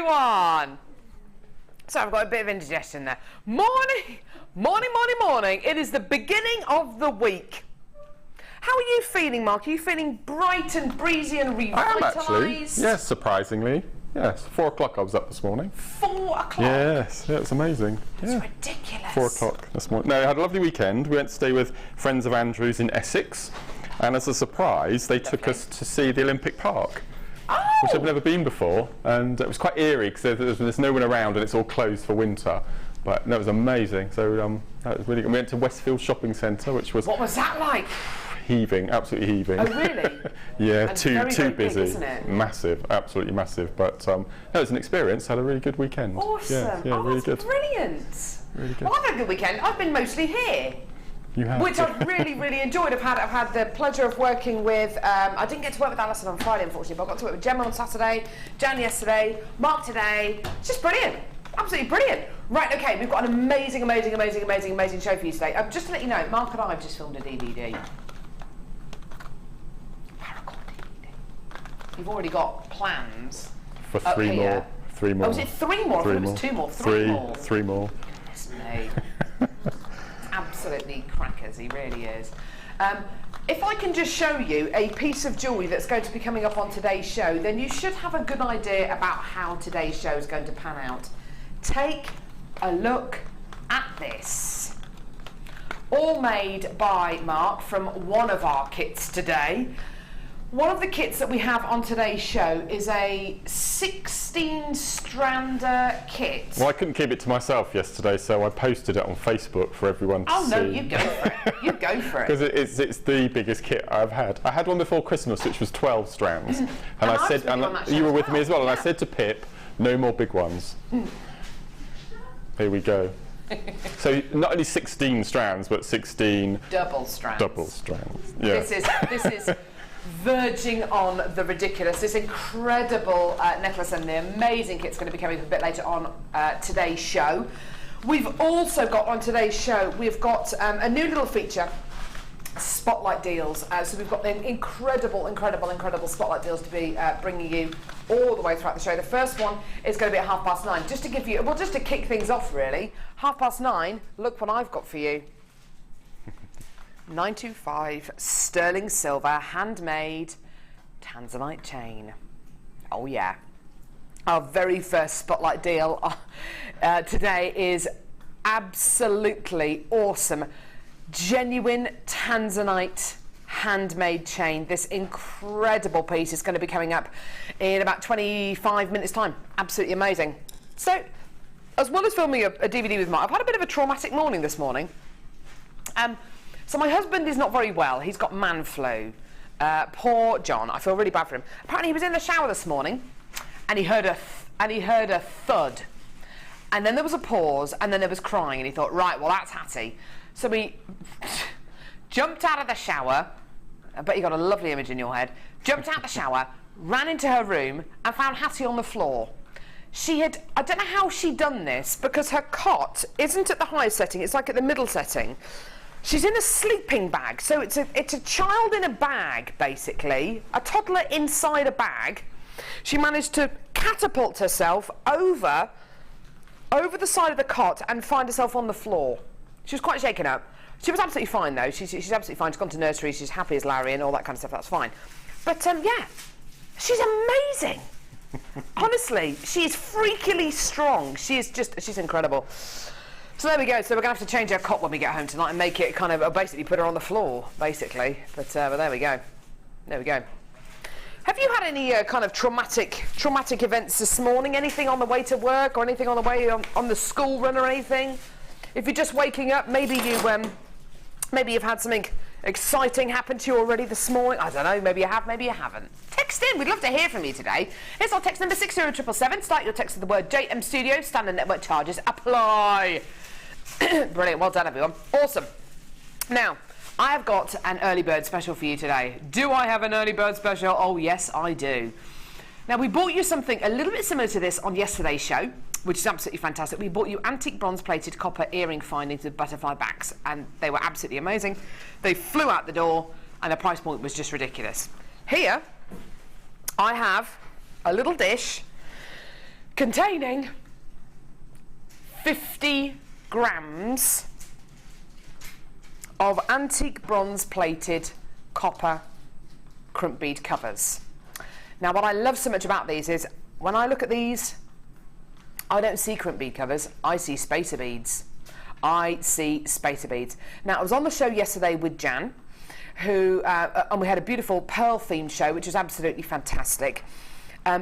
everyone. So I've got a bit of indigestion there. Morning, morning, morning, morning. It is the beginning of the week. How are you feeling, Mark? Are you feeling bright and breezy and revitalised? I am actually. Yes, surprisingly. Yes, 4 o'clock I was up this morning. 4 o'clock? Yes, yeah, it's amazing. That's yeah. ridiculous. 4 o'clock this morning. No, I had a lovely weekend. We went to stay with friends of Andrew's in Essex, and as a surprise, they took us to see the Olympic Park, which I've never been before, and it was quite eerie because there's no one around and it's all closed for winter. But no, it was amazing. So that was really good. We went to Westfield Shopping Centre, which was... What was that like? Heaving, absolutely heaving. Oh really? Yeah, and too very busy. Big, isn't it? Massive, absolutely massive. But no, it was an experience. Had a really good weekend. Awesome. Yeah, really that's good. Brilliant. Really good. Well, I've had a good weekend. I've been mostly here. You have. Which I've really enjoyed. I've had the pleasure of working with. I didn't get to work with Alison on Friday, unfortunately, but I got to work with Gemma on Saturday, Jan yesterday, Mark today. It's just brilliant. Absolutely brilliant. Right, okay, we've got an amazing show for you today. Just to let you know, Mark and I have just filmed a DVD. You've already got plans for 3 more. 3 more. Oh, was it 3 more? I thought it was 2 more. 3 more. 3 more. Goodness me. Absolutely crackers, he really is. If I can just show you a piece of jewellery that's going to be coming up on today's show, then you should have a good idea about how today's show is going to pan out. Take a look at this. All made by Mark from one of our kits today. One of the kits that we have on today's show is a 16-strander kit. Well, I couldn't keep it to myself yesterday, so I posted it on Facebook for everyone to see. Oh no, you go for it. You go for it. Because it's the biggest kit I've had. I had one before Christmas, which was 12 strands, and I said, and you were with me as well, and I said to Pip, no more big ones. Here we go. So not only 16 strands, but 16 double strands. Double strands. Yeah. This is verging on the ridiculous. This incredible necklace and the amazing kit's going to be coming a bit later on today's show. We've also got on today's show, we've got a new little feature, spotlight deals. So we've got the incredible spotlight deals to be bringing you all the way throughout the show. The first one is going to be at 9:30. Just to give you, well, just to kick things off really, 9:30, look what I've got for you. 925 sterling silver handmade Tanzanite chain. Oh yeah. Our very first spotlight deal today is absolutely awesome. Genuine Tanzanite handmade chain. This incredible piece is going to be coming up in about 25 minutes time. Absolutely amazing. So, as well as filming a DVD with Mark, I've had a bit of a traumatic morning this morning. So my husband is not very well. He's got man flu. Poor John. I feel really bad for him. Apparently he was in the shower this morning, and he heard a thud, and then there was a pause, and then there was crying, and he thought, right, well that's Hattie. So he jumped out of the shower. I bet you got a lovely image in your head. Jumped out of the shower, ran into her room, and found Hattie on the floor. I don't know how she'd done this, because her cot isn't at the highest setting. It's like at the middle setting. She's in a sleeping bag, so it's a child in a bag, basically, a toddler inside a bag. She managed to catapult herself over the side of the cot and find herself on the floor. She was quite shaken up. She was absolutely fine, though. She's absolutely fine. She's gone to nursery. She's happy as Larry and all that kind of stuff. That's fine. But yeah, she's amazing. Honestly, she is freakily strong. She's incredible. So there we go. So we're going to have to change our cot when we get home tonight and make it kind of, basically put her on the floor, basically. But there we go. There we go. Have you had any kind of traumatic events this morning? Anything on the way to work or anything on the way on the school run or anything? If you're just waking up, maybe you've had something exciting happen to you already this morning. I don't know. Maybe you have. Maybe you haven't. Text in. We'd love to hear from you today. Here's our text number 60777. Start your text with the word JM Studio. Standard network charges apply. Brilliant. Well done, everyone. Awesome. Now, I have got an early bird special for you today. Do I have an early bird special? Oh, yes, I do. Now, we bought you something a little bit similar to this on yesterday's show, which is absolutely fantastic. We bought you antique bronze-plated copper earring findings with butterfly backs, and they were absolutely amazing. They flew out the door, and the price point was just ridiculous. Here, I have a little dish containing 50 grams of antique bronze plated copper crimp bead covers. Now what I love so much about these is when I look at these, I don't see crimp bead covers, I see spacer beads. I see spacer beads. Now I was on the show yesterday with Jan, who and we had a beautiful pearl themed show, which was absolutely fantastic.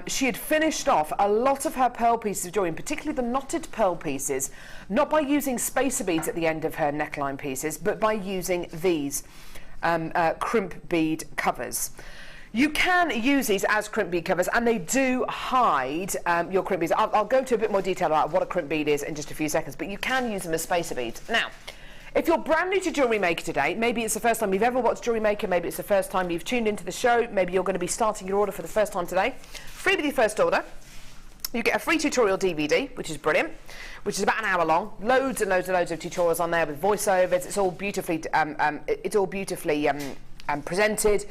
She had finished off a lot of her pearl pieces of jewellery, and particularly the knotted pearl pieces, not by using spacer beads at the end of her neckline pieces, but by using these crimp bead covers. You can use these as crimp bead covers, and they do hide your crimp beads. I'll go into a bit more detail about what a crimp bead is in just a few seconds, but you can use them as spacer beads. Now, if you're brand new to Jewellery Maker today, maybe it's the first time you've ever watched Jewellery Maker, maybe it's the first time you've tuned into the show, maybe you're going to be starting your order for the first time today, free with your first order. You get a free tutorial DVD, which is brilliant, which is about an hour long. Loads and loads and loads of tutorials on there with voiceovers. It's all beautifully, presented,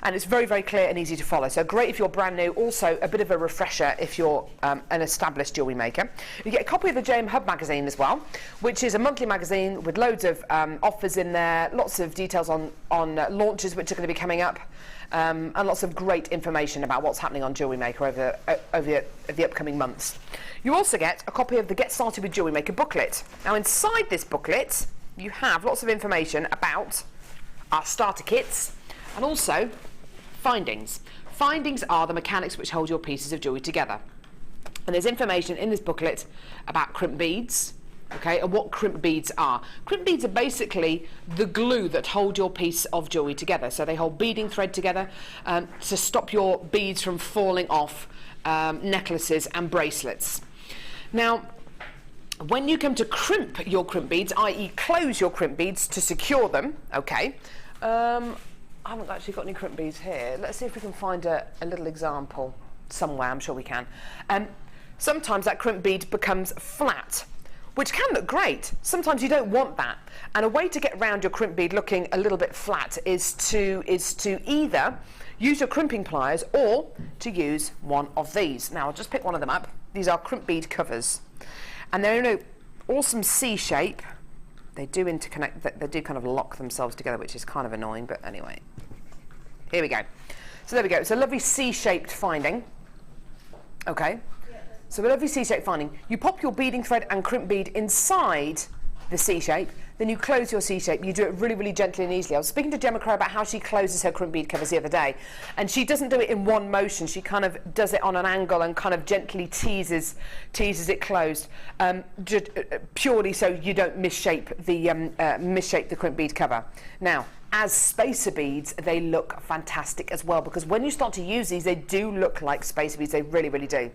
and it's very, very clear and easy to follow. So great if you're brand new. Also, a bit of a refresher if you're an established jewellery maker. You get a copy of the JM Hub magazine as well, which is a monthly magazine with loads of offers in there, lots of details on launches which are going to be coming up, and lots of great information about what's happening on Jewellery Maker over the upcoming months. You also get a copy of the Get Started with Jewellery Maker booklet. Now inside this booklet, you have lots of information about our starter kits and also findings. Findings are the mechanics which hold your pieces of jewellery together. And there's information in this booklet about crimp beads, okay, and what crimp beads are. Crimp beads are basically the glue that hold your piece of jewellery together. So they hold beading thread together to stop your beads from falling off necklaces and bracelets. Now, when you come to crimp your crimp beads, i.e. close your crimp beads to secure them, okay, I haven't actually got any crimp beads here. Let's see if we can find a little example somewhere. I'm sure we can. Sometimes that crimp bead becomes flat, which can look great. Sometimes you don't want that. And a way to get around your crimp bead looking a little bit flat is to either use your crimping pliers or to use one of these. Now I'll just pick one of them up. These are crimp bead covers. And they're in an awesome C shape. They do interconnect, they do kind of lock themselves together, which is kind of annoying, but anyway. Here we go. So there we go. It's a lovely C-shaped finding. Okay. So a lovely C-shaped finding. You pop your beading thread and crimp bead inside the C-shape, then you close your C-shape. You do it really, really gently and easily. I was speaking to Gemma Crow about how she closes her crimp bead covers the other day, and she doesn't do it in one motion. She kind of does it on an angle and kind of gently teases it closed, purely so you don't misshape the crimp bead cover. Now, as spacer beads, they look fantastic as well, because when you start to use these, they do look like spacer beads. They really, really do.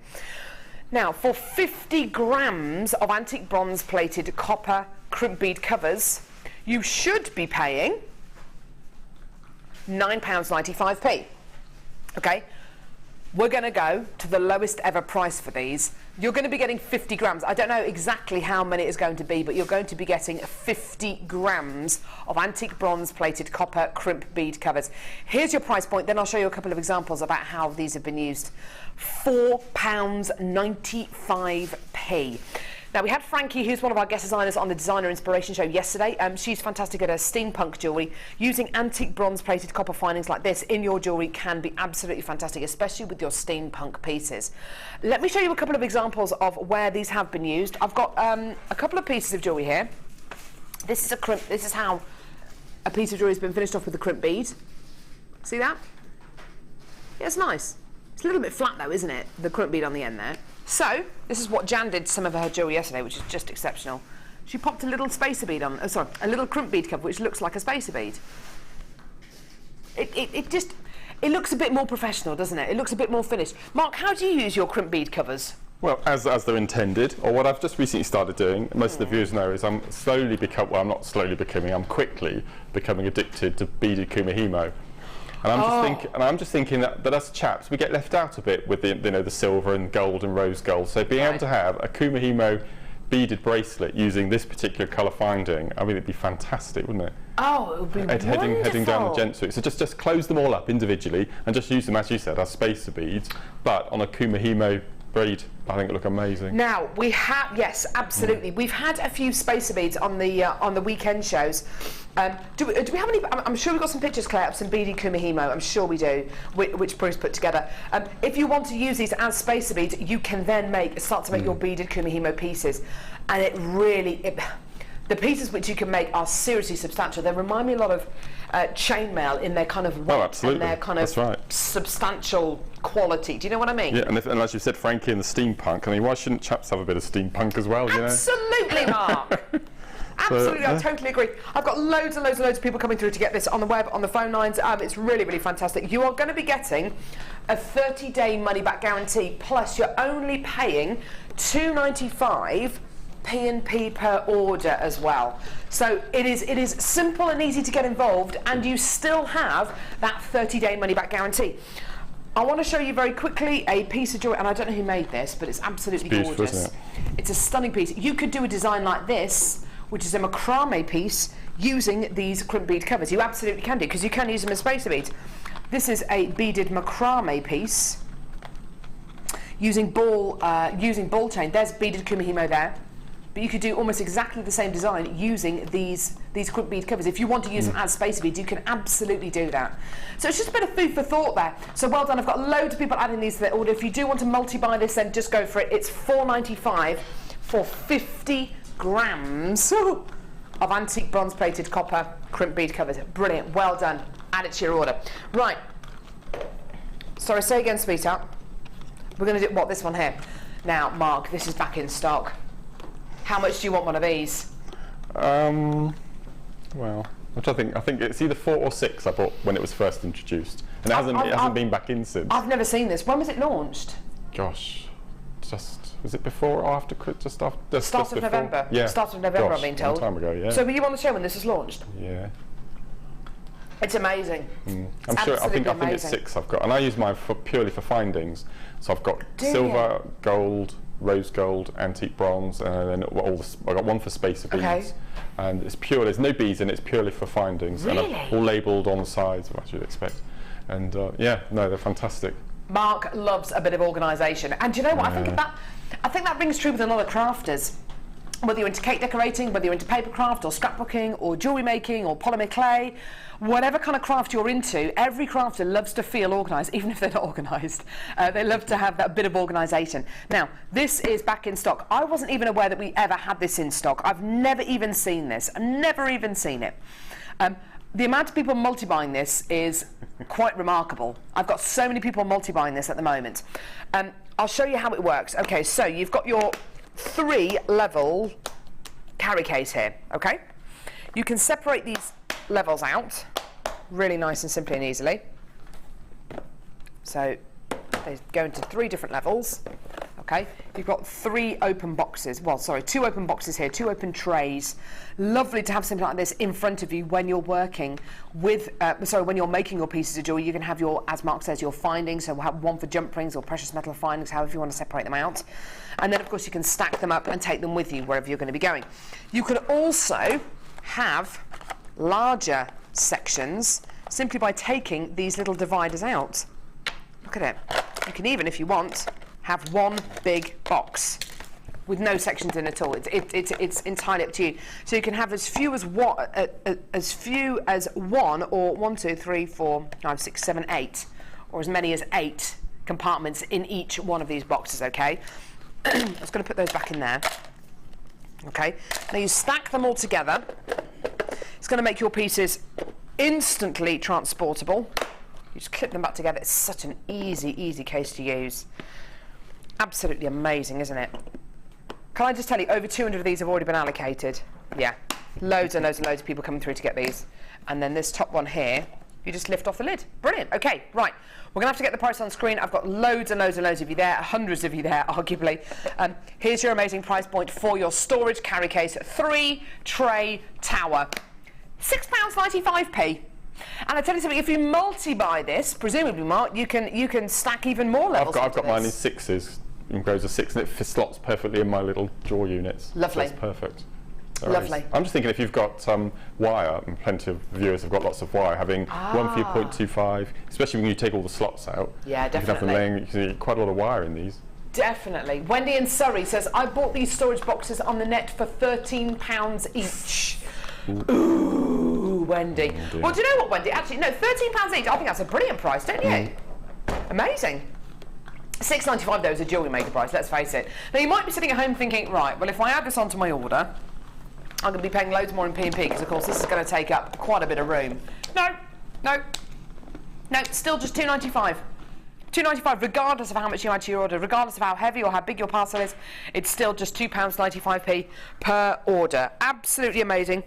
Now, for 50 grams of antique bronze plated copper crimp bead covers, you should be paying £9.95p. Okay, we're going to go to the lowest ever price for these. You're going to be getting 50 grams. I don't know exactly how many it's going to be, but you're going to be getting 50 grams of antique bronze plated copper crimp bead covers. Here's your price point, then I'll show you a couple of examples about how these have been used. £4.95p. Now, we had Frankie, who's one of our guest designers on the Designer Inspiration Show yesterday. She's fantastic at her steampunk jewellery. Using antique bronze plated copper findings like this in your jewellery can be absolutely fantastic, especially with your steampunk pieces. Let me show you a couple of examples of where these have been used. I've got a couple of pieces of jewellery here. This is a crimp. This is how a piece of jewellery has been finished off with a crimp bead. See that? Yeah, it's nice. It's a little bit flat though, isn't it? The crimp bead on the end there. So, this is what Jan did to some of her jewellery yesterday, which is just exceptional. She popped a little spacer bead on, a little crimp bead cover, which looks like a spacer bead. It looks a bit more professional, doesn't it? It looks a bit more finished. Mark, how do you use your crimp bead covers? Well, as they're intended, or what I've just recently started doing, most of the viewers know, is I'm quickly becoming addicted to beaded kumihimo. And I'm just thinking that us chaps, we get left out a bit with the silver and gold and rose gold. So being able to have a kumihimo beaded bracelet using this particular colour finding, I mean, it'd be fantastic, wouldn't it? Oh, it would be wonderful. Heading down the gent suite. So just close them all up individually and just use them, as you said, as spacer beads, but on a kumihimo bead. I think it look amazing. Now we have, yes, absolutely. We've had a few spacer beads on the weekend shows. Do we have any? I'm sure we've got some pictures, Claire, of some beaded kumihimo. I'm sure we do, which Bruce put together. If you want to use these as spacer beads, you can then start to make your beaded kumihimo pieces, and it really. The pieces which you can make are seriously substantial. They remind me a lot of chainmail in their kind of weight and their kind of substantial quality. Do you know what I mean? Yeah, and as you said, Frankie, and the steampunk. I mean, why shouldn't chaps have a bit of steampunk as well? Absolutely, Mark. Absolutely, I totally agree. I've got loads and loads and loads of people coming through to get this on the web, on the phone lines. It's really, really fantastic. You are going to be getting a 30-day money-back guarantee, plus you're only paying $2.95 P&P per order as well. So it is simple and easy to get involved, and you still have that 30-day money-back guarantee. I want to show you very quickly a piece of jewellery, and I don't know who made this, but it's absolutely gorgeous. Isn't it? It's a stunning piece. You could do a design like this, which is a macrame piece, using these crimp bead covers. You absolutely can do, because you can use them as spacer beads. This is a beaded macrame piece using ball chain. There's beaded kumihimo there. But you could do almost exactly the same design using these crimp bead covers. If you want to use them as spacer beads, you can absolutely do that. So it's just a bit of food for thought there. So well done. I've got loads of people adding these to their order. If you do want to multi-buy this, then just go for it. It's $4.95 for 50 grams of antique bronze-plated copper crimp bead covers. Brilliant. Well done. Add it to your order. Right. Sorry, say again, sweetheart. We're going to do this one here. Now, Mark, this is back in stock. How much do you want one of these? Well, which I think it's either 4 or 6 I bought when it was first introduced, and it hasn't been back in since. I've never seen this. When was it launched? Gosh, was it before or after? Just after. Start of November. Yeah. Start of November. Gosh, I've been told. A long time ago. Yeah. So were you on the show when this was launched? Yeah. It's amazing. I'm sure. I think it's 6 I've got, and I use mine purely for findings. So I've got silver, gold, rose gold, antique bronze, and then I got one for spacer beads, and it's pure. There's no beads in it. It's purely for findings, really? And all labelled on the sides, as you'd expect. And yeah, no, they're fantastic. Mark loves a bit of organisation, and do you know what? I think that rings true with a lot of crafters. Whether you're into cake decorating, whether you're into paper craft or scrapbooking or jewellery making or polymer clay, whatever kind of craft you're into, every crafter loves to feel organised, even if they're not organised. They love to have that bit of organisation. Now, this is back in stock. I wasn't even aware that we ever had this in stock. I've never even seen this. I've never even seen it. The amount of people multi-buying this is quite remarkable. I've got so many people multi-buying this at the moment. I'll show you how it works. Okay, so you've got your 3-level carry case here, okay? You can separate these levels out really nice and simply and easily. So they go into 3 different levels, okay? You've got 3 open boxes, 2 open boxes here, 2 open trays. Lovely to have something like this in front of you when you're working with, when you're making your pieces of jewellery. You can have your, as Mark says, your findings, so we'll have one for jump rings or precious metal findings, however you want to separate them out. And then, of course, you can stack them up and take them with you wherever you're going to be going. You could also have larger sections simply by taking these little dividers out. Look at it. You can even, if you want, have one big box with no sections in at all. It's entirely up to you. So you can have as few as 1 or 1, 2, 3, 4, 5, 6, 7, 8, or as many as 8 compartments in each one of these boxes, okay? I'm just going to put those back in there. Okay, now you stack them all together. It's going to make your pieces instantly transportable. You just clip them back together. It's such an easy case to use. Absolutely amazing, isn't it? Can I just tell you, over 200 of these have already been allocated. Yeah, loads and loads and loads of people coming through to get these. And then this top one here, you just lift off the lid. Brilliant. Okay, right. We're going to have to get the price on screen. I've got loads and loads and loads of you there, hundreds of you there, arguably. Here's your amazing price point for your storage carry case. 3-tray tower. £6.95p. And I tell you something, if you multi-buy this, presumably, Mark, you can stack even more levels. I've got mine in 6s, in rows of 6, and it slots perfectly in my little drawer units. Lovely. So it's perfect. Lovely. I'm just thinking if you've got wire, and plenty of viewers have got lots of wire, having one for your 0.25, especially when you take all the slots out. Yeah, definitely. You can have them laying quite a lot of wire in these. definitely. Wendy in Surrey says, I bought these storage boxes on the net for £13 each. Ooh, Wendy. Oh, well, do you know what, Wendy? Actually, no, £13 each. I think that's a brilliant price, don't you? Amazing. $6.95 though is a Jewellery Maker price, let's face it. Now, you might be sitting at home thinking, right, well, if I add this onto my order, I'm going to be paying loads more in P&P because, of course, this is going to take up quite a bit of room. No, still just $2.95. $2.95, regardless of how much you add to your order, regardless of how heavy or how big your parcel is, it's still just £2.95 per order. Absolutely amazing.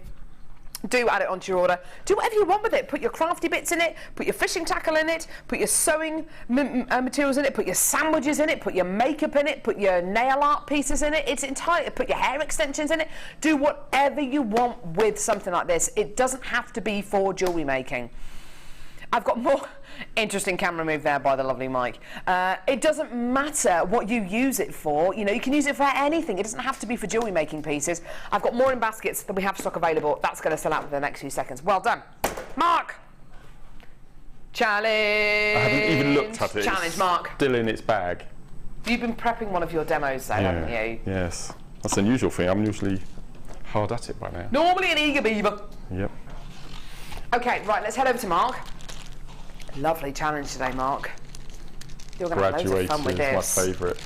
Do add it onto your order. Do whatever you want with it. Put your crafty bits in it, put your fishing tackle in it, put your sewing materials in it, put your sandwiches in it, put your makeup in it, put your nail art pieces in it. It's entirely, put your hair extensions in it. Do whatever you want with something like this. It doesn't have to be for jewellery making. I've got more interesting camera move there by the lovely Mike. It doesn't matter what you use it for. You know, you can use it for anything. It doesn't have to be for jewellery making pieces. I've got more in baskets than we have stock available. That's going to sell out in the next few seconds. Well done. Mark! Challenge! I haven't even looked at it. Challenge, Mark. Still in its bag. You've been prepping one of your demos though, haven't you? Yes. That's unusual for me. I'm usually hard at it by now. Normally an eager beaver. Yep. Okay, right, let's head over to Mark. Lovely challenge today, Mark. You're going to have loads of fun with this. Graduated is my favourite.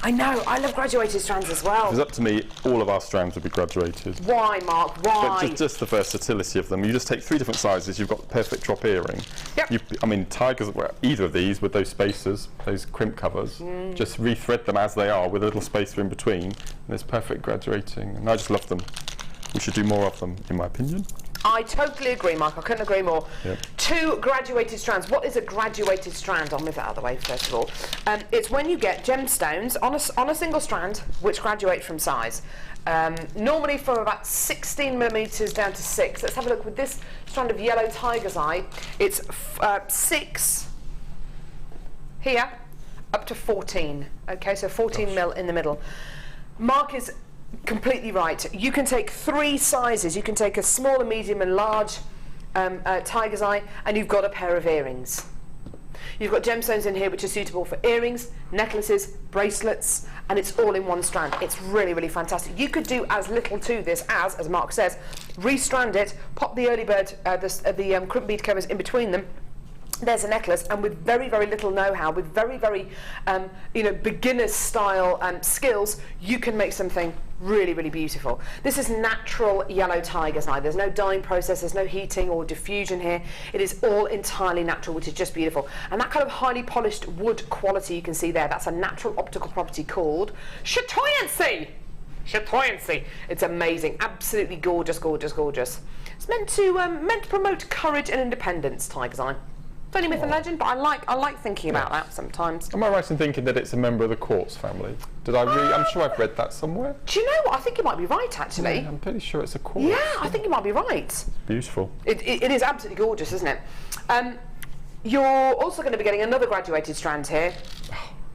I know, I love graduated strands as well. If it's up to me, all of our strands would be graduated. Why, Mark? Why? But just the versatility of them. You just take 3 different sizes, you've got the perfect drop earring. Yep. I mean, tigers, either of these with those spacers, those crimp covers, just rethread them as they are with a little spacer in between, and there's perfect graduating. And I just love them. We should do more of them, in my opinion. I totally agree, Mark. I couldn't agree more. Yep. 2 graduated strands. What is a graduated strand? I'll move that out of the way first of all. It's when you get gemstones on a single strand which graduate from size. Normally from about 16mm down to 6. Let's have a look with this strand of yellow tiger's eye. It's 6 here up to 14. Okay, so 14mm in the middle. Mark is completely right. You can take 3 sizes. You can take a small, a medium and large tiger's eye, and you've got a pair of earrings. You've got gemstones in here which are suitable for earrings, necklaces, bracelets, and it's all in one strand. It's really, really fantastic. You could do as little to this as Mark says, restrand it, pop the early bird, the crimp bead covers in between them. There's a necklace, and with very, very little know-how, with very, very, beginner's style skills, you can make something really, really beautiful. This is natural yellow tiger's eye. There's no dyeing process, there's no heating or diffusion here. It is all entirely natural, which is just beautiful. And that kind of highly polished wood quality you can see there, that's a natural optical property called chatoyancy. Chatoyancy. It's amazing, absolutely gorgeous, gorgeous, gorgeous. It's meant to promote courage and independence, tiger's eye. It's only myth and legend, but I like thinking about that sometimes. Am I right in thinking that it's a member of the quartz family? Did I really? I'm sure I've read that somewhere. Do you know what? I think you might be right, actually. Yeah, I'm pretty sure it's a quartz. Yeah, I think you might be right. It's beautiful. It is absolutely gorgeous, isn't it? You're also going to be getting another graduated strand here.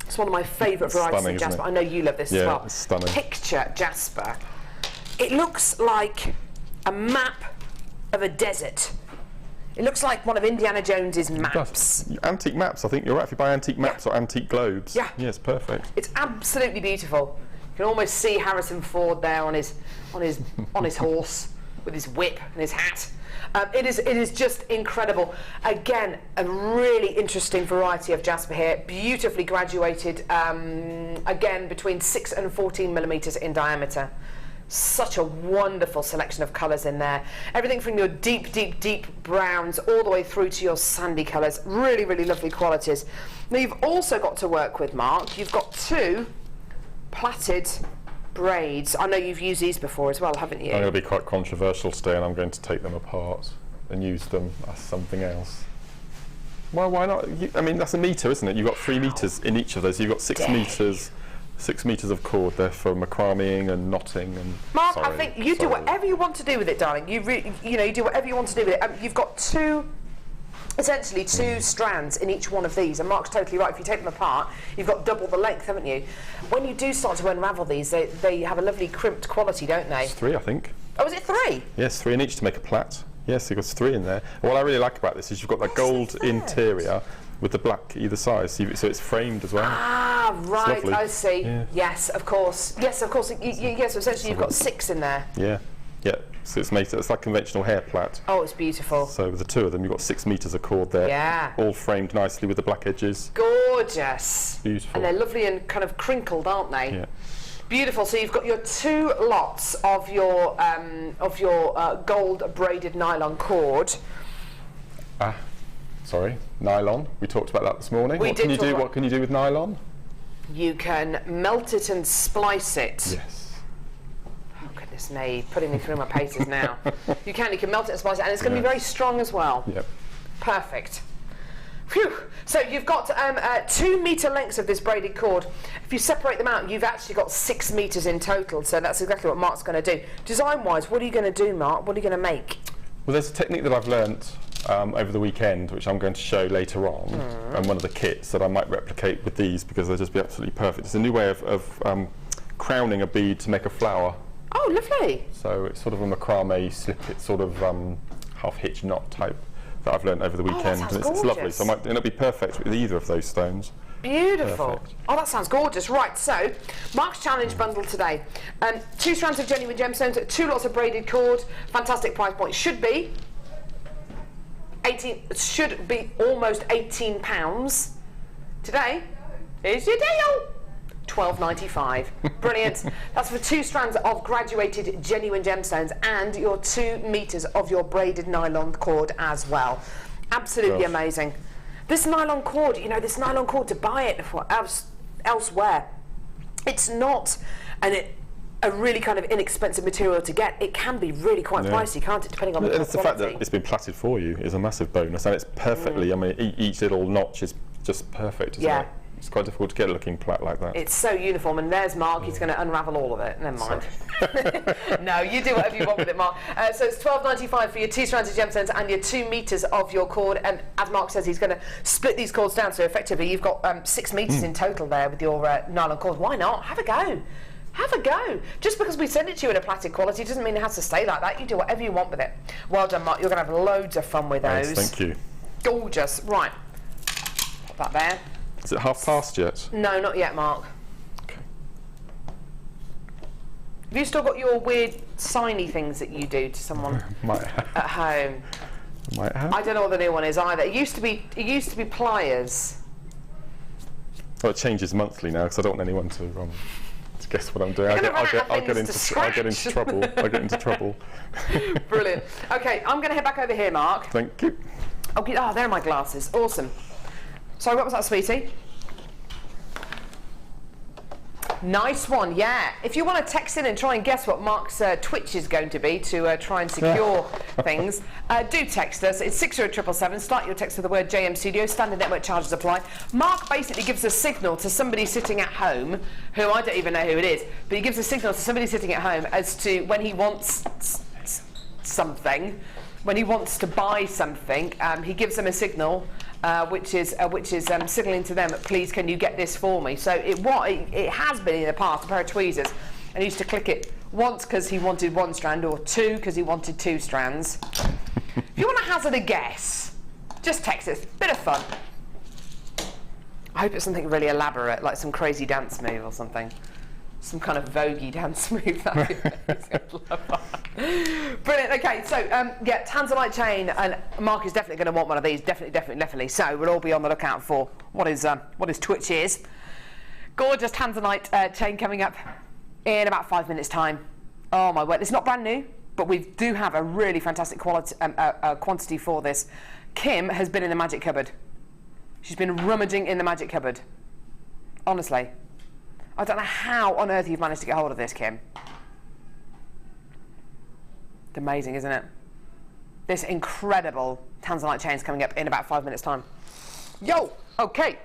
It's one of my favourite varieties of jasper. I know you love this as well. It's stunning. Picture jasper. It looks like a map of a desert. It looks like one of Indiana Jones's maps. Antique maps, I think you're right. If you buy antique maps or antique globes, yeah, it's perfect. It's absolutely beautiful. You can almost see Harrison Ford there on his horse with his whip and his hat. It is just incredible. Again, a really interesting variety of jasper here, beautifully graduated. Again, between 6 and 14mm in diameter. Such a wonderful selection of colours in there. Everything from your deep, deep, deep browns all the way through to your sandy colours. Really, really lovely qualities. Now you've also got to work with, Mark, you've got 2 plaited braids. I know you've used these before as well, haven't you? I'm going to be quite controversial today, and I'm going to take them apart and use them as something else. Well, why not? I mean, that's a metre, isn't it? You've got 3 metres in each of those. You've got 6 metres. 6 metres of cord there for macrameing and knotting and. Mark, I think you do whatever you want to do with it, darling. You do whatever you want to do with it. You've got essentially 2 strands in each one of these, and Mark's totally right. If you take them apart, you've got double the length, haven't you? When you do start to unravel these, they have a lovely crimped quality, don't they? It's 3, I think. Oh, is it 3? Yes, 3 in each to make a plait. Yes, you've got 3 in there. What I really like about this is you've got that gold interior, with the black either side, so it's framed as well. Ah, right, I see. Yeah. Yes, of course. Yes, of course. Yes, so essentially you've got 6 in there. Yeah, yeah. So it's like conventional hair plait. Oh, it's beautiful. So with the 2 of them, you've got 6 metres of cord there. Yeah. All framed nicely with the black edges. Gorgeous. Beautiful. And they're lovely and kind of crinkled, aren't they? Yeah. Beautiful. So you've got your 2 lots of your gold braided nylon cord. Sorry, nylon. We talked about that this morning. What can you do with nylon? You can melt it and splice it. Yes. Oh goodness me, putting me through my paces now. You can melt it and splice it, and it's going to be very strong as well. Yep. Perfect. Phew. So you've got 2 metre lengths of this braided cord. If you separate them out, you've actually got 6 metres in total. So that's exactly what Mark's going to do. Design-wise, what are you going to do, Mark? What are you going to make? Well, there's a technique that I've learnt over the weekend, which I'm going to show later on, and one of the kits that I might replicate with these because they'll just be absolutely perfect. It's a new way of crowning a bead to make a flower. Oh, lovely. So it's sort of a macrame slip, it's sort of half hitch knot type that I've learnt over the weekend. That sounds and it's lovely, so it'll be perfect with either of those stones. Beautiful. Perfect. Oh, that sounds gorgeous. Right, so Mark's challenge bundle today. 2 strands of genuine gemstones, 2 lots of braided cord. Fantastic price point. Should be almost £18. Today is your deal. £12.95. Brilliant. That's for 2 strands of graduated genuine gemstones and your 2 metres of your braided nylon cord as well. Absolutely amazing. This nylon cord, to buy it elsewhere, it's not a really kind of inexpensive material to get. It can be really quite pricey, can't it, depending on the quality. The fact that it's been plaited for you is a massive bonus, and it's perfectly, I mean, each little notch is just perfect, isn't it? It's quite difficult to get a looking plait like that. It's so uniform, and there's Mark, he's going to unravel all of it. Never mind. No, you do whatever you want with it, Mark. So it's £12.95 for your 2 strands of gemstones and your 2 metres of your cord, and as Mark says, he's going to split these cords down, so effectively you've got 6 metres in total there with your nylon cord. Why not? Have a go. Have a go. Just because we send it to you in a plaited quality doesn't mean it has to stay like that. You do whatever you want with it. Well done, Mark. You're going to have loads of fun with those. Thanks, thank you. Gorgeous. Right. Pop that there. Is it half past yet? No, not yet, Mark. Okay. Have you still got your weird signy things that you do to someone at home? Might have. I don't know what the new one is either. It used to be pliers. Well, it changes monthly now because I don't want anyone to guess what I'm doing. I'll get into trouble. I'll get into trouble. Brilliant. Okay, I'm going to head back over here, Mark. Thank you. Okay. Oh, there are my glasses. Awesome. Sorry, what was that, sweetie? Nice one, yeah. If you want to text in and try and guess what Mark's Twitch is going to be to try and secure things, do text us. It's 60777. Start your text with the word JM Studio. Standard network charges apply. Mark basically gives a signal to somebody sitting at home, who I don't even know who it is, but he gives a signal to somebody sitting at home as to when he wants something, when he wants to buy something, he gives them a signal. Which is signalling to them, please can you get this for me? So it has been in the past a pair of tweezers, and he used to click it once because he wanted 1 strand, or 2 because he wanted 2 strands. If you want to hazard a guess, just text us. Bit of fun. I hope it's something really elaborate, like some crazy dance move or something. Some kind of voguey dance move. That'd be amazing. Brilliant. Okay, so yeah, Tanzanite chain, and Mark is definitely going to want one of these. Definitely. So we'll all be on the lookout for what his Twitch is. Gorgeous Tanzanite chain coming up in about 5 minutes' time. Oh my word! It's not brand new, but we do have a really fantastic quantity for this. Kim has been in the magic cupboard. She's been rummaging in the magic cupboard. Honestly. I don't know how on earth you've managed to get hold of this, Kim. It's amazing, isn't it? This incredible Tanzanite chain is coming up in about 5 minutes' time. Yo! Okay.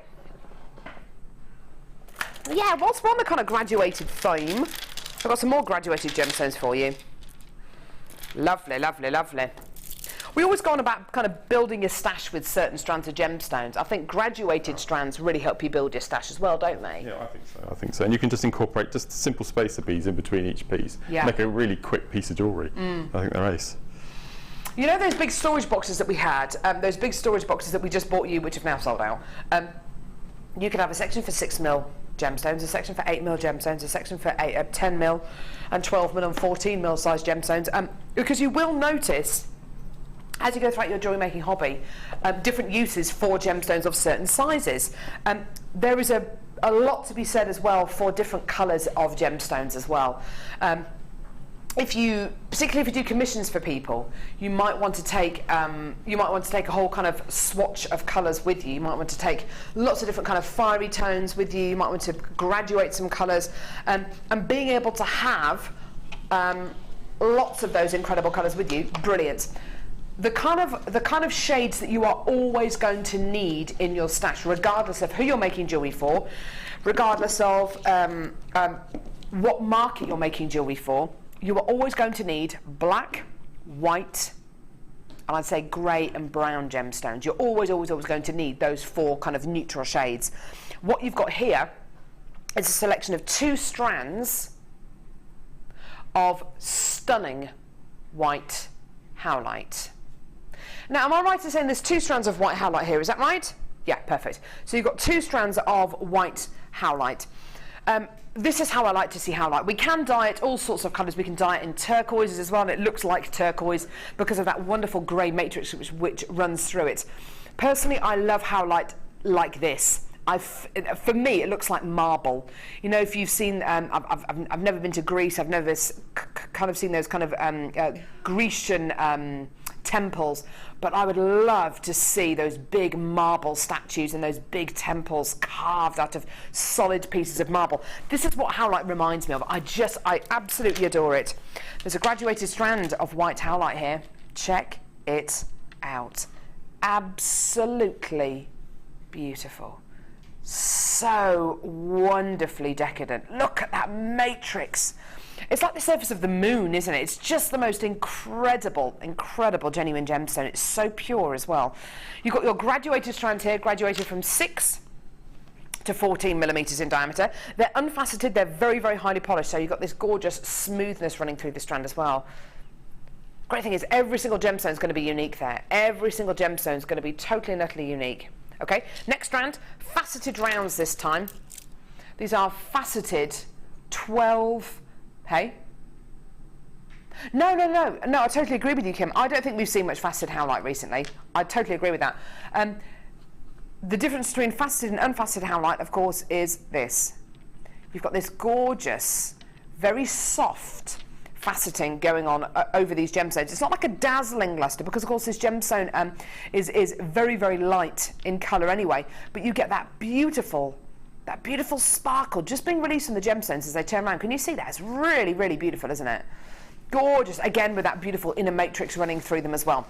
Yeah, whilst we're on the kind of graduated theme, I've got some more graduated gemstones for you. Lovely, lovely, lovely. We always go on about kind of building your stash with certain strands of gemstones. I think graduated strands really help you build your stash as well, don't they? Yeah, I think so. And you can just incorporate just simple spacer beads in between each piece. Yeah. Make a really quick piece of jewellery. I think they're ace. You know those big storage boxes that we had, those big storage boxes that we just bought you, which have now sold out? You can have a section for 6mm gemstones, a section for 8mm gemstones, a section for 10mm and 12mm and 14mm size gemstones, because you will notice as you go throughout your jewellery making hobby different uses for gemstones of certain sizes. There is a lot to be said as well for different colours of gemstones as well. Particularly if you do commissions for people, you might want to take a whole kind of swatch of colours with you. You might want to take lots of different kind of fiery tones with you. You might want to graduate some colours, and being able to have lots of those incredible colours with you, brilliant. The kind of shades that you are always going to need in your stash, regardless of who you're making jewellery for, regardless of what market you're making jewellery for. You are always going to need black, white, and I'd say grey and brown gemstones. You're always going to need those 4 kind of neutral shades. What you've got here is a selection of 2 strands of stunning white howlite. Now, am I right in saying there's 2 strands of white howlite here? Is that right? Yeah, perfect. So you've got 2 strands of white howlite. This is how I like to see howlite. We can dye it all sorts of colours. We can dye it in turquoises as well, and it looks like turquoise because of that wonderful grey matrix which runs through it. Personally, I love howlite like this. For me, it looks like marble. You know, if you've seen, I've never been to Greece. I've never kind of seen those kind of Grecian temples, but I would love to see those big marble statues and those big temples carved out of solid pieces of marble. This is what howlite reminds me of. I absolutely adore it. There's a graduated strand of white howlite here. Check it out. Absolutely beautiful. So wonderfully decadent. Look at that matrix. It's like the surface of the moon, isn't it? It's just the most incredible genuine gemstone. It's so pure as well. You've got your graduated strands here, graduated from 6 to 14mm in diameter. They're unfaceted, they're very, very highly polished, so you've got this gorgeous smoothness running through the strand as well. Great thing is every single gemstone is going to be unique there. Every single gemstone is going to be totally and utterly unique. Okay, next strand, faceted rounds this time. These are faceted 12, hey? No, I totally agree with you, Kim. I don't think we've seen much faceted howlite recently. I totally agree with that. The difference between faceted and unfaceted howlite, of course, is this. You've got this gorgeous, very soft faceting going on over these gemstones. It's not like a dazzling luster because, of course, this gemstone is very, very light in colour anyway, but you get that beautiful sparkle just being released from the gemstones as they turn around. Can you see that? It's really, really beautiful, isn't it? Gorgeous, again, with that beautiful inner matrix running through them as well.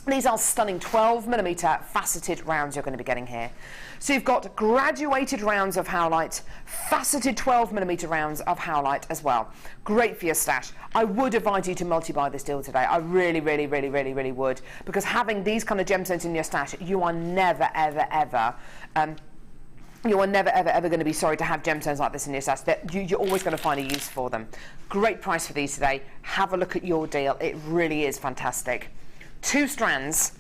These are stunning 12mm faceted rounds you're going to be getting here. So you've got graduated rounds of howlite, faceted 12mm rounds of howlite as well. Great for your stash. I would advise you to multi-buy this deal today. I really, really, really, really, really would. Because having these kind of gemstones in your stash, you are never, ever, ever going to be sorry to have gemstones like this in your stash. You're always going to find a use for them. Great price for these today. Have a look at your deal. It really is fantastic. 2 strands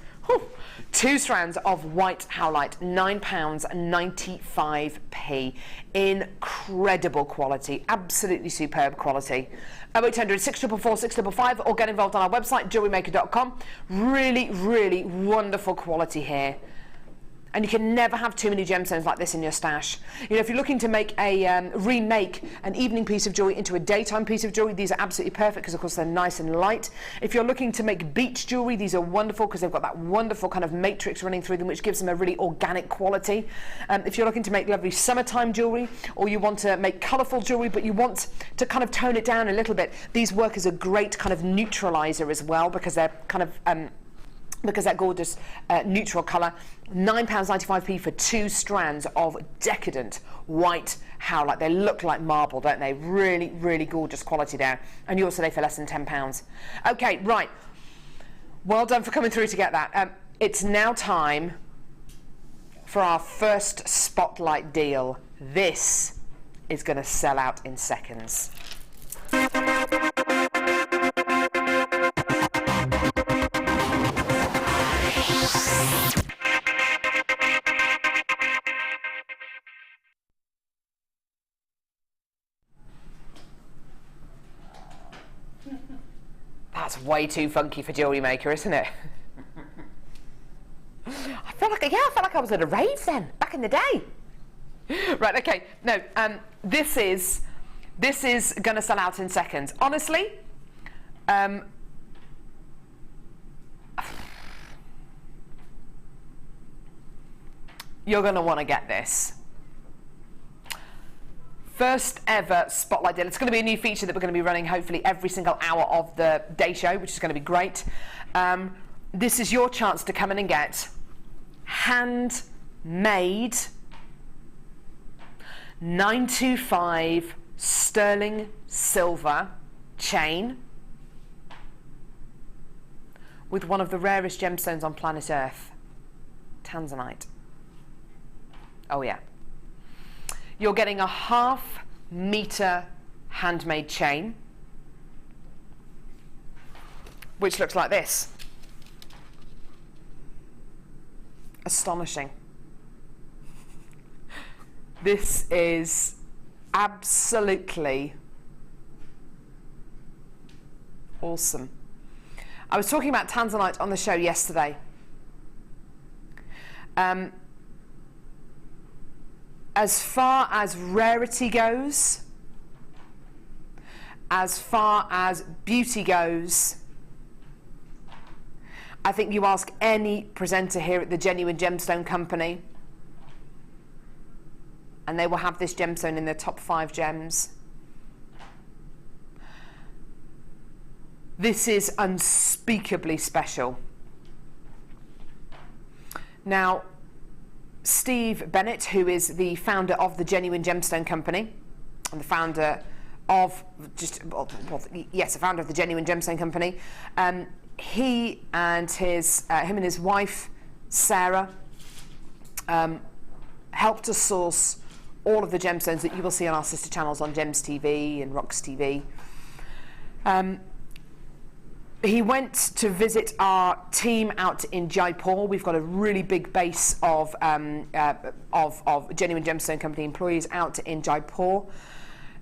of white howlite, £9.95. Incredible quality, absolutely superb quality. 0800 644 655 or get involved on our website, JewelleryMaker.com. Really, really wonderful quality here. And you can never have too many gemstones like this in your stash. You know, if you're looking to make remake an evening piece of jewellery into a daytime piece of jewellery, these are absolutely perfect because, of course, they're nice and light. If you're looking to make beach jewellery, these are wonderful because they've got that wonderful kind of matrix running through them, which gives them a really organic quality. If you're looking to make lovely summertime jewellery, or you want to make colourful jewellery, but you want to kind of tone it down a little bit, these work as a great kind of neutralizer as well because they're kind of because that gorgeous neutral colour. £9.95 for 2 strands of decadent white howlite. They look like marble, don't they? Really, really gorgeous quality there. And you also they for less than £10. Okay, right. Well done for coming through to get that. It's now time for our first spotlight deal. This is going to sell out in seconds. That's way too funky for Jewellery Maker, isn't it? I felt like I was at a rave then, back in the day. Right, okay, no, this is going to sell out in seconds. Honestly, you're going to want to get this. First ever spotlight deal. It's going to be a new feature that we're going to be running hopefully every single hour of the day show, which is going to be great. This is your chance to come in and get handmade 925 sterling silver chain with one of the rarest gemstones on planet Earth, Tanzanite. Oh yeah. You're getting a ½ meter handmade chain, which looks like this. Astonishing. This is absolutely awesome. I was talking about Tanzanite on the show yesterday. As far as rarity goes, as far as beauty goes, I think you ask any presenter here at the Genuine Gemstone Company, and they will have this gemstone in their top 5 gems. This is unspeakably special. Now, Steve Bennett, who is the founder of the Genuine Gemstone Company, and the founder of the founder of the Genuine Gemstone Company, he and him and his wife Sarah helped us source all of the gemstones that you will see on our sister channels on Gems TV and Rocks TV. He went to visit our team out in Jaipur. We've got a really big base of Genuine Gemstone Company employees out in Jaipur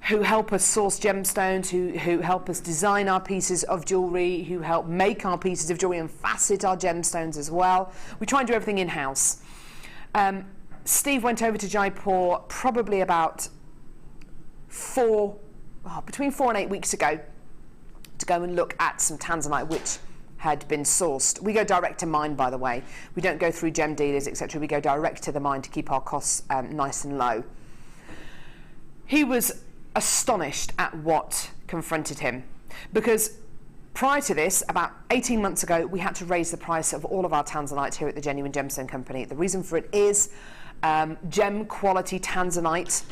who help us source gemstones, who help us design our pieces of jewellery, who help make our pieces of jewellery and facet our gemstones as well. We try and do everything in-house. Steve went over to Jaipur probably about between 4 and 8 weeks ago to go and look at some Tanzanite which had been sourced. We go direct to mine, by the way. We don't go through gem dealers, etc. We go direct to the mine to keep our costs nice and low. He was astonished at what confronted him, because prior to this, about 18 months ago, we had to raise the price of all of our Tanzanite here at the Genuine Gemstone Company. The reason for it is gem quality Tanzanite,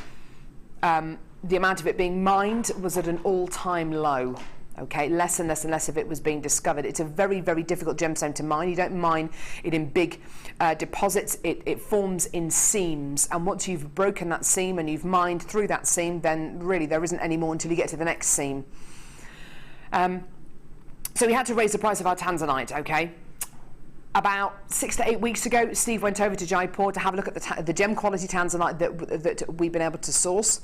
the amount of it being mined was at an all-time low. Okay, less and less and less of it was being discovered. It's a very, very difficult gemstone to mine. You don't mine it in big deposits. It forms in seams, and once you've broken that seam and you've mined through that seam, then really there isn't any more until you get to the next seam. So we had to raise the price of our Tanzanite, okay? About 6 to 8 weeks ago, Steve went over to Jaipur to have a look at the gem quality Tanzanite that we've been able to source.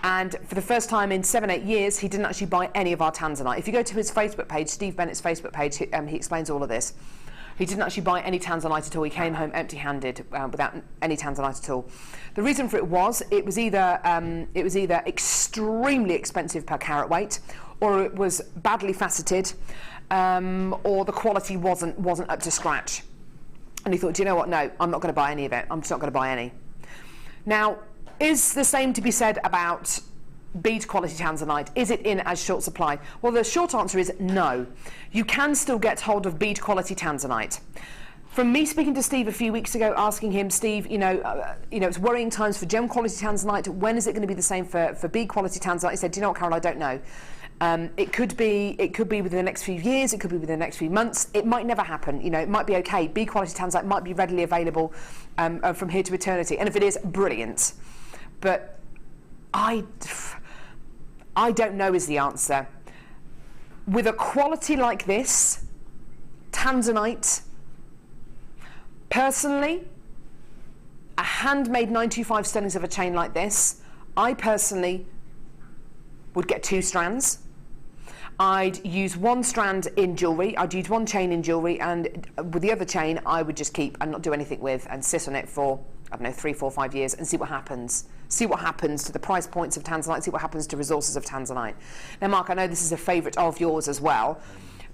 And for the first time in 7-8 years, he didn't actually buy any of our Tanzanite. If you go to his Facebook page, Steve Bennett's Facebook page, he explains all of this. He didn't actually buy any Tanzanite at all. He came home empty-handed without any Tanzanite at all. The reason for it was either extremely expensive per carat weight, or it was badly faceted, or the quality wasn't up to scratch. And he thought, do you know what? No, I'm not going to buy any of it. I'm just not going to buy any. Now, is the same to be said about bead quality Tanzanite? Is it in as short supply? Well, the short answer is no. You can still get hold of bead quality Tanzanite. From me speaking to Steve a few weeks ago, asking him, Steve, it's worrying times for gem quality Tanzanite. When is it going to be the same for bead quality Tanzanite? He said, do you know what, Carol? I don't know. It could be within the next few years. It could be within the next few months. It might never happen. It might be okay. Bead quality Tanzanite might be readily available from here to eternity. And if it is, brilliant. But I don't know is the answer. With a quality like this, Tanzanite, personally, a handmade 925 sterlings of a chain like this, I personally would get 2 strands. I'd use one strand in jewellery, I'd use one chain in jewellery, and with the other chain I would just keep and not do anything with and sit on it for, I don't know, 3, 4, 5 years and see what happens. See what happens to the price points of Tanzanite, see what happens to resources of Tanzanite. Now Mark, I know this is a favourite of yours as well,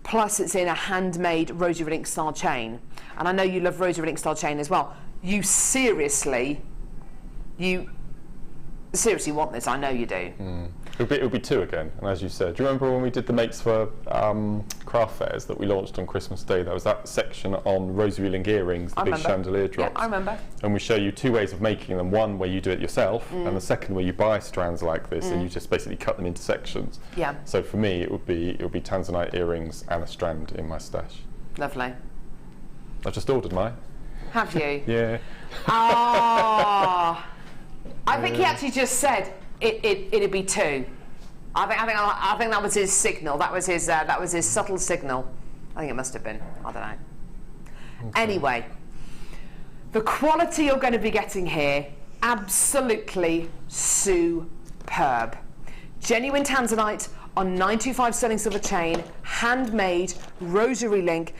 plus it's in a handmade rosary link style chain, and I know you love rosary link style chain as well. You seriously want this, I know you do. It'll be 2 again, and as you said, do you remember when we did the makes for craft fairs that we launched on Christmas Day? There was that section on rosary link earrings, the big chandelier drops. Yeah, I remember. And we show you 2 ways of making them, one where you do it yourself, and the second where you buy strands like this and you just basically cut them into sections. Yeah. So for me, it would be Tanzanite earrings and a strand in my stash. Lovely. I've just ordered mine. Have you? Yeah. Ah. I think he actually just said it'd be 2. I think that was his signal. That was his subtle signal. I think it must have been. I don't know. Okay. Anyway, the quality you're going to be getting here, absolutely superb. Genuine Tanzanite on 925 sterling silver chain, handmade rosary link.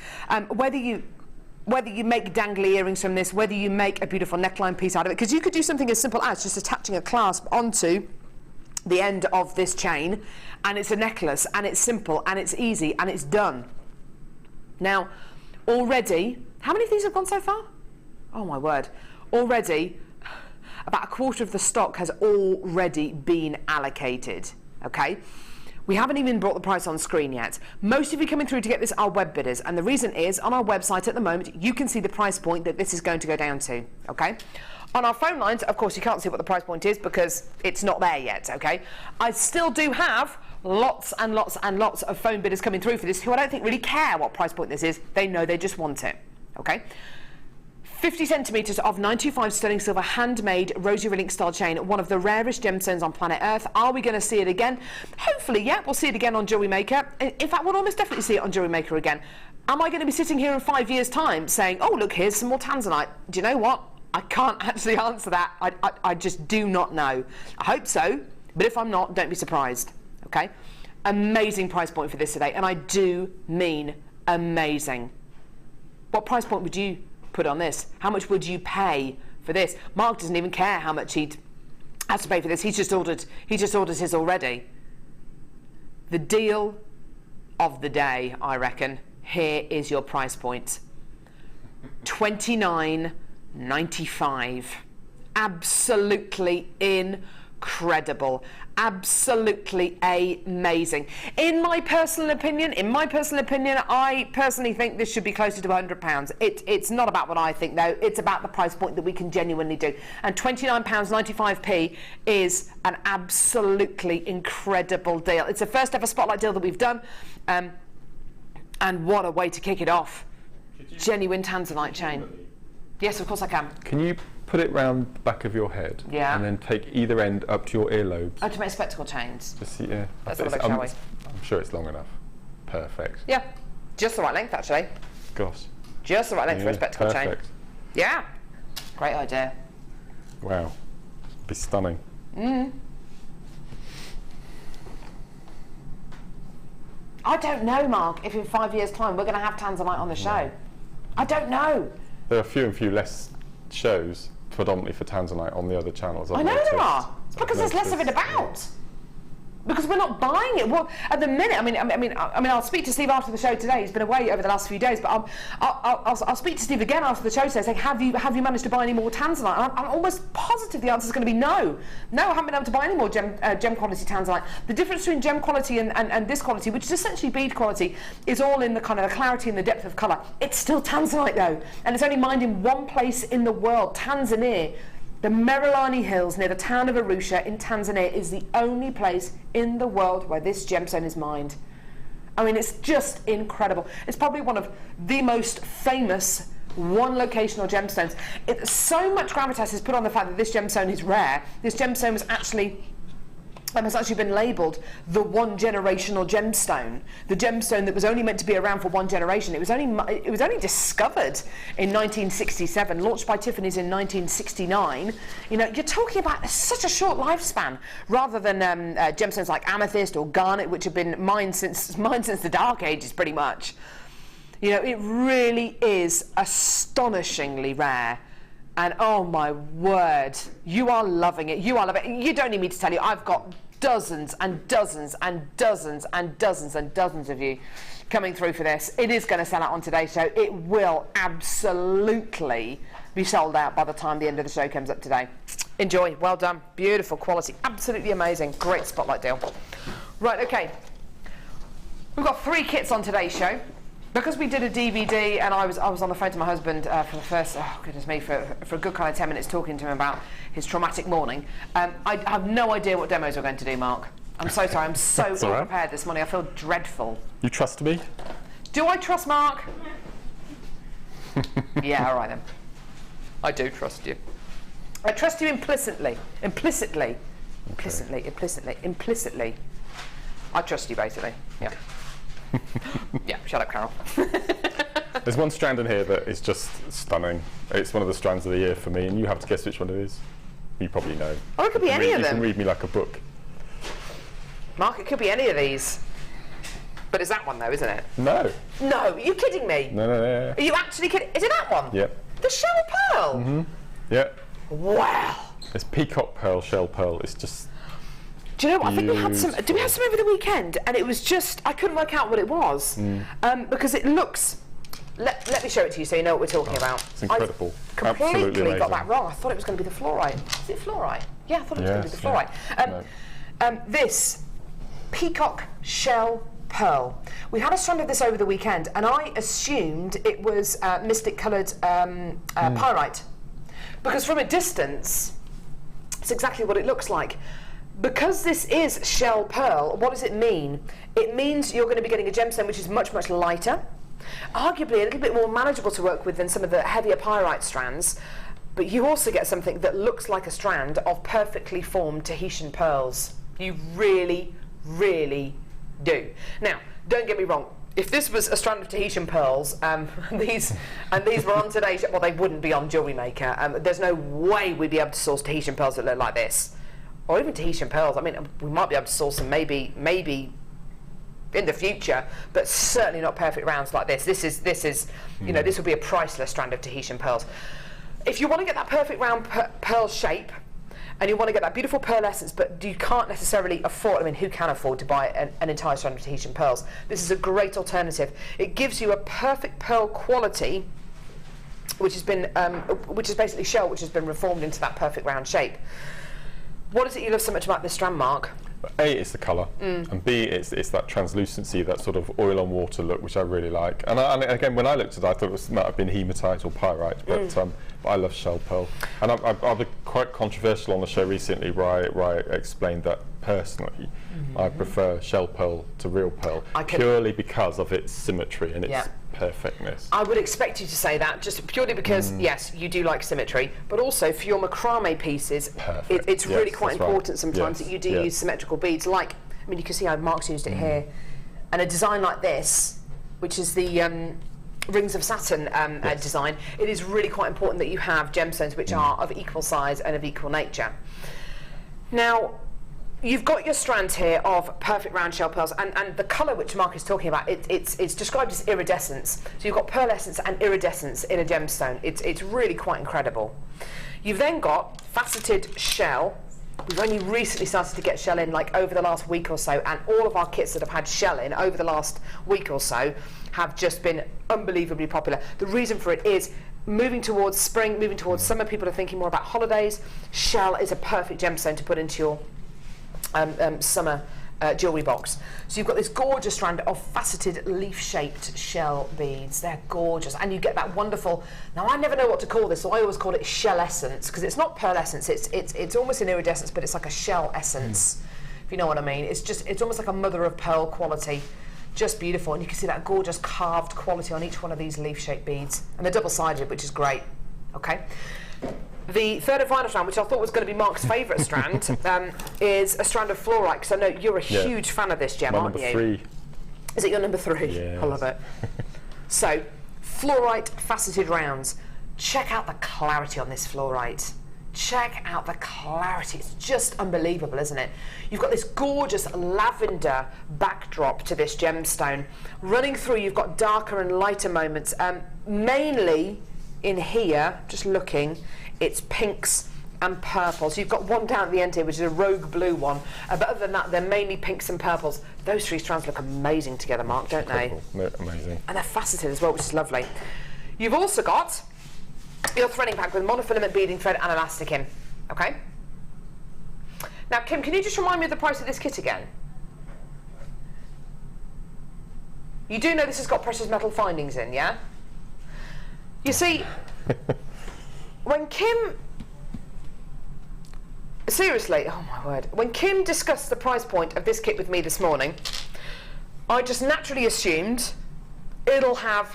Whether you make dangly earrings from this, whether you make a beautiful neckline piece out of it, because you could do something as simple as just attaching a clasp onto the end of this chain, and it's a necklace, and it's simple, and it's easy, and it's done. Now, already, how many of these have gone so far? Oh my word. Already, about a quarter of the stock has already been allocated, okay? We haven't even brought the price on screen yet. Most of you coming through to get this are web bidders, and the reason is, on our website at the moment, you can see the price point that this is going to go down to, okay? On our phone lines, of course, you can't see what the price point is because it's not there yet, okay? I still do have lots and lots and lots of phone bidders coming through for this who I don't think really care what price point this is. They know they just want it, okay? 50 centimetres of 925 sterling silver handmade rosary link style chain, one of the rarest gemstones on planet Earth. Are we going to see it again? Hopefully, yeah, we'll see it again on Jewellery Maker. In fact, we'll almost definitely see it on Jewellery Maker again. Am I going to be sitting here in 5 years' time saying, oh, look, here's some more Tanzanite? Do you know what? I can't actually answer that. I just do not know. I hope so, but if I'm not, don't be surprised, okay? Amazing price point for this today, and I do mean amazing. What price point would you put on this? How much would you pay for this? Mark doesn't even care how much he has to pay for this. He's just ordered his already. The deal of the day, I reckon. Here is your price point. $29.95. Absolutely incredible. Absolutely amazing. In my personal opinion, I personally think this should be closer to £100. It's not about what I think though, it's about the price point that we can genuinely do. And £29.95p is an absolutely incredible deal. It's the first ever spotlight deal that we've done, and what a way to kick it off. Genuine Tanzanite chain. Yes, of course I can. Can you put it round the back of your head, yeah, and then take either end up to your earlobes? Oh, to make spectacle chains. Just, yeah. Let's have a look, shall we? I'm sure it's long enough. Perfect. Yeah, just the right length actually. Gosh. Just the right length for a spectacle perfect. chain. Yeah. Great idea. Wow. Be stunning. I don't know, Mark, if in 5 years' time we're going to have Tanzanite on the show. I don't know. There are few and few less shows predominantly for Tanzanite on the other channels. I know there are, because there's less of it about. Because we're not buying it. Well, at the minute, I mean, I'll speak to Steve after the show today. He's been away over the last few days, but I'll speak to Steve again after the show today, saying, have you managed to buy any more Tanzanite? And I'm almost positive the answer is going to be no. No, I haven't been able to buy any more gem quality Tanzanite. The difference between gem quality and this quality, which is essentially bead quality, is all in the kind of the clarity and the depth of colour. It's still Tanzanite though, and it's only mined in one place in the world, Tanzania. The Merelani Hills near the town of Arusha in Tanzania is the only place in the world where this gemstone is mined. I mean, it's just incredible. It's probably one of the most famous one-locational gemstones. So much gravitas is put on the fact that this gemstone is rare. This gemstone was actually has actually been labelled the one generational gemstone, the gemstone that was only meant to be around for one generation. It was only discovered in 1967, launched by Tiffany's in 1969. You know, you're talking about such a short lifespan, rather than gemstones like amethyst or garnet, which have been mined since the Dark Ages, pretty much. You know, it really is astonishingly rare. And oh my word, you are loving it. You are loving it. You don't need me to tell you, I've got dozens and dozens and dozens and dozens and dozens of you coming through for this. It is going to sell out on today's show. It will absolutely be sold out by the time the end of the show comes up today. Enjoy. Well done. Beautiful quality. Absolutely amazing. Great spotlight deal. Right, okay. We've got 3 kits on today's show. Because we did a DVD, and I was on the phone to my husband for the first, oh goodness me, for a good kind of 10 minutes talking to him about his traumatic morning. I have no idea what demos we're going to do, Mark. I'm so sorry, I'm so ill-prepared this morning. I feel dreadful. You trust me? Do I trust Mark? Yeah, all right then. I do trust you. I trust you implicitly. Implicitly. Okay. Implicitly. I trust you, basically. Yeah. Yeah, shut up, Carol. There's one strand in here that is just stunning. It's one of the strands of the year for me, and you have to guess which one it is. You probably know. Oh, it could be any of them. You can read me like a book. Mark, it could be any of these. But it's that one, though, isn't it? No. No, are you kidding me? No. Are you actually kidding? Is it that one? Yep. The shell pearl? Mm-hmm. Yep. Wow. It's peacock pearl, shell pearl. It's just... Do you know what? I think we had some. Did we have some over the weekend? And it was just, I couldn't work out what it was because it looks. Let me show it to you so you know what we're talking about. It's incredible. I completely Absolutely got that wrong. I thought it was going to be the fluorite. Is it fluorite? Yeah, I thought it was going to be the fluorite. No. This peacock shell pearl. We had a strand of this over the weekend, and I assumed it was mystic coloured pyrite because from a distance, it's exactly what it looks like. Because this is shell pearl, what does it mean? It means you're going to be getting a gemstone which is much, much lighter, arguably a little bit more manageable to work with than some of the heavier pyrite strands, but you also get something that looks like a strand of perfectly formed Tahitian pearls. You really, really do. Now, don't get me wrong. If this was a strand of Tahitian pearls, these were on today's, well, they wouldn't be on Jewellery Maker. There's no way we'd be able to source Tahitian pearls that look like this. Or even Tahitian pearls. I mean, we might be able to source them maybe in the future, but certainly not perfect rounds like this. This is, you know, this would be a priceless strand of Tahitian pearls. If you want to get that perfect round pearl shape, and you want to get that beautiful pearl essence, but you can't necessarily afford, I mean, who can afford to buy an entire strand of Tahitian pearls? This is a great alternative. It gives you a perfect pearl quality, which has been, which is basically shell, which has been reformed into that perfect round shape. What is it you love so much about this strand, Mark? A, it's the colour, and B, it's that translucency, that sort of oil on water look, which I really like. And again, when I looked at it, I thought it might have been hematite or pyrite, but I love shell pearl. And I've been quite controversial on the show recently where I explained that personally, I prefer shell pearl to real pearl, purely because of its symmetry and its perfectness. I would expect you to say that just purely because, yes, you do like symmetry, but also for your macrame pieces, it's really quite important sometimes that you do use symmetrical beads. Like, I mean, you can see how Mark's used it here, and a design like this, which is the Rings of Saturn design, it is really quite important that you have gemstones which are of equal size and of equal nature. Now, you've got your strands here of perfect round shell pearls, and the colour which Mark is talking about, it's described as iridescence. So you've got pearlescence and iridescence in a gemstone. It's really quite incredible. You've then got faceted shell. We've only recently started to get shell in, like over the last week or so, and all of our kits that have had shell in over the last week or so have just been unbelievably popular. The reason for it is moving towards spring, moving towards summer, people are thinking more about holidays. Shell is a perfect gemstone to put into your summer jewellery box. So you've got this gorgeous strand of faceted leaf-shaped shell beads. They're gorgeous, and you get that wonderful. Now I never know what to call this, so I always call it shell essence because it's not pearl essence. It's almost an iridescence, but it's like a shell essence, if you know what I mean. It's almost like a mother of pearl quality. Just beautiful, and you can see that gorgeous carved quality on each one of these leaf-shaped beads, and they're double-sided, which is great. Okay. The third and final strand, which I thought was going to be Mark's favourite strand, is a strand of fluorite, because I know you're a huge fan of this gem, aren't you? Number 3. Is it your number 3? Yes. I love it. So, fluorite faceted rounds. Check out the clarity on this fluorite. Check out the clarity. It's just unbelievable, isn't it? You've got this gorgeous lavender backdrop to this gemstone. Running through, you've got darker and lighter moments. Mainly in here, just looking, it's pinks and purples. You've got one down at the end here, which is a rogue blue one. But other than that, they're mainly pinks and purples. Those 3 strands look amazing together, Mark, don't they? They're amazing. And they're faceted as well, which is lovely. You've also got your threading pack with monofilament beading thread and elastic in. Okay? Now, Kim, can you just remind me of the price of this kit again? You do know this has got precious metal findings in, yeah? You see, when Kim... Seriously, oh my word. When Kim discussed the price point of this kit with me this morning, I just naturally assumed it'll have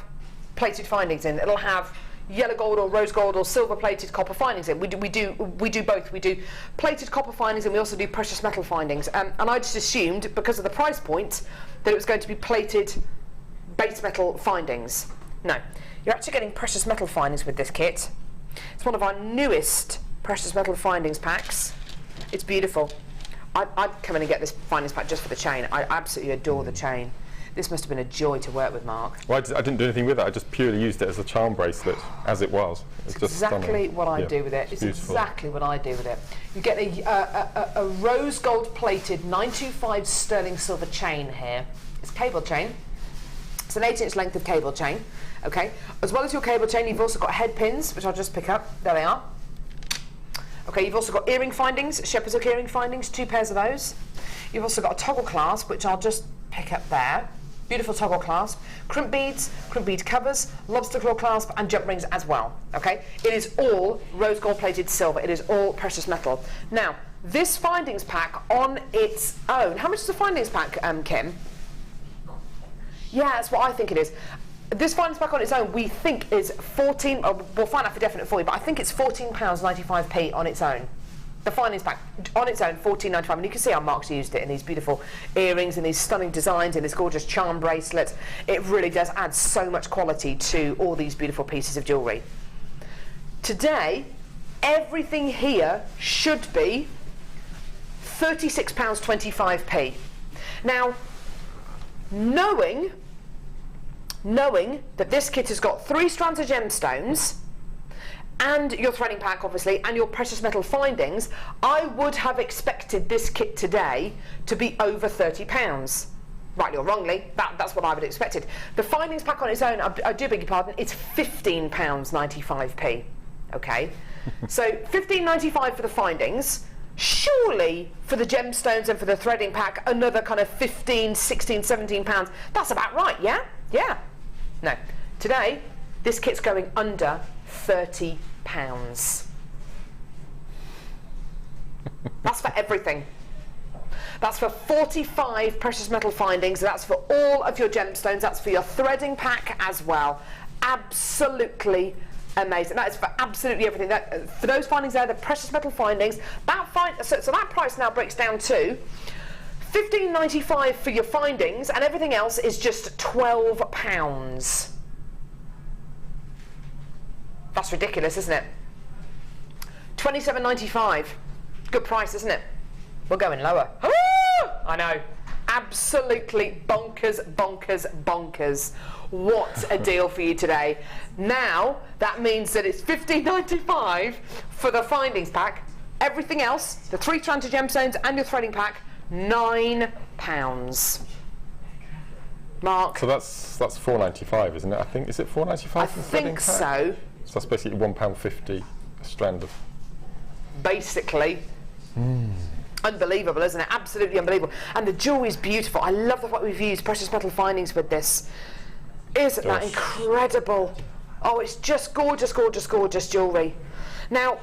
plated findings in. It'll have yellow gold or rose gold or silver plated copper findings in. We do both. We do plated copper findings and we also do precious metal findings. And I just assumed, because of the price point, that it was going to be plated base metal findings. No, you're actually getting precious metal findings with this kit. It's one of our newest precious metal findings packs. It's beautiful. I'd come in and get this findings pack just for the chain. I absolutely adore the chain. This must have been a joy to work with, Mark. Well, I didn't do anything with it. I just purely used it as a charm bracelet, as it was. It's just exactly stunning. what I do with it. It's beautiful. Exactly what I do with it. You get a rose gold plated 925 sterling silver chain here. It's cable chain. It's an 8-inch length of cable chain. Okay. As well as your cable chain, you've also got head pins, which I'll just pick up. There they are. Okay, you've also got earring findings, shepherd's hook earring findings, 2 pairs of those. You've also got a toggle clasp, which I'll just pick up there. Beautiful toggle clasp. Crimp beads, crimp bead covers, lobster claw clasp, and jump rings as well. Okay, it is all rose gold plated silver. It is all precious metal. Now, this findings pack on its own. How much is the findings pack, Kim? Yeah, that's what I think it is. This findings pack on its own, we think is 14. We'll find out for definite for you, but I think it's £14.95p on its own. The findings pack on its own, £14.95, and you can see how Mark's used it in these beautiful earrings and these stunning designs and this gorgeous charm bracelet. It really does add so much quality to all these beautiful pieces of jewellery. Today, everything here should be £36.25p. Now, knowing that this kit has got 3 strands of gemstones and your threading pack, obviously, and your precious metal findings, I would have expected this kit today to be over £30. Rightly or wrongly, that's what I would have expected. The findings pack on its own, I do beg your pardon, it's £15.95p. Okay, so £15.95 for the findings. Surely for the gemstones and for the threading pack, another kind of £15, £16, £17. That's about right, yeah? Yeah. No. Today, this kit's going under £30. That's for everything. That's for 45 precious metal findings. That's for all of your gemstones. That's for your threading pack as well. Absolutely amazing. That is for absolutely everything. For those findings there, the precious metal findings, so that price now breaks down to £15.95 for your findings, and everything else is just £12. That's ridiculous, isn't it? £27.95. Good price, isn't it? We're going lower. I know. Absolutely bonkers, bonkers, bonkers. What a deal for you today. Now, that means that it's £15.95 for the findings pack. Everything else, the 3 strands of gemstones and your threading pack, £9. Mark? So that's £4.95, isn't it? I think, is it £4.95? I think so. So that's basically £1.50 a strand of. Basically. Unbelievable, isn't it? Absolutely unbelievable. And the jewellery's beautiful. I love the fact we've used precious metal findings with this. Isn't that incredible? Oh, it's just gorgeous, gorgeous, gorgeous jewellery. Now,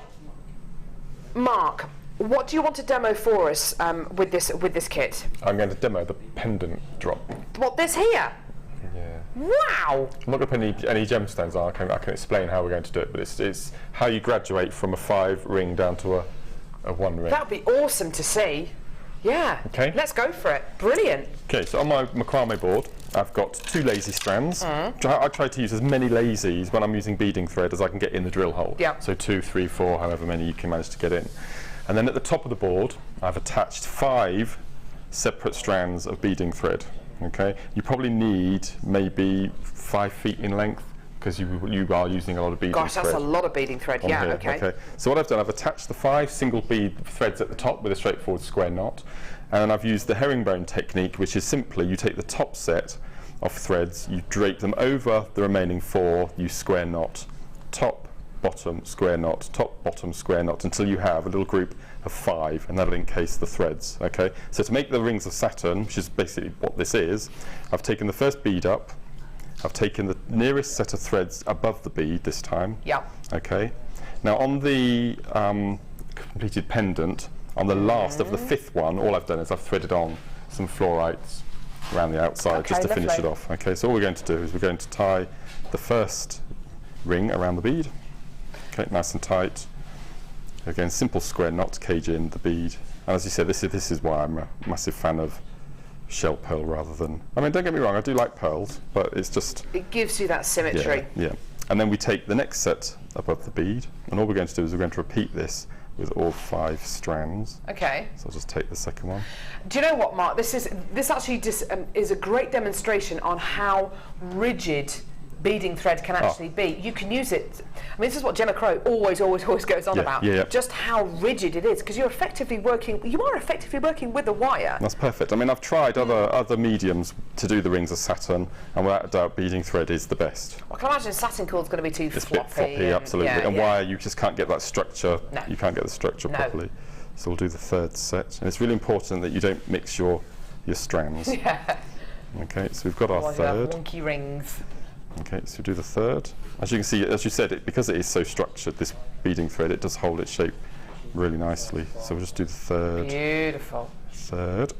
Mark, what do you want to demo for us with this kit? I'm going to demo the pendant drop. What, this here? Yeah. Wow! I'm not going to put any gemstones on. I can explain how we're going to do it, but it's how you graduate from a 5 ring down to a 1 ring. That would be awesome to see. Yeah. Okay. Let's go for it. Brilliant. Okay, so on my macrame board, I've got 2 lazy strands. I try to use as many lazies when I'm using beading thread as I can get in the drill hole. Yeah. So 2, 3, 4, however many you can manage to get in. And then at the top of the board, I've attached 5 separate strands of beading thread. Okay, you probably need maybe 5 feet in length because you are using a lot of beading thread. Gosh, that's a lot of beading thread. Yeah, here. okay. So what I've done, I've attached the 5 single bead threads at the top with a straightforward square knot, and then I've used the herringbone technique, which is simply you take the top set of threads, you drape them over the remaining 4, you square knot, top, bottom, square knot, top, bottom, square knot, until you have a little group of 5, and that'll encase the threads. Okay, so to make the rings of Saturn, which is basically what this is, I've taken the first bead up, I've taken the nearest set of threads above the bead this time. Yeah. Okay, now on the completed pendant, on the last of the 5th one, all I've done is I've threaded on some fluorites around the outside just to finish it off. Okay, so all we're going to do is we're going to tie the first ring around the bead. Okay, nice and tight. Again, simple square knot to cage in the bead. And as you said, this is why I'm a massive fan of shell pearl rather than, I mean, don't get me wrong, I do like pearls, but it's just, it gives you that symmetry. Yeah. And then we take the next set above the bead, and all we're going to do is we're going to repeat this with all 5 strands. Okay. So I'll just take the second one. Do you know what, Mark? This actually just is a great demonstration on how rigid beading thread can actually be. You can use it. I mean, this is what Gemma Crow always goes on about. Just how rigid it is, because you are effectively working with a wire. That's perfect. I mean, I've tried other mediums to do the rings of Saturn, and without a doubt, beading thread is the best. I can imagine satin cord is going to be too it's floppy. It's a bit floppy, absolutely. And wire, you just can't get that structure. No. You can't get the structure properly. So we'll do the 3rd set, and it's really important that you don't mix your strands. Yeah. Okay, so we've got our 3rd. Wonky rings. Okay, so do the 3rd. As you can see, as you said, because it is so structured, this beading thread, it does hold its shape really nicely. So we'll just do the 3rd. Beautiful. 3rd,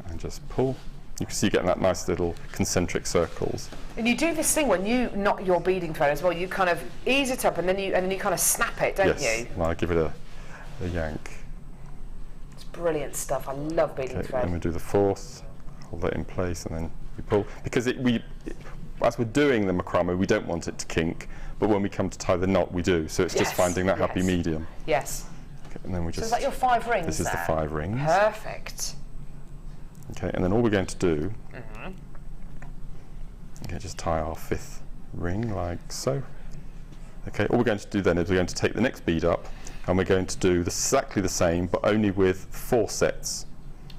and just pull. You can see you're getting that nice little concentric circles. And you do this thing when you knot your beading thread as well. You kind of ease it up, and then you kind of snap it, don't you? And I give it a yank. It's brilliant stuff. I love beading thread. Then we do the 4th. Hold that in place, and then we pull because as we're doing the macrame, we don't want it to kink, but when we come to tie the knot, we do. So it's just finding that happy medium. Yes. Okay, and then we just. So is that your 5 rings? This is the 5 rings. Perfect. Okay, and then all we're going to do. Okay, just tie our 5th ring like so. Okay, all we're going to do then is we're going to take the next bead up, and we're going to do exactly the same, but only with 4 sets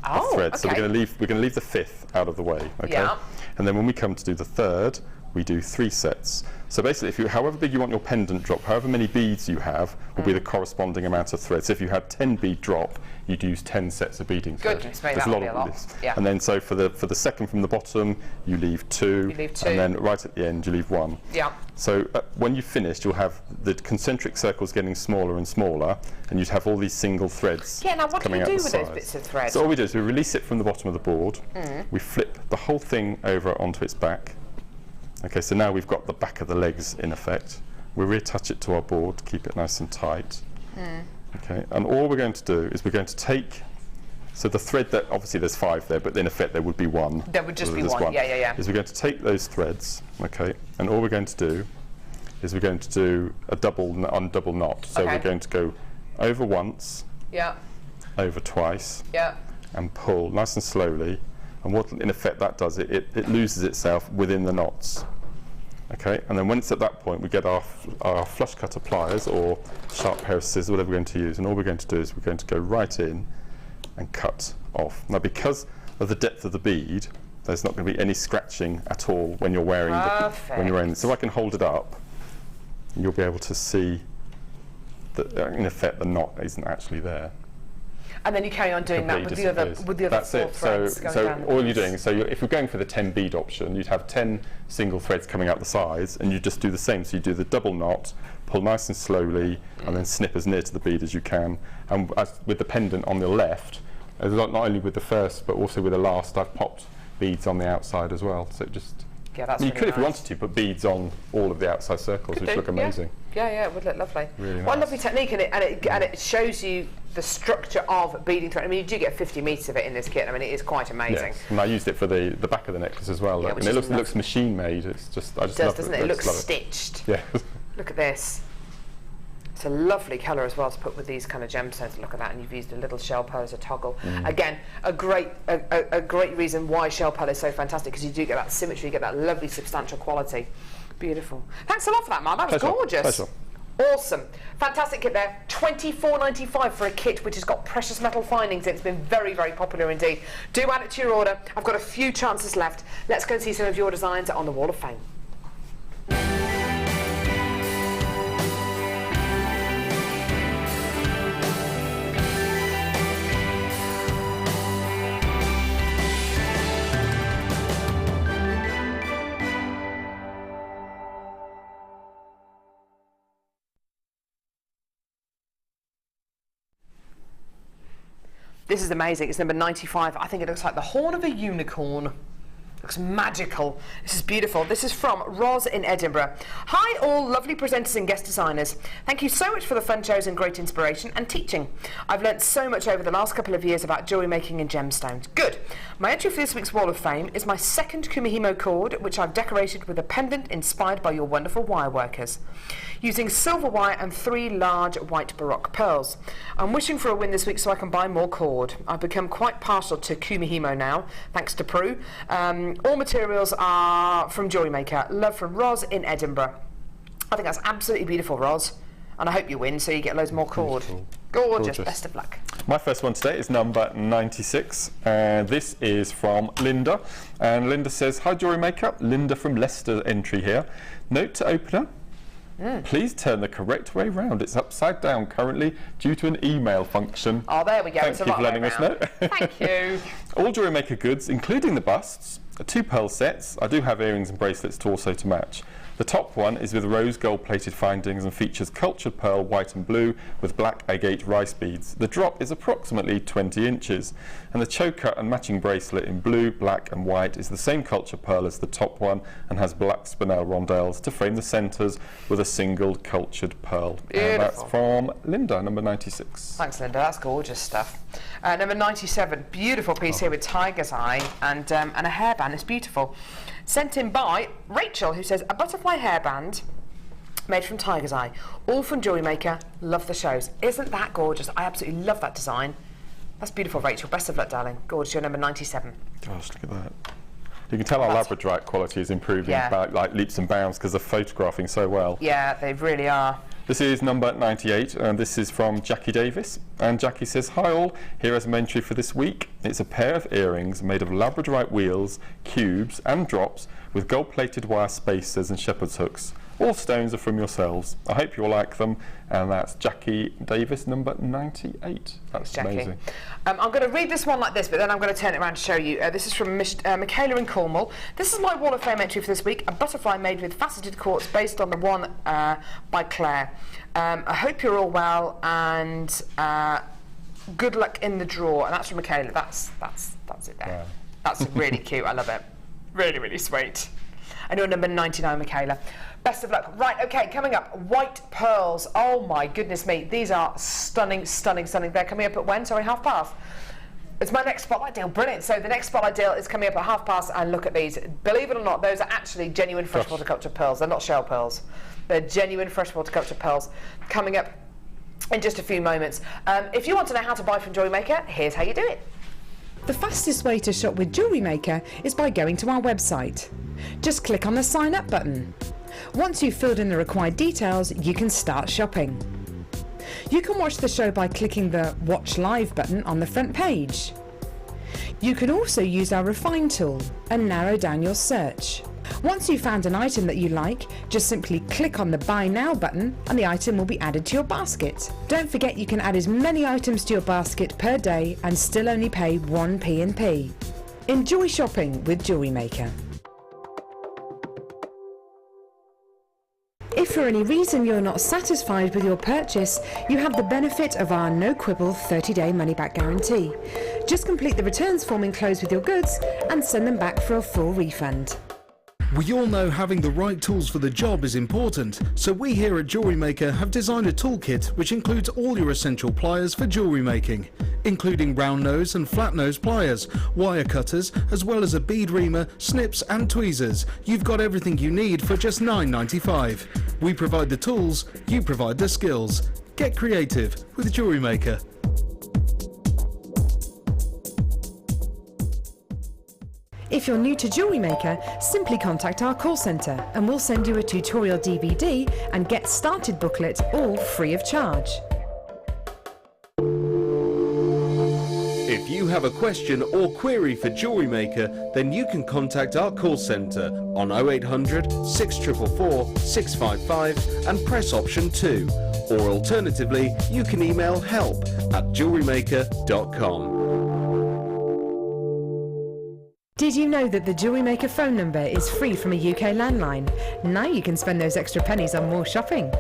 of thread. So we're going to leave the 5th out of the way. Okay. Yeah. And then when we come to do the 3rd, we do 3 sets. So basically, however big you want your pendant drop, however many beads you have, will be the corresponding amount of thread. So if you had 10 bead drop, you'd use 10 sets of beading thread. Goodness me, that would be a lot. Yeah. And then so for the second from the bottom, you leave 2. And then right at the end, you leave 1. Yeah. So when you've finished, you'll have the concentric circles getting smaller and smaller, and you'd have all these single threads. Yeah, now what do you do with those bits of thread? So all we do is we release it from the bottom of the board, we flip the whole thing over onto its back. Okay, so now we've got the back of the legs in effect. We reattach it to our board to keep it nice and tight. Okay, and all we're going to do is we're going to take, so the thread that, obviously there's 5 there, but in effect there would be 1. There would just be one. Yeah. Is we're going to take those threads, okay, and all we're going to do is we're going to do a double knot. So we're going to go over once, over twice, and pull nice and slowly. And what in effect that does, it loses itself within the knots. Okay, and then when it's at that point, we get our flush cutter pliers or sharp pair of scissors, whatever we're going to use, and all we're going to do is we're going to go right in and cut off. Now, because of the depth of the bead, there's not going to be any scratching at all when you're wearing it. So if I can hold it up, you'll be able to see that in effect the knot isn't actually there. And then you carry on doing that with the other That's 4 it. threads. So all you're doing, if you're going for the 10 bead option, you'd have 10 single threads coming out the sides, and you just do the same. So you do the double knot, pull nice and slowly, and then snip as near to the bead as you can. And with the pendant on the left, not only with the first, but also with the last, I've popped beads on the outside as well. So it just Yeah, that's You really could, if you nice. wanted to, put beads on all of the outside circles, which look amazing. Yeah, it would look lovely. Really What a nice. lovely technique, and it shows you the structure of beading thread. I mean, you do get 50 metres of it in this kit. I mean, it is quite amazing. Yes. And I used it for the back of the necklace as well. Yeah, Look. which And it is looks machine made. It's just, I just It does, love doesn't it. it? It I just looks love stitched. Yeah. Look at this. It's a lovely colour as well to put with these kind of gemstones. Look at that, and you've used a little shell pearl as a toggle. Again, a great reason why shell pearl is so fantastic, because you do get that symmetry, you get that lovely substantial quality. Beautiful. Thanks a lot for that, Mark. That was gorgeous. Pleasure. Awesome. Fantastic kit there. $24.95 for a kit which has got precious metal findings. It's been very, very popular indeed. Do add it to your order. I've got a few chances left. Let's go and see some of your designs on the Wall of Fame. This is amazing. It's number 95. I think it looks like the horn of a unicorn. Looks magical. This is beautiful. This is from Roz in Edinburgh. Hi all lovely presenters and guest designers. Thank you so much for the fun shows and great inspiration and teaching. I've learnt so much over the last couple of years about jewellery making and gemstones. Good. My entry for this week's Wall of Fame is my second Kumihimo cord, which I've decorated with a pendant inspired by your wonderful wire workers, using silver wire and 3 large white baroque pearls. I'm wishing for a win this week so I can buy more cord. I've become quite partial to Kumihimo now, thanks to Prue. All materials are from Jewellery Maker. Love from Roz in Edinburgh. I think that's absolutely beautiful, Roz. And I hope you win so you get loads more cord. Gorgeous. Best of luck. My first one today is number 96, and this is from Linda. And Linda says, hi Jewellery Maker, Linda from Leicester entry here. Note to opener. Please turn the correct way round. It's upside down currently due to an email function. Oh, there we go. Thank you for letting us know. Thank you. All Jewellery Maker goods, including the busts, are 2 pearl sets. I do have earrings and bracelets to also to match. The top one is with rose gold plated findings and features cultured pearl, white and blue, with black agate rice beads. The drop is approximately 20 inches, and the choker and matching bracelet in blue, black and white is the same cultured pearl as the top one and has black spinel rondelles to frame the centres with a single cultured pearl. And that's from Linda, number 96. Thanks, Linda. That's gorgeous stuff. Number 97, beautiful piece here with tiger's eye and a hairband. It's beautiful. Sent in by Rachel, who says, a butterfly hairband made from tiger's eye. All from Jewellery Maker. Love the shows. Isn't that gorgeous? I absolutely love that design. That's beautiful, Rachel. Best of luck, darling. Gorgeous. You're number 97. Gosh, look at that. You can tell our labradorite quality is improving by like leaps and bounds because they're photographing so well. Yeah, they really are. This is number 98, and this is from Jackie Davis. And Jackie says, hi all, here is an entry for this week. It's a pair of earrings made of labradorite wheels, cubes and drops with gold-plated wire spacers and shepherd's hooks. All stones are from yourselves. I hope you'll like them. And that's Jackie Davis, number 98. That's amazing. I'm going to read this one like this, but then I'm going to turn it around to show you. This is from Michaela in Cornwall. This is my Wall of Fame entry for this week. A butterfly made with faceted quartz based on the one by Claire. I hope you're all well, and good luck in the draw. And that's from Michaela. That's it there. Wow. That's really cute. I love it. Really, really sweet. And you're number 99, Michaela. Best of luck. Right, okay, coming up, white pearls. Oh my goodness me, these are stunning, stunning, stunning. They're coming up at when? Sorry, past. It's my next spotlight deal. Brilliant. So the next spotlight deal is coming up at past, and look at these. Believe it or not, those are actually genuine freshwater cultured pearls. They're not shell pearls. They're genuine freshwater cultured pearls. Coming up in just a few moments. If you want to know how to buy from Jewellery Maker, here's how you do it. The fastest way to shop with Jewellery Maker is by going to our website. Just click on the sign up button. Once you've filled in the required details, you can start shopping. You can watch the show by clicking the Watch Live button on the front page. You can also use our Refine tool and narrow down your search. Once you've found an item that you like, just simply click on the Buy Now button and the item will be added to your basket. Don't forget you can add as many items to your basket per day and still only pay 1 P&P. Enjoy shopping with Jewellery Maker. If for any reason you're not satisfied with your purchase, you have the benefit of our no-quibble 30-day money-back guarantee. Just complete the returns form enclosed with your goods and send them back for a full refund. We all know having the right tools for the job is important, so we here at Jewellery Maker have designed a toolkit which includes all your essential pliers for jewellery making, including round nose and flat nose pliers, wire cutters, as well as a bead reamer, snips and tweezers. You've got everything you need for just $9.95. We provide the tools, you provide the skills. Get creative with Jewellery Maker. If you're new to Jewellery Maker, simply contact our call centre and we'll send you a tutorial DVD and Get Started booklet, all free of charge. If you have a question or query for Jewellery Maker, then you can contact our call centre on 0800 644 655 and press option 2. Or alternatively, you can email help@jewellerymaker.com. Did you know that the Jewellery Maker phone number is free from a UK landline? Now you can spend those extra pennies on more shopping.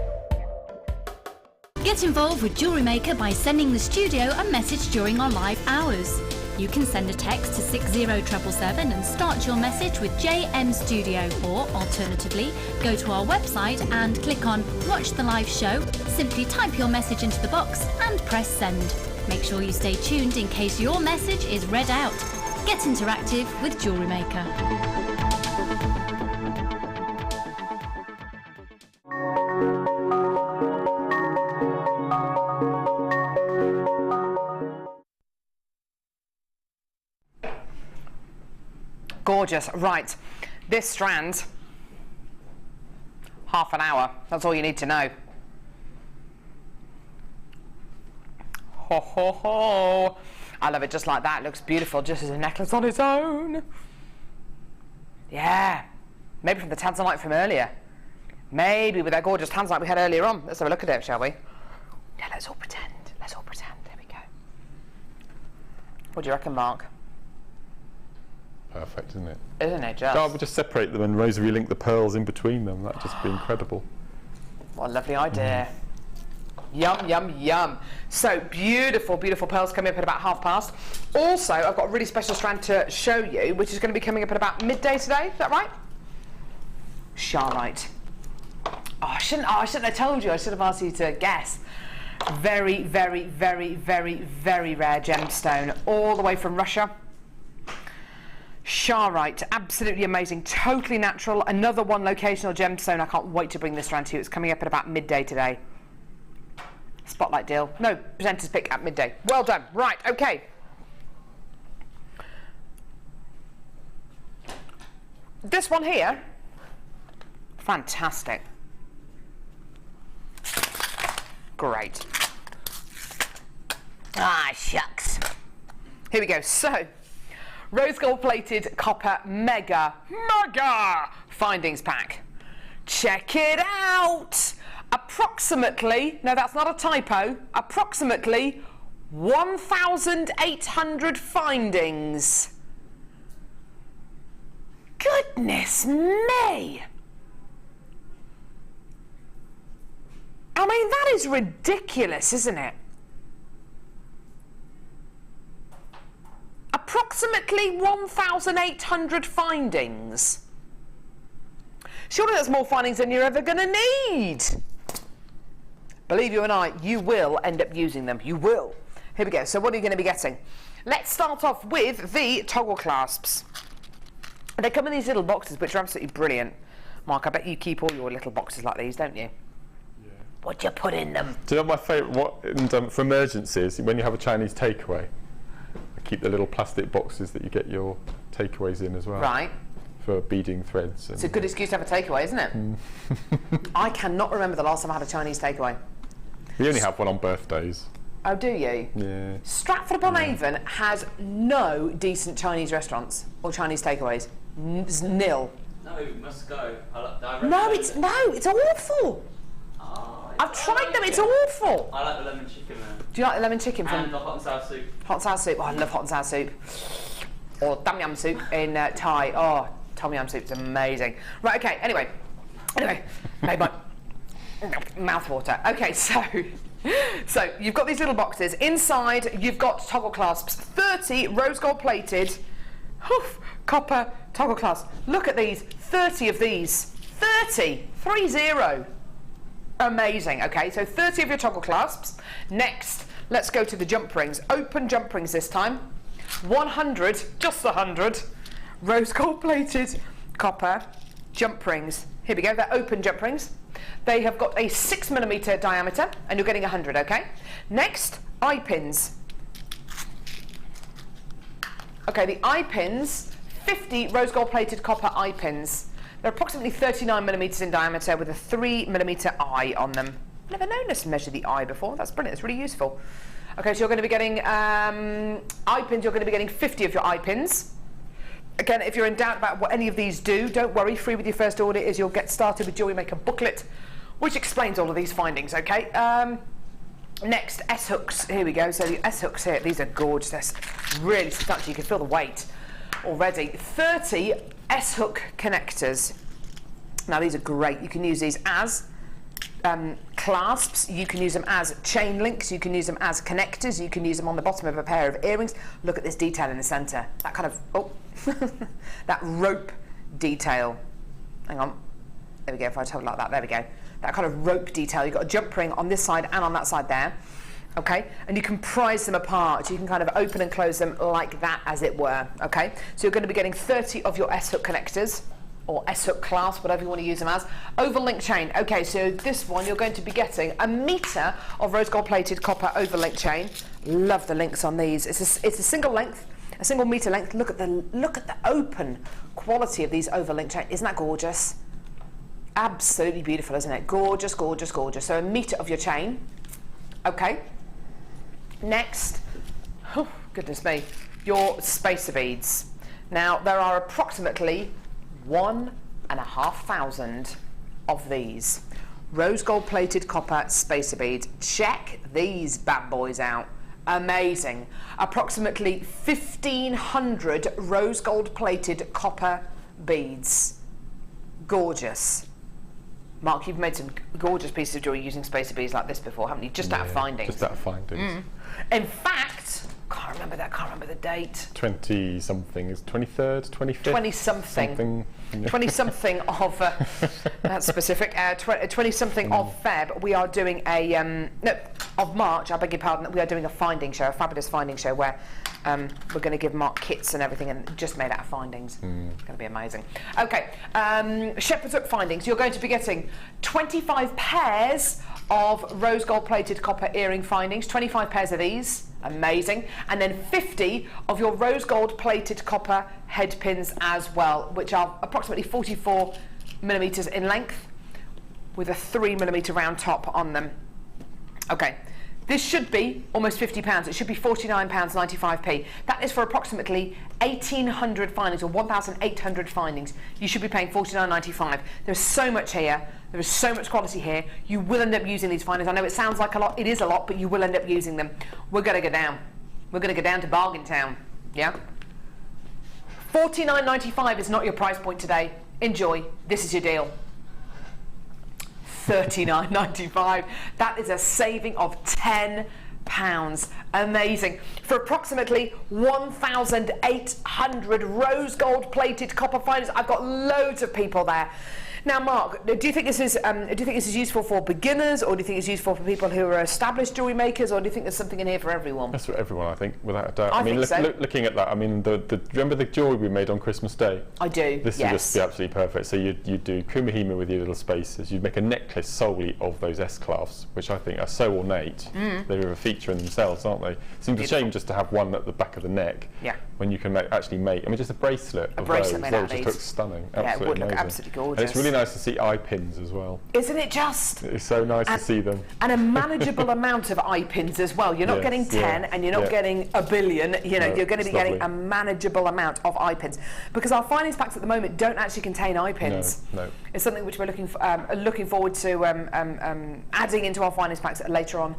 Get involved with Jewellery Maker by sending the studio a message during our live hours. You can send a text to 60777 and start your message with JM Studio, or alternatively, go to our website and click on Watch the Live Show, simply type your message into the box and press send. Make sure you stay tuned in case your message is read out. Get interactive with Jewellery Maker. Gorgeous. Right, this strand, half an hour. That's all you need to know. Ho, ho, ho. I love it just like that. It looks beautiful just as a necklace on its own. Yeah. Maybe from the Tanzanite from earlier. Maybe with that gorgeous Tanzanite we had earlier on. Let's have a look at it, shall we? Yeah, let's all pretend. Let's all pretend. There we go. What do you reckon, Mark? Perfect, isn't it? Isn't it just? Oh, we'll just separate them and rosary link the pearls in between them. That'd just be incredible. What a lovely idea. Yum, yum, yum. So beautiful, beautiful pearls coming up at about 1:30. Also, I've got a really special strand to show you, which is going to be coming up at about midday today. Is that right? Charoite. Oh, I shouldn't have told you. I should have asked you to guess. Very, very, very, very, very rare gemstone, all the way from Russia. Charoite, absolutely amazing, totally natural. Another one locational gemstone. I can't wait to bring this round to you. It's coming up at about midday today. Spotlight deal. No, presenter's pick at midday. Well done. Right, okay. This one here, fantastic. Great. Ah, shucks. Here we go. So, rose gold plated copper mega findings pack. Check it out. Approximately, no, that's not a typo, approximately 1,800 findings. Goodness me. I mean, that is ridiculous, isn't it? Approximately 1,800 findings. Surely that's more findings than you're ever going to need. Believe you and I, you will end up using them. You will. Here we go. So what are you going to be getting? Let's start off with the toggle clasps. They come in these little boxes, which are absolutely brilliant. Mark, I bet you keep all your little boxes like these, don't you? Yeah. What do you put in them? Do you know my favourite for emergencies, when you have a Chinese takeaway? I keep the little plastic boxes that you get your takeaways in as well. Right. For beading threads. It's a good excuse to have a takeaway, isn't it? I cannot remember the last time I had a Chinese takeaway. We only have one on birthdays. Oh, do you? Yeah. Stratford-upon-Avon has no decent Chinese restaurants or Chinese takeaways. Nil. No, we must go. No, it's awful. I've tried them. It's awful. I like the lemon chicken there. Do you like the lemon chicken from? And the hot and sour soup. Hot and sour soup. Oh, I love hot and sour soup. Or tom yum soup in Thai. Oh, tom yum soup's amazing. Right. Okay. Anyway, made my mouth water. Okay, so you've got these little boxes. Inside, you've got toggle clasps. 30 rose gold plated. Copper toggle clasp. Look at these, 30 of these. 30, 30. Amazing. Okay, so 30 of your toggle clasps. Next, let's go to the jump rings. Open jump rings this time. 100, just 100, rose gold plated copper jump rings. Here we go, they're open jump rings. They have got a 6mm diameter and you're getting 100, okay? Next, eye pins. Okay, the eye pins, 50 rose gold plated copper eye pins. They're approximately 39mm in diameter with a 3mm eye on them. Never known us to measure the eye before. That's brilliant, it's really useful. Okay, so you're going to be getting eye pins, you're going to be getting 50 of your eye pins. Again, if you're in doubt about what any of these do, don't worry, free with your first order is you'll get started with Jewellery Maker booklet, which explains all of these findings, okay? Next, S-hooks, here we go. So the S-hooks here, these are gorgeous, they're really substantial, you can feel the weight already. 30 S-hook connectors. Now these are great, you can use these as clasps, you can use them as chain links, you can use them as connectors, you can use them on the bottom of a pair of earrings. Look at this detail in the centre, that kind of, that rope detail. Hang on, there we go, if I hold it like that, there we go. That kind of rope detail, you've got a jump ring on this side and on that side there, okay? And you can prise them apart, you can kind of open and close them like that, as it were, okay? So you're going to be getting 30 of your S-hook connectors, or S-hook clasp, whatever you want to use them as. Overlink chain. Okay, so this one you're going to be getting 1 metre of rose gold plated copper overlink chain. Love the links on these. It's a single length, a single metre length. Look at the open quality of these overlink chain. Isn't that gorgeous? Absolutely beautiful, isn't it? Gorgeous, gorgeous, gorgeous. So 1 metre of your chain. Okay. Next, oh goodness me, your spacer beads. Now there are approximately 1,500 of these rose gold plated copper spacer beads. Check these bad boys out. Amazing. Approximately 1,500 rose gold plated copper beads. Gorgeous. Mark, you've made some gorgeous pieces of jewellery using spacer beads like this before, haven't you? Just out of findings. Just out of findings. In fact, can't remember the date. 20-something, is 23rd, 25th? 20-something. 20-something of, that's specific, 20-something of Feb, we are doing a, no, of March, I beg your pardon, we are doing a finding show, a fabulous finding show where we're going to give Mark kits and everything and just made out of findings. It's going to be amazing. Okay, Shepherd's Hook findings. You're going to be getting 25 pairs of rose gold plated copper earring findings, 25 pairs of these. Amazing. And then 50 of your rose gold plated copper head pins as well, which are approximately 44mm in length with a 3mm round top on them. Okay, this should be almost £50. It should be £49.95p. That is for approximately 1,800 findings, or 1,800 findings. You should be paying £49.95. There's so much here. There is so much quality here. You will end up using these findings. I know it sounds like a lot. It is a lot, but you will end up using them. We're going to go down. We're going to go down to Bargain Town. Yeah? £49.95 is not your price point today. Enjoy. This is your deal. £39.95. That is a saving of £10. Amazing. For approximately 1,800 rose gold plated copper findings. I've got loads of people there. Now, Mark, do you think this is useful for beginners, or do you think it's useful for people who are established jewellery makers, or do you think there's something in here for everyone? That's for everyone, I think, without a doubt. I mean, looking at that, I mean, remember the jewellery we made on Christmas Day? I do. This would just be absolutely perfect. So you do kumahima with your little spacers. You'd make a necklace solely of those S clasps, which I think are so ornate. They're a feature in themselves, aren't they? It seems a shame just to have one at the back of the neck. Yeah. When you can actually make, I mean, just a bracelet. A bracelet made out of these. It just looks stunning. Yeah, it would look absolutely gorgeous. And it's really nice to see eye pins as well. Isn't it just? It's so nice to see them. And a manageable amount of eye pins as well. You're not getting 10 and you're not getting a billion. You know, you're going to be getting a manageable amount of eye pins, because our findings packs at the moment don't actually contain eye pins. No. It's something which we're looking forward to adding into our findings packs later on,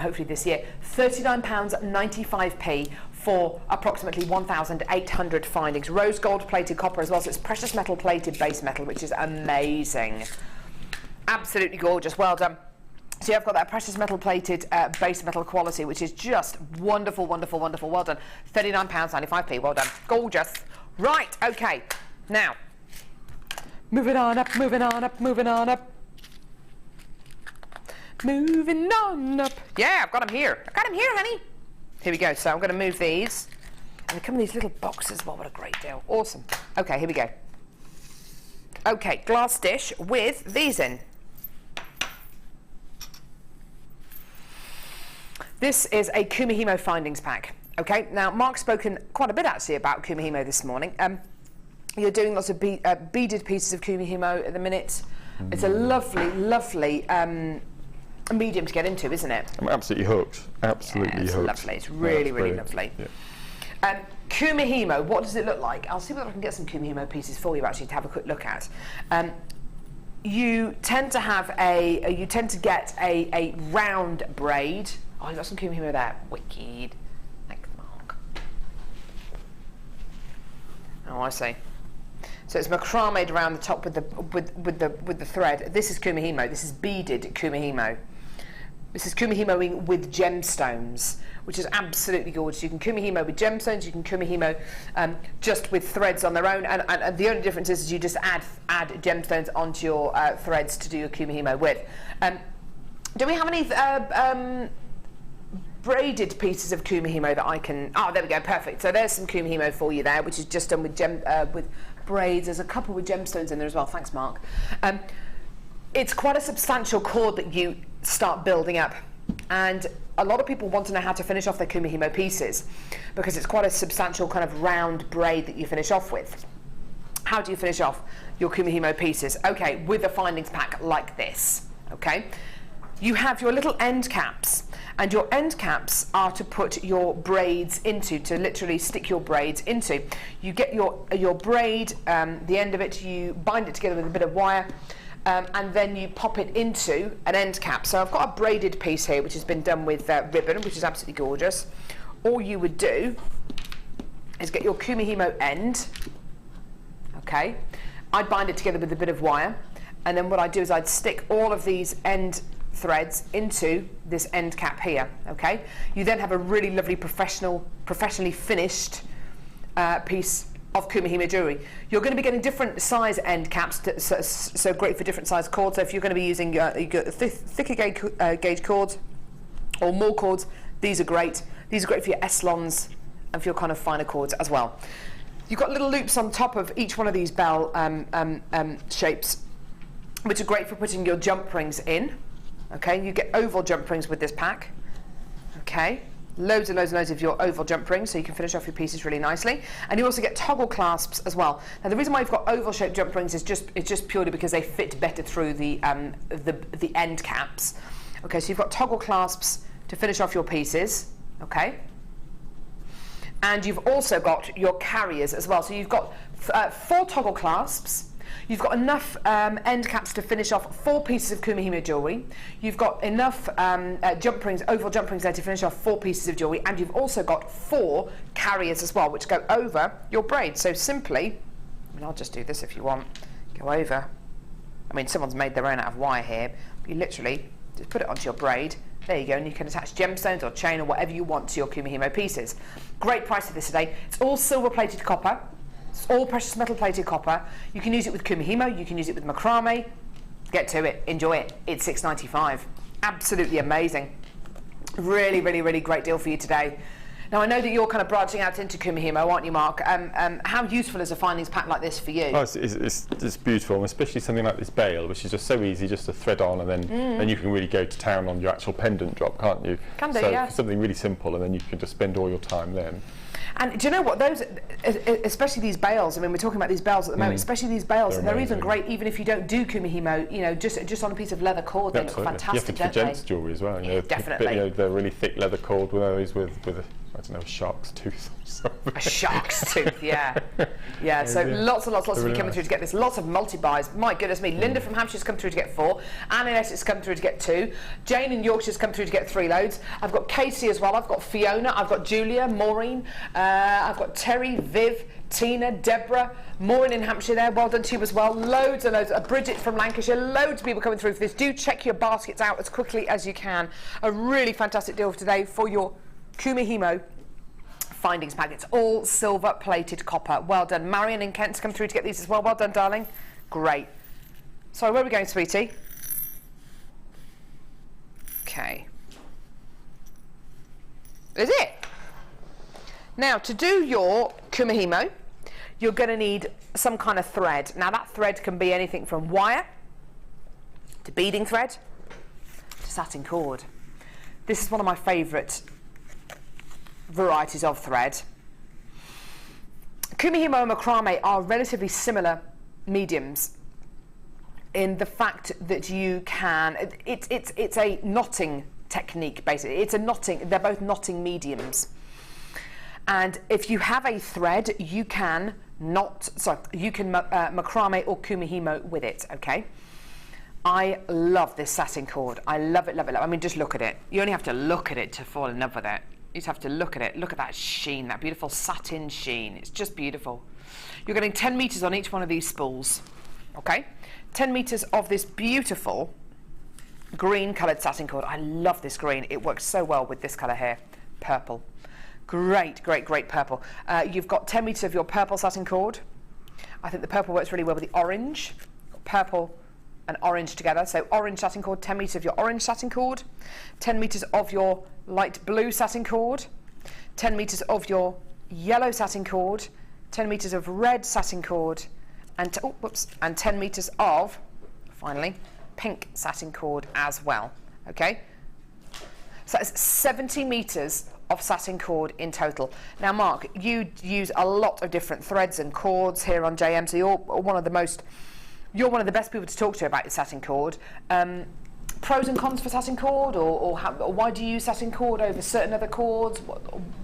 hopefully this year. £39.95p for approximately 1,800 findings. Rose gold plated copper as well, so it's precious metal plated base metal, which is amazing. Absolutely gorgeous. Well done. So you've got that precious metal plated base metal quality, which is just wonderful, wonderful, wonderful. Well done. £39.95p. Well done. Gorgeous. Right, okay. Now, moving on up, moving on up, moving on up. Moving on up. Yeah, I've got them here. I've got them here, honey. Here we go. So I'm going to move these. And they come in these little boxes. Well, what a great deal. Awesome. Okay, here we go. Okay, glass dish with these in. This is a Kumihimo findings pack. Okay, now Mark's spoken quite a bit actually about Kumihimo this morning. You're doing lots of beaded pieces of Kumihimo at the minute. It's a lovely, lovely medium to get into, isn't it? I'm absolutely hooked. Absolutely it's hooked. Lovely. It's really, really lovely. Yeah. Kumihimo, what does it look like? I'll see whether I can get some Kumihimo pieces for you actually to have a quick look at. You tend to have you tend to get a round braid. Oh, you've got some Kumihimo there. Wicked. Thanks, Mark. Oh, I see. So it's macrameed around the top with the thread. This is Kumihimo. This is beaded Kumihimo. This is Kumihimo with gemstones, which is absolutely gorgeous. You can Kumihimo with gemstones. You can Kumihimo just with threads on their own. And the only difference is you just add gemstones onto your threads to do your Kumihimo with. Do we have any braided pieces of Kumihimo that I can? Oh, there we go. Perfect. So there's some Kumihimo for you there, which is just done with braids. There's a couple with gemstones in there as well. Thanks, Mark. It's quite a substantial cord that you start building up, and a lot of people want to know how to finish off their Kumihimo pieces because it's quite a substantial kind of round braid that you finish off with. How do you finish off your Kumihimo pieces? Okay, with a findings pack like this. Okay, you have your little end caps, and your end caps are to put your braids into, to literally stick your braids into. You get your braid, the end of it, you bind it together with a bit of wire, and then you pop it into an end cap. So I've got a braided piece here which has been done with ribbon, which is absolutely gorgeous. All you would do is get your Kumihimo end. Okay, I'd bind it together with a bit of wire, and then what I'd do is I'd stick all of these end threads into this end cap here. Okay, you then have a really lovely professionally finished piece of Kumihimo jewellery. You're going to be getting different size end caps, so great for different size cords. So if you're going to be using thicker gauge cords or more cords, these are great. These are great for your S-lons and for your kind of finer cords as well. You've got little loops on top of each one of these bell shapes, which are great for putting your jump rings in. Okay, you get oval jump rings with this pack. Okay, loads and loads and loads of your oval jump rings, so you can finish off your pieces really nicely. And you also get toggle clasps as well. Now the reason why you've got oval shaped jump rings is just purely because they fit better through the end caps. Okay, so you've got toggle clasps to finish off your pieces. Okay, and you've also got your carriers as well. So you've got 4 toggle clasps. You've got enough end caps to finish off 4 pieces of Kumihimo jewellery. You've got enough jump rings, oval jump rings there to finish off 4 pieces of jewellery, and you've also got 4 carriers as well, which go over your braid. So simply, I mean, I'll just do this if you want. Go over. I mean, someone's made their own out of wire here. But you literally just put it onto your braid. There you go, and you can attach gemstones or chain or whatever you want to your Kumihimo pieces. Great price for this today. It's all silver-plated copper. It's all precious metal plated copper. You can use it with Kumihimo, you can use it with macrame. Get to it, enjoy it. It's $6.95. Absolutely amazing. Really, really, really great deal for you today. Now I know that you're kind of branching out into Kumihimo, aren't you, Mark? How useful is a findings pack like this for you? Oh, it's beautiful, and especially something like this bail, which is just so easy just to thread on, and then you can really go to town on your actual pendant drop, can't you? Can do, so yeah. Something really simple, and then you can just spend all your time then. And do you know what, those, especially these bails, I mean, we're talking about these bails at the moment, especially these bails, they're even great even if you don't do Kumihimo, you know, just on a piece of leather cord, they look fantastic, don't they? You have to for gents jewellery as well, you know, definitely. You know, the really thick leather cord with those with a, I don't know, a shark's tooth or something. A shark's tooth, yeah. Yeah, so lots and lots of you coming through to get this. Lots of multi-buys. My goodness me. Linda from Hampshire's come through to get 4. Anne in Essex come through to get 2. Jane in Yorkshire's come through to get 3 loads. I've got Casey as well. I've got Fiona. I've got Julia, Maureen. I've got Terry, Viv, Tina, Deborah, Maureen in Hampshire there. Well done to you as well. Loads and loads. Bridget from Lancashire. Loads of people coming through for this. Do check your baskets out as quickly as you can. A really fantastic deal for today for your Kumihimo findings pack. It's all silver plated copper. Well done. Marion and Kent's come through to get these as well. Well done, darling. Great. Sorry, where are we going, sweetie? Okay. Is it? Now, to do your kumihimo, you're going to need some kind of thread. Now, that thread can be anything from wire to beading thread to satin cord. This is one of my favourite varieties of thread. Kumihimo and macrame are relatively similar mediums in the fact that you can, it's a knotting technique basically. It's a knotting, they're both knotting mediums. And if you have a thread, you can macrame or kumihimo with it, okay? I love this satin cord. I love it, love it, love it. I mean, just look at it. You only have to look at it to fall in love with it. You just have to look at it. Look at that sheen, that beautiful satin sheen. It's just beautiful. You're getting 10 meters on each one of these spools, okay? 10 meters of this beautiful green coloured satin cord. I love this green. It works so well with this colour here, purple. Great, great, great purple. You've got 10 meters of your purple satin cord. I think the purple works really well with the orange. Purple and orange together. So orange satin cord, 10 meters of your orange satin cord, 10 meters of your light blue satin cord, 10 meters of your yellow satin cord, 10 meters of red satin cord, and, and 10 meters of, finally, pink satin cord as well. Okay? So that's 70 meters of satin cord in total. Now, Mark, you use a lot of different threads and cords here on JM, so you're one of the best people to talk to about your satin cord. Pros and cons for satin cord, or why do you use satin cord over certain other cords?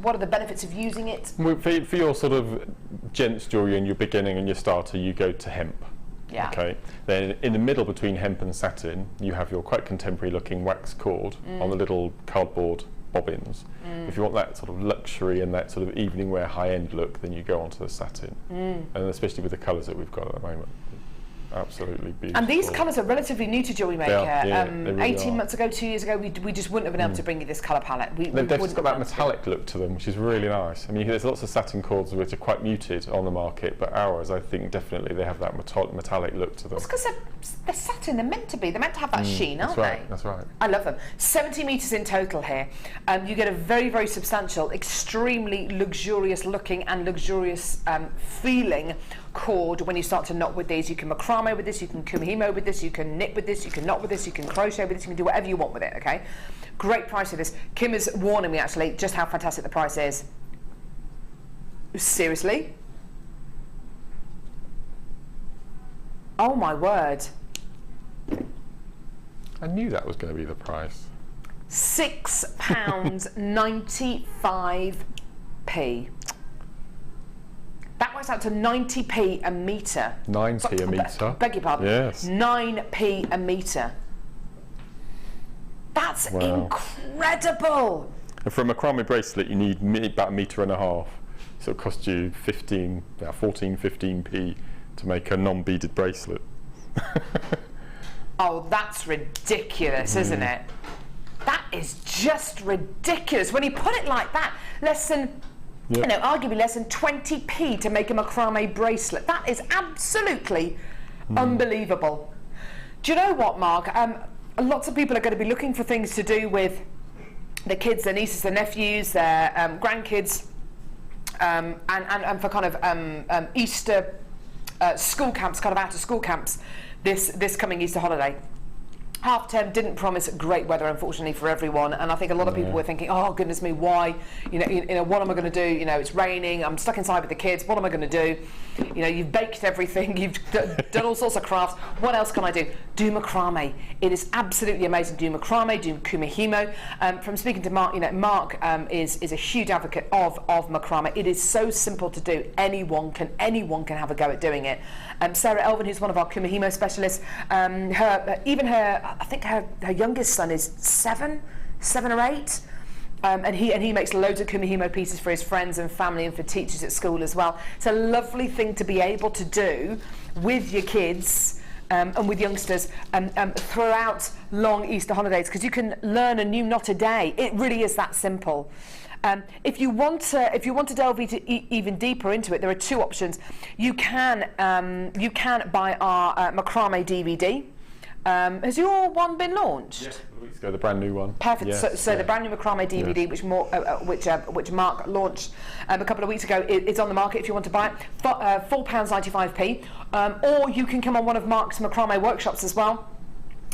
What are the benefits of using it? For your sort of gents jewellery and your beginning and your starter, you go to hemp. Yeah. Okay. Then in the middle between hemp and satin, you have your quite contemporary looking wax cord on the little cardboard bobbins. If you want that sort of luxury and that sort of evening wear high end look, then you go onto the satin. And especially with the colours that we've got at the moment. Absolutely beautiful. And these colours are relatively new to Jewellery Maker. They really 18 months ago, 2 years ago, we just wouldn't have been able to bring you this colour palette. They've just got that metallic look to them, which is really nice. I mean, there's lots of satin cords which are quite muted on the market, but ours, I think, definitely they have that metallic look to them. It's because they're satin, they're meant to be. They're meant to have that sheen, aren't they? That's right. I love them. 70 metres in total here. You get a very, very substantial, extremely luxurious looking and luxurious feeling cord when you start to knot with these. You can macrame with this, you can kumihimo with this, you can knit with this, you can knot with this, you can crochet with this, you can do whatever you want with it, okay? Great price for this. Kim is warning me actually just how fantastic the price is. Seriously? Oh my word. I knew that was going to be the price. £6.95p. That works out to 90p a metre. 9p a metre. Beg your pardon. Yes. 9p a metre. That's incredible. And for a macrame bracelet, you need about 1.5 metres. So it'll cost you 14, 15p to make a non-beaded bracelet. Oh, that's ridiculous, isn't it? That is just ridiculous. When you put it like that, less than, you know, arguably less than 20p to make a macrame bracelet. That is absolutely unbelievable. Do you know what, Mark? Lots of people are going to be looking for things to do with their kids, their nieces, their nephews, their grandkids, and for kind of Easter school camps, kind of out of school camps, this coming Easter holiday. Half term didn't promise great weather, unfortunately, for everyone, and I think a lot of people were thinking, oh goodness me, why, you know, what am I going to do? You know, it's raining, I'm stuck inside with the kids, what am I going to do? You know, you've baked everything, you've done all sorts of crafts, what else can I do? Do macrame. It is absolutely amazing. Do macrame, do kumihimo. From speaking to Mark, you know, Mark is a huge advocate of macrame. It is so simple to do. Anyone can have a go at doing it. Sarah Elvin, who's one of our kumihimo specialists, I think her youngest son is 7 or 8. And he makes loads of kumihimo pieces for his friends and family and for teachers at school as well. It's a lovely thing to be able to do with your kids and with youngsters throughout long Easter holidays, because you can learn a new knot a day. It really is that simple. If you want to delve even deeper into it, there are two options. You can buy our macrame DVD. Has your one been launched? Yes, a couple of weeks ago, the brand new one. Perfect. Yes, So the brand new macrame DVD, which Mark launched a couple of weeks ago, it's on the market if you want to buy it. £4.95p, or you can come on one of Mark's macrame workshops as well.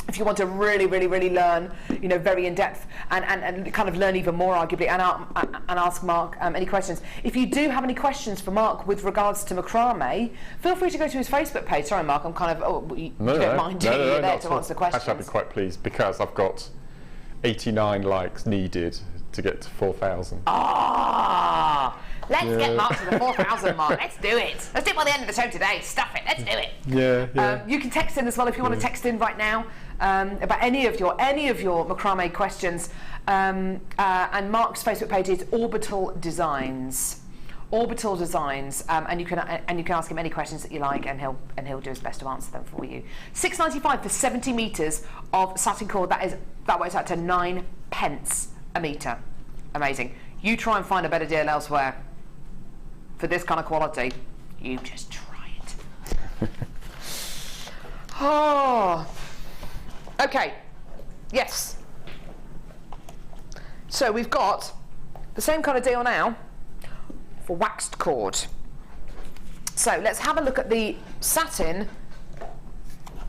If you want to really learn, very in depth and kind of learn even more, arguably, and ask Mark any questions. If you do have any questions for Mark with regards to macrame, feel free to go to his Facebook page. Sorry, Mark, I'm kind of you don't mind doing it there to answer questions. Actually, I'd be quite pleased because I've got 89 likes needed to get to 4,000. Let's get Mark to the 4,000 mark. Let's do it. Let's do it by the end of the show today. Stuff it. Let's do it. Yeah. You can text in as well if you want to text in right now about any of your macrame questions. And Mark's Facebook page is Orbital Designs. Orbital Designs, and you can ask him any questions that you like, and he'll do his best to answer them for you. £6.95 for 70 metres of satin cord. That works out to 9p a metre. Amazing. You try and find a better deal elsewhere for this kind of quality. You just try it. Okay. Yes. So we've got the same kind of deal now for waxed cord. So let's have a look at the satin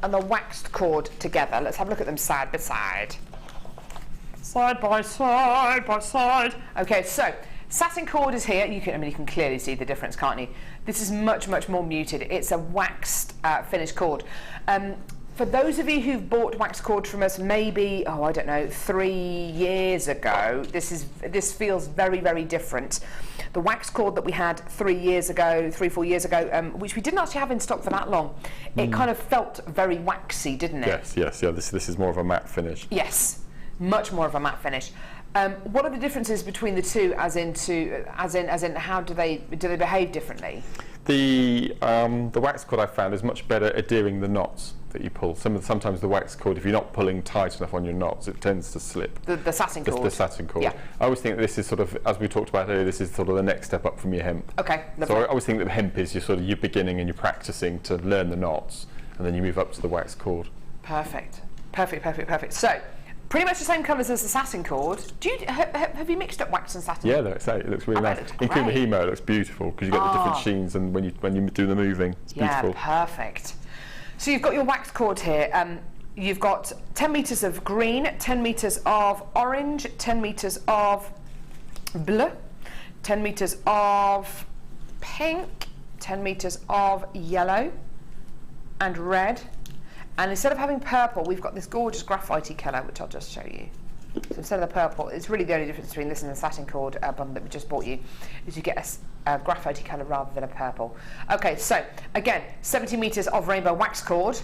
and the waxed cord together. Let's have a look at them side by side. Side by side. Okay, so satin cord is here. You can clearly see the difference, can't you? This is much more muted. It's a waxed finished cord. For those of you who've bought waxed cord from us, maybe 3 years ago, this feels very different. The waxed cord that we had 4 years ago, which we didn't actually have in stock for that long, it kind of felt very waxy, didn't it? Yes. This is more of a matte finish. Yes, much more of a matte finish. What are the differences between the two, as in how do they behave differently? The waxed cord I found is much better at adhering the knots that you pull. Sometimes the waxed cord, if you're not pulling tight enough on your knots, it tends to slip. The satin cord. The satin cord. Yeah. I always think that this is sort of, as we talked about earlier, this is sort of the next step up from your hemp. Okay. Lovely. So I always think that the hemp is you're beginning and you're practicing to learn the knots, and then you move up to the waxed cord. Perfect. So, pretty much the same colours as the satin cord. Have you mixed up wax and satin? Yeah, it looks really nice. In Kumihimo, it looks beautiful because you get the different sheens, and when you do the moving, it's beautiful. Yeah, perfect. So you've got your waxed cord here. You've got 10 metres of green, 10 metres of orange, 10 metres of bleu, 10 metres of pink, 10 metres of yellow and red. And instead of having purple, we've got this gorgeous graphite colour, which I'll just show you. So instead of the purple, it's really the only difference between this and the satin cord bundle that we just bought you, is you get a graphite colour rather than a purple. Okay, so again, 70 metres of rainbow wax cord.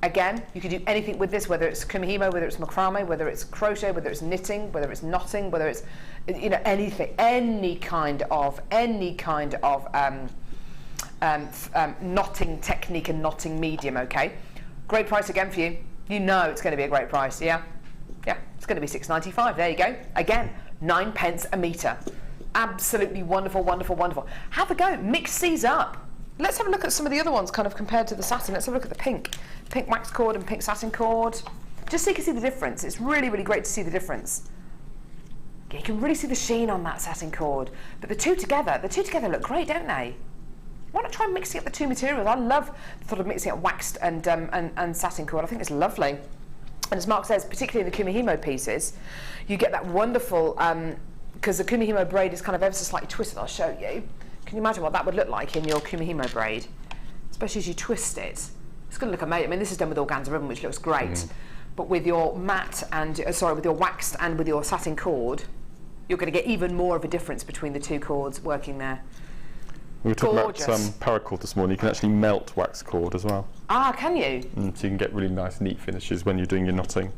Again, you can do anything with this, whether it's kumihimo, whether it's macrame, whether it's crochet, whether it's knitting, whether it's knotting, whether it's anything, any kind of knotting technique and knotting medium. Okay. Great price again for you. You know it's going to be a great price, yeah? Yeah, it's going to be £6.95. There you go. Again, 9p a metre. Absolutely wonderful. Have a go. Mix these up. Let's have a look at some of the other ones, kind of compared to the satin. Let's have a look at the pink wax cord and pink satin cord. Just so you can see the difference. It's really great to see the difference. You can really see the sheen on that satin cord. But the two together look great, don't they? Why not try mixing up the two materials? I love the thought of mixing up waxed and satin cord. I think it's lovely. And as Mark says, particularly in the kumihimo pieces, you get that wonderful, because the kumihimo braid is kind of ever so slightly twisted. I'll show you. Can you imagine what that would look like in your kumihimo braid? Especially as you twist it. It's going to look amazing. I mean, this is done with organza ribbon, which looks great. But with your matte and, with your waxed and with your satin cord, you're going to get even more of a difference between the two cords working there. We were talking about paracord this morning. You can actually melt wax cord as well. Ah, can you? So you can get really nice, neat finishes when you're doing your knotting.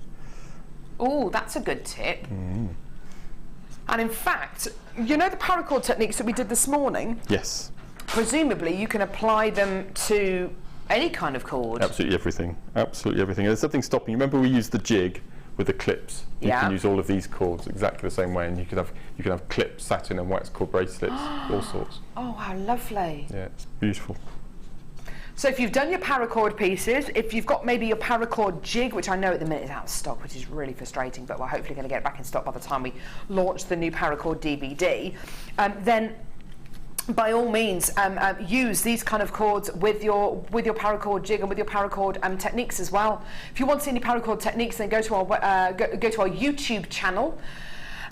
Oh, that's a good tip. And in fact, you know the paracord techniques that we did this morning? Yes. Presumably, you can apply them to Any kind of cord. Absolutely everything. Absolutely everything. There's nothing stopping you. Remember we used the jig with the clips. You can use all of these cords exactly the same way, and you can have clips, satin and wax cord bracelets, all sorts. Oh, how lovely. Yeah, it's beautiful. So if you've done your paracord pieces, if you've got maybe your paracord jig, which I know at the minute is out of stock, which is really frustrating, but we're hopefully going to get it back in stock by the time we launch the new paracord DVD, then by all means use these kind of cords with your paracord jig and with your paracord techniques as well. If you want to see any paracord techniques, then go to our YouTube channel.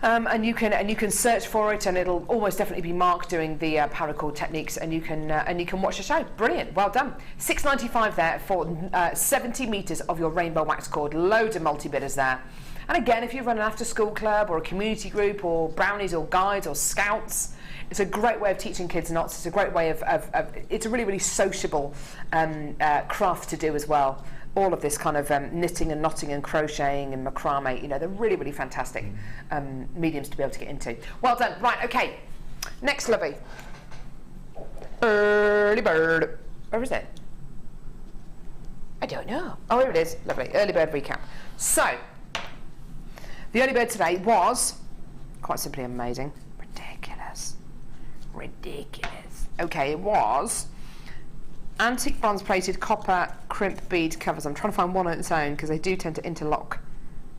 And you can search for it, and it'll almost definitely be Mark doing the paracord techniques, and you can watch the show. Brilliant, well done. $6.95 there for 70 meters of your rainbow wax cord. Loads of multi-bidders there. And again, if you run an after-school club or a community group or brownies or guides or scouts, it's a great way of teaching kids knots. It's a great way of it's a really, really sociable craft to do as well. All of this kind of knitting and knotting and crocheting and macrame, you know, they're really, really fantastic mediums to be able to get into. Well done. Right, okay. Next, lovey. Early bird. Where is it? I don't know. Oh, here it is. Lovely. Early bird recap. So, the early bird today was quite simply amazing. Ridiculous. Okay, it was antique bronze plated copper crimp bead covers. I'm trying to find one on its own because they do tend to interlock,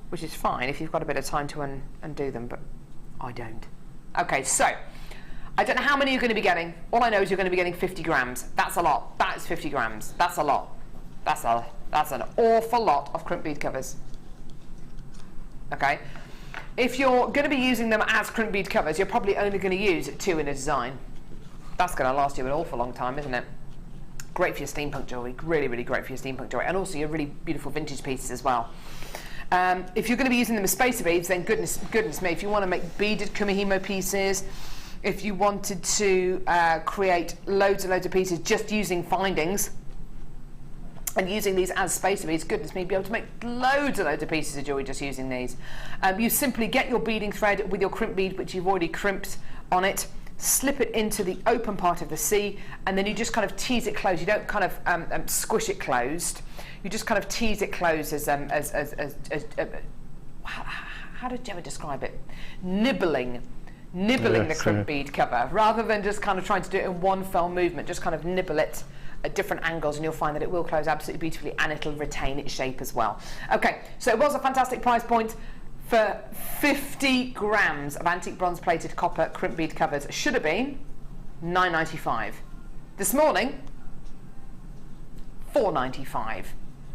which is fine if you've got a bit of time to undo them, but I don't. Okay, so I don't know how many you're going to be getting. All I know is you're going to be getting 50 grams. That's a lot. That is 50 grams. That's a lot. That's an awful lot of crimp bead covers. Okay. If you're going to be using them as crimp bead covers, you're probably only going to use 2 in a design. That's going to last you an awful long time, isn't it? Great for your steampunk jewellery, really, really great for your steampunk jewellery, and also your really beautiful vintage pieces as well. If you're going to be using them as spacer beads, then goodness me, if you want to make beaded kumihimo pieces, if you wanted to create loads and loads of pieces just using findings, and using these as spacer beads, goodness me, be able to make loads and loads of pieces of jewellery just using these. You simply get your beading thread with your crimp bead, which you've already crimped on it, slip it into the open part of the C, and then you just kind of tease it closed. You don't kind of squish it closed. You just kind of tease it closed as how did Gemma describe it? Nibbling the crimp bead cover, rather than just kind of trying to do it in one fell movement. Just kind of nibble it at different angles, and you'll find that it will close absolutely beautifully, and it'll retain its shape as well. Okay, so it was a fantastic price point for 50 grams of antique bronze plated copper crimp bead covers. Should have been $9.95. This morning, $4.95.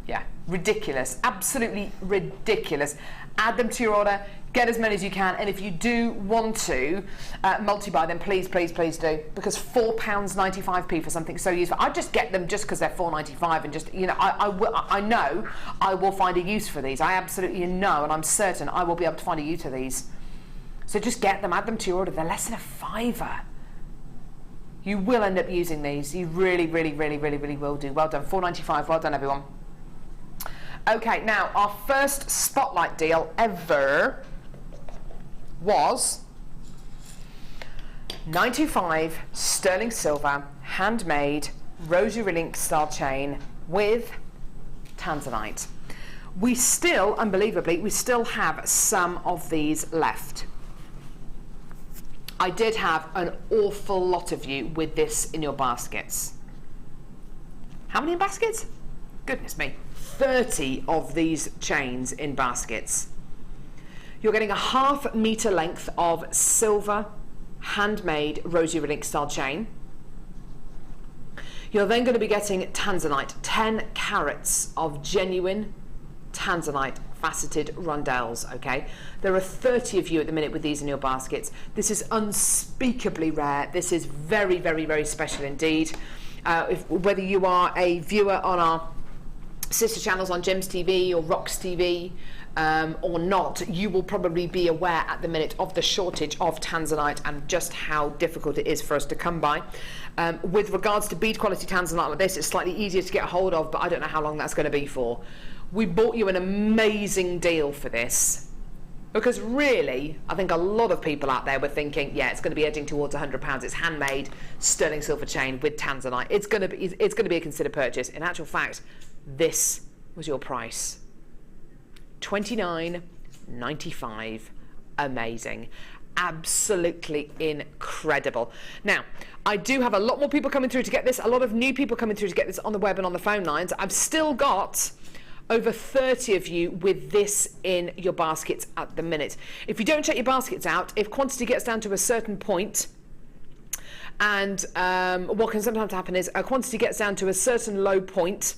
Yeah, ridiculous, absolutely ridiculous. Add them to your order, get as many as you can, and if you do want to multi-buy, then please do, because £4.95 for something so useful. I just get them just because they're $4.95, and just, you know, I know I will find a use for these. I absolutely know, and I'm certain I will be able to find a use for these. So just get them, add them to your order. They're less than $5. You will end up using these. You really will do. Well done, $4.95. Well done, everyone. Okay, now our first spotlight deal ever was 925 sterling silver, handmade rosary link style chain with Tanzanite. We still, unbelievably, we still have some of these left. I did have an awful lot of you with this in your baskets. How many in baskets? Goodness me. 30 of these chains in baskets. You're getting a 1/2 meter length of silver handmade rosary link style chain. You're then going to be getting Tanzanite, 10 carats of genuine Tanzanite faceted rondelles. Okay, there are 30 of you at the minute with these in your baskets. This is unspeakably rare. This is very special indeed. Whether you are a viewer on our sister channels on Gems TV or Rocks TV or not, you will probably be aware at the minute of the shortage of Tanzanite and just how difficult it is for us to come by. With regards to bead quality Tanzanite like this, it's slightly easier to get a hold of, but I don't know how long that's going to be for. We bought you an amazing deal for this. Because really, I think a lot of people out there were thinking, yeah, it's going to be edging towards £100. It's handmade sterling silver chain with Tanzanite. It's going to be a considered purchase. In actual fact, this was your price. $29.95. Amazing. Absolutely incredible. Now, I do have a lot more people coming through to get this, a lot of new people coming through to get this on the web and on the phone lines. I've still got over 30 of you with this in your baskets at the minute. If you don't check your baskets out, if quantity gets down to a certain point, and what can sometimes happen is a quantity gets down to a certain low point,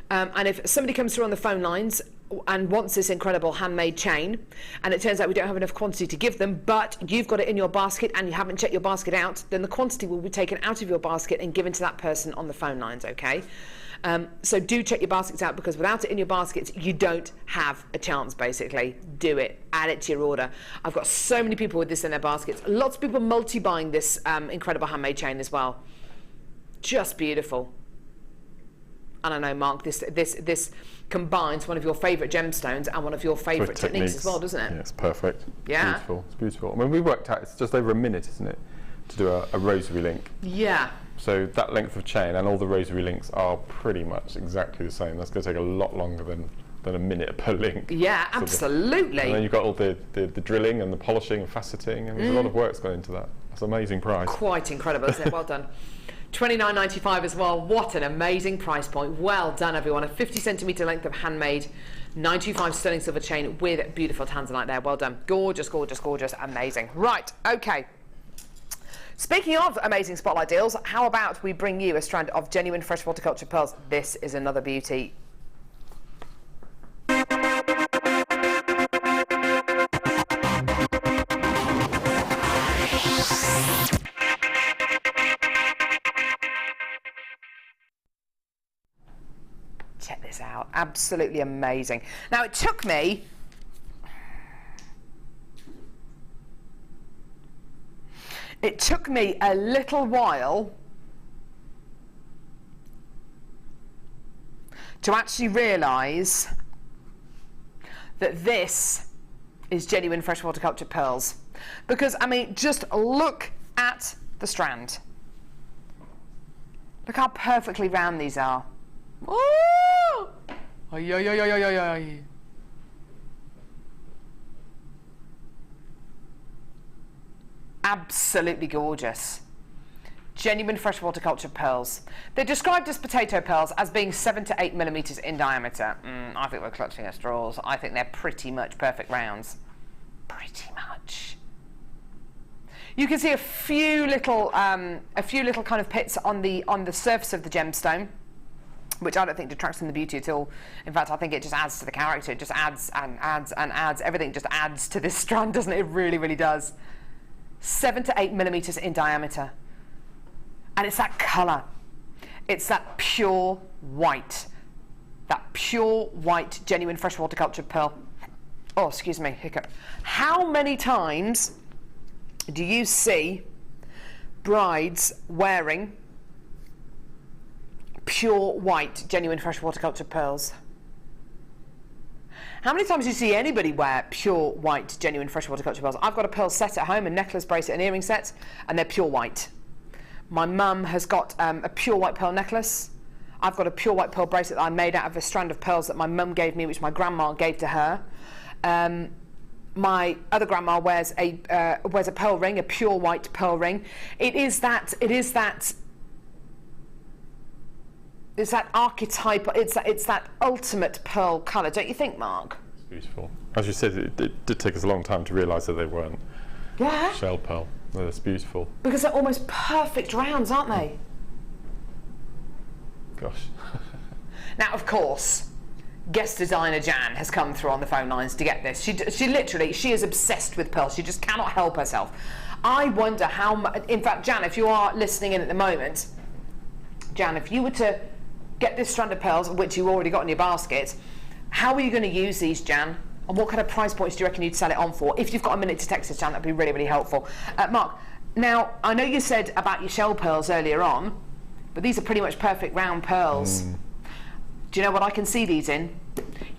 and if somebody comes through on the phone lines and wants this incredible handmade chain, and it turns out we don't have enough quantity to give them, but you've got it in your basket and you haven't checked your basket out, then the quantity will be taken out of your basket and given to that person on the phone lines, okay? So do check your baskets out, because without it in your baskets, you don't have a chance, basically. Do it. Add it to your order. I've got so many people with this in their baskets. Lots of people multi-buying this incredible handmade chain as well. Just beautiful. And I know, Mark, this combines one of your favourite gemstones and one of your favourite techniques as well, doesn't it? Yeah, it's perfect. Yeah. Beautiful. It's beautiful. I mean, we worked out it's just over a minute, isn't it, to do a rosary link. Yeah. So that length of chain and all the rosary links are pretty much exactly the same. That's going to take a lot longer than a minute per link. Yeah, absolutely. And then you've got all the drilling and the polishing and faceting, and there's a lot of work's gone into that. That's an amazing price. Quite incredible, isn't it? Well done. $29.95 as well. What an amazing price point. Well done, everyone. A 50 centimetre length of handmade 925 sterling silver chain with beautiful Tanzanite there. Well done. Gorgeous, gorgeous, gorgeous. Amazing. Right, okay. Speaking of amazing spotlight deals, how about we bring you a strand of genuine freshwater cultured pearls? This is another beauty. Check this out. Absolutely amazing. Now, it took me a little while to actually realise that this is genuine freshwater cultured pearls. Because, I mean, just look at the strand. Look how perfectly round these are. Oh! Ay, ay, ay, ay, ay, ay. Absolutely gorgeous. Genuine freshwater cultured pearls. They're described as potato pearls as being 7 to 8 millimetres in diameter. I think we're clutching at straws. I think they're pretty much perfect rounds. Pretty much. You can see a few little kind of pits on the surface of the gemstone, which I don't think detracts from the beauty at all. In fact, I think it just adds to the character. It just adds and adds and adds. Everything just adds to this strand, doesn't it? It really, really does. 7 to 8 millimetres in diameter. And it's that colour. It's that pure white. That pure white, genuine freshwater cultured pearl. Oh, excuse me, hiccup. How many times do you see brides wearing pure white, genuine freshwater cultured pearls? How many times do you see anybody wear pure white, genuine freshwater cultured pearls? I've got a pearl set at home, a necklace, bracelet and earring set, and they're pure white. My mum has got a pure white pearl necklace. I've got a pure white pearl bracelet that I made out of a strand of pearls that my mum gave me, which my grandma gave to her. My other grandma wears a pearl ring, a pure white pearl ring. It's that archetype, it's that ultimate pearl colour, don't you think, Mark? It's beautiful. As you said, it did take us a long time to realise that they weren't shell pearl. That's beautiful. Because they're almost perfect rounds, aren't they? Gosh. Now, of course, guest designer Jan has come through on the phone lines to get this. She is obsessed with pearls. She just cannot help herself. I wonder how much. In fact, Jan, if you are listening in at the moment, Jan, if you were to get this strand of pearls, which you already got in your basket, how are you going to use these, Jan? And what kind of price points do you reckon you'd sell it on for? If you've got a minute to text us, Jan, that'd be really, really helpful. Mark, now, I know you said about your shell pearls earlier on, but these are pretty much perfect round pearls. Do you know what I can see these in?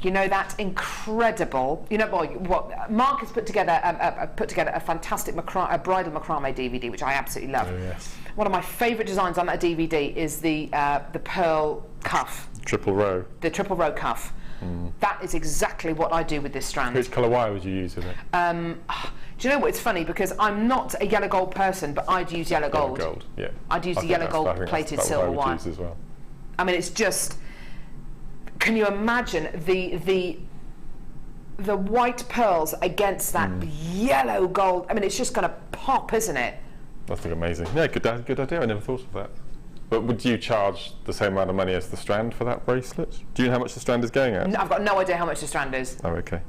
You know, that incredible, you know, what Mark has put together a fantastic bridal macrame DVD, which I absolutely love. Oh, yes. One of my favourite designs on that DVD is the pearl cuff. Triple row. The triple row cuff. That is exactly what I do with this strand. Which colour wire would you use with it? Do you know what? It's funny because I'm not a yellow gold person, but I'd use yellow gold. Yellow gold, yeah. I'd use I the think yellow gold plated that's silver what I would wire. use as well. I mean, it's just. Can you imagine the white pearls against that yellow gold? I mean, it's just going to pop, isn't it? That's amazing. Yeah, good idea. I never thought of that. But would you charge the same amount of money as the strand for that bracelet? Do you know how much the strand is going at? No, I've got no idea how much the strand is. Oh, okay.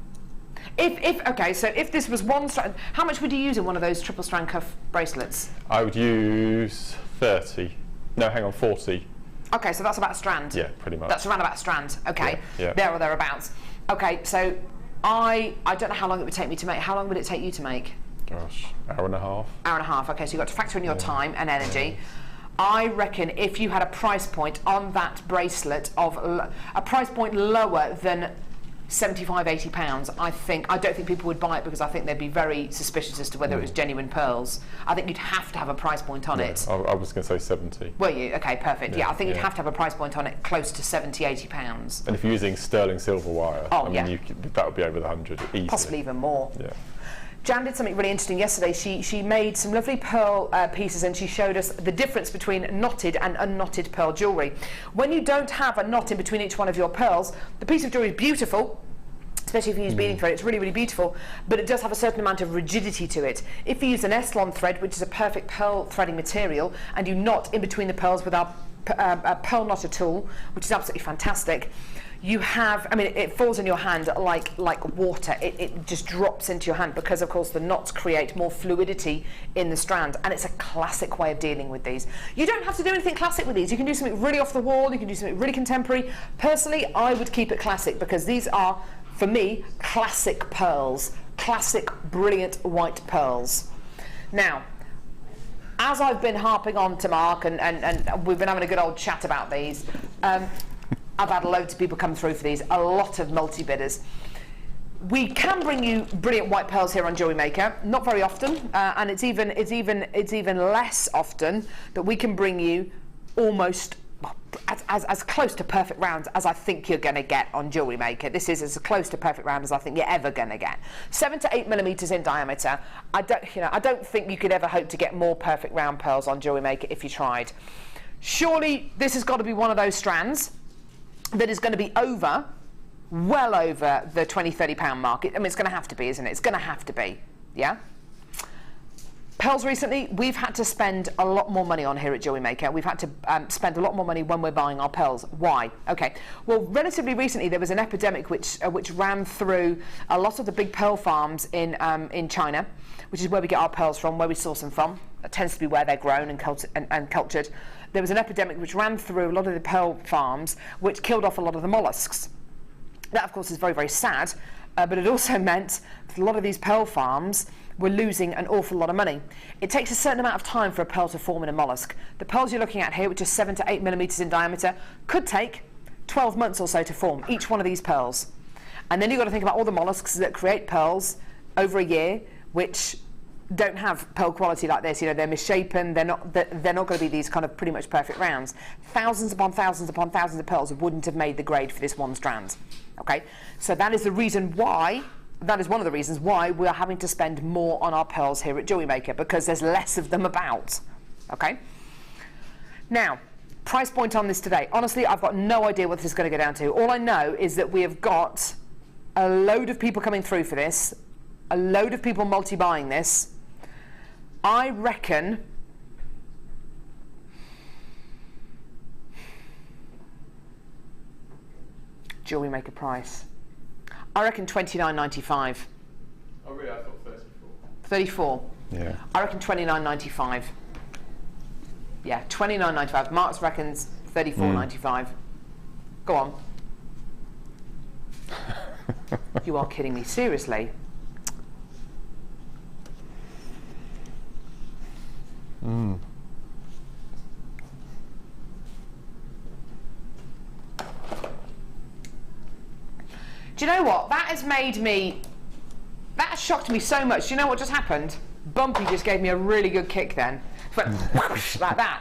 Okay, so if this was one strand, how much would you use in one of those triple strand cuff bracelets? I would use 30. No, hang on, 40. Okay, so that's about a strand. Yeah, pretty much. That's around about a strand. Okay, Yeah. there or thereabouts. Okay, so I don't know how long it would take me to make. How long would it take you to make? Gosh, hour and a half. Hour and a half. Okay, so you've got to factor in your time and energy. I reckon if you had a price point on that bracelet of a price point lower than £75–80, I don't think people would buy it because I think they'd be very suspicious as to whether it was genuine pearls. I think you'd have to have a price point on it. I was going to say 70. Were you? Okay, perfect. Yeah, I think you'd yeah. have to have a price point on it close to £70–80. And if you're using sterling silver wire, that would be over the 100 easily. Possibly even more. Yeah. Jan did something really interesting yesterday. She made some lovely pearl pieces and she showed us the difference between knotted and unknotted pearl jewellery. When you don't have a knot in between each one of your pearls, the piece of jewellery is beautiful, especially if you use beading thread. It's really, really beautiful, but it does have a certain amount of rigidity to it. If you use an Eslon thread, which is a perfect pearl threading material, and you knot in between the pearls with our pearl knotter tool, which is absolutely fantastic, you have, I mean, it falls in your hand like water. It just drops into your hand because, of course, the knots create more fluidity in the strand, and it's a classic way of dealing with these. You don't have to do anything classic with these. You can do something really off the wall. You can do something really contemporary. Personally, I would keep it classic because these are, for me, classic pearls. Classic, brilliant white pearls. Now, as I've been harping on to Mark and we've been having a good old chat about these, I've had loads of people come through for these, a lot of multi-bidders. We can bring you brilliant white pearls here on Jewellery Maker, not very often, and it's even less often that we can bring you almost as close to perfect rounds as I think you're going to get on Jewellery Maker. This is as close to perfect round as I think you're ever going to get. 7 to 8 millimeters in diameter. I don't think you could ever hope to get more perfect round pearls on Jewellery Maker if you tried. Surely this has got to be one of those strands that is going to be well over the £20–30 mark. I mean, it's going to have to be, isn't it? It's going to have to be, yeah? Pearls recently, we've had to spend a lot more money on here at Jewellery Maker. We've had to spend a lot more money when we're buying our pearls. Why? Okay, well, relatively recently there was an epidemic which ran through a lot of the big pearl farms in China, which is where we get our pearls from, where we source them from. That tends to be where they're grown and cultured. There was an epidemic which ran through a lot of the pearl farms, which killed off a lot of the mollusks. That, of course, is very, very sad, but it also meant that a lot of these pearl farms were losing an awful lot of money. It takes a certain amount of time for a pearl to form in a mollusk. The pearls you're looking at here, which is 7 to 8 millimeters in diameter, could take 12 months or so to form, each one of these pearls. And then you've got to think about all the mollusks that create pearls over a year, which don't have pearl quality like this. You know, they're misshapen, they're not going to be these kind of pretty much perfect rounds. Thousands upon thousands upon thousands of pearls wouldn't have made the grade for this one strand. Okay, so that is the reason why, that is one of the reasons why we are having to spend more on our pearls here at Jewellery Maker, because there's less of them about. Okay, now price point on this today, honestly I've got no idea what this is going to go down to. All I know is that we have got a load of people coming through for this, a load of people multi-buying this. I reckon Jewellery Maker price. I reckon £29.95. Oh really? I thought 34. 34. Yeah. I reckon £29.95. Yeah, £29.95. Mark's reckons £34.95. Go on. You are kidding me, seriously? Do you know what? That has made me, that has shocked me so much. Do you know what just happened? Bumpy just gave me a really good kick then. Went whoosh, like that.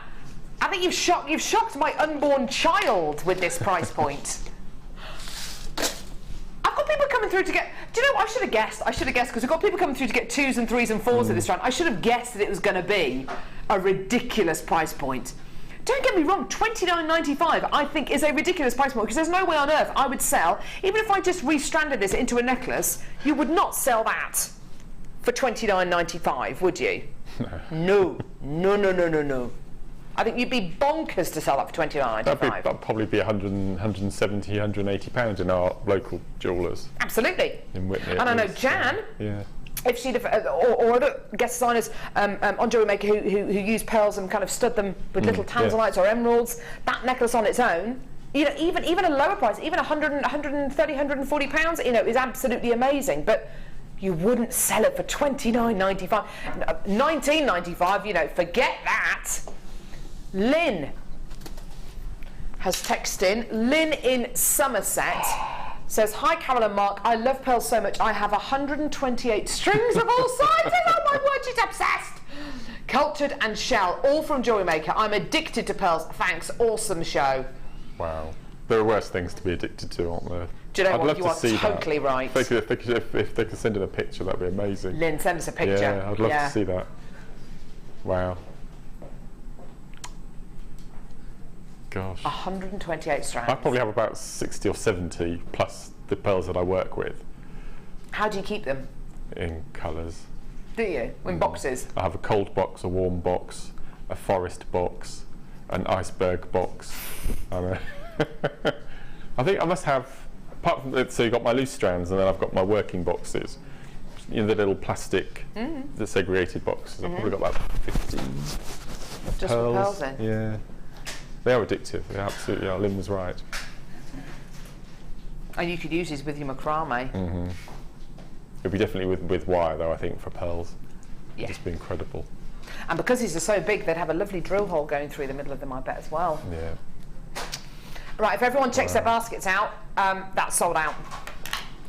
I think you've shocked my unborn child with this price point. I've got people coming through to get, do you know what, I should have guessed because I've got people coming through to get 2s and 3s and 4s at this round. I should have guessed that it was going to be a ridiculous price point. Don't get me wrong, $29.95 I think is a ridiculous price point because there's no way on earth I would sell, even if I just restranded this into a necklace, you would not sell that for $29.95, would you? No. No. I think you'd be bonkers to sell that for $29.95. That'd probably be 170, 180 pounds in our local jewellers. Absolutely. In Whitney. And I know Jan, yeah. if she'd have, or other guest designers on Jewellery Maker who use pearls and kind of stud them with little tanzanites or emeralds, that necklace on its own, you know, even a lower price, even 130, 140 pounds, you know, is absolutely amazing. But you wouldn't sell it for $29.95, $19.95. You know, forget that. Lynn has texted in. Lynn in Somerset says, "Hi Carol and Mark, I love pearls so much. I have 128 strings of all sizes. Oh my word, she's obsessed. Cultured and shell, all from Jewellery Maker. I'm addicted to pearls. Thanks, awesome show." Wow. There are worse things to be addicted to, aren't there? Do you know I'd what? love You to are see totally that. right. If they could send in a picture, that'd be amazing. Lynn, send us a picture. Yeah, I'd love to see that. Wow. Gosh. 128 strands. I probably have about 60 or 70 plus the pearls that I work with. How do you keep them? In colours. Do you? In boxes? I have a cold box, a warm box, a forest box, an iceberg box. I think I must have, apart from that, so you've got my loose strands and then I've got my working boxes. You know, the little plastic, the segregated boxes. I've probably got about 15 Just with pearls in? Yeah. They are addictive, they absolutely are. Lynn was right. And you could use these with your macrame. It'd be definitely with wire though, I think, for pearls. Yeah. It'd just be incredible. And because these are so big, they'd have a lovely drill hole going through the middle of them, I bet, as well. Yeah. Right, if everyone checks their baskets out, that's sold out.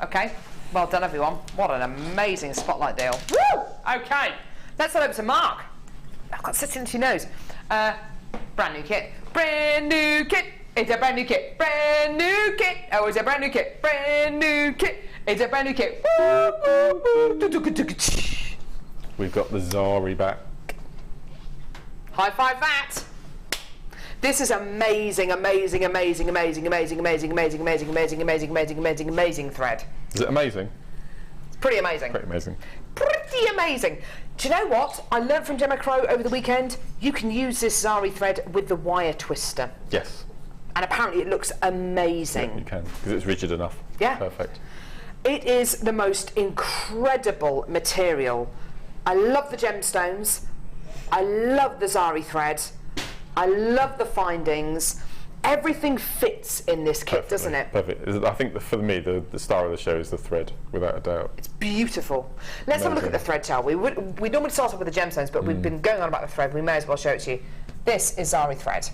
Okay, well done everyone. What an amazing spotlight deal. Woo! Okay, let's head over to Mark. I've got such an itchy nose. Brand new kit. Brand new kit. It's a brand new kit. Brand new kit. Oh, it's a brand new kit. Brand new kit. It's a brand new kit. Woo, woo, woo. We've got the Zari back. High five that. This is amazing, amazing, amazing, amazing, amazing, amazing, amazing, amazing, amazing, amazing, amazing, amazing, amazing thread. Is it amazing? It's pretty amazing. Pretty amazing. Pretty amazing. Do you know what? I learned from Gemma Crow over the weekend, you can use this Zari thread with the wire twister. Yes. And apparently it looks amazing. Yeah, you can, because it's rigid enough. Yeah. Perfect. It is the most incredible material. I love the gemstones. I love the Zari thread. I love the findings. Everything fits in this kit, doesn't it? Perfect. I think for me, the star of the show is the thread, without a doubt. It's beautiful. Let's have a look at the thread, shall we? We normally start off with the gemstones, but we've been going on about the thread. We may as well show it to you. This is Zari thread.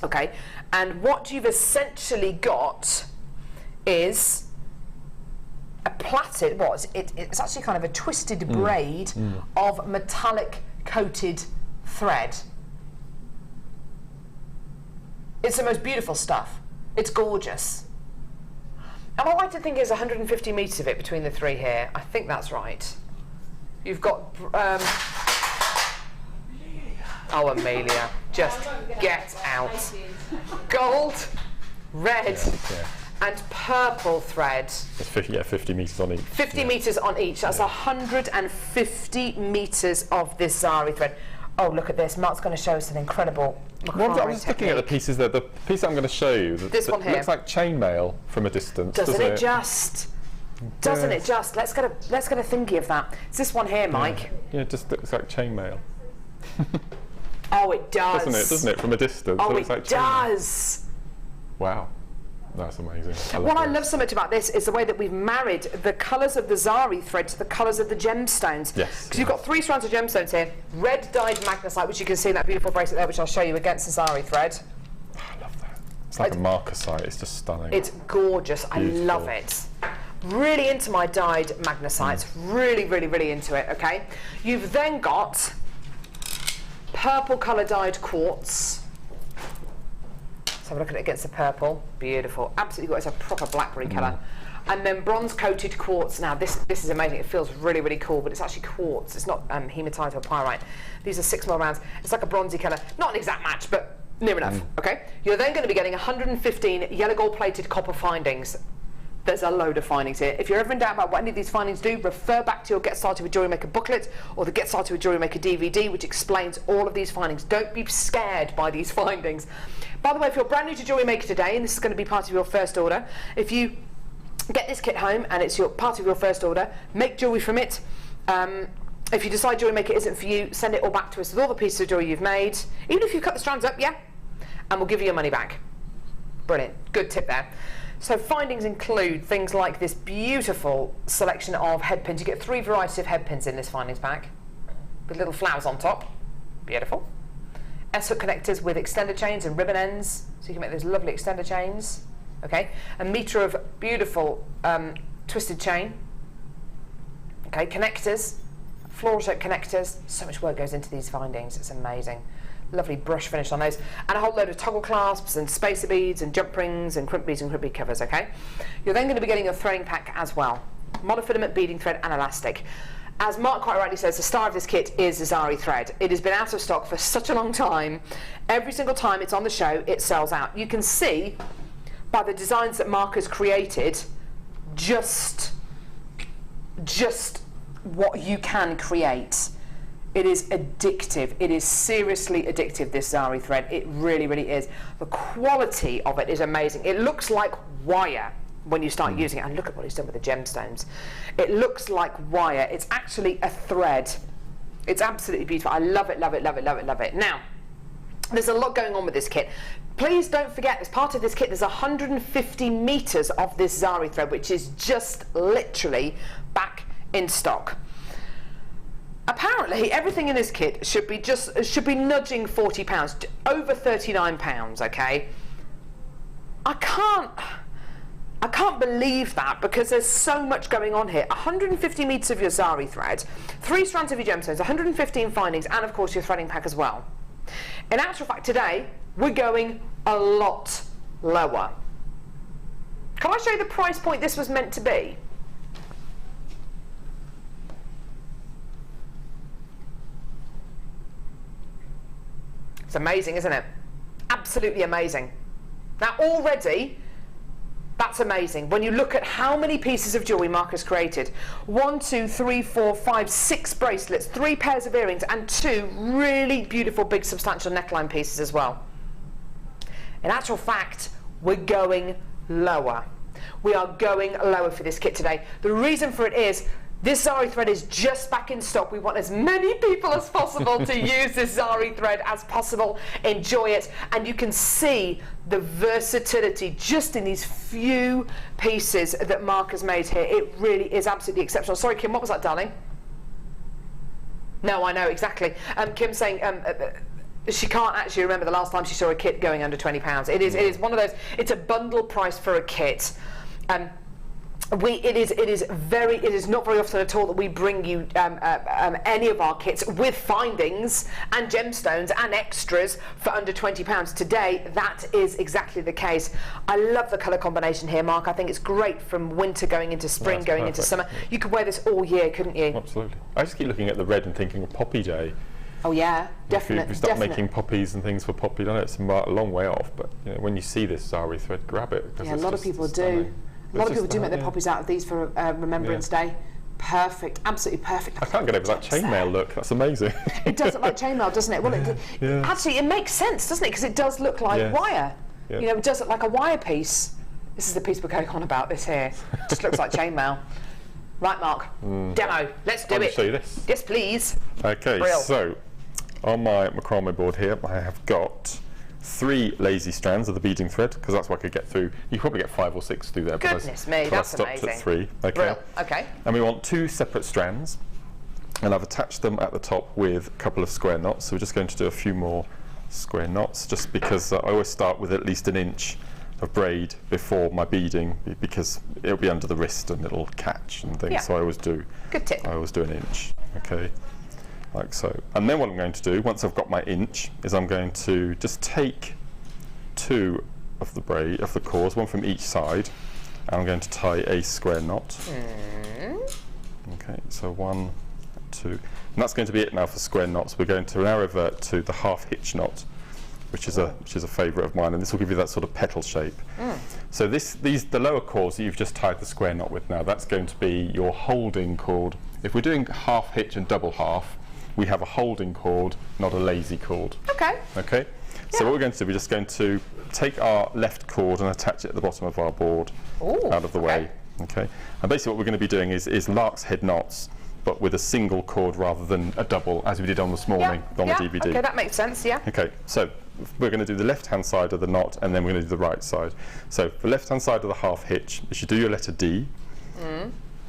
Okay, and what you've essentially got is a plaited, it's actually kind of a twisted braid of metallic coated thread. It's the most beautiful stuff. It's gorgeous. And I like to think there's 150 metres of it between the three here. I think that's right. You've got, oh, Amelia, just get out. Gold, red, and purple thread. It's 50 metres on each. 50 metres on each. That's 150 metres of this Zari thread. Oh, look at this. Mark's going to show us an incredible macrame I was looking at the pieces there. The piece that I'm going to show you, this one here, looks like chainmail from a distance. Doesn't it just? Doesn't it just? Let's get a thinky of that. It's this one here, Mike. Yeah, it just looks like chainmail. Oh, it does. Doesn't it? From a distance. Oh, it it does. Wow. That's amazing. What I love so much about this is the way that we've married the colours of the Zari thread to the colours of the gemstones. Yes. Because you've got 3 strands of gemstones here. Red dyed magnesite, which you can see in that beautiful bracelet there, which I'll show you against the Zari thread. I love that. It's like a marker site, it's just stunning. It's gorgeous, Beautiful. I love it. Really into my dyed magnesites, really, really, really into it, okay? You've then got purple colour dyed quartz. Let's have a look at it against the purple. Beautiful, absolutely gorgeous. It's a proper blackberry colour. And then bronze coated quartz. Now this is amazing, it feels really, really cool, but it's actually quartz, it's not hematite or pyrite. These are 6mm rounds. It's like a bronzy colour, not an exact match, but near enough, okay? You're then going to be getting 115 yellow gold plated copper findings. There's a load of findings here. If you're ever in doubt about what any of these findings do, refer back to your Get Started with Jewellery Maker booklet or the Get Started with Jewellery Maker DVD, which explains all of these findings. Don't be scared by these findings. By the way, if you're brand new to Jewellery Maker today, and this is going to be part of your first order, if you get this kit home and it's part of your first order, make jewellery from it. If you decide Jewellery Maker isn't for you, send it all back to us with all the pieces of jewellery you've made, even if you cut the strands up, yeah, and we'll give you your money back. Brilliant, good tip there. So findings include things like this beautiful selection of head pins. You get 3 varieties of head pins in this findings pack with little flowers on top. Beautiful. S-hook connectors with extender chains and ribbon ends, so you can make those lovely extender chains. Okay, a metre of beautiful twisted chain. Okay, connectors, floral shape connectors. So much work goes into these findings, it's amazing. Lovely brush finish on those, and a whole load of toggle clasps and spacer beads and jump rings and crimp beads and crimp bead covers, okay? You're then going to be getting your threading pack as well. Monofilament beading thread and elastic. As Mark quite rightly says, the star of this kit is the Zari thread. It has been out of stock for such a long time. Every single time it's on the show, it sells out. You can see by the designs that Mark has created just what you can create. It is addictive. It is seriously addictive, this Zari thread. It really, really is. The quality of it is amazing. It looks like wire when you start using it. And look at what he's done with the gemstones. It looks like wire. It's actually a thread. It's absolutely beautiful. I love it, love it, love it, love it, love it. Now, there's a lot going on with this kit. Please don't forget, as part of this kit, there's 150 meters of this Zari thread, which is just literally back in stock. Apparently, everything in this kit should be nudging £40, over £39. Okay, I can't believe that, because there's so much going on here. 150 meters of your Zari thread, 3 strands of your gemstones, 115 findings, and of course your threading pack as well. In actual fact, today we're going a lot lower. Can I show you the price point this was meant to be? It's amazing, isn't it? Absolutely amazing. Now already, that's amazing. When you look at how many pieces of jewellery Mark has created, 1, 2, 3, 4, 5, 6 bracelets, 3 pairs of earrings, and 2 really beautiful big substantial neckline pieces as well. In actual fact, we're going lower. We are going lower for this kit today. The reason for it is, this Zari thread is just back in stock. We want as many people as possible to use this Zari thread as possible, enjoy it, and you can see the versatility just in these few pieces that Mark has made here. It really is absolutely exceptional. Sorry, Kim, what was that, darling? No, I know, exactly. Kim's saying she can't actually remember the last time she saw a kit going under £20. It is one of those, it's a bundle price for a kit. It is not very often at all that we bring you any of our kits with findings and gemstones and extras for under £20. Today, that is exactly the case. I love the colour combination here, Mark. I think it's great from winter going into spring, That's going perfect. into summer. You could wear this all year, couldn't you? Absolutely. I just keep looking at the red and thinking of Poppy Day. Oh yeah, definitely. If we start making poppies and things for Poppy, I know it's a long way off, but you know, when you see this Zari thread, grab it. Yeah, a lot of people do. A lot of people do make their poppies out of these for Remembrance Day. Perfect, absolutely perfect. I can't get over that chainmail look. That's amazing. It does look like chainmail, doesn't it? Well, actually, it makes sense, doesn't it? Because it does look like wire. Yeah. You know, it does look like a wire piece. This is the piece we're going on about. This here just looks like chainmail. Right, Mark. Demo. Let's do it. I'll show you this. Yes, please. Okay. Brill. So on my macrame board here, I have got 3 lazy strands of the beading thread, because that's what I could get through. You probably get 5 or 6 through there. Goodness me, that's amazing. I stopped at 3. Okay. Brill. Okay. And we want 2 separate strands, and I've attached them at the top with a couple of square knots. So we're just going to do a few more square knots, just because I always start with at least an inch of braid before my beading, because it'll be under the wrist and it'll catch and things. Yeah. So I always do. Good tip. I always do an inch. Okay, like so. And then what I'm going to do, once I've got my inch, is I'm going to just take 2 of the braid, of the cords, one from each side, and I'm going to tie a square knot. Okay, so 1, 2, and that's going to be it now for square knots. We're going to now revert to the half hitch knot, which is a favourite of mine, and this will give you that sort of petal shape. So the lower cords that you've just tied the square knot with now, that's going to be your holding cord. If we're doing half hitch and double half, we have a holding cord, not a lazy cord. Okay. Okay. So what we're going to do, we're just going to take our left cord and attach it at the bottom of our board, out of the way. Okay. And basically what we're going to be doing is lark's head knots, but with a single cord rather than a double, as we did on this morning on the DVD. Okay, that makes sense, yeah. Okay, so we're going to do the left-hand side of the knot, and then we're going to do the right side. So the left-hand side of the half hitch is you do your letter D,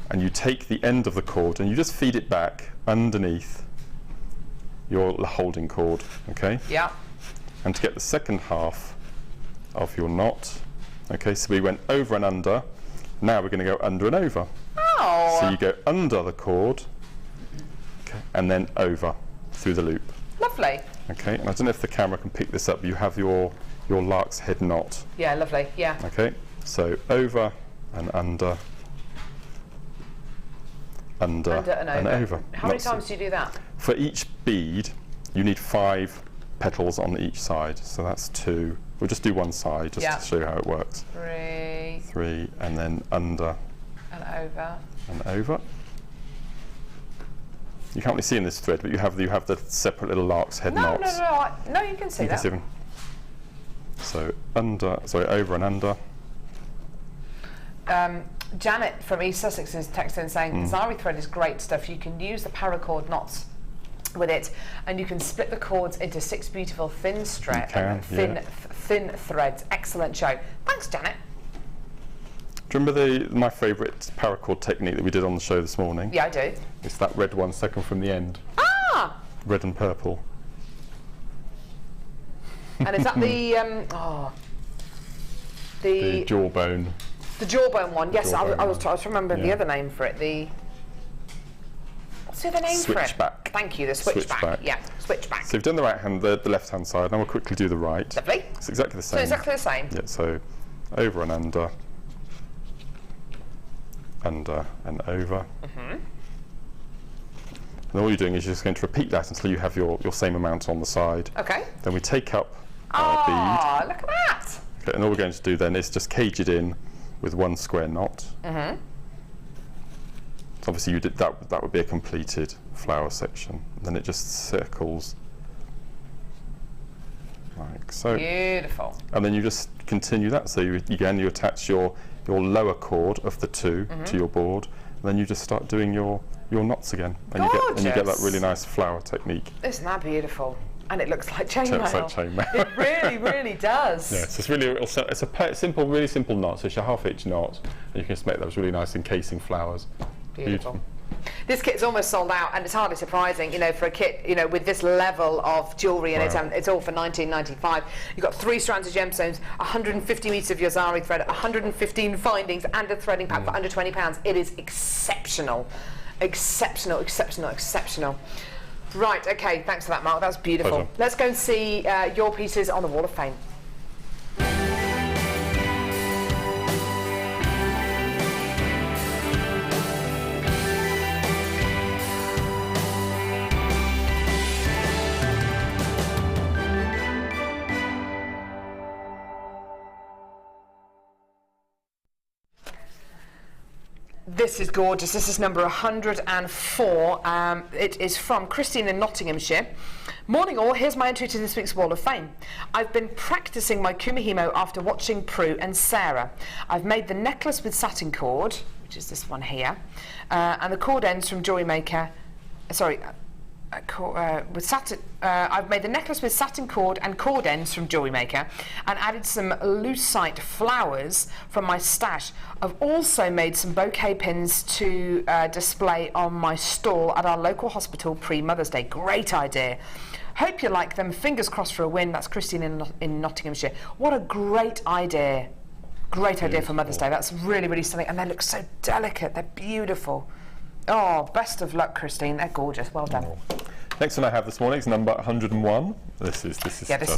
and you take the end of the cord and you just feed it back underneath your holding cord, okay? Yeah. And to get the second half of your knot, okay, so we went over and under, now we're going to go under and over. Oh. So you go under the cord, okay, and then over through the loop. Lovely. Okay, and I don't know if the camera can pick this up, but you have your lark's head knot. Yeah, lovely, yeah. Okay, so over and under, under and over. How many times do you do that? For each bead, you need 5 petals on each side, so that's 2. We'll just do one side just to show you how it works. 3, and then under and over. And over. You can't really see in this thread, but you have the separate little lark's head knots. No, you can see that. See them. So over and under. Janet from East Sussex is texting saying Zari thread is great stuff. You can use the paracord knots with it, and you can split the cords into 6 beautiful thin thin threads. Excellent show. Thanks, Janet. Do you remember my favourite paracord technique that we did on the show this morning? Yeah, I do. It's that red one second from the end. Ah! Red and purple. And is that the the jawbone? The jawbone one. Yes, Jawbone I was remembering the other name for it. What's the other name for it? Switchback. Thank you. The switchback. Yeah, switchback. So you've done the right hand, the left hand side. Now we'll quickly do the right. Lovely. It's exactly the same. So exactly the same. Yeah. So over and under. Under and over. And all you're doing is you're just going to repeat that until you have your same amount on the side. Okay. Then we take up our bead. Ah, look at that. Okay, and all we're going to do then is just cage it in with 1 square knot. So obviously you did that would be a completed flower section. And then it just circles like so. Beautiful. And then you just continue that. So you attach your lower cord of the 2 to your board, and then you just start doing your knots again, and you get that really nice flower technique. Isn't that beautiful? And it looks like chainmail. It looks like chainmail. It really, really does. Yeah, so it's a simple, really simple knot. So it's your half hitch knot, and you can just make those really nice encasing flowers. Beautiful. This kit's almost sold out, and it's hardly surprising, for a kit, with this level of jewellery in it, and it's all for $19.95. You've got 3 strands of gemstones, 150 metres of your Zari thread, 115 findings, and a threading pack for under £20. It is exceptional. Exceptional, exceptional, exceptional. Right, okay, thanks for that, Mark. That was beautiful. Pleasure. Let's go and see your pieces on the Wall of Fame. This is gorgeous. This is number 104. It is from Christine in Nottinghamshire. Morning all, here's my entry to this week's Wall of Fame. I've been practicing my kumihimo after watching Prue and Sarah. I've made the necklace with satin cord, which is this one here, and the cord ends from Jewellery Maker. With satin, I've made the necklace with satin cord and cord ends from Jewellery Maker, and added some lucite flowers from my stash. I've also made some bouquet pins to display on my stall at our local hospital pre-Mother's Day. Great idea. Hope you like them. Fingers crossed for a win. That's Christine in Nottinghamshire. What a great idea. Great idea for Mother's Day. That's really, really stunning. And they look so delicate. They're beautiful. Oh, best of luck, Christine. They're gorgeous. Well done. Next one I have this morning is number 101. This is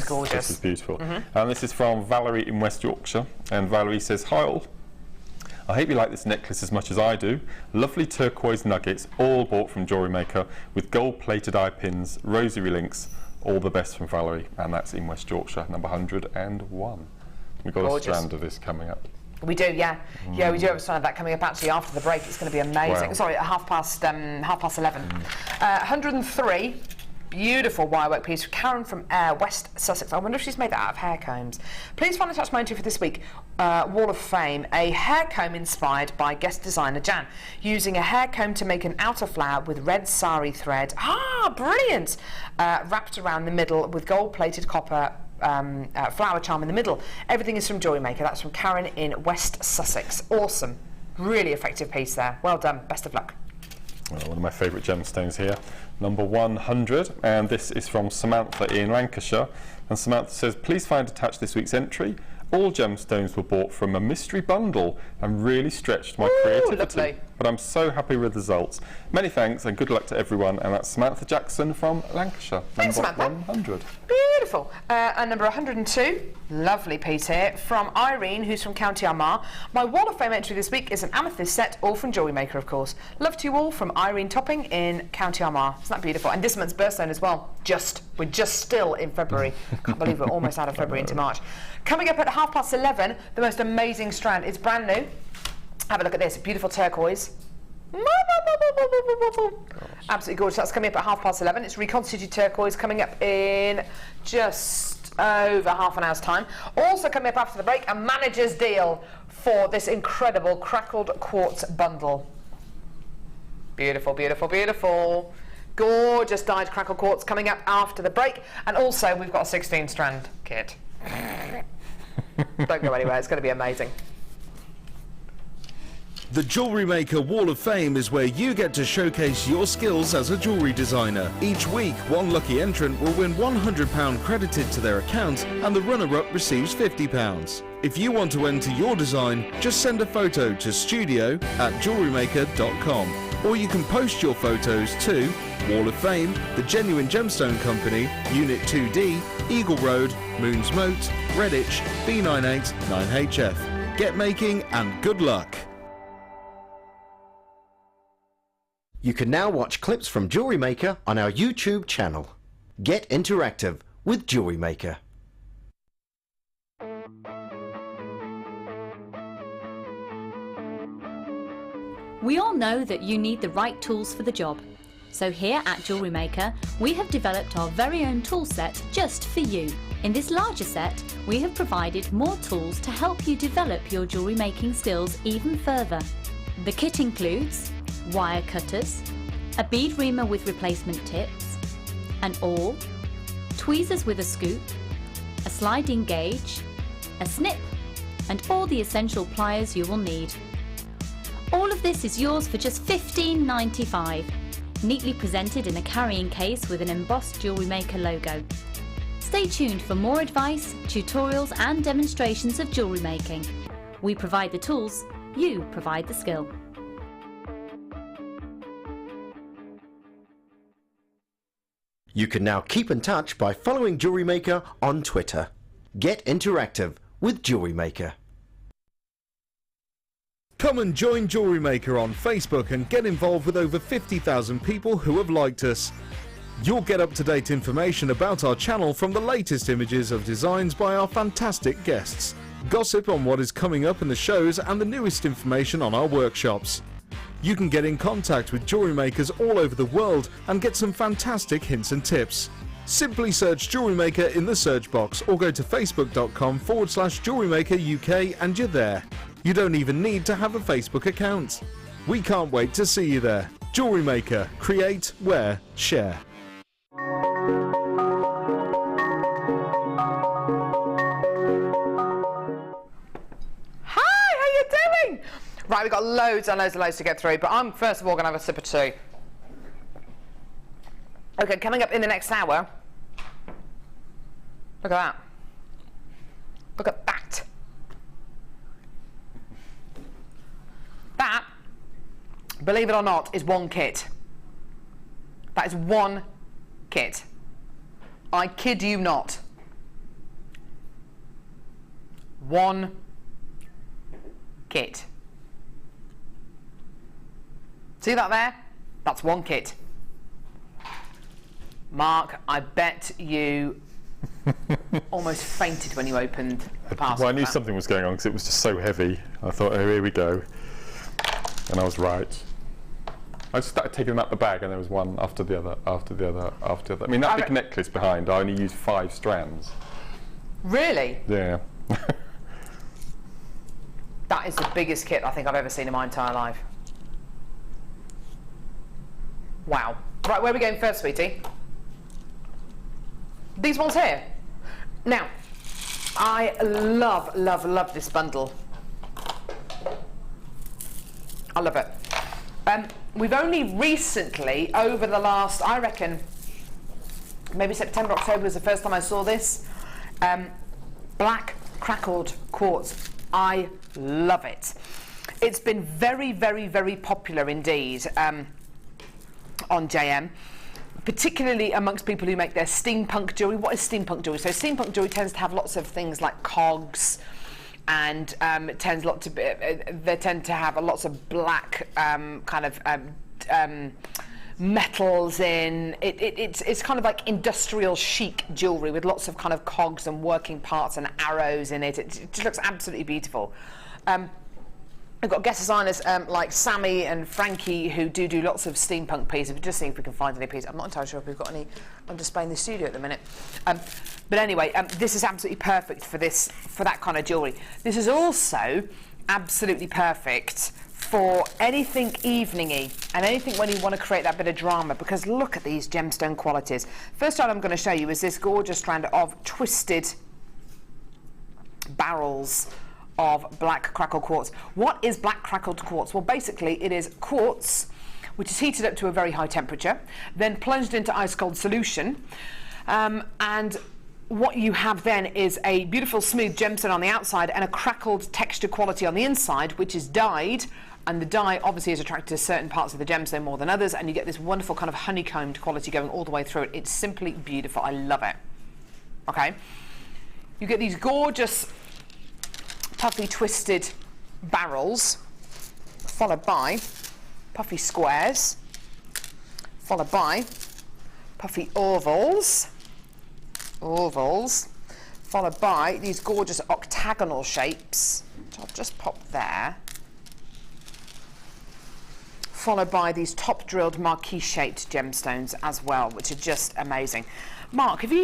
gorgeous. This is beautiful. And this is from Valerie in West Yorkshire. And Valerie says, "Hi all. I hope you like this necklace as much as I do. Lovely turquoise nuggets, all bought from Jewellery Maker, with gold-plated eye pins, rosary links. All the best from Valerie." And that's in West Yorkshire, number 101. We've got a strand of this coming up. We do, yeah. Yeah, we do have a strand of that coming up actually after the break. It's going to be amazing. Wow. Sorry, at half past 11. 103. Beautiful wirework piece. Karen from West Sussex. I wonder if she's made that out of hair combs. Please find attached my entry for this week. Wall of Fame. A hair comb inspired by guest designer Jan. Using a hair comb to make an outer flower with red sari thread. Ah, brilliant! Wrapped around the middle with gold-plated copper flower charm in the middle. Everything is from Jewellery Maker. That's from Karen in West Sussex. Awesome. Really effective piece there. Well done. Best of luck. Well, one of my favourite gemstones here, number 100, and this is from Samantha in Lancashire. And Samantha says, "Please find attached this week's entry. All gemstones were bought from a mystery bundle and really stretched my creativity. Lovely. But I'm so happy with the results. Many thanks and good luck to everyone." And that's Samantha Jackson from Lancashire. Thanks, number Samantha. 100. Beautiful. And number 102, lovely piece here from Irene, who's from County Armagh. My Wall of Fame entry this week is an amethyst set, all from Jewellery Maker, of course. Love to you all from Irene Topping in County Armagh. Isn't that beautiful? And this month's birthstone as well. We're just still in February. Can't believe we're almost out of February into March. Coming up at 11:30, the most amazing strand. It's brand new. Have a look at this. Beautiful turquoise. Absolutely gorgeous. That's coming up at 11:30. It's reconstituted turquoise, coming up in just over half an hour's time. Also coming up after the break, a manager's deal for this incredible crackled quartz bundle. Beautiful, beautiful, beautiful. Gorgeous dyed crackled quartz coming up after the break. And also we've got a 16 strand kit. Don't go anywhere, it's going to be amazing. The Jewellery Maker Wall of Fame is where you get to showcase your skills as a jewellery designer. Each week, one lucky entrant will win £100 credited to their account and the runner-up receives £50. If you want to enter your design, just send a photo to studio@jewellerymaker.com, or you can post your photos to Wall of Fame, The Genuine Gemstone Company, Unit 2D, Eagle Road, Moons Moat, Redditch, B98 9HF. Get making and good luck. You can now watch clips from Jewellery Maker on our YouTube channel. Get interactive with Jewellery Maker. We all know that you need the right tools for the job. So here at Jewellery Maker, we have developed our very own tool set just for you. In this larger set, we have provided more tools to help you develop your jewellery making skills even further. The kit includes wire cutters, a bead reamer with replacement tips, an awl, tweezers with a scoop, a sliding gauge, a snip, and all the essential pliers you will need. All of this is yours for just $15.95, neatly presented in a carrying case with an embossed Jewellery Maker logo. Stay tuned for more advice, tutorials and demonstrations of jewellery making. We provide the tools, you provide the skill. You can now keep in touch by following Jewellery Maker on Twitter. Get interactive with Jewellery Maker. Come and join Jewellery Maker on Facebook and get involved with over 50,000 people who have liked us. You'll get up-to-date information about our channel from the latest images of designs by our fantastic guests, gossip on what is coming up in the shows and the newest information on our workshops. You can get in contact with jewellery makers all over the world and get some fantastic hints and tips. Simply search Jewellery Maker in the search box or go to facebook.com/Jewellery Maker UK and you're there. You don't even need to have a Facebook account. We can't wait to see you there. Jewellery Maker. Create, wear, share. Hi, how you doing? Right, we've got loads and loads and loads to get through, but I'm first of all going to have a sip of tea. Okay, coming up in the next hour, Look at that. Look at that. That, believe it or not, is one kit. That is one kit. I kid you not. One kit. See that there? That's one kit. Mark, I bet you almost fainted when you opened the parcel. Well, I knew something was going on because it was just so heavy. I thought, oh, here we go. And I was right. I just started taking them out the bag, and there was one after the other, after the other, after the other. I mean, that big necklace behind, I only used 5 strands. Really? Yeah. That is the biggest kit I think I've ever seen in my entire life. Wow. Right, where are we going first, sweetie? These ones here. Now, I love, love, love this bundle. I love it. We've only recently, over the last, I reckon, maybe September, October was the first time I saw this. Black crackled quartz. I love it. It's been very, very, very popular indeed on JM, particularly amongst people who make their steampunk jewellery. What is steampunk jewellery? So steampunk jewellery tends to have lots of things like cogs, and it tends they tend to have lots of black kind of metals in it. It's kind of like industrial chic jewellery with lots of kind of cogs and working parts and arrows in it. It just looks absolutely beautiful. We've got guest designers like Sammy and Frankie who do lots of steampunk pieces. We'll just see if we can find any pieces. I'm not entirely sure if we've got any on display in the studio at the minute. But anyway, this is absolutely perfect for that kind of jewellery. This is also absolutely perfect for anything evening-y and anything when you want to create that bit of drama, because look at these gemstone qualities. First item I'm going to show you is this gorgeous strand of twisted barrels of black crackled quartz. What is black crackled quartz? Well, basically it is quartz which is heated up to a very high temperature, then plunged into ice cold solution, and what you have then is a beautiful smooth gemstone on the outside and a crackled texture quality on the inside, which is dyed, and the dye obviously is attracted to certain parts of the gemstone more than others, and you get this wonderful kind of honeycombed quality going all the way through it. It's simply beautiful. I love it. Okay, you get these gorgeous puffy twisted barrels, followed by puffy squares, followed by puffy ovals, followed by these gorgeous octagonal shapes, which I'll just pop there, followed by these top drilled marquee shaped gemstones as well, which are just amazing. Mark, have you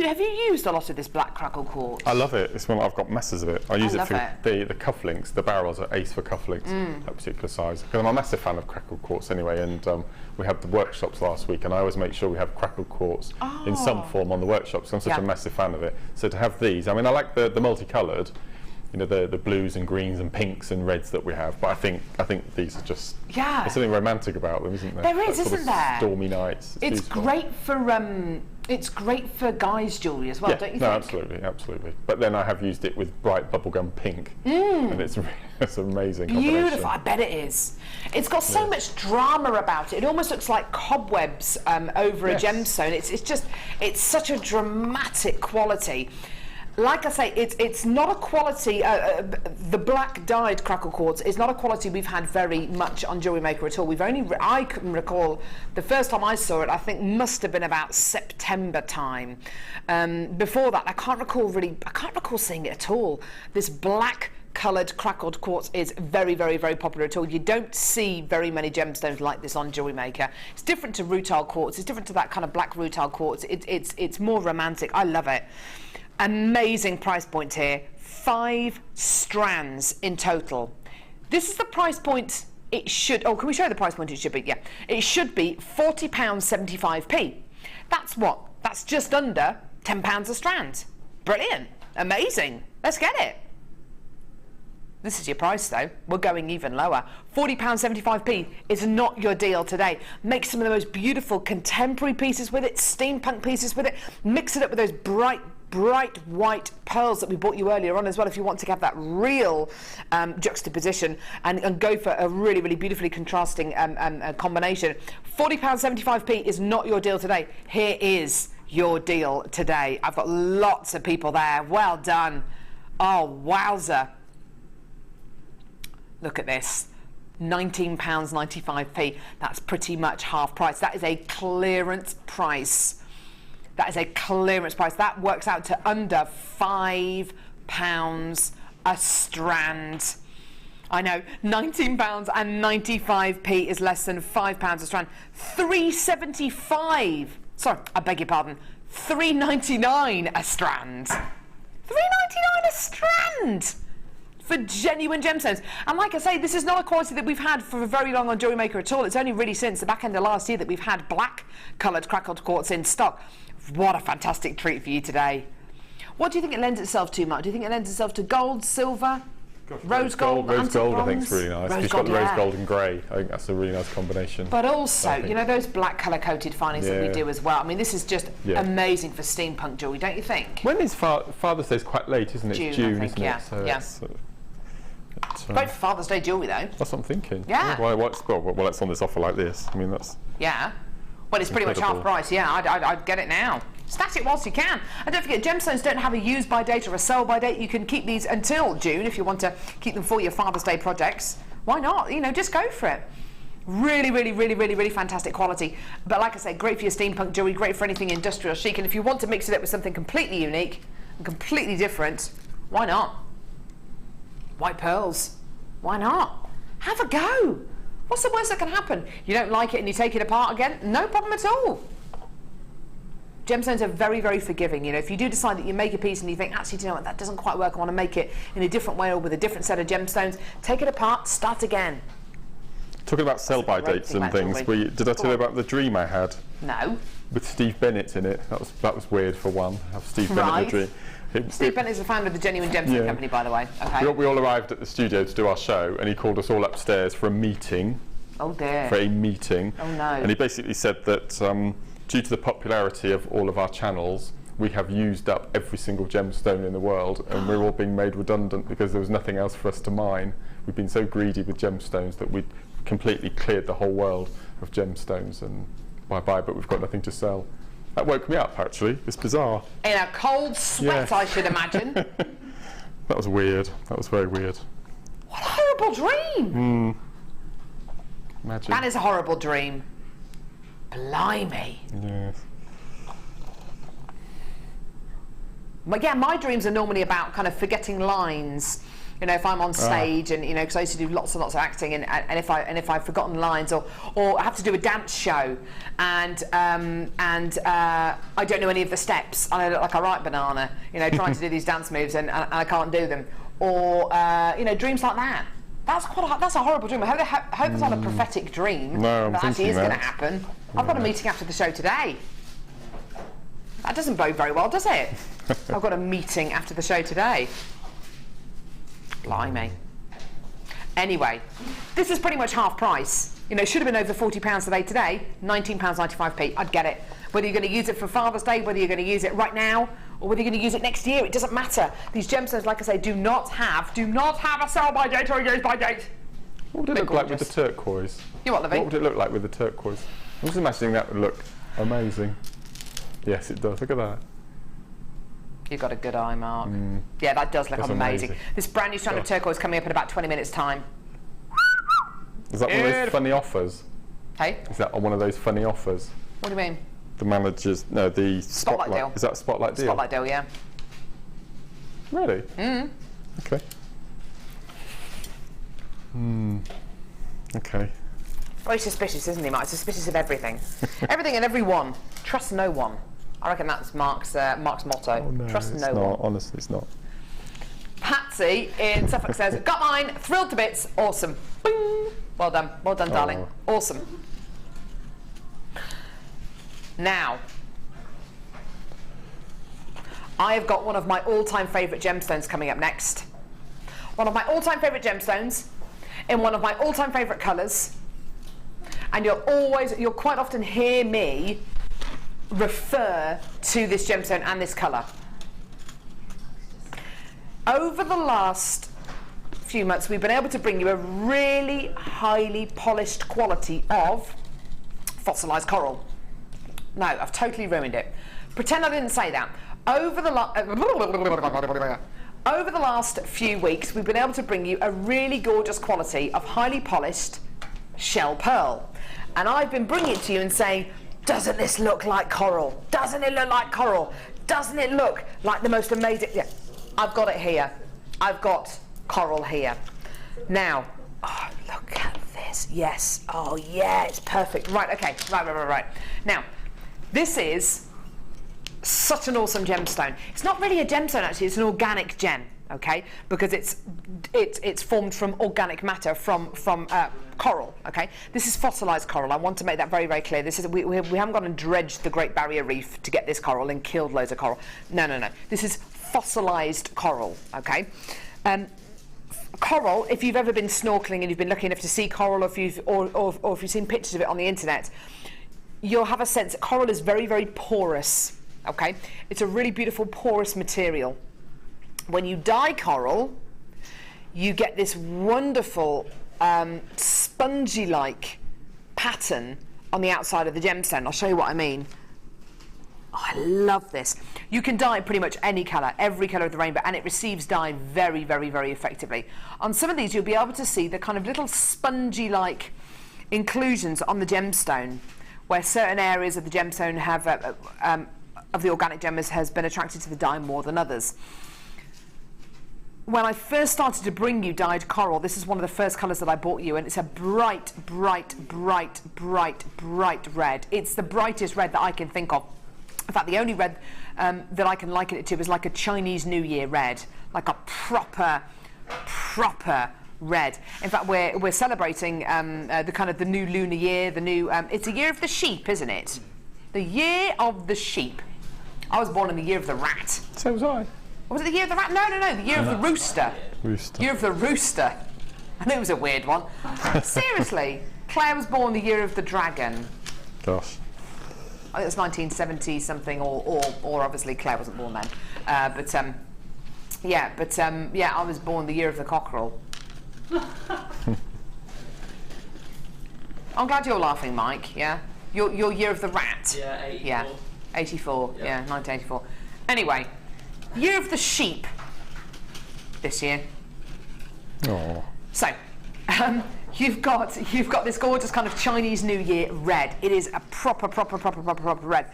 used a lot of this black crackle quartz? I love it. It's one I've got masses of it. I use it for the cufflinks. The barrels are ace for cufflinks, that particular size. Because I'm a massive fan of crackled quartz anyway, and we had the workshops last week, and I always make sure we have crackled quartz in some form on the workshops. I'm such a massive fan of it. So to have these, I mean, I like the multicoloured, you know, the blues and greens and pinks and reds that we have, but I think these are just, there's something romantic about them, isn't there? There is, isn't there? Stormy nights. It's great for it's great for guys' jewellery as well, don't you think? Absolutely, absolutely. But then I have used it with bright bubblegum pink, and it's amazing. Beautiful, I bet it is. It's got so much drama about it. It almost looks like cobwebs over a gemstone. It's such a dramatic quality. Like I say, it's not a quality, the black dyed crackle quartz is not a quality we've had very much on Jewellery Maker at all. I can recall the first time I saw it, I think must have been about September time. Before that, I can't recall seeing it at all. This black coloured crackled quartz is very, very, very popular at all. You don't see very many gemstones like this on Jewellery Maker. It's different to rutile quartz, it's different to that kind of black rutile quartz. It's more romantic. I love it. Amazing price point here, 5 strands in total. This is the price point it should, can we show the price point it should be? Yeah, it should be £40.75p. That's what? That's just under £10 a strand. Brilliant, amazing, let's get it. This is your price though, we're going even lower. £40.75p is not your deal today. Make some of the most beautiful contemporary pieces with it, steampunk pieces with it, mix it up with those bright bright white pearls that we bought you earlier on as well, if you want to have that real juxtaposition and go for a really, really beautifully contrasting combination. £40.75p is not your deal today. Here is your deal today. I've got lots of people there. Well done. Oh, wowzer. Look at this. £19.95p. That's pretty much half price. That is a clearance price. That is a clearance price. That works out to under £5 a strand. I know, £19.95p is less than £5 a strand. £3.75. Sorry, I beg your pardon. £3.99 a strand. £3.99 a strand for genuine gemstones. And like I say, this is not a quality that we've had for very long on Jewellery Maker at all. It's only really since the back end of last year that we've had black coloured crackled quartz in stock. What a fantastic treat for you today. What do you think it lends itself to, Mark? Do you think it lends itself to gold, silver, rose gold, rose gold, I think bronze? it's really nice. Rose It's gold, got the yeah. rose gold and grey. I think that's a really nice combination. But also, I think- you know, those black colour coated findings that we Yeah. do as well. I mean, this is just Yeah. amazing for steampunk jewellery, don't you think? When is Father's Day? Is quite late, isn't it? June, It's I June, think, isn't yeah. it? So Yeah. Great for Father's Day jewellery, though. that's what I'm thinking. Yeah. Well, it's on this offer like this. I mean, that's Yeah. Well, it's pretty much half Incredible. price. Yeah, I'd get it now. Stash it whilst you can. And don't forget, gemstones don't have a use by date or a sell by date. You can keep these until June if you want to keep them for your Father's Day projects. Why not? You know, just go for it. Really, really, really, really, really fantastic quality. But like I say, great for your steampunk jewellery, great for anything industrial chic. And if you want to mix it up with something completely unique and completely different, why not? White pearls. Why not? Have a go. What's the worst that can happen? You don't like it and you take it apart again? No problem at all. Gemstones are very, very forgiving. You know, if you do decide that you make a piece and you think, actually, do you know what, that doesn't quite work, I want to make it in a different way or with a different set of gemstones, take it apart, start again. talking about sell-by great dates thing and about things. jewellery. Did I tell you about the dream I had No. with Steve Bennett in it? That was weird for one. Have Steve Bennett Right. in the dream. Steve Bennett is the founder of the Genuine Gemstone Yeah. Company, by the way. Okay. We all arrived at the studio to do our show, and he called us all upstairs for a meeting. Oh dear. For a meeting. Oh no. And he basically said that due to the popularity of all of our channels, we have used up every single gemstone in the world, and we're all being made redundant because there was nothing else for us to mine. We've been so greedy with gemstones that we completely cleared the whole world of gemstones, and bye-bye, but we've got nothing to sell. That woke me up, actually. It's bizarre. In a cold sweat, Yeah. I should imagine. That was weird. That was very weird. What a horrible dream. Imagine. That is a horrible dream. Blimey. Yes. But yeah, my dreams are normally about kind of forgetting lines. You know, if I'm on stage and, you know, because I used to do lots and lots of acting, and if I've forgotten lines or I have to do a dance show and I don't know any of the steps and I look like a ripe banana, you know, trying to do these dance moves and I can't do them, or you know, dreams like that. That's a horrible dream. I hope it's not a prophetic dream. No, I'm that actually thinking is going to that. happen. I've got a meeting after the show today. That doesn't bode very well, does it? I've got a meeting after the show today. Blimey. Anyway, this is pretty much half price. You know, it should have been over £40 today, £19.95p. I'd get it. Whether you're going to use it for Father's Day, whether you're going to use it right now, or whether you're going to use it next year, it doesn't matter. These gemstones, like I say, do not have a sell-by date or a use-by date. What would it They're look like with the gorgeous. turquoise? You what, Lovey? What would it look like with the turquoise? I'm just imagining that would look amazing. Yes, it does. Look at that. You've got a good eye, Mark. Yeah, that does look That's amazing. amazing. This brand new strand of turquoise coming up in about 20 minutes' time. Is that one of those Beautiful. funny offers? Hey, Is that one of those funny offers? what do you mean? The managers, no, the Spotlight deal. Is that a spotlight deal? Spotlight deal, yeah. Really? Okay. Okay. Very suspicious, isn't he, Mark? Suspicious of everything. Everything and everyone. Trust no one. I reckon that's Mark's motto. Oh, no, Trust it's no not. one. Honestly, it's not. Patsy in Suffolk says, got mine, thrilled to bits, awesome. Bing. Well done, darling. Awesome. Now, I have got one of my all-time favourite gemstones coming up next. One of my all-time favourite gemstones in one of my all-time favourite colours, and you'll quite often hear me refer to this gemstone and this colour. over the last few months, we've been able to bring you a really highly polished quality of fossilized coral. No, I've totally ruined it. Pretend I didn't say that. Over the last few weeks, we've been able to bring you a really gorgeous quality of highly polished shell pearl. And I've been bringing it to you and saying, doesn't this look like coral? Doesn't it look like coral? Doesn't it look like the most amazing? Yeah, I've got it here. I've got coral here. Now, oh, look at this. Yes. Oh, yeah, it's perfect. Right, okay. Right. Now, this is such an awesome gemstone. It's not really a gemstone, actually. It's an organic gem, okay? Because it's formed from organic matter from coral, okay? This is fossilized coral. I want to make that very, very clear. This is we haven't gone and dredged the Great Barrier Reef to get this coral and killed loads of coral. No. This is fossilized coral, okay? Coral, if you've ever been snorkeling and you've been lucky enough to see coral, or if you've seen pictures of it on the internet, you'll have a sense that coral is very, very porous, okay? It's a really beautiful porous material. When you dye coral, you get this wonderful spongy-like pattern on the outside of the gemstone. I'll show you what I mean. Oh, I love this. You can dye pretty much any colour, every colour of the rainbow, and it receives dye very, very, very effectively. On some of these, you'll be able to see the kind of little spongy-like inclusions on the gemstone, where certain areas of the gemstone have, of the organic gem has been attracted to the dye more than others. When I first started to bring you dyed coral, this is one of the first colours that I bought you, and it's a bright, bright, bright, bright, bright red. It's the brightest red that I can think of. In fact, the only red that I can liken it to is like a Chinese New Year red, like a proper red. In fact, we're celebrating the new lunar year, the new. It's a year of the sheep, isn't it? The year of the sheep. I was born in the year of the rat. So was I. Was it the year of the rat? No. The year of the rooster. Year of the rooster. I knew it was a weird one. Seriously, Claire was born the year of the dragon. Gosh. I think it's 1970 something, or obviously Claire wasn't born then. I was born the year of the cockerel. I'm glad you're laughing, Mike. Yeah, your year of the rat. Yeah, 84. Yeah, 84. Yeah, 1984. Anyway, year of the sheep. This year. Oh. So. You've got this gorgeous kind of Chinese New Year red. It is a proper red,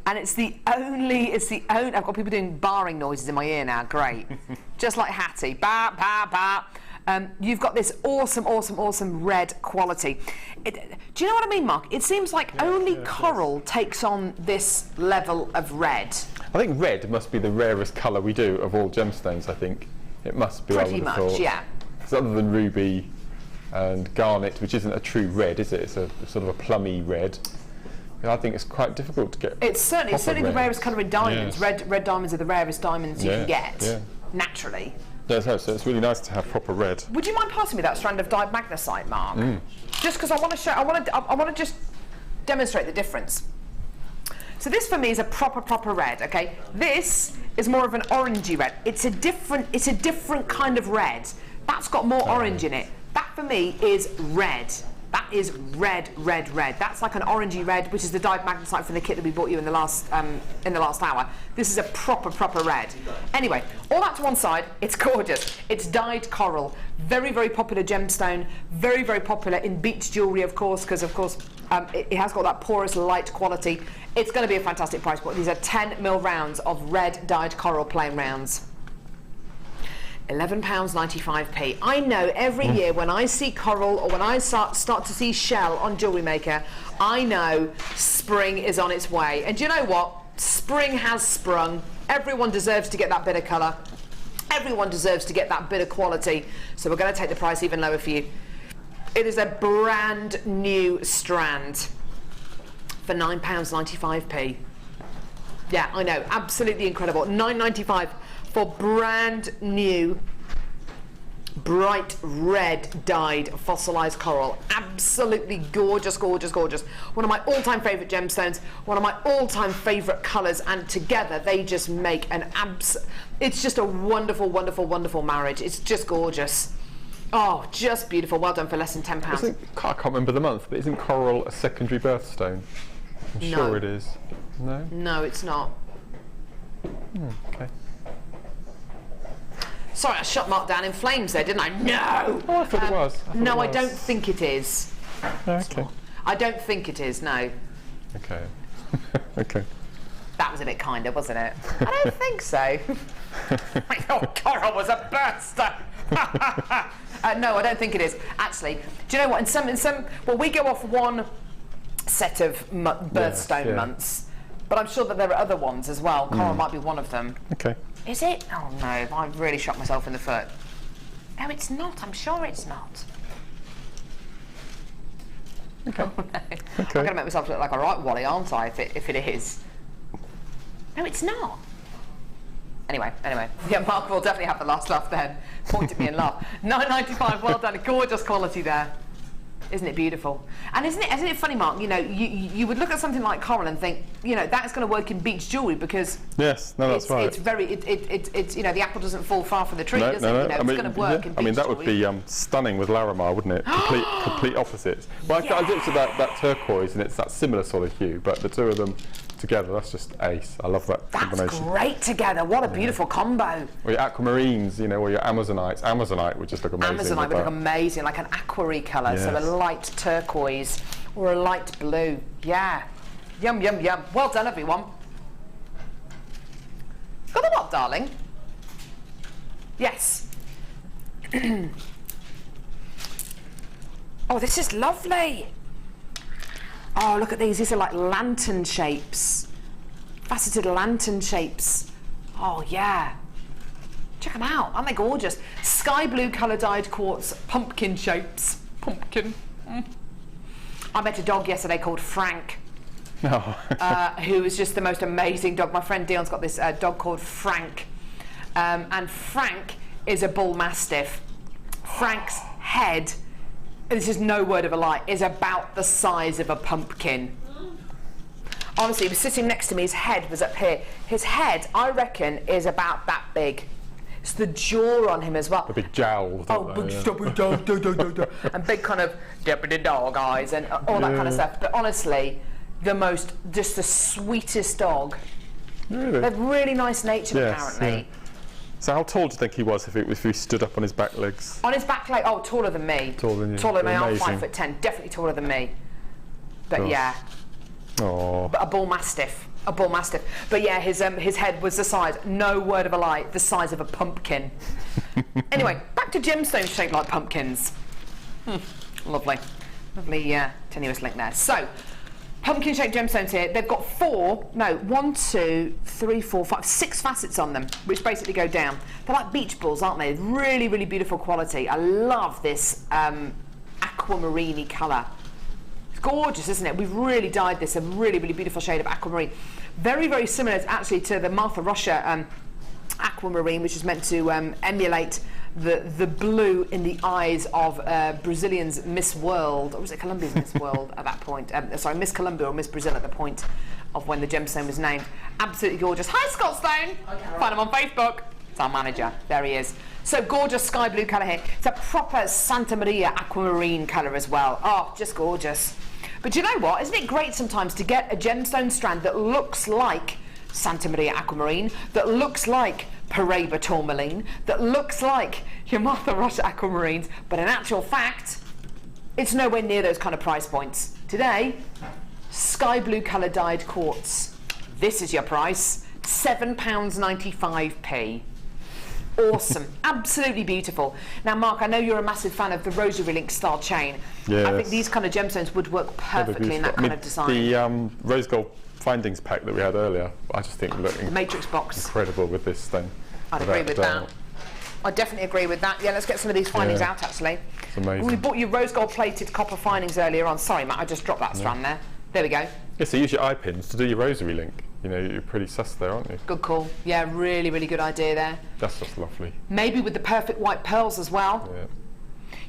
and it's the only. I've got people doing barring noises in my ear now. Great, just like Hattie. Ba ba ba. You've got this awesome red quality. Do you know what I mean, Mark? It seems like only coral takes on this level of red. I think red must be the rarest colour we do of all gemstones. I think it must be. Pretty much, thought. Yeah. Because other than ruby and garnet, which isn't a true red, is it? It's a sort of a plummy red. I think it's quite difficult to get. It's certainly the rarest colour in diamonds. Yes. Red diamonds are the rarest diamonds you can get naturally. Yeah, so it's really nice to have proper red. Would you mind passing me that strand of dyed magnesite, Mark? Just because I want to show. I want to just demonstrate the difference. So this for me is a proper red. Okay, this is more of an orangey red. It's a different kind of red. That's got more orange in it. That for me is red. That is red. That's like an orangey red, which is the dyed magnesite from the kit that we bought you in the last hour. This is a proper red. Anyway, all that to one side. It's gorgeous. It's dyed coral. Very popular gemstone. Very popular in beach jewellery, of course, because of course it has got that porous light quality. It's going to be a fantastic price point. These are 10mm rounds of red dyed coral plain rounds. £11.95p. I know every year when I see coral or when I start to see shell on Jewellery Maker, I know spring is on its way. And do you know what? Spring has sprung. Everyone deserves to get that bit of colour. Everyone deserves to get that bit of quality. So we're going to take the price even lower for you. It is a brand new strand for £9.95p. Yeah, I know, absolutely incredible. £9.95 for brand new bright red dyed fossilized coral. Absolutely gorgeous, gorgeous, gorgeous. One of my all-time favorite gemstones, one of my all-time favorite colors, and together they just make an it's just a wonderful, wonderful, wonderful marriage. It's just gorgeous. Oh, just beautiful. Well done for less than £10. I can't remember the month, but isn't coral a secondary birthstone? I'm sure it is. No? No, it's not. Okay. Sorry, I shot Mark down in flames there, didn't I? No! Oh, I thought it was. No, I don't think it is. Okay. I don't think it is, no. Okay. Okay. That was a bit kinder, wasn't it? I don't think so. I thought coral was a birthstone. No, I don't think it is. Actually, do you know what? In some, well, we go off one set of birthstone months, but I'm sure that there are other ones as well. Coral might be one of them. Okay. Is it? Oh no, I've really shot myself in the foot. No, it's not. I'm sure it's not. Okay. Oh, no. Okay. I'm going to make myself look like a right wally, aren't I, if it is? No, it's not. Anyway. Yeah, Mark will definitely have the last laugh then. Point at me and laugh. £9.95, well done. Gorgeous quality there. Isn't it beautiful? And isn't it funny, Mark? You know, you would look at something like coral and think, you know, that's going to work in beach jewellery because yes, no, that's right. It's very, it's you know, the apple doesn't fall far from the tree, does it? No. You know, it's going to work in beach I mean, that would jewellery. be stunning with Larimar, wouldn't it? Complete opposites. Well, I looked at that turquoise, and it's that similar sort of hue, but the two of them together, that's just ace. I love that combination. That's great together. What a beautiful combo. Or your aquamarines, you know, or your Amazonites. Amazonite would just look amazing. Amazonite would look amazing, like an aquary colour, so a Yes. light turquoise or a light blue. Yeah. Yum, yum, yum. Well done, everyone. Got the what, darling? Yes. Oh, this is lovely. Oh, look at these. These are like lantern shapes. Faceted lantern shapes. Oh, yeah. Check them out. Aren't they gorgeous? Sky blue colour dyed quartz pumpkin shapes. Pumpkin. I met a dog yesterday called Frank. No. Who is just the most amazing dog. My friend Dion's got this dog called Frank. And Frank is a bull mastiff. Frank's head, this is no word of a lie, is about the size of a pumpkin. Honestly, he was sitting next to me, his head was up here. His head, I reckon, is about that big. It's the jaw on him as well. The big jowls. Oh, big stubby dog, and big kind of deputy dog eyes and all that kind of stuff. But honestly, just the sweetest dog. Really? They're really nice natured, Yes, apparently. yeah. So how tall do you think he was if he stood up on his back legs? On his back leg, oh, taller than me. Taller than you. Taller than me. I'm Amazing. 5'10", definitely taller than me. But Gosh. yeah, Oh. but a bull mastiff. A bull mastiff. But yeah, his head was the size, no word of a lie, the size of a pumpkin. Anyway, back to gemstones shaped like pumpkins. Lovely. Lovely tenuous link there. So, pumpkin shaped gemstones here. They've got 6 facets on them, which basically go down. They're like beach balls, aren't they? Really, really beautiful quality. I love this aquamarine colour. It's gorgeous, isn't it? We've really dyed this a really, really beautiful shade of aquamarine. Very, very similar actually to the Roache aquamarine, which is meant to emulate the blue in the eyes of Brazilian's Miss World, or was it Colombia's Miss World at that point? Sorry, Miss Colombia or Miss Brazil at the point of when the gemstone was named. Absolutely gorgeous. Hi, Scott Stone. Find him on Facebook. It's our manager. There he is. So gorgeous sky blue colour here. It's a proper Santa Maria aquamarine colour as well. Oh, just gorgeous. But you know what? Isn't it great sometimes to get a gemstone strand that looks like Santa Maria aquamarine, that looks like Paraiba tourmaline, that looks like your Roache aquamarines, but in actual fact, it's nowhere near those kind of price points. Today, sky blue colour dyed quartz. This is your price, £7.95p. Awesome, absolutely beautiful. Now, Mark, I know you're a massive fan of the rosary link style chain. Yes. I think these kind of gemstones would work perfectly in that kind of design. The rose gold findings pack that we had earlier, I just think looked The matrix box. incredible with this thing. I'd agree with that. I definitely agree with that. Yeah, let's get some of these findings out, actually. It's amazing. We bought you rose gold plated copper findings earlier on. Sorry, Matt, I just dropped that strand there. There we go. Yeah, so use your eye pins to do your rosary link. you know, you're pretty sus there, aren't you? Good call. Yeah, really, really good idea there. That's just lovely. Maybe with the perfect white pearls as well. Yeah.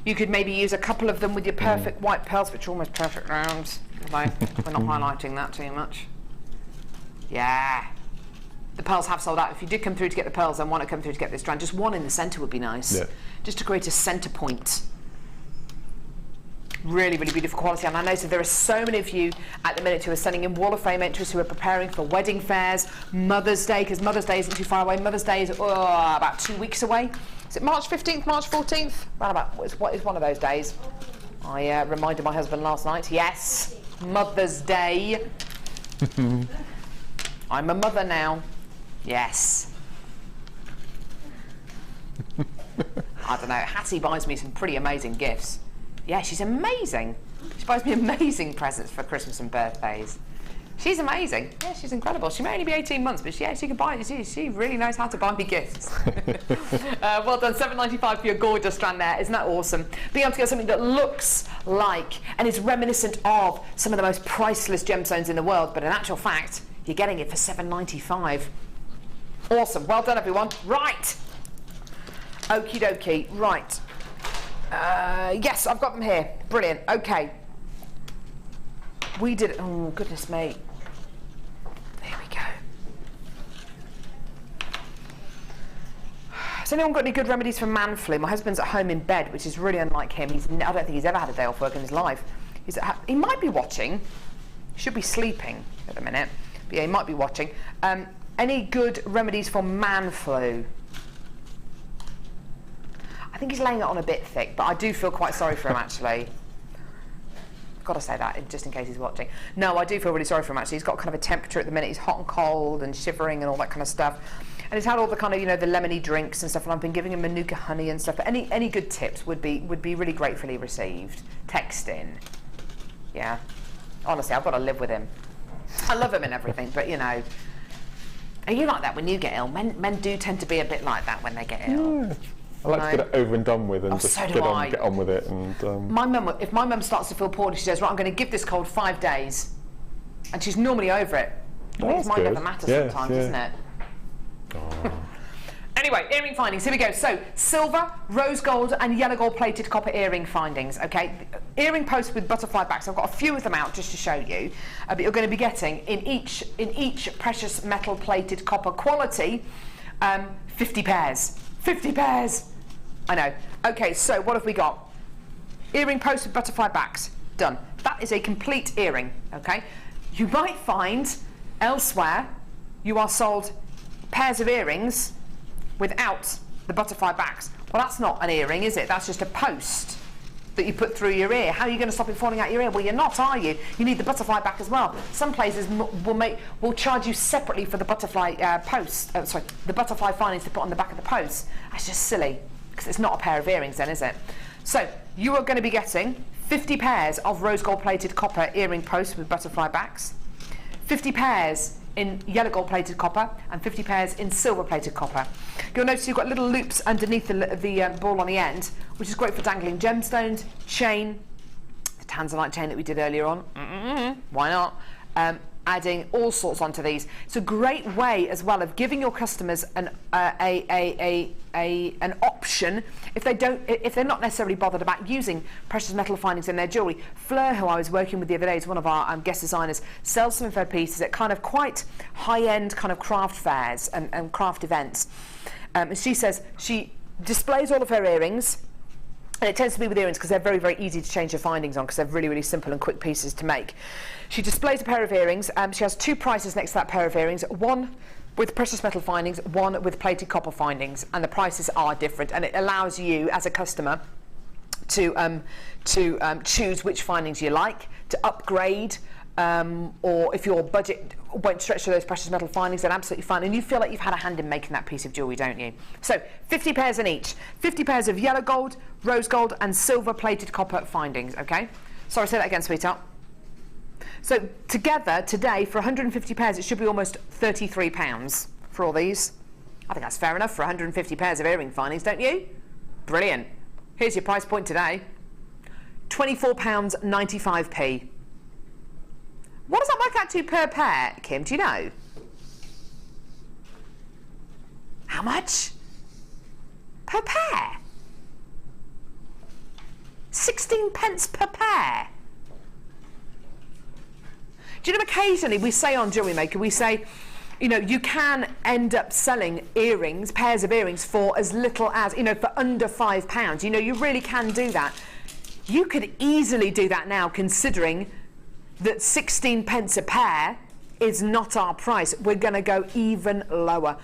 You could maybe use a couple of them with your perfect white pearls, which are almost perfect rounds. Like, we're not highlighting that too much. Yeah. The pearls have sold out. If you did come through to get the pearls and want to come through to get this strand, just one in the centre would be nice. Yeah. Just to create a centre point. Really, really beautiful quality. And I know there are so many of you at the minute who are sending in wall of fame entries, who are preparing for wedding fairs, Mother's Day, because Mother's Day isn't too far away. Mother's Day is about 2 weeks away. Is it March 15th, March 14th? Round about, what is one of those days? I reminded my husband last night. Yes, Mother's Day. I'm a mother now. Yes. I don't know. Hattie buys me some pretty amazing gifts. Yeah, she's amazing. She buys me amazing presents for Christmas and birthdays. She's amazing. Yeah, she's incredible. She may only be 18 months, but she can buy it. She really knows how to buy me gifts. Well done, £7.95 for your gorgeous strand there. Isn't that awesome? Being able to get something that looks like and is reminiscent of some of the most priceless gemstones in the world, but in actual fact, you're getting it for £7.95. Awesome. Well done, everyone. Right. Okie dokie. Right. Yes, I've got them here. Brilliant. Okay. We did. Oh, goodness me. Here we go. Has anyone got any good remedies for man flu? My husband's at home in bed, which is really unlike him. I don't think he's ever had a day off work in his life. He might be watching. He should be sleeping at the minute. But yeah, he might be watching. Any good remedies for man flu? I think he's laying it on a bit thick, but I do feel quite sorry for him, actually. I've got to say that, just in case he's watching. No, I do feel really sorry for him, actually. He's got kind of a temperature at the minute. He's hot and cold and shivering and all that kind of stuff. And he's had all the kind of, you know, the lemony drinks and stuff, and I've been giving him Manuka honey and stuff. But any good tips would be really gratefully received. Text in. Yeah. Honestly, I've got to live with him. I love him and everything, but, you know... Are you like that when you get ill? Men do tend to be a bit like that when they get ill. Yeah. I like to get it over and done with and just so get on with it. And if my mum starts to feel poorly, she says, right, I'm going to give this cold 5 days. And she's normally over it. I think mine never matters sometimes, doesn't it? Oh. Anyway, earring findings, here we go. So, silver, rose gold and yellow gold plated copper earring findings, okay? Earring posts with butterfly backs. I've got a few of them out just to show you. But you're going to be getting, in each precious metal plated copper quality, 50 pairs. 50 pairs! I know. Okay, so what have we got? Earring posts with butterfly backs. Done. That is a complete earring, okay? You might find elsewhere you are sold pairs of earrings without the butterfly backs. Well, that's not an earring, is it? That's just a post that you put through your ear. How are you going to stop it falling out your ear? Well, you're not, are you? You need the butterfly back as well. Some places will charge you separately for the butterfly the butterfly findings to put on the back of the post. That's just silly, because it's not a pair of earrings then, is it? So you are going to be getting 50 pairs of rose gold plated copper earring posts with butterfly backs, 50 pairs in yellow gold plated copper and 50 pairs in silver plated copper. You'll notice you've got little loops underneath the ball on the end, which is great for dangling gemstones, chain, the Tanzanite chain that we did earlier on. Why not? Adding all sorts onto these. It's a great way as well of giving your customers an option if they're not necessarily bothered about using precious metal findings in their jewellery. Fleur, who I was working with the other day, is one of our guest designers, sells some of her pieces at kind of quite high-end kind of craft fairs and craft events. And she says she displays all of her earrings. And it tends to be with earrings because they're very, very easy to change your findings on because they're really, really simple and quick pieces to make. She displays a pair of earrings. She has 2 prices next to that pair of earrings. One with precious metal findings, one with plated copper findings, and the prices are different. And it allows you, as a customer, to choose which findings you like, to upgrade, or if your budget won't stretch to those precious metal findings, then absolutely fine. And you feel like you've had a hand in making that piece of jewellery, don't you? So 50 pairs in each. 50 pairs of yellow gold, rose gold and silver plated copper findings, okay? Sorry, say that again, sweetheart. So together, today, for 150 pairs, it should be almost £33 for all these. I think that's fair enough for 150 pairs of earring findings, don't you? Brilliant. Here's your price point today. £24.95p. What does that work out to per pair, Kim? Do you know? How much? Per pair? 16 pence per pair. Do you know, occasionally we say on Jewellery Maker, we say, you know, you can end up selling earrings, pairs of earrings, for as little as, you know, for under £5. You know, you really can do that. You could easily do that now, considering that 16 pence a pair is not our price. We're going to go even lower.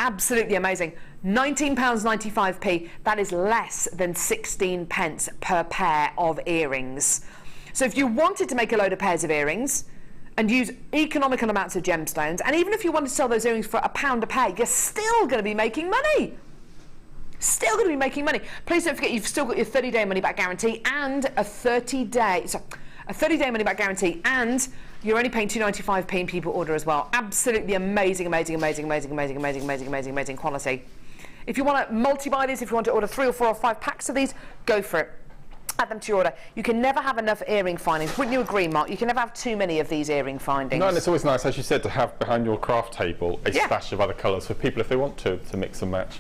Absolutely amazing. £19.95p, that is less than 16 pence per pair of earrings. So if you wanted to make a load of pairs of earrings and use economical amounts of gemstones, and even if you wanted to sell those earrings for £1 a pair, you're still going to be making money. Still going to be making money. Please don't forget, you've still got your 30-day money-back guarantee and a 30-day money back guarantee, and you're only paying £2.95p in people order as well. Absolutely amazing, amazing, amazing, amazing, amazing, amazing, amazing, amazing, amazing quality. If you want to multi-buy these, if you want to order 3 or 4 or 5 packs of these, go for it. Add them to your order. You can never have enough earring findings. Wouldn't you agree, Mark? You can never have too many of these earring findings. No, and it's always nice, as you said, to have behind your craft table a stash of other colours for people if they want to mix and match.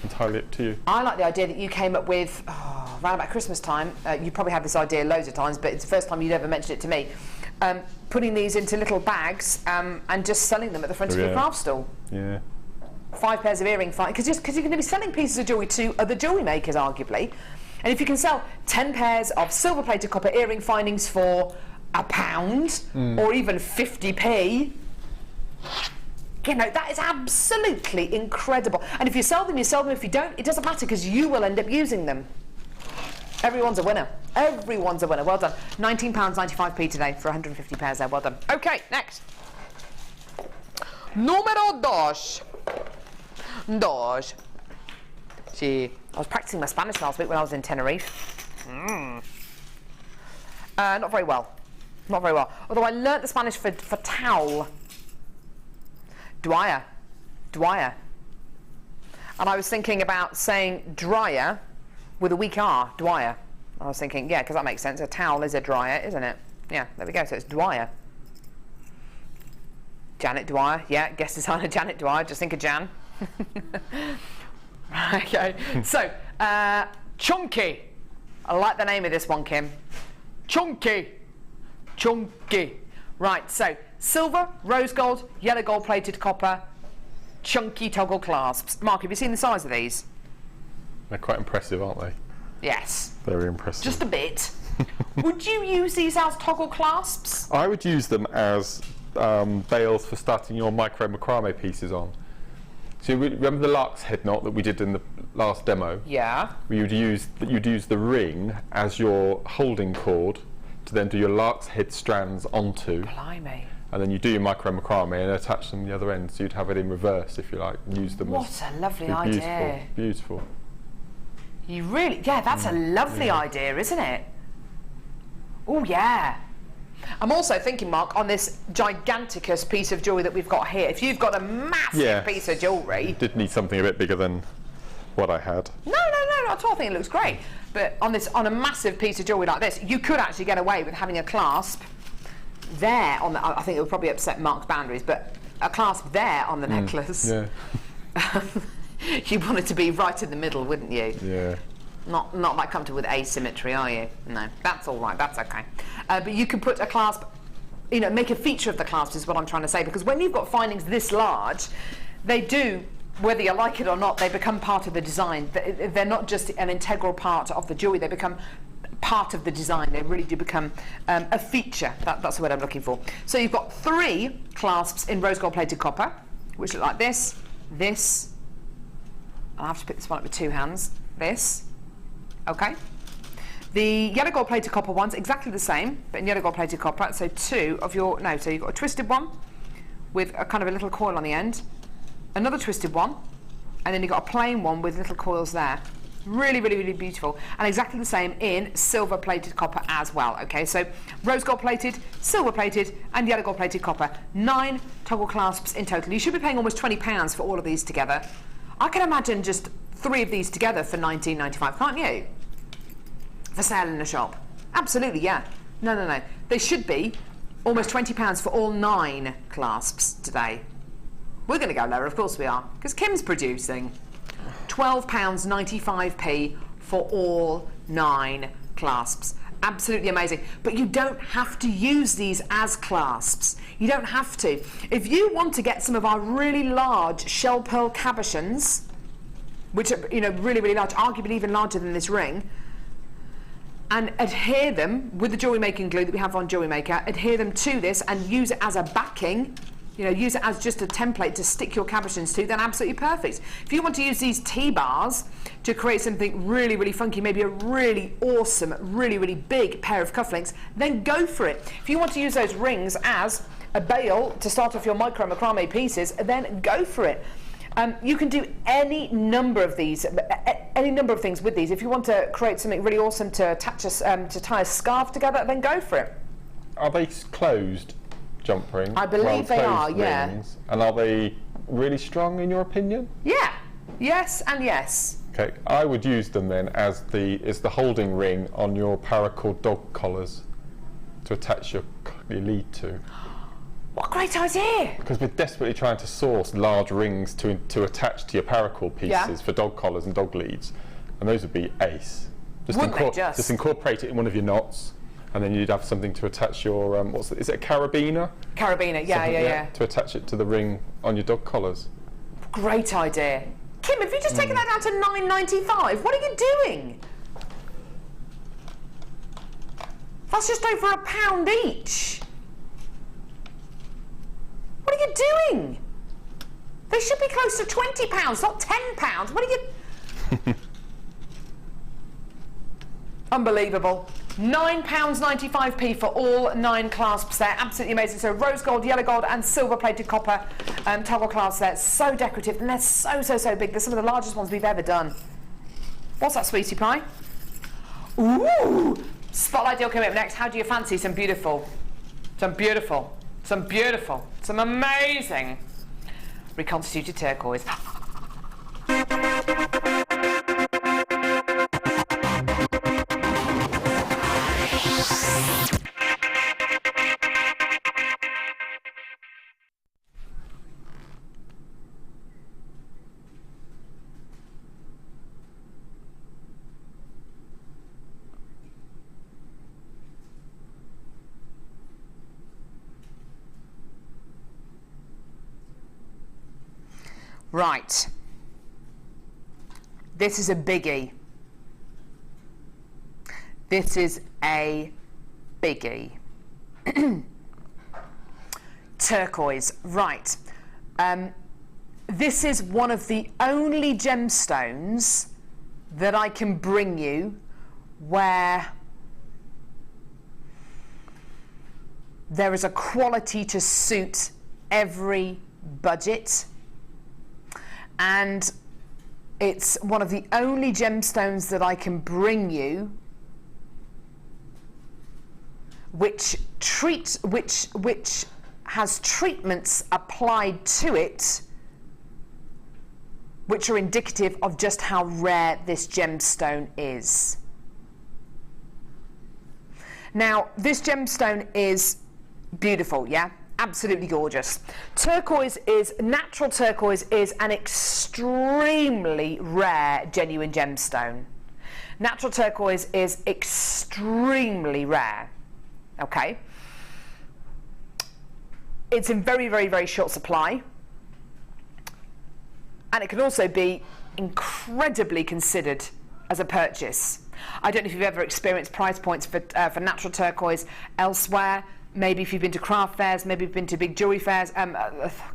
Entirely up to you. I like the idea that you came up with around about Christmas time. You probably had this idea loads of times, but it's the first time you'd ever mentioned it to me. Putting these into little bags and just selling them at the front of your craft stall. Yeah. 5 pairs of earring findings, because you're going to be selling pieces of jewellery to other jewellery makers, arguably. And if you can sell 10 pairs of silver-plated copper earring findings for £1 or even 50p, you know, that is absolutely incredible. And if you sell them, you sell them. If you don't, it doesn't matter, because you will end up using them. Everyone's a winner. Everyone's a winner. Well done. £19.95p today for 150 pairs there. Well done. OK, next. Número dos. Sí. I was practicing my Spanish last week when I was in Tenerife. Not very well. Not very well. Although I learnt the Spanish for towel. Dwyer. And I was thinking about saying dryer with a weak R. Dwyer. I was thinking, yeah, because that makes sense. A towel is a dryer, isn't it? Yeah, there we go. So it's Dwyer. Janet Dwyer. Yeah, guest designer Janet Dwyer. Just think of Jan. Okay. So, Chunky. I like the name of this one, Kim. Chunky. Right, so silver, rose gold, yellow gold plated copper, chunky toggle clasps. Mark, have you seen the size of these? They're quite impressive, aren't they? Yes. Very impressive. Just a bit. Would you use these as toggle clasps? I would use them as bails for starting your micro macrame pieces on. So remember the lark's head knot that we did in the last demo? Yeah. You'd use the ring as your holding cord to then do your lark's head strands onto. Blimey. And then you do your micro macrame and attach them the other end, so you'd have it in reverse if you like, and use them. What a lovely idea. Beautiful. You really, yeah, that's a lovely idea, isn't it? Oh yeah. I'm also thinking, Mark, on this giganticus piece of jewellery that we've got here, if you've got a massive piece of jewellery... You did need something a bit bigger than what I had. No, not at all. I think it looks great. But on a massive piece of jewellery like this, you could actually get away with having a clasp there on the... I think it would probably upset Mark's boundaries, but a clasp there on the necklace. Yeah. You want it to be right in the middle, wouldn't you? Yeah. Not like comfortable with asymmetry, are you? No, that's all right. That's okay. But you can put a clasp, you know, make a feature of the clasp is what I'm trying to say, because when you've got findings this large, they do, whether you like it or not, they become part of the design. They're not just an integral part of the jewellery, they become part of the design. They really do become a feature. That's the word I'm looking for. So you've got 3 clasps in rose gold plated copper, which look like this, I'll have to pick this one up with 2 hands, this, okay. The yellow gold plated copper one's exactly the same, but in yellow gold plated copper, so 2 of your, so you've got a twisted one with a kind of a little coil on the end, another twisted one, and then you've got a plain one with little coils there. Really, really, really beautiful. And exactly the same in silver plated copper as well, okay. So rose gold plated, silver plated, and yellow gold plated copper. 9 toggle clasps in total. You should be paying almost £20 for all of these together. I can imagine just 3 of these together for £19.95, can't you? For sale in a shop. Absolutely, yeah. No. They should be almost £20 for all 9 clasps today. We're going to go lower, of course we are, because Kim's producing £12.95p for all 9 clasps. Absolutely amazing. But you don't have to use these as clasps. You don't have to. If you want to get some of our really large shell pearl cabochons, which are, you know, really, really large, arguably even larger than this ring, and adhere them with the jewellery making glue that we have on Jewellery Maker, adhere them to this and use it as a backing, you know, use it as just a template to stick your cabochons to, then absolutely perfect. If you want to use these T-bars to create something really, really funky, maybe a really awesome, really, really big pair of cufflinks, then go for it. If you want to use those rings as a bail to start off your micro macrame pieces, then go for it. You can do any number of these, any number of things with these. If you want to create something really awesome to attach to tie a scarf together, then go for it. Are they closed jump rings? I believe they are, yeah. Rings, and are they really strong in your opinion? Yeah. Yes and yes. Okay, I would use them then as the holding ring on your paracord dog collars to attach your lead to. What a great idea! Because we're desperately trying to source large rings to attach to your paracord pieces for dog collars and dog leads, and those would be ace. Just incorporate it in one of your knots, and then you'd have something to attach your is it a carabiner? Carabiner, yeah. To attach it to the ring on your dog collars. Great idea. Kim, have you just taken that down to £9.95? What are you doing? That's just over £1 each. What are you doing? They should be close to £20, not £10. What are you... Unbelievable. £9.95p for all 9 clasps there. Absolutely amazing. So rose gold, yellow gold and silver plated copper toggle clasps there. So decorative and they're so, so, so big. They're some of the largest ones we've ever done. What's that, sweetie pie? Ooh! Spotlight deal coming up next. How do you fancy some beautiful, some amazing reconstituted turquoise? Right, this is a biggie. This is a biggie. Turquoise, right. This is one of the only gemstones that I can bring you where there is a quality to suit every budget. And it's one of the only gemstones that I can bring you which has treatments applied to it which are indicative of just how rare this gemstone is. Now, this gemstone is beautiful, yeah? Absolutely gorgeous. Natural turquoise is an extremely rare genuine gemstone. Natural turquoise is extremely rare, okay? It's in very, very, very short supply. And it can also be incredibly considered as a purchase. I don't know if you've ever experienced price points for natural turquoise elsewhere. Maybe if you've been to craft fairs, maybe you've been to big jewellery fairs,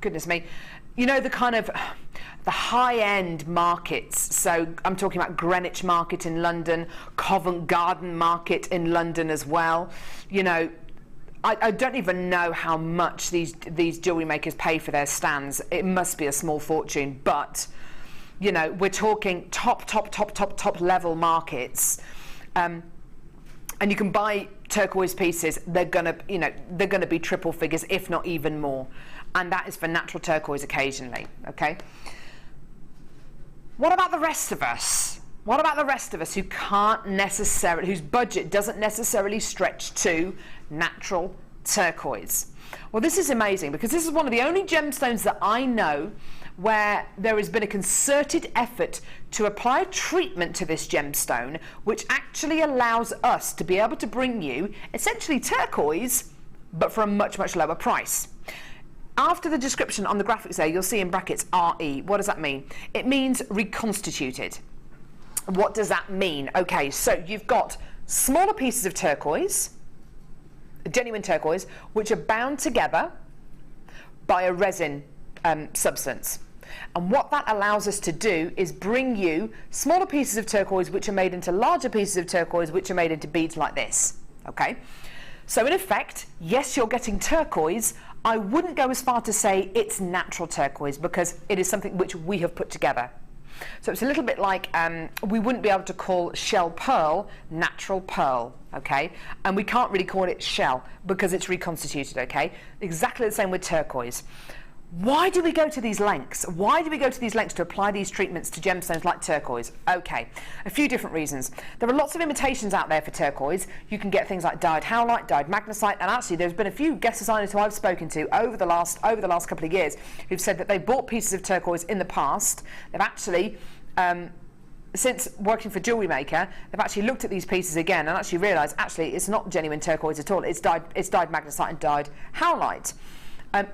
goodness me, you know, the kind of the high-end markets. So I'm talking about Greenwich Market in London, Covent Garden Market in London as well. You know, I don't even know how much these jewellery makers pay for their stands. It must be a small fortune, but you know, we're talking top level markets. And you can buy turquoise pieces, they're gonna be triple figures, if not even more. And that is for natural turquoise occasionally, okay? What about the rest of us? What about the rest of us who can't necessarily, whose budget doesn't necessarily stretch to natural turquoise? Well, this is amazing because this is one of the only gemstones that I know where there has been a concerted effort to apply a treatment to this gemstone which actually allows us to be able to bring you essentially turquoise but for a much, much lower price. After the description on the graphics there, you'll see in brackets RE. What does that mean? It means reconstituted. What does that mean? Okay, so you've got smaller pieces of turquoise, genuine turquoise, which are bound together by a resin substance. And what that allows us to do is bring you smaller pieces of turquoise which are made into larger pieces of turquoise which are made into beads like this. Okay, so in effect, yes, you're getting turquoise. I wouldn't go as far to say it's natural turquoise because it is something which we have put together. So it's a little bit like we wouldn't be able to call shell pearl natural pearl, okay? And we can't really call it shell because it's reconstituted, okay? Exactly the same with turquoise. Why do we go to these lengths? Why do we go to these lengths to apply these treatments to gemstones like turquoise? Okay, a few different reasons. There are lots of imitations out there for turquoise. You can get things like dyed howlite, dyed magnesite, and actually there's been a few guest designers who I've spoken to over the last couple of years who've said that they've bought pieces of turquoise in the past. They've actually since working for Jewellery Maker, they've actually looked at these pieces again and actually realised actually it's not genuine turquoise at all. It's dyed magnesite and dyed howlite.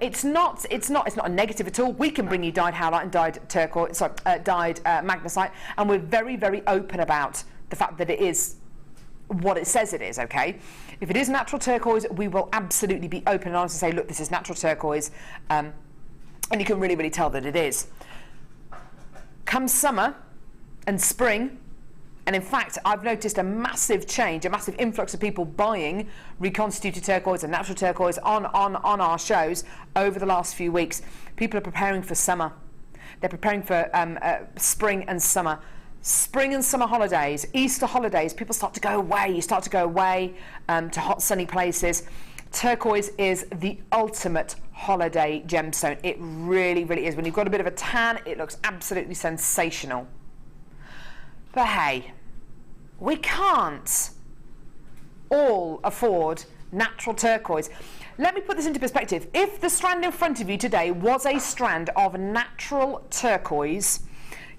It's not a negative at all. We can bring you dyed howlite and dyed turquoise, dyed magnesite, and we're very, very open about the fact that it is what it says it is. Okay, if it is natural turquoise, we will absolutely be open and honest and say, look, this is natural turquoise, and you can really, really tell that it is. Come summer and spring. And in fact, I've noticed a massive change, a massive influx of people buying reconstituted turquoise and natural turquoise on our shows over the last few weeks. People are preparing for summer. They're preparing for spring and summer. Spring and summer holidays, Easter holidays, people start to go away. You start to go away to hot, sunny places. Turquoise is the ultimate holiday gemstone. It really, really is. When you've got a bit of a tan, it looks absolutely sensational. But hey, we can't all afford natural turquoise. Let me put this into perspective. If the strand in front of you today was a strand of natural turquoise,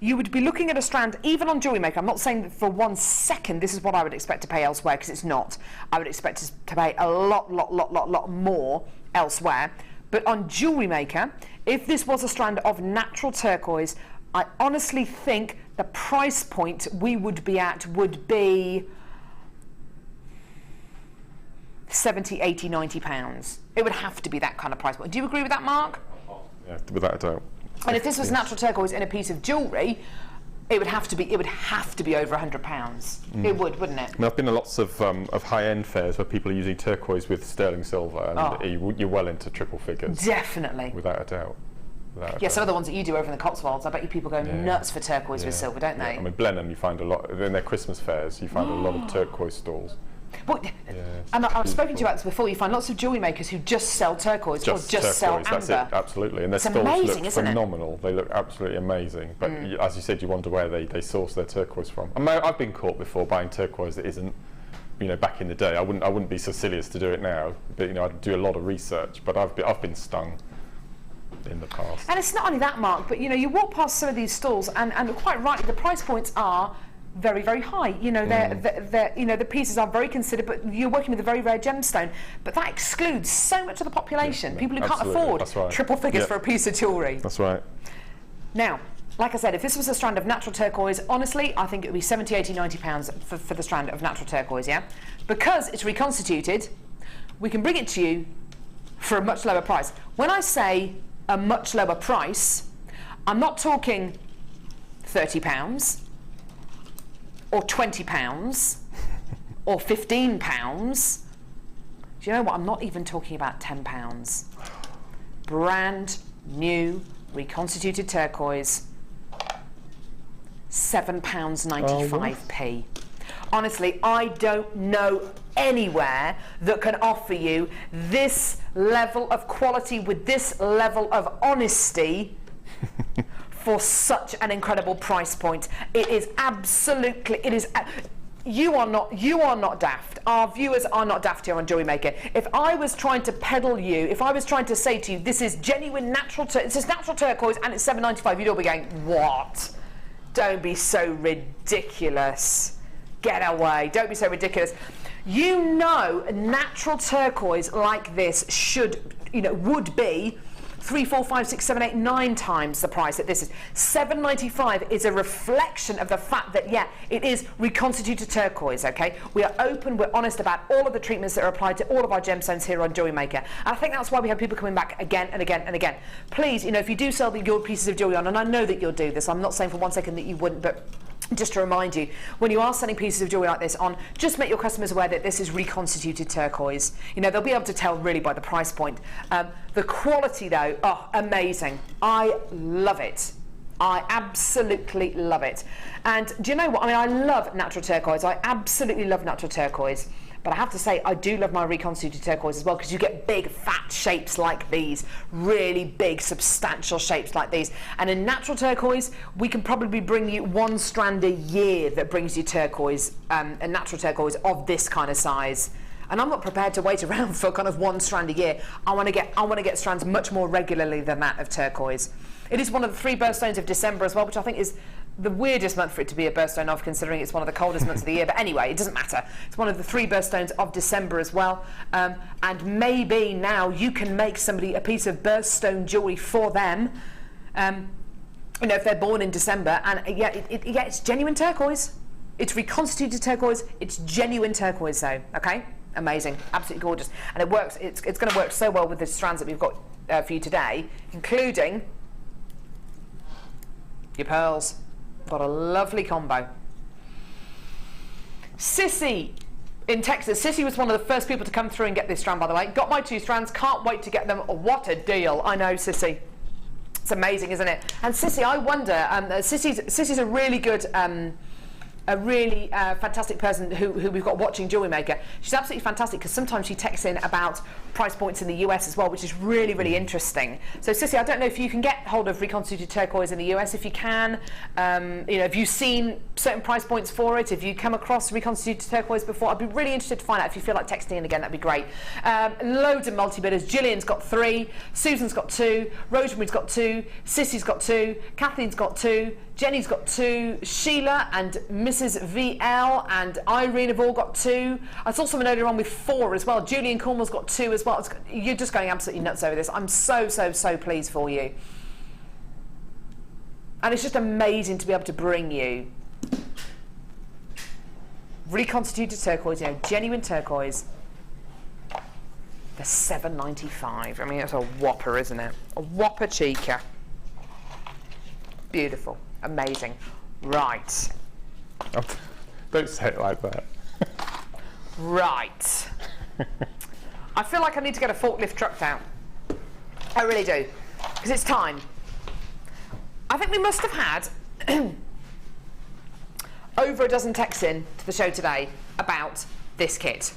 you would be looking at a strand, even on Jewellery Maker. I'm not saying that for 1 second this is what I would expect to pay elsewhere, because it's not. I would expect to pay a lot more elsewhere. But on Jewellery Maker, if this was a strand of natural turquoise, I honestly think the price point we would be at would be 70, 80, 90 pounds. It would have to be that kind of price point. Do you agree with that, Mark? Yeah, without a doubt. And if this was natural turquoise in a piece of jewellery, it would have to be over £100. It would, wouldn't it? I mean, I've been to lots of high-end fairs where people are using turquoise with sterling silver, and you're well into triple figures. Definitely. Without a doubt. Yeah, some of the ones that you do over in the Cotswolds, I bet you people go nuts for turquoise with silver, don't they? I mean, Blenheim, you find a lot, in their Christmas fairs, you find a lot of turquoise stalls. Well, and I've spoken to you about this before, you find lots of jewellery makers who just sell turquoise or just turquoise, sell amber. That's it, absolutely. And their stalls look phenomenal. They look absolutely amazing. But as you said, you wonder where they source their turquoise from. I mean, I've been caught before buying turquoise that isn't, back in the day. I wouldn't be so silly as to do it now. But I do a lot of research. But I've been stung in the past. And it's not only that, Mark, but you walk past some of these stalls and quite rightly the price points are very, very high. The pieces are very considered, but you're working with a very rare gemstone. But that excludes so much of the population, people who can't afford triple figures for a piece of jewellery. That's right. Now, like I said, if this was a strand of natural turquoise, honestly, I think it would be 70, 80, 90 pounds for the strand of natural turquoise, yeah? Because it's reconstituted, we can bring it to you for a much lower price. When I say a much lower price, I'm not talking £30 or £20 or £15. Do you know what? I'm not even talking about £10. Brand new reconstituted turquoise, £7.95p. Honestly, I don't know anywhere that can offer you this level of quality with this level of honesty for such an incredible price point. It is absolutely, you are not daft. Our viewers are not daft here on Jewellery Maker. If I was trying to peddle you, if I was trying to say to you, this is genuine natural turquoise and it's $7.95, you'd all be going, what? Don't be so ridiculous. Get away. Don't be so ridiculous. You know, natural turquoise like this should, would be 3, 4, 5, 6, 7, 8, 9 times the price that this is. $7.95 is a reflection of the fact that, yeah, it is reconstituted turquoise, okay? We are open, we're honest about all of the treatments that are applied to all of our gemstones here on Jewellery Maker. And I think that's why we have people coming back again and again and again. Please, if you do sell your pieces of jewellery on, and I know that you'll do this, I'm not saying for one second that you wouldn't, but just to remind you, when you are selling pieces of jewellery like this on, just make your customers aware that this is reconstituted turquoise. They'll be able to tell really by the price point. The quality though, oh, amazing. I love it. I absolutely love it. And do you know what? I mean, I love natural turquoise. I absolutely love natural turquoise. But I have to say, I do love my reconstituted turquoise as well, because you get big, fat shapes like these, really big, substantial shapes like these. And in natural turquoise, we can probably bring you 1 strand a year that brings you turquoise, a natural turquoise of this kind of size. And I'm not prepared to wait around for kind of 1 strand a year. I want to get strands much more regularly than that of turquoise. It is one of the 3 birthstones of December as well, which I think is the weirdest month for it to be a birthstone of, considering it's one of the coldest months of the year. But anyway, it doesn't matter. It's one of the 3 birthstones of December as well. And maybe now you can make somebody a piece of birthstone jewellery for them. If they're born in December, and it's genuine turquoise. It's reconstituted turquoise. It's genuine turquoise, though. Okay, amazing, absolutely gorgeous, and it works. It's going to work so well with the strands that we've got for you today, including your pearls. Got a lovely combo. Sissy in Texas. Sissy was one of the first people to come through and get this strand, by the way. Got my 2 strands. Can't wait to get them. What a deal. I know, Sissy. It's amazing, isn't it? And Sissy, I wonder, Sissy's a really good, fantastic person who we've got watching Jewellery Maker. She's absolutely fantastic, because sometimes she texts in about price points in the US as well, which is really, really interesting. So Sissy, I don't know if you can get hold of reconstituted turquoise in the US. If you can, have you seen certain price points for it? If you come across reconstituted turquoise before, I'd be really interested to find out. If you feel like texting in again, that'd be great. Loads of multi-bidders. Gillian's got 3, Susan's got 2, Rosemary's got 2, Sissy's got 2, Kathleen's got 2, Jenny's got 2, Sheila and Mrs. VL and Irene have all got 2. I saw someone earlier on with 4 as well. Julian Cornwall's got 2 as well. You're just going absolutely nuts over this. I'm so pleased for you. And it's just amazing to be able to bring you reconstituted turquoise, genuine turquoise, for $7.95. I mean, that's a whopper, isn't it? A whopper chica. Beautiful. Amazing. Right. Oh, don't say it like that. Right. I feel like I need to get a forklift truck out. I really do. Because it's time. I think we must have had over a dozen texts in to the show today about this kit.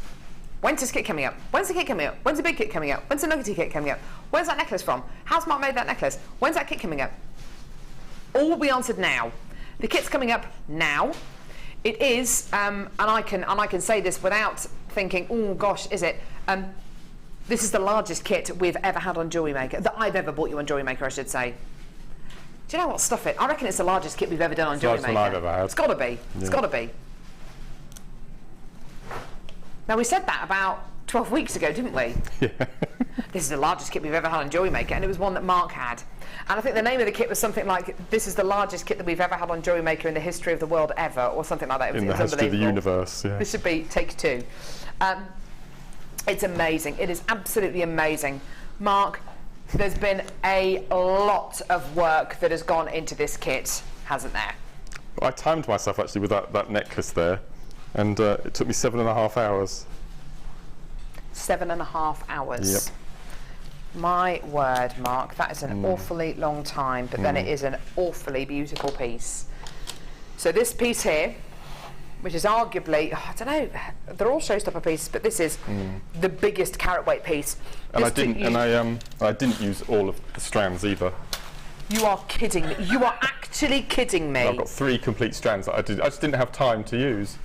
When's this kit coming up? When's the kit coming up? When's the big kit coming up? When's the nuggety kit coming up? Where's that necklace from? How's Mark made that necklace? When's that kit coming up? All will be answered now. The kit's coming up now. It is, and I can say this without thinking, oh gosh, is it? This is the largest kit we've ever had on Jewellery Maker, that I've ever bought you on Jewellery Maker, I should say. Do you know what? Stuff it. I reckon it's the largest kit we've ever done on Jewellery Maker. I've ever had. It's got to be. Yeah. It's got to be. Now, we said that about 12 weeks ago, didn't we? Yeah. This is the largest kit we've ever had on Jewellery Maker, and it was one that Mark had. And I think the name of the kit was something like, this is the largest kit that we've ever had on Jewellery Maker in the history of the world ever, or something like that. In the history of the universe, yeah. This should be take 2. It's amazing. It is absolutely amazing. Mark, there's been a lot of work that has gone into this kit, hasn't there? I timed myself actually with that necklace there, and it took me 7.5 hours. 7.5 hours. Yep. My word, Mark, that is an awfully long time, but then it is an awfully beautiful piece. So this piece here, which is arguably, I don't know, they're all showstopper pieces, but this is the biggest carat weight piece. And I didn't use all of the strands either. You are kidding me. You are actually kidding me. I've got 3 complete strands that I just didn't have time to use.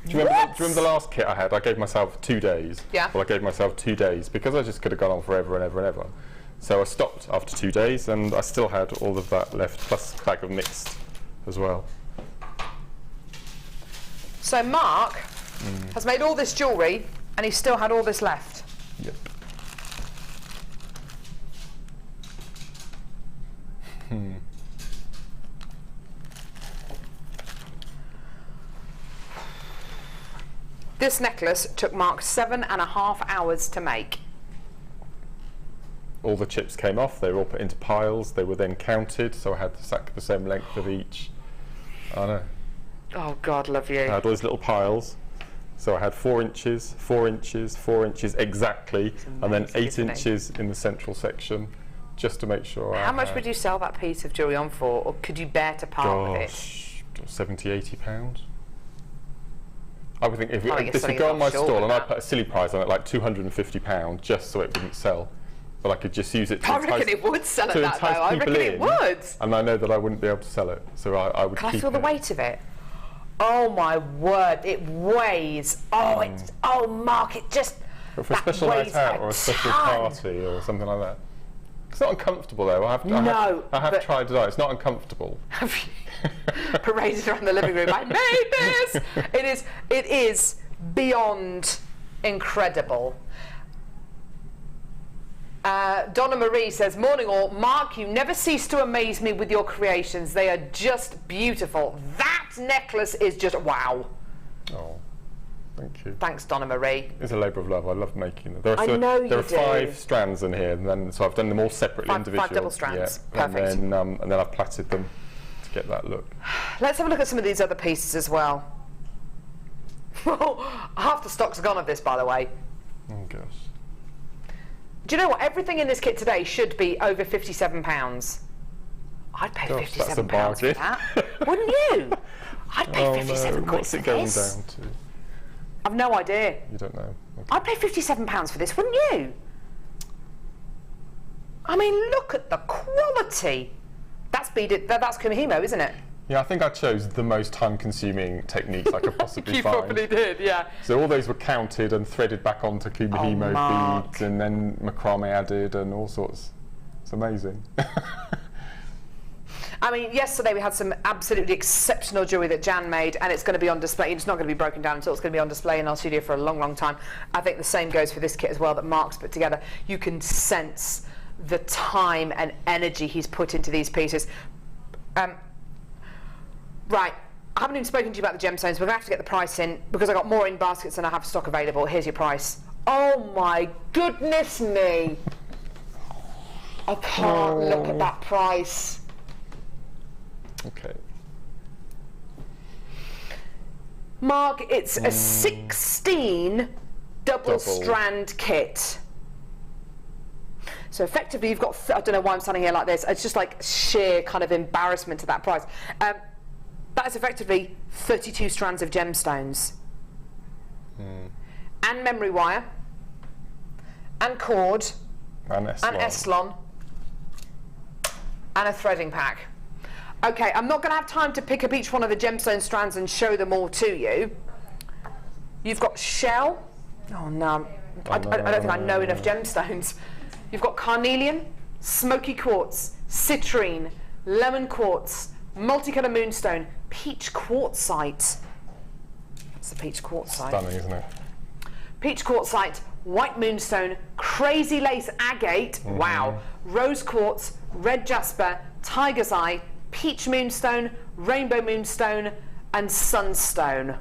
Do you remember the last kit I had? I gave myself 2 days. Yeah. Well, I gave myself 2 days because I just could have gone on forever and ever and ever. So I stopped after 2 days, and I still had all of that left, plus a bag of mixed as well. So Mark has made all this jewellery, and he still had all this left. Yep. This necklace took Mark 7.5 hours to make. All the chips came off, they were all put into piles, they were then counted, so I had the same length of each. I know. Oh God, love you. I had all these little piles, so I had 4 inches, 4 inches, 4 inches exactly, and then 8 inches in the central section, just to make sure. How much would you sell that piece of jewellery on for, or could you bear to part with it? 70, 80 pounds. I would think if Oh, this would go on my sure stall with and I that. put a silly price on it, like £250, just so it wouldn't sell. But I could just use it to I reckon it would sell at to that though. entice I people reckon it in, would. And I know that I wouldn't be able to sell it, so I would Can I keep feel the it. weight of it? Oh my word, it weighs. Oh, it's, oh Mark, it just. But for a that special night weighs out or a special ton. party or something like that. It's not uncomfortable though. I have but- tried it out. It's not uncomfortable. Have you paraded around the living room? I made this. It is beyond incredible. Donna Marie says, morning all. Mark, you never cease to amaze me with your creations. They are just beautiful. That necklace is just wow. Oh, thank you. Thanks, Donna Marie. It's a labour of love. I love making them. There I know you There are do. 5 strands in here, and then so I've done them all separately, Five individually. double strands. Yeah. Perfect. And then I've plaited them to get that look. Let's have a look at some of these other pieces as well. Half the stock's gone of this, by the way. Oh gosh. Do you know what? Everything in this kit today should be over £57. I'd pay Gosh, that's a £57 for bargain. that. Wouldn't you? I'd pay Oh 57 no, quid what's for it going this. down to? I've no idea. You don't know. Okay. I'd pay £57 for this, wouldn't you? I mean, look at the quality. That's beaded. That's kumihimo, isn't it? Yeah, I think I chose the most time-consuming techniques I could possibly You find. probably did, yeah. So all those were counted and threaded back onto kumihimo Mark. beads, and then macrame added, and all sorts. It's amazing. I mean, yesterday we had some absolutely exceptional jewellery that Jan made, and it's going to be on display. It's not going to be broken down until it's going to be on display in our studio for a long, long time. I think the same goes for this kit as well that Mark's put together. You can sense the time and energy he's put into these pieces. Right, I haven't even spoken to you about the gemstones. We're going to have to get the price in because I got more in baskets than I have stock available. Here's your price. Oh my goodness me! I can't look at that price. Okay. Mark, it's a 16 double strand kit. So effectively you've got, I don't know why I'm standing here like this, it's just like sheer kind of embarrassment to that price. That is effectively 32 strands of gemstones. And memory wire, and cord, And Eslon, and a threading pack. Okay, I'm not going to have time to pick up each one of the gemstone strands and show them all to you. You've got shell. Oh no, I don't think I know enough gemstones. You've got carnelian, smoky quartz, citrine, lemon quartz, multicolour moonstone, peach quartzite. That's the peach quartzite. Stunning, isn't it? Peach quartzite, white moonstone, crazy lace agate, wow, rose quartz, red jasper, tiger's eye, peach moonstone, rainbow moonstone, and sunstone.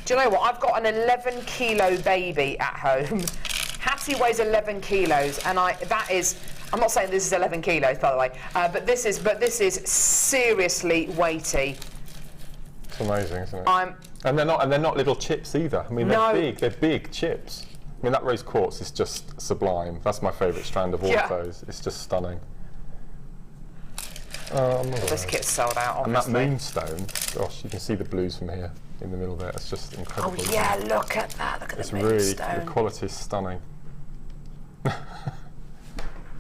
Do you know what? I've got an 11 kilo baby at home. Hattie weighs 11 kilos, and that is, I'm not saying this is 11 kilos, by the way, but this is seriously weighty. It's amazing, isn't it? And they're not little chips either. I mean, No. they're big chips. I mean, that rose quartz is just sublime. That's my favourite strand of all Yeah. of those. It's just stunning. this kit's sold out, And that obviously. moonstone, gosh, you can see the blues from here in the middle there. It's just Oh incredible. isn't yeah, it? look at that. Look at It's the really, moonstone. the quality is stunning.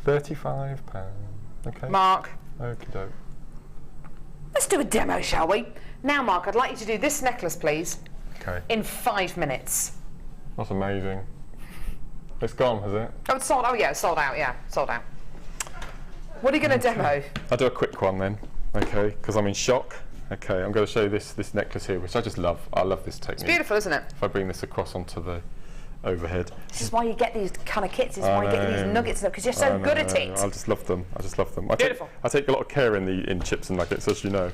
£35. Okay. Mark, Okie doke. Let's do a demo, shall we? Now, Mark, I'd like you to do this necklace, please, Okay. in 5 minutes. That's amazing. It's gone, has it? Oh, it's sold. Oh, yeah, sold out. Yeah, sold out. What are you going to demo? I'll do a quick one then, okay, because I'm in shock. Okay, I'm going to show you this necklace here, which I just love. I love this technique. It's beautiful, isn't it? If I bring this across onto the overhead. This is why you get these kind of kits. This is why you get these nuggets, because you're so good at it. I just love them. I just love them. Beautiful. I take a lot of care in chips and nuggets, as you know.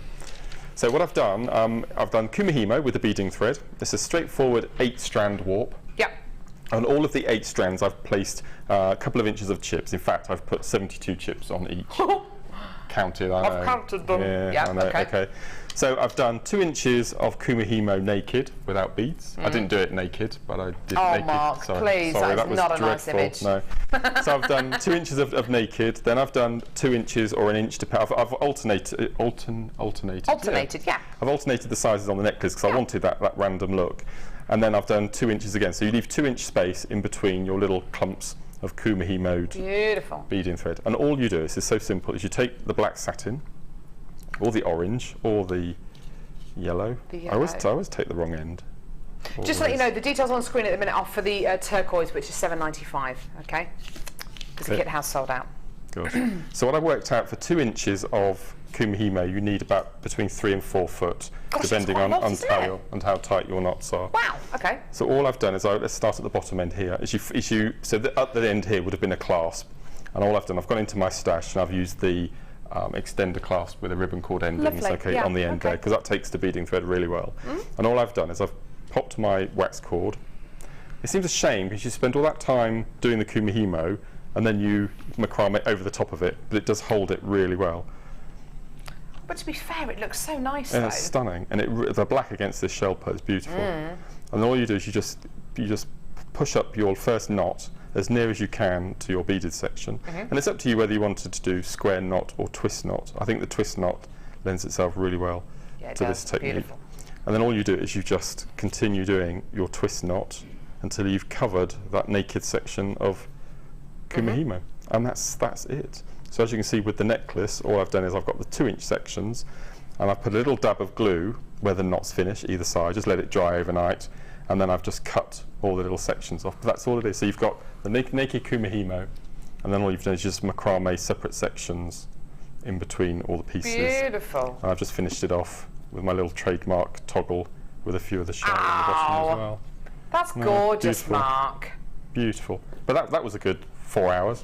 So what I've done kumihimo with the beading thread. This is straightforward 8-strand warp. Yep. On all of the 8 strands, I've placed a couple of inches of chips. In fact, I've put 72 chips on each. Counted, I know. I've counted them. Yeah, I know. Okay. So I've done 2 inches of kumihimo naked without beads. I didn't do it naked, but I did naked. Mark, please, sorry, that is was not a dreadful. nice image. No. So I've done 2 inches of naked, then I've done 2 inches or 1 inch. I've alternated. Alternated, yeah. I've alternated the sizes on the necklace because I wanted that random look. And then I've done 2 inches again. So you leave 2 inch space in between your little clumps of kumihimoed Beautiful. beading thread. And all you do is so simple, is you take the black satin, or the orange, or the yellow. I always take the wrong end. Just to let you know, the details on screen at the minute are for the turquoise, which is $7.95, okay? Because the kit has sold out. Good. So what I worked out for 2 inches of kumihimo, you need about between 3 and 4 foot, depending on how tight your knots are. Wow. Okay. So all I've done is let's start at the bottom end here. So at the end here would have been a clasp, and all I've done, I've gone into my stash and I've used the extender clasp with a ribbon cord endings, Lovely. on the end there, because that takes the beading thread really well. And all I've done is I've popped my wax cord. It seems a shame because you spend all that time doing the kumihimo and then you macrame over the top of it, but it does hold it really well. But to be fair, it looks so nice, And though. it's stunning, and the black against this shell put is beautiful. And all you do is you just push up your first knot as near as you can to your beaded section, and it's up to you whether you wanted to do square knot or twist knot. I think the twist knot lends itself really well to this technique. Beautiful. And then all you do is you just continue doing your twist knot until you've covered that naked section of kumihimo, and that's it. So as you can see with the necklace, all I've done is I've got the 2 inch sections, and I've put a little dab of glue where the knots finish either side, just let it dry overnight, and then I've just cut all the little sections off. But that's all it is. So you've got the naked kumihimo, and then all you've done is just macrame separate sections in between all the pieces. Beautiful. And I've just finished it off with my little trademark toggle with a few of the shells on the bottom as well. That's gorgeous, beautiful. Mark. Beautiful. But that was a good 4 hours.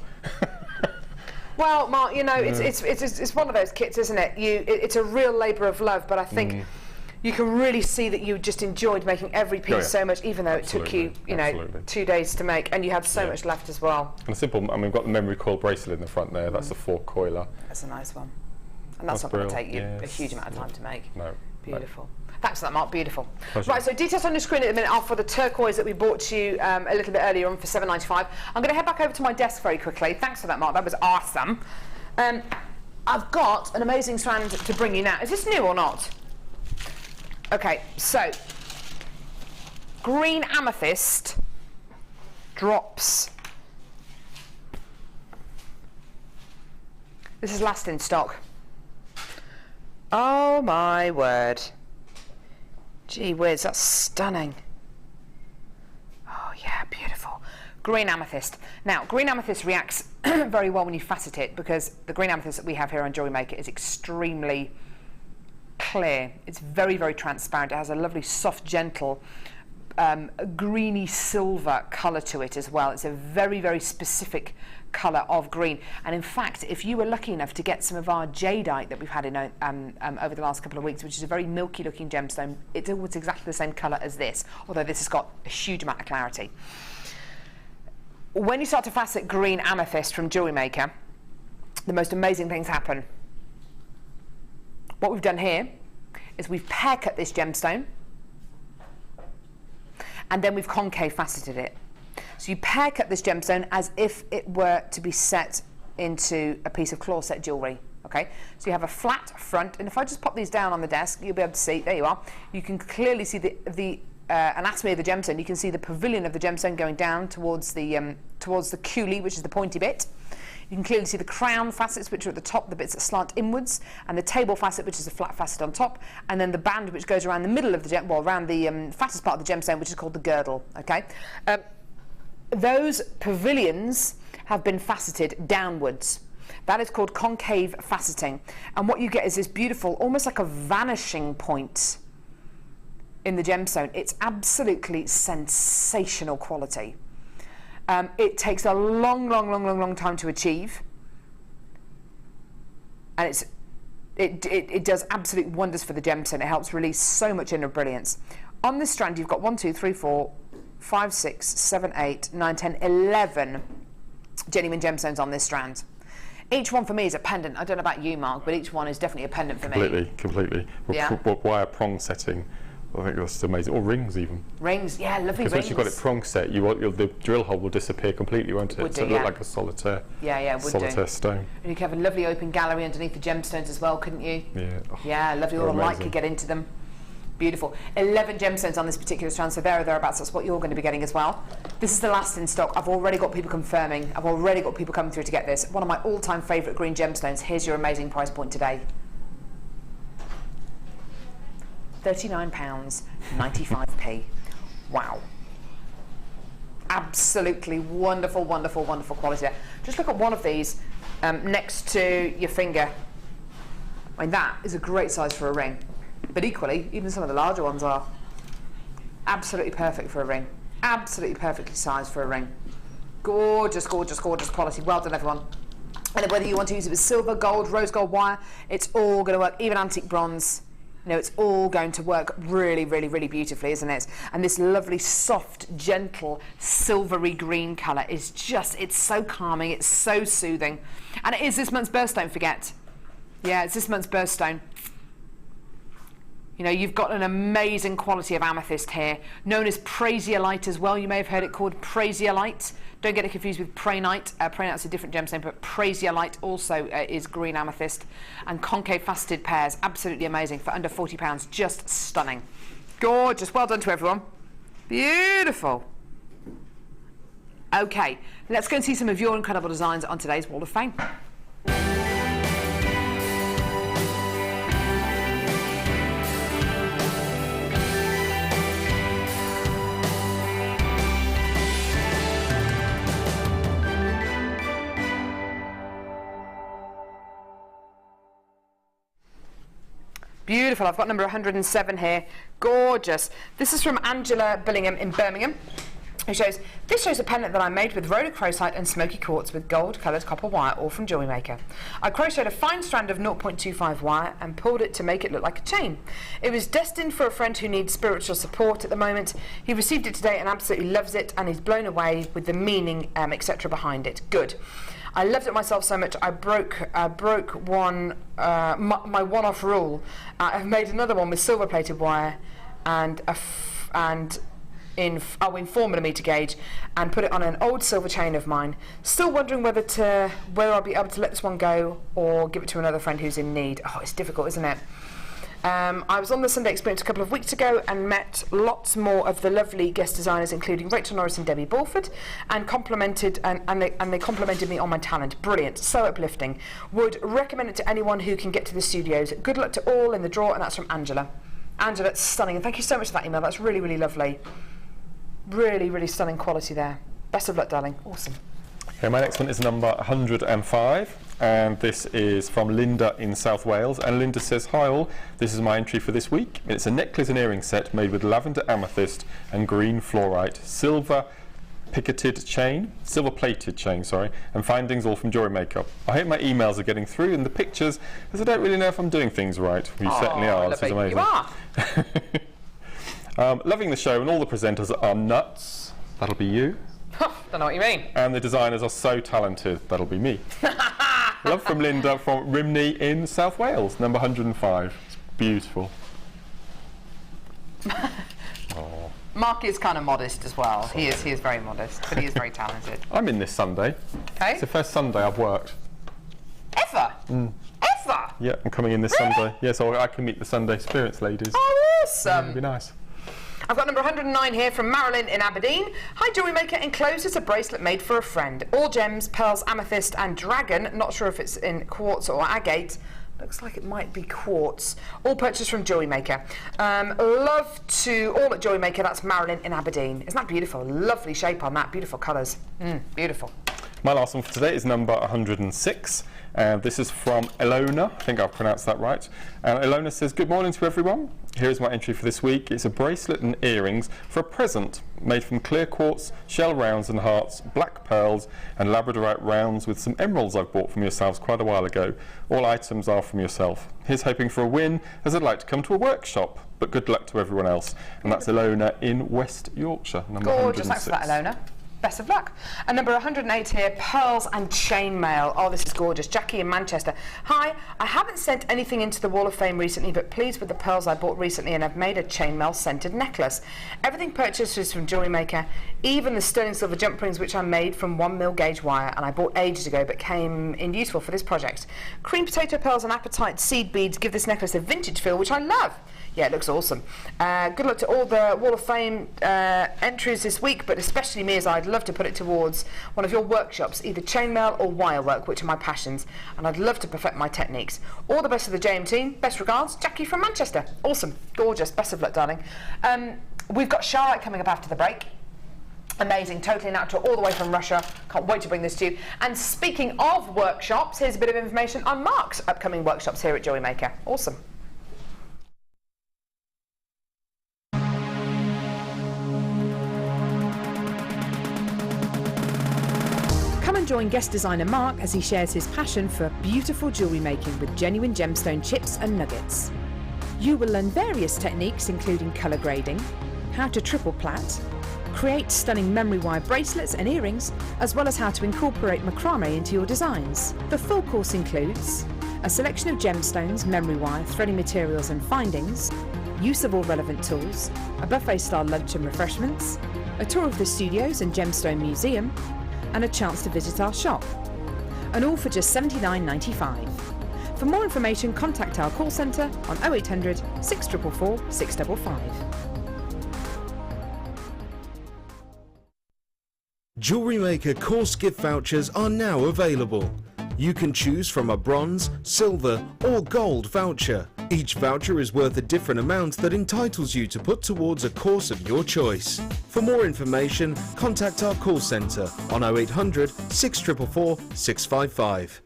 Well, Mark, you know, it's one of those kits, isn't it? It's a real labour of love, but I think you can really see that you just enjoyed making every piece so much, even though it took you, 2 days to make, and you had so much left as well. And a simple, we've got the memory coil bracelet in the front there. That's a 4-coiler. That's a nice one, and that's not going to take you a huge amount of time to make. No. Beautiful. Thanks for that, Mark. Beautiful. Pleasure. Right, so details on your screen at the minute are for the turquoise that we bought to you a little bit earlier on for $7.95. I'm going to head back over to my desk very quickly. Thanks for that, Mark. That was awesome. I've got an amazing strand to bring you now. Is this new or not? Okay, so green amethyst drops. This is last in stock. Oh my word. Gee whiz, that's stunning. Oh yeah, beautiful. Green amethyst. Now, green amethyst reacts very well when you facet it, because the green amethyst that we have here on Jewellery Maker is extremely clear. It's very, very transparent. It has a lovely, soft, gentle, greeny silver colour to it as well. It's a very, very specific colour of green. And in fact, if you were lucky enough to get some of our jadeite that we've had in over the last couple of weeks, which is a very milky looking gemstone, it's almost exactly the same colour as this, although this has got a huge amount of clarity. When you start to facet green amethyst from Jewellery Maker, the most amazing things happen. What we've done here is we've pear cut this gemstone, and then we've concave faceted it. So you pear cut this gemstone as if it were to be set into a piece of claw set jewellery. Okay, so you have a flat front, and if I just pop these down on the desk, you'll be able to see, there you are, you can clearly see the anatomy of the gemstone. You can see the pavilion of the gemstone going down towards the coulis, which is the pointy bit. You can clearly see the crown facets, which are at the top, the bits that slant inwards, and the table facet, which is a flat facet on top, and then the band which goes around the middle of the around the fattest part of the gemstone, which is called the girdle. Okay, those pavilions have been faceted downwards. That is called concave faceting, and what you get is this beautiful, almost like a vanishing point in the gemstone. It's absolutely sensational quality. It takes a long time to achieve, and it does absolute wonders for the gemstone. It helps release so much inner brilliance. On this strand, you've got 1, 2, 3, 4, 5, 6, 7, 8, 9, 10, 11 genuine gemstones on this strand. Each one for me is a pendant. I don't know about you, Mark, but each one is definitely a pendant for me. Completely. Yeah. Wire prong setting. I think that's amazing. Or rings even. Rings, yeah, lovely rings. Because once you've got it prong set, the drill hole will disappear completely, won't it? Would so do, it'll yeah. look like a solitaire. Yeah, would solitaire do. stone. And you could have a lovely open gallery underneath the gemstones as well, couldn't you? Yeah. Yeah, lovely. All the light could get into them. Beautiful. 11 gemstones on this particular strand, so there or thereabouts. That's what you're going to be getting as well. This is the last in stock. I've already got people confirming. I've already got people coming through to get this. One of my all-time favourite green gemstones. Here's your amazing price point today. £39.95p. Wow. Absolutely wonderful quality. Just look at one of these next to your finger. I mean, that is a great size for a ring. But equally, even some of the larger ones are absolutely perfect for a ring. Absolutely perfectly sized for a ring. Gorgeous quality. Well done, everyone. And whether you want to use it with silver, gold, rose gold wire, it's all going to work. Even antique bronze, you know, it's all going to work really beautifully, isn't it? And this lovely, soft, gentle, silvery green colour is just, it's so calming, it's so soothing. And it is this month's birthstone, don't forget. Yeah, it's this month's birthstone. You know, you've got an amazing quality of amethyst here, known as prasiolite as well. You may have heard it called prasiolite. Don't get it confused with prainite. Prainite's a different gemstone, but prasiolite also is green amethyst. And concave faceted pairs, absolutely amazing for under £40. Just stunning. Gorgeous. Well done to everyone. Beautiful. Okay, let's go and see some of your incredible designs on today's Wall of Fame. Beautiful. I've got number 107 here. Gorgeous. This is from Angela Billingham in Birmingham. This shows a pendant that I made with rhodochrosite and smoky quartz with gold coloured copper wire, all from Jewellery Maker. I crocheted a fine strand of 0.25 wire and pulled it to make it look like a chain. It was destined for a friend who needs spiritual support at the moment. He received it today and absolutely loves it, and he's blown away with the meaning, etc. behind it. Good. I loved it myself so much I broke one my one-off rule. I've made another one with silver-plated wire and in 4mm gauge, and put it on an old silver chain of mine. Still wondering whether I'll be able to let this one go or give it to another friend who's in need. Oh, it's difficult, isn't it? I was on the Sunday Experience a couple of weeks ago and met lots more of the lovely guest designers, including Rachel Norris and Debbie Balford, and they complimented me on my talent. Brilliant, so uplifting. Would recommend it to anyone who can get to the studios. Good luck to all in the draw, and that's from Angela. Angela, it's stunning, and thank you so much for that email. That's really lovely. Really stunning quality there. Best of luck, darling. Awesome. Okay, my next one is number 105, and this is from Linda in South Wales. And Linda says, "Hi all, this is my entry for this week. It's a necklace and earring set made with lavender amethyst and green fluorite, silver plated chain, and findings all from Jewellery Maker. I hope my emails are getting through and the pictures, as I don't really know if I'm doing things right." Well, you certainly are. This is amazing. You are. Loving the show, and all the presenters are nuts. That'll be you. Don't know what you mean. And the designers are so talented. That'll be me. Love from Linda from Rhymney in South Wales, number 105. It's beautiful. Oh. Mark is kind of modest as well. He is very modest, but he is very talented. I'm in this Sunday. Okay. It's the first Sunday I've worked. Ever? Ever? Yeah, I'm coming in this Sunday. Yeah, so I can meet the Sunday Experience ladies. Oh, awesome. It'd be nice. I've got number 109 here from Marilyn in Aberdeen. Hi, Jewellery Maker. Enclosed is a bracelet made for a friend. All gems, pearls, amethyst and dragon. Not sure if it's in quartz or agate. Looks like it might be quartz. All purchased from Jewellery Maker. Love to all at Jewellery Maker. That's Marilyn in Aberdeen. Isn't that beautiful? Lovely shape on that. Beautiful colours. Beautiful. My last one for today is number 106. This is from Ilona. I think I've pronounced that right. Ilona says, good morning to everyone. Here is my entry for this week. It's a bracelet and earrings for a present made from clear quartz, shell rounds and hearts, black pearls and labradorite rounds with some emeralds I've bought from yourselves quite a while ago. All items are from yourself. Here's hoping for a win, as I'd like to come to a workshop. But good luck to everyone else. And that's Ilona in West Yorkshire, number 106. Gorgeous, thanks for that, Ilona. Best of luck. And number 108 here, pearls and chainmail. Oh, this is gorgeous. Jackie in Manchester. Hi, I haven't sent anything into the Wall of Fame recently, but pleased with the pearls I bought recently, and I've made a chainmail scented necklace. Everything purchased is from Jewellery Maker, even the sterling silver jump rings, which I made from 1mm gauge wire, and I bought ages ago, but came in useful for this project. Cream potato pearls and apatite seed beads give this necklace a vintage feel, which I love. Yeah, it looks awesome. Good luck to all the Wall of Fame entries this week, but especially me, as I'd love to put it towards one of your workshops, either chainmail or wire work, which are my passions, and I'd love to perfect my techniques. All the best of the JM team. Best regards, Jackie from Manchester. Awesome. Gorgeous. Best of luck, darling. We've got Charoite coming up after the break. Amazing, totally natural, all the way from Russia. Can't wait to bring this to you. And speaking of workshops, here's a bit of information on Mark's upcoming workshops here at Jewellery Maker. Awesome. Come and join guest designer Mark as he shares his passion for beautiful jewellery making with genuine gemstone chips and nuggets. You will learn various techniques including colour grading, how to triple plait, create stunning memory wire bracelets and earrings, as well as how to incorporate macrame into your designs. The full course includes a selection of gemstones, memory wire, threading materials and findings, use of all relevant tools, a buffet-style lunch and refreshments, a tour of the studios and Gemstone Museum, and a chance to visit our shop. And all for just $79.95. For more information, contact our call centre on 0800 644 655. Jewellery Maker course gift vouchers are now available. You can choose from a bronze, silver or gold voucher. Each voucher is worth a different amount that entitles you to put towards a course of your choice. For more information, contact our call centre on 0800 644 655.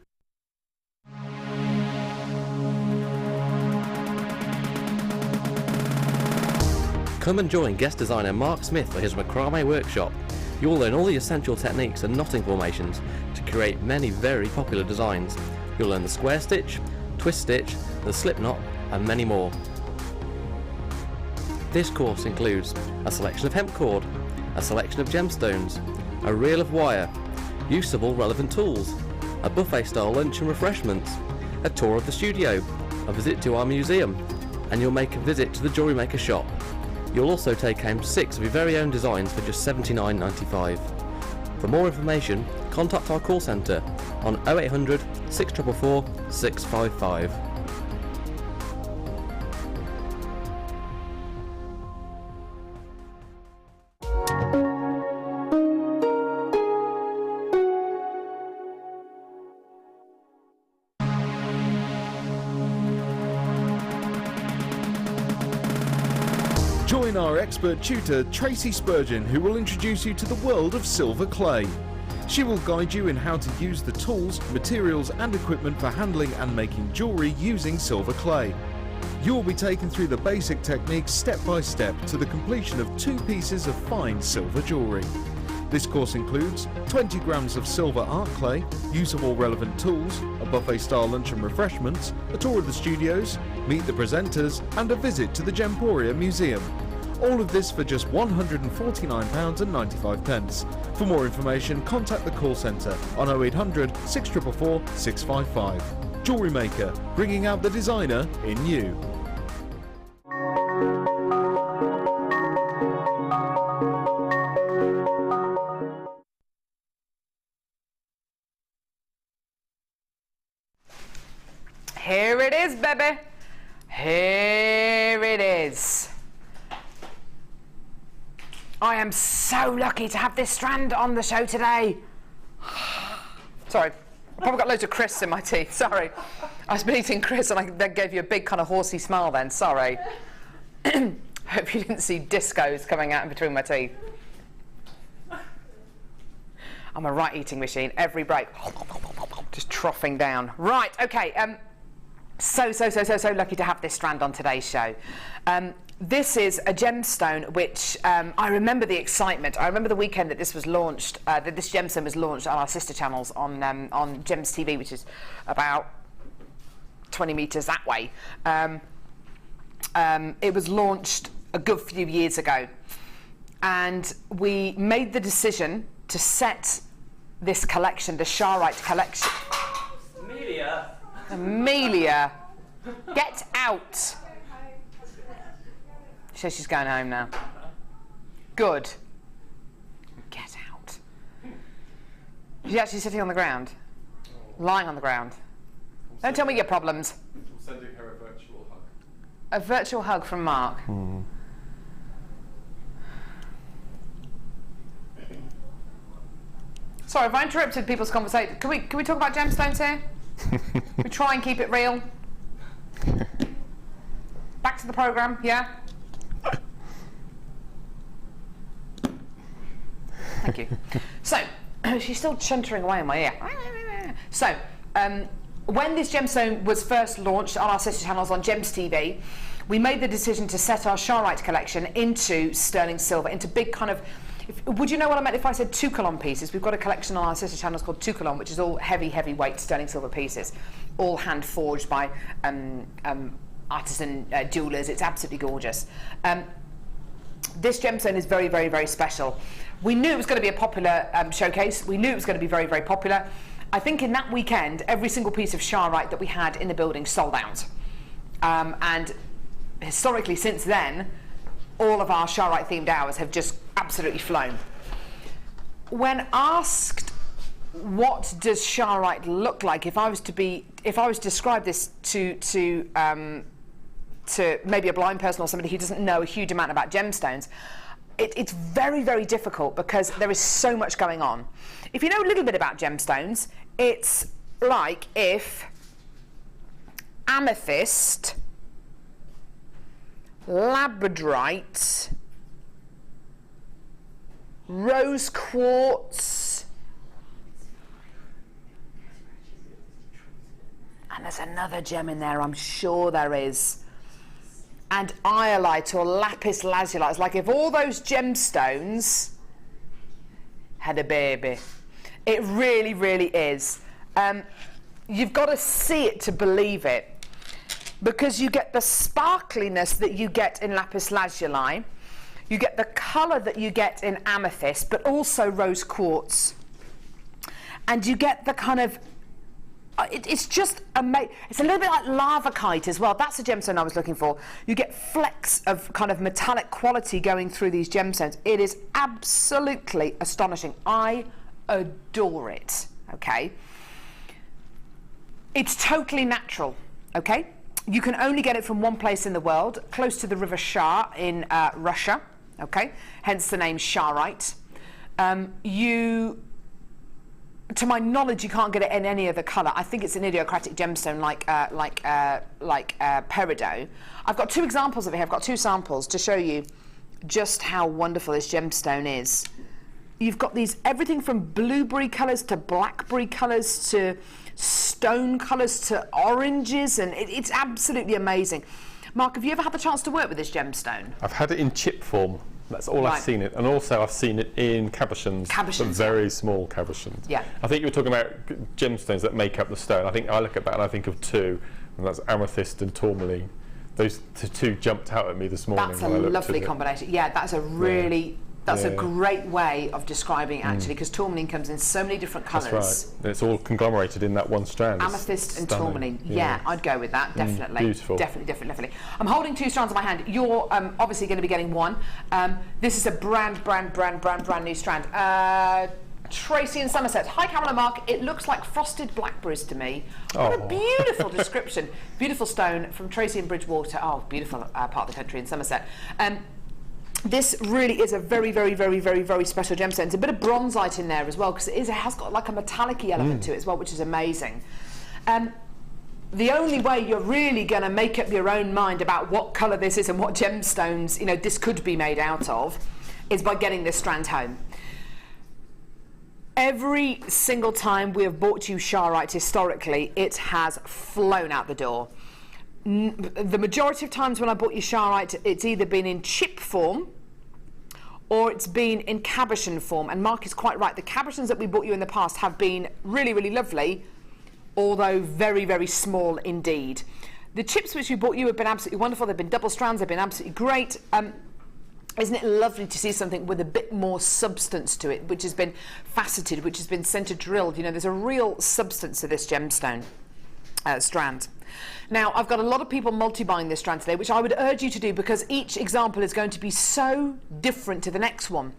Come and join guest designer Mark Smith for his macrame workshop. You'll learn all the essential techniques and knotting formations to create many very popular designs. You'll learn the square stitch, twist stitch, the slip knot and many more. This course includes a selection of hemp cord, a selection of gemstones, a reel of wire, use of all relevant tools, a buffet style lunch and refreshments, a tour of the studio, a visit to our museum, and you'll make a visit to the Jewellery Maker shop. You'll also take home 6 of your very own designs for just $79.95. For more information, contact our call centre on 0800 644 655. Join our expert tutor Tracy Spurgeon, who will introduce you to the world of silver clay. She will guide you in how to use the tools, materials and equipment for handling and making jewellery using silver clay. You will be taken through the basic techniques step by step to the completion of 2 pieces of fine silver jewellery. This course includes 20 grams of silver art clay, use of all relevant tools, a buffet style lunch and refreshments, a tour of the studios, meet the presenters and a visit to the Gemporia Museum. All of this for just £149.95. For more information, contact the call centre on 0800 644 655. Jewellery Maker, bringing out the designer in you. Here it is, baby. Here it is. I am so lucky to have this strand on the show today. Sorry, I probably got loads of crisps in my teeth. Sorry, I was eating crisps and I then gave you a big kind of horsey smile. Then sorry. Hope you didn't see discos coming out in between my teeth. I'm a right eating machine. Every break, just troughing down. Right. Okay. So lucky to have this strand on today's show. This is a gemstone which I remember the excitement. I remember the weekend that this was launched, that this gemstone was launched on our sister channels on Gems TV, which is about 20 metres that way. It was launched a good few years ago, and we made the decision to set this collection, the Charoite collection. Amelia, get out. She says she's going home now. Good. Get out. She's actually sitting on the ground, lying on the ground. Don't tell me your problems. I'm sending her a virtual hug. A virtual hug from Mark. Sorry, have I interrupted people's conversation? Can we talk about gemstones here? We try and keep it real. Back to the programme, yeah? Thank you. So, she's still chuntering away in my ear. So, when this gemstone was first launched on our sister channels on Gems TV, we made the decision to set our Charoite collection into sterling silver, into big kind of... would you know what I meant if I said 2 column pieces? We've got a collection on our sister channels called 2 column, which is all heavy weight sterling silver pieces, all hand forged by artisan jewellers. It's absolutely gorgeous. This gemstone is very special. We knew it was going to be a popular showcase. We knew it was going to be very popular. I think in that weekend, every single piece of Charoite that we had in the building sold out. And historically, since then, all of our Charoite themed hours have just absolutely flown. When asked what does Charoite look like, if I was to describe this to maybe a blind person or somebody who doesn't know a huge amount about gemstones, it's very difficult because there is so much going on. If you know a little bit about gemstones, it's like if amethyst, labradorite, rose quartz, and there's another gem in there, I'm sure there is, and iolite or lapis lazuli. It's like if all those gemstones had a baby. It really is. You've got to see it to believe it, because you get the sparkliness that you get in lapis lazuli, you get the colour that you get in amethyst, but also rose quartz, and you get the kind of it's just amazing. It's a little bit like lavakite as well. That's the gemstone I was looking for. You get flecks of kind of metallic quality going through these gemstones. It is absolutely astonishing. I adore it, okay? It's totally natural, okay? You can only get it from one place in the world, close to the River Shah in Russia, okay? Hence the name Charoite. To my knowledge, you can't get it in any other colour. I think it's an idiosyncratic gemstone like peridot. I've got 2 examples of it here. I've got 2 samples to show you just how wonderful this gemstone is. You've got these, everything from blueberry colours to blackberry colours to stone colours to oranges, and it's absolutely amazing. Mark, have you ever had the chance to work with this gemstone? I've had it in chip form. That's all I've seen it, and also I've seen it in cabochons, but very small cabochons. Yeah. I think you were talking about gemstones that make up the stone. I think I look at that and I think of 2, and that's amethyst and tourmaline. Those 2 jumped out at me this morning. That's a lovely combination. Yeah, that's a really, that's a great way of describing it, actually, because tourmaline comes in so many different colours. That's right. And it's all conglomerated in that one strand. Amethyst and tourmaline. Yeah, I'd go with that, definitely. Beautiful. Definitely. I'm holding 2 strands in my hand. You're obviously going to be getting 1. This is a brand new strand. Tracy in Somerset. Hi, Carol and Mark. It looks like frosted blackberries to me. What a beautiful description. Beautiful stone from Tracy in Bridgewater. Oh, beautiful part of the country in Somerset. this really is a very, very, very, very, very special gemstone. There's a bit of bronzite in there as well, because it has got like a metallic-y element to it as well, which is amazing. The only way you're really going to make up your own mind about what colour this is and what gemstones, you know, this could be made out of, is by getting this strand home. Every single time we have bought you Charoite historically, it has flown out the door. The majority of times when I bought you Charoite, it's either been in chip form or it's been in cabochon form. And Mark is quite right. The cabochons that we bought you in the past have been really, really lovely, although very, very small indeed. The chips which we bought you have been absolutely wonderful. They've been double strands. They've been absolutely great. Isn't it lovely to see something with a bit more substance to it, which has been faceted, which has been center drilled? You know, there's a real substance to this gemstone strand. Now, I've got a lot of people multi-buying this strand today, which I would urge you to do, because each example is going to be so different to the next one.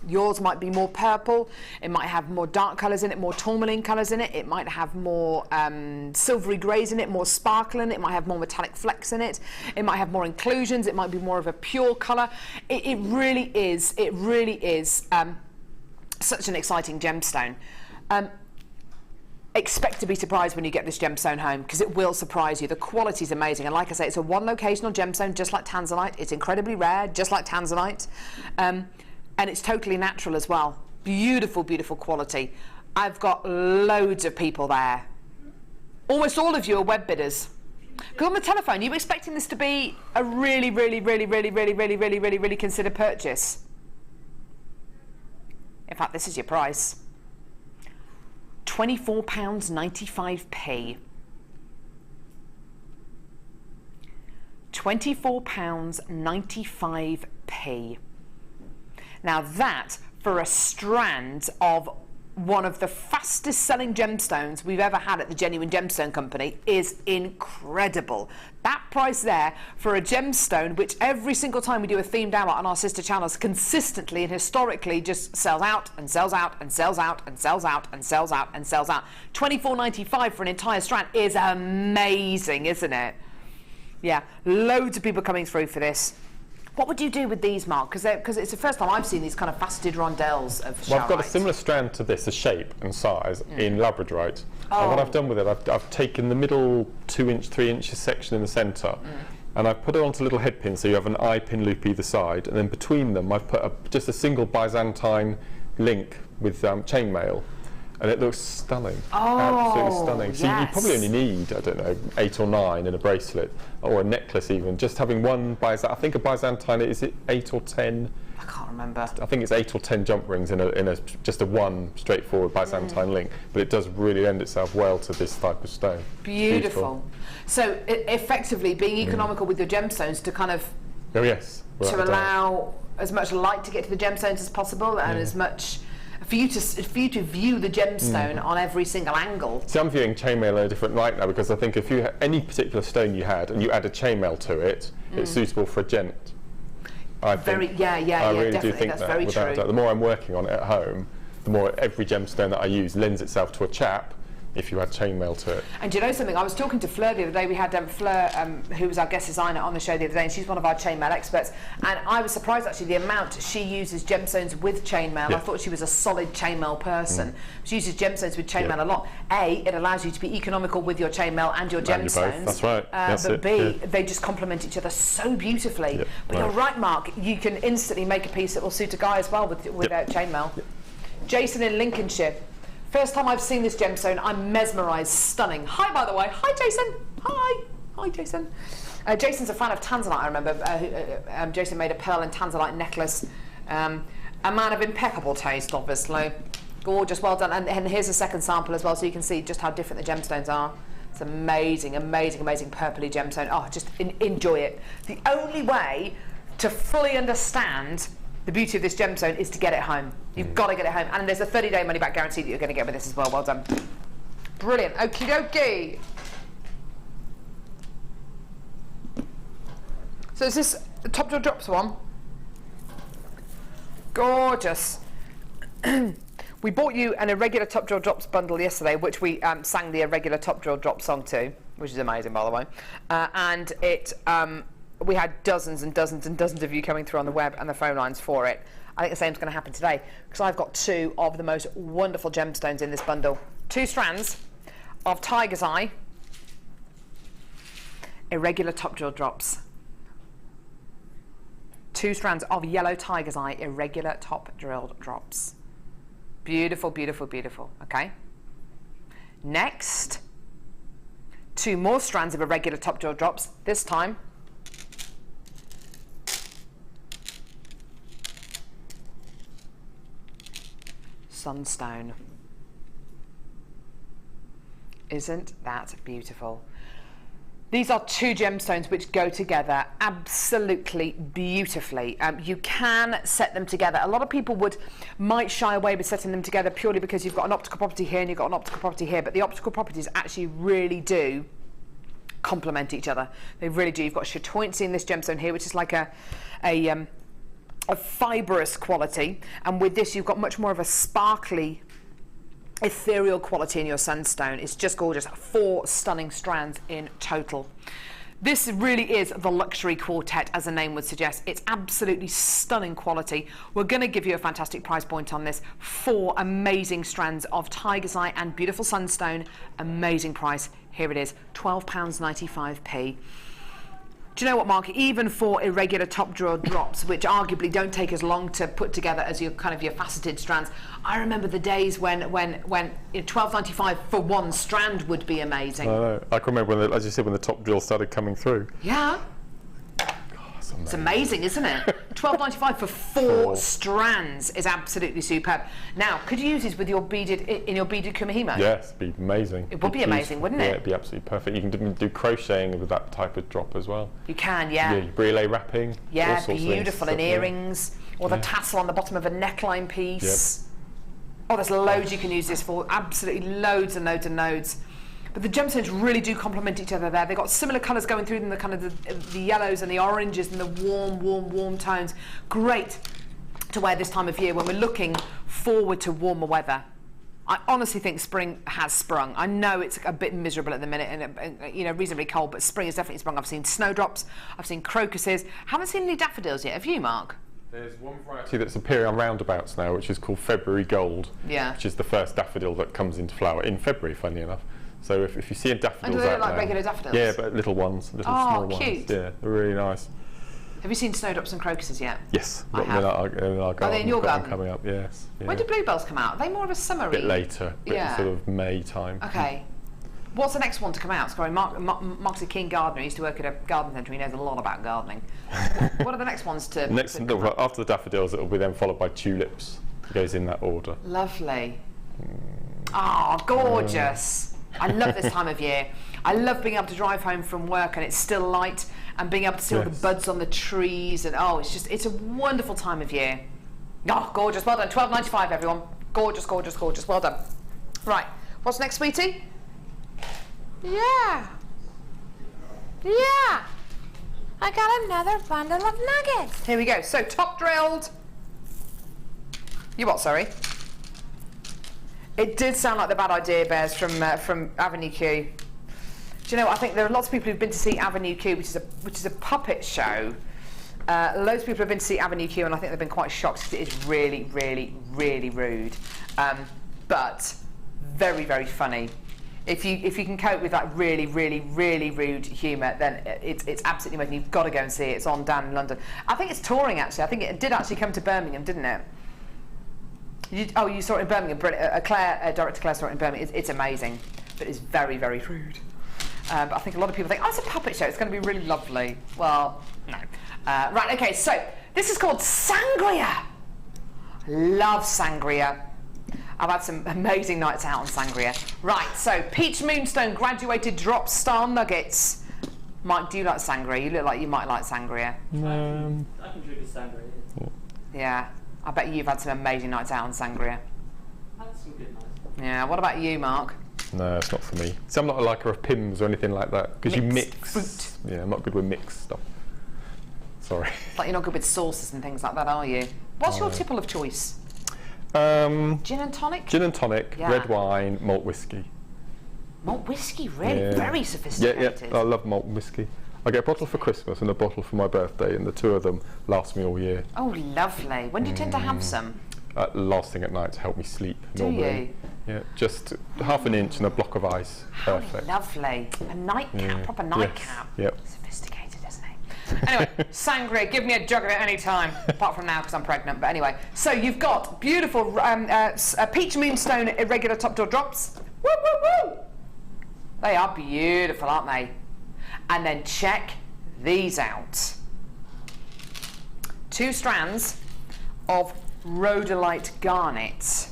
Yours might be more purple, it might have more dark colours in it, more tourmaline colours in it, it might have more silvery greys in it, more sparkle in it, it might have more metallic flecks in it, it might have more inclusions, it might be more of a pure colour. It really is such an exciting gemstone. Expect to be surprised when you get this gemstone home, because it will surprise you. The quality is amazing, and like I say, it's a one locational gemstone, just like Tanzanite. It's incredibly rare, just like Tanzanite, and it's totally natural as well. Beautiful, beautiful quality. I've got loads of people there. Almost all of you are web bidders. Go on the telephone. Are you expecting this to be a really, really, really, really, really, really, really, really, really considered purchase? In fact, this is your price. £24.95p. £24.95p. Now that, for a strand of one of the fastest selling gemstones we've ever had at the Genuine Gemstone Company, is incredible. That price there for a gemstone which every single time we do a themed hour on our sister channels consistently and historically just sells out and sells out and sells out and sells out and sells out and sells out. £24.95 for an entire strand is amazing, isn't it? Yeah, loads of people coming through for this. What would you do with these, Mark? Because it's the first time I've seen these kind of faceted rondelles of Charoite. Well, I've got a similar strand to this, a shape and size, in Labradorite. And what I've done with it, I've taken the middle 2-inch, 3-inch section in the centre, and I've put it onto little head pins, so you have an eye pin loop either side, and then between them I've put just a single Byzantine link with chainmail. And it looks stunning, absolutely stunning. So you probably only need, I don't know, 8 or 9 in a bracelet, or a necklace even. Just having one I think a Byzantine, is it 8 or 10? I can't remember. I think it's 8 or 10 jump rings in just a one straightforward Byzantine link, but it does really lend itself well to this type of stone. Beautiful. So effectively being economical with your gemstones to kind of to allow as much light to get to the gemstones as possible, and as much for you to view the gemstone on every single angle. See, I'm viewing chainmail in a different light now, because I think if you had any particular stone you had and you add a chainmail to it, it's suitable for a gent. I really do think that's that, very true. The more I'm working on it at home, the more every gemstone that I use lends itself to a chap if you add chainmail to it. And do you know something? I was talking to Fleur the other day. We had Fleur, who was our guest designer on the show the other day, and she's one of our chainmail experts. And I was surprised actually the amount she uses gemstones with chainmail. I thought she was a solid chainmail person. She uses gemstones with chainmail a lot. A, it allows you to be economical with your chainmail and your gemstones. That's right. But B, they just complement each other so beautifully. But you're right, Mark. You can instantly make a piece that will suit a guy as well without chainmail. Jason in Lincolnshire. First time I've seen this gemstone, I'm mesmerised, stunning. Hi, by the way. Hi, Jason. Hi. Hi, Jason. Jason's a fan of Tanzanite, I remember. Jason made a pearl and Tanzanite necklace. A man of impeccable taste, obviously. Gorgeous, well done. And here's a second sample as well, so you can see just how different the gemstones are. It's amazing, amazing, amazing purpley gemstone. Oh, just enjoy it. The only way to fully understand the beauty of this gemstone is to get it home. You've got to get it home. And there's a 30-day money-back guarantee that you're going to get with this as well. Well done. Brilliant. Okie dokie. So is this the Top Jewel Drops one? Gorgeous. We bought you an Irregular Top Jewel Drops bundle yesterday, which we sang the Irregular Top Jewel Drop song to, which is amazing, by the way. And it we had dozens and dozens and dozens of you coming through on the web and the phone lines for it. I think the same's going to happen today because I've got 2 of the most wonderful gemstones in this bundle. 2 strands of Tiger's Eye irregular top jewel drops. 2 strands of yellow Tiger's Eye irregular top drilled drops. Beautiful, beautiful, beautiful. Okay. Next, 2 more strands of irregular top jewel drops. This time, sunstone. Isn't that beautiful? These are 2 gemstones which go together absolutely beautifully. You can set them together. A lot of people might shy away with setting them together purely because you've got an optical property here and you've got an optical property here, but the optical properties actually really do complement each other. They really do. You've got Charoite in this gemstone here, which is like a fibrous quality, and with this you've got much more of a sparkly, ethereal quality in your sunstone. It's just gorgeous. 4 stunning strands in total. This really is the luxury quartet, as the name would suggest. It's absolutely stunning quality. We're going to give you a fantastic price point on this. 4 amazing strands of Tiger's Eye and beautiful sunstone. Amazing price. Here it is, £12.95p. Do you know what, Mark? Even for irregular top drawer drops, which arguably don't take as long to put together as your your faceted strands, I remember the days when £12.95 for 1 strand would be amazing. I know. I can remember when, as you said, when the top drill started coming through. Yeah. It's amazing, isn't it? £12.95 for 4 strands is absolutely superb. Now, could you use these with your beaded kumihimo? Yes, it'd be amazing. It would be amazing, wouldn't it? Yeah, it'd be absolutely perfect. You can do crocheting with that type of drop as well. You can, yeah. Yeah, relay wrapping. Yeah, all sorts beautiful. Of In earrings, or the tassel on the bottom of a neckline piece. Yep. Oh, there's loads you can use this for. Absolutely loads and loads and loads. But the gemstones really do complement each other there. They've got similar colours going through them, the yellows and the oranges and the warm tones. Great to wear this time of year when we're looking forward to warmer weather. I honestly think spring has sprung. I know it's a bit miserable at the minute and reasonably cold, but spring has definitely sprung. I've seen snowdrops, I've seen crocuses. Haven't seen any daffodils yet. Have you, Mark? There's one variety that's appearing on roundabouts now, which is called February Gold. Yeah. Which is the first daffodil that comes into flower in February, funnily enough. So if you see a daffodils and do they look out like there, regular daffodils? Yeah, but little ones, small ones. Cute. Yeah, they're really nice. Have you seen snowdrops and crocuses yet? Yes, I have. Are they in your garden? Coming up, yes. Yeah. When do bluebells come out? Are they more of a summery? A bit later, sort of May time. Okay. What's the next one to come out? Sorry, Mark's a keen gardener. He used to work at a garden centre. He knows a lot about gardening. What are the next ones to? After the daffodils, it will be then followed by tulips. It goes in that order. Lovely. Oh, gorgeous. I love this time of year. I love being able to drive home from work and it's still light and being able to see all the buds on the trees and it's a wonderful time of year. Oh, gorgeous. Well done. £12.95, everyone. Gorgeous, gorgeous, gorgeous. Well done. Right. What's next, sweetie? Yeah. I got another bundle of nuggets. Here we go. So, top drilled. You what, sorry? It did sound like the bad idea, Bears, from Avenue Q. Do you know, I think there are lots of people who've been to see Avenue Q, which is a puppet show. Loads of people have been to see Avenue Q, and I think they've been quite shocked because it is really, really, really rude, but very, very funny. If you can cope with that really, really, really rude humour, then it's absolutely amazing. You've got to go and see it. It's on down in London. I think it's touring actually. I think it did actually come to Birmingham, didn't it? You saw it in Birmingham. Director Claire saw it in Birmingham. It's amazing, but it's very, very rude. But I think a lot of people think, it's a puppet show. It's going to be really lovely. Well, no. Right, okay, so this is called Sangria. Love Sangria. I've had some amazing nights out on Sangria. Right, so Peach Moonstone Graduated Drop Star Nuggets. Mike, do you like Sangria? You look like you might like Sangria. I can drink a Sangria. Yeah. I bet you've had some amazing nights out on Sangria. Had some good nights. Yeah, what about you, Mark? No, it's not for me. So I'm not a liker of Pims or anything like that, because you mix fruit. Yeah, I'm not good with mixed stuff. Sorry. Like you're not good with sauces and things like that, are you? What's your tipple of choice? Gin and tonic? Gin and tonic, Yeah. red wine, malt whiskey. Malt whiskey, really? Yeah. Very sophisticated. Yeah, I love malt whiskey. I get a bottle for Christmas and a bottle for my birthday, and the two of them last me all year. Oh, lovely. When do you tend to have some? Last thing at night to help me sleep. Do normally. you? Yeah, just half an inch and a block of ice. How Perfect. lovely. A nightcap, proper nightcap. Yes. Yep. Sophisticated, isn't it? Anyway, sangria, give me a jug of it any time, apart from now because I'm pregnant. But anyway, so you've got beautiful peach moonstone irregular top door drops. Woo, woo, woo! They are beautiful, aren't they? And then check these out. 2 strands of rhodolite garnet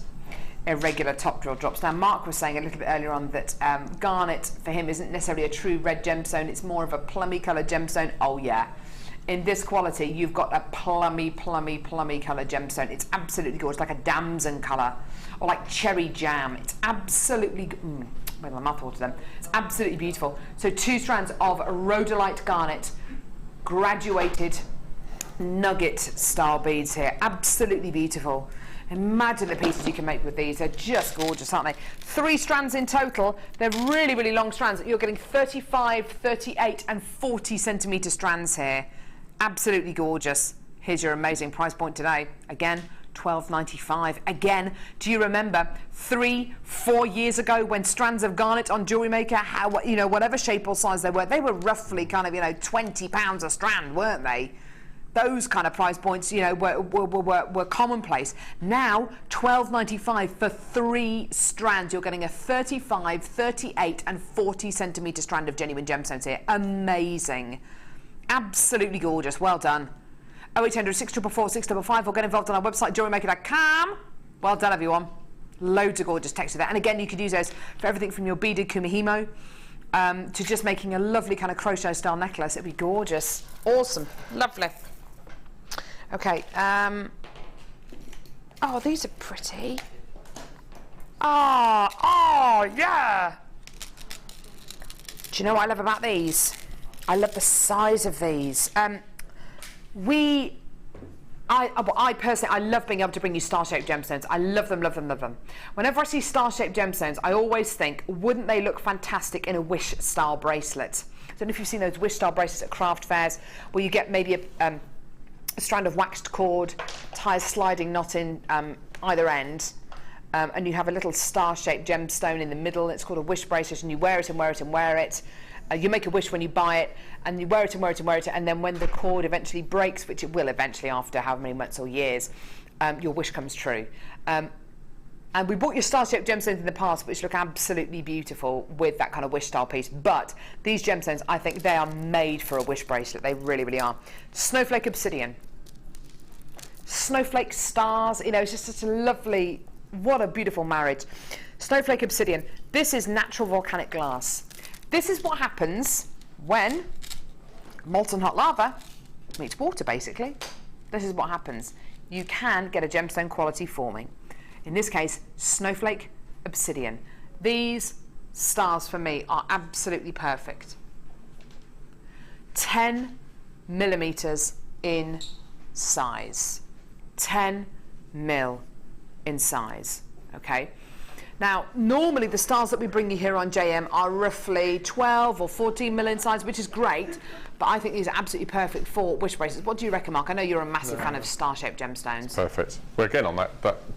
irregular top drawer drops. Now Mark was saying a little bit earlier on that garnet for him isn't necessarily a true red gemstone, it's more of a plummy coloured gemstone. Oh yeah, in this quality you've got a plummy coloured gemstone. It's absolutely gorgeous, like a damson colour or like cherry jam. It's absolutely made my mouth water then. It's absolutely beautiful. So 2 strands of rhodolite garnet, graduated nugget style beads here, absolutely beautiful. Imagine the pieces you can make with these. They're just gorgeous, aren't they? 3 strands in total. They're really long strands. You're getting 35, 38 and 40 centimetre strands here. Absolutely gorgeous. Here's your amazing price point today. Again, $12.95. Again, do you remember 3-4 years ago when strands of garnet on Jewellery Maker, how, you know, whatever shape or size they were roughly kind of, you know, £20 a strand, weren't they? Those kind of price points, you know, were commonplace. Now, $12.95 for 3 strands. You're getting a 35, 38 and 40 centimetre strand of genuine gemstones here. Amazing. Absolutely gorgeous. Well done. 0800 644 655 or get involved on our website, JewelleryMaker.com. Well done, everyone. Loads of gorgeous texture there. And again, you could use those for everything from your beaded kumihimo to just making a lovely kind of crochet style necklace. It'd be gorgeous. Awesome. Lovely. Okay, oh, these are pretty. Oh, yeah. Do you know what I love about these? I love the size of these. I personally, I love being able to bring you star-shaped gemstones. I love them. Whenever I see star-shaped gemstones, I always think, wouldn't they look fantastic in a wish-style bracelet? I don't know if you've seen those wish-style bracelets at craft fairs, where you get maybe a strand of waxed cord, tie a sliding knot in either end, and you have a little star-shaped gemstone in the middle. It's called a wish bracelet, and you wear it and wear it and wear it. You make a wish when you buy it, and you wear it and wear it and wear it, and then when the cord eventually breaks, which it will eventually after however many months or years, your wish comes true. And we bought your star-shaped gemstones in the past, which look absolutely beautiful with that kind of wish-style piece. But these gemstones, I think they are made for a wish bracelet. They really are. Snowflake obsidian. Snowflake stars. You know, it's just such a lovely, what a beautiful marriage. Snowflake obsidian. This is natural volcanic glass. This is what happens when molten hot lava meets water, basically. This is what happens. You can get a gemstone quality forming. In this case, snowflake obsidian. These stars for me are absolutely perfect. 10 millimeters in size. 10 mil in size, okay? Now, normally the stars that we bring you here on JM are roughly 12 or 14 mil in size, which is great, but I think these are absolutely perfect for wish bracelets. What do you reckon, Mark? I know you're a massive fan of star-shaped gemstones. Perfect. Well, again, on that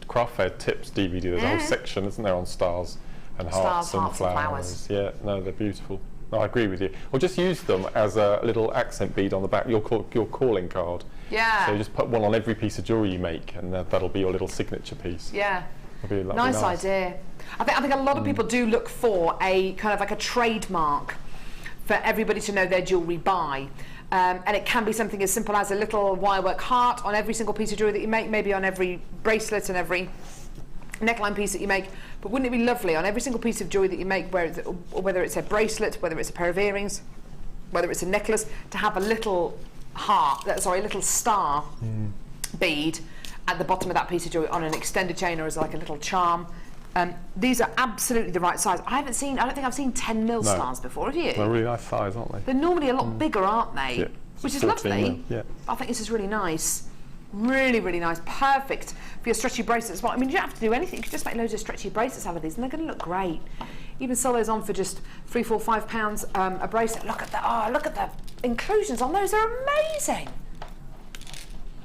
Craft Fair Tips DVD, there's a whole section, isn't there, on stars and hearts and flowers. Yeah, no, they're beautiful. No, I agree with you. Or just use them as a little accent bead on the back, your calling card. Yeah. So you just put one on every piece of jewellery you make, and that'll be your little signature piece. Yeah. Nice idea. I think a lot of people do look for a kind of like a trademark for everybody to know their jewellery by. And it can be something as simple as a little wirework heart on every single piece of jewellery that you make, maybe on every bracelet and every neckline piece that you make. But wouldn't it be lovely on every single piece of jewellery that you make, whether it's a bracelet, whether it's a pair of earrings, whether it's a necklace, to have a little heart, a little star bead at the bottom of that piece of jewellery on an extended chain or as like a little charm. These are absolutely the right size. I don't think I've seen 10 mil stars before, have you? They're a really nice size, aren't they? They're normally a lot bigger, aren't they? Yeah. Which is lovely. Yeah. I think this is really nice. Really nice. Perfect for your stretchy bracelets as well. I mean, you don't have to do anything. You can just make loads of stretchy bracelets out of these and they're going to look great. even sell those on for just £3, £4, £5 a bracelet. Look at that! Oh, look at the inclusions on those. They're amazing.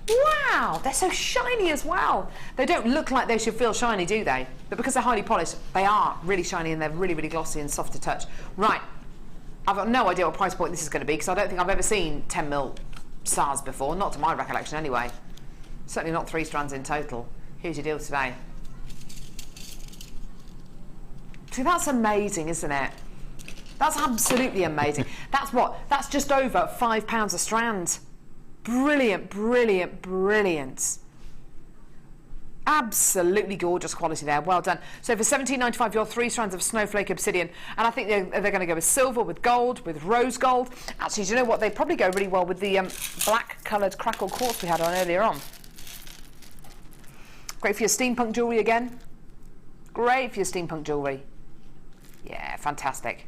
Wow, they're so shiny as well. They don't look like they should feel shiny, do they? But because they're highly polished, they are really shiny and they're really, really glossy and soft to touch. Right, I've got no idea what price point this is going to be because I don't think I've ever seen 10mm stars before, not to my recollection anyway. Certainly not 3 strands in total. Here's your deal today. See, that's amazing, isn't it? That's absolutely amazing. That's what? That's just over £5 a strand. Brilliant, brilliant, brilliant. Absolutely gorgeous quality there. Well done. So for £17.95, your 3 strands of snowflake obsidian, and I think they're going to go with silver, with gold, with rose gold. Actually, do you know what? They probably go really well with the black coloured crackle quartz we had on earlier on. Great for your steampunk jewellery again. Great for your steampunk jewellery. Yeah, fantastic.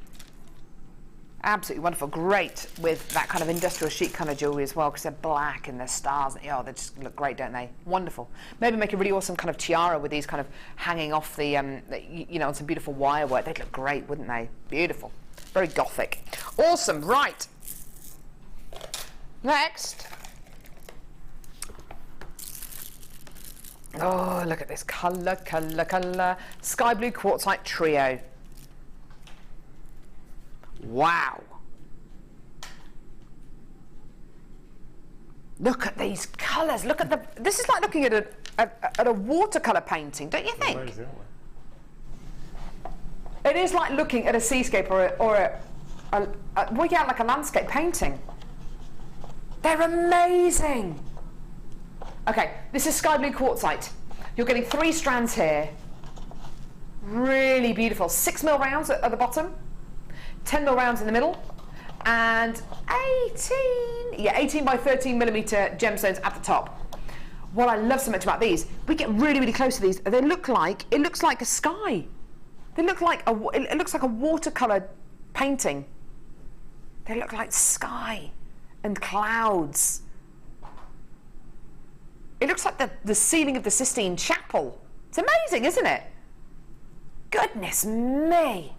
Absolutely wonderful. Great with that kind of industrial chic kind of jewellery as well, because they're black and they're stars. Oh, they just look great, don't they? Wonderful. Maybe make a really awesome kind of tiara with these kind of hanging off the, you know, on some beautiful wire work. They'd look great, wouldn't they? Beautiful. Very gothic. Awesome. Right. Next. Oh, look at this colour, colour, colour. Sky blue quartzite trio. Wow. Look at these colours. Look at the... This is like looking at a watercolour painting, don't you think? Amazing, It is like looking at a seascape or well, yeah, like a landscape painting. They're amazing. Okay, this is sky blue quartzite. You're getting 3 strands here. Really beautiful. 6mm rounds at the bottom. 10mm rounds in the middle, and 18 by 13mm gemstones at the top. What I love so much about these, we get really, really close to these. They look like, it looks like a sky. They look like it looks like a watercolor painting. They look like sky and clouds. It looks like the ceiling of the Sistine Chapel. It's amazing, isn't it? Goodness me.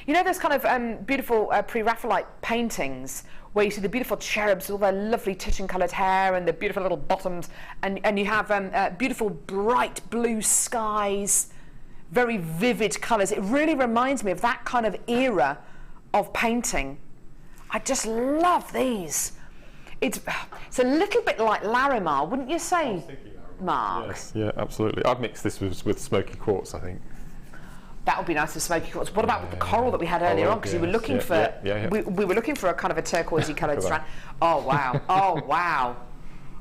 You know those kind of beautiful pre-Raphaelite paintings where you see the beautiful cherubs with all their lovely Titian-coloured hair and the beautiful little bottoms, and you have beautiful bright blue skies, very vivid colours. It really reminds me of that kind of era of painting. I just love these. It's a little bit like Larimar, wouldn't you say, Mark? Yes, yeah, absolutely. I'd mix this with smoky quartz, I think. That would be nice with smoky quartz. What about with the coral that we had earlier on? Because you were looking for, we were looking for a kind of a turquoisey coloured strand. Oh wow! Oh wow!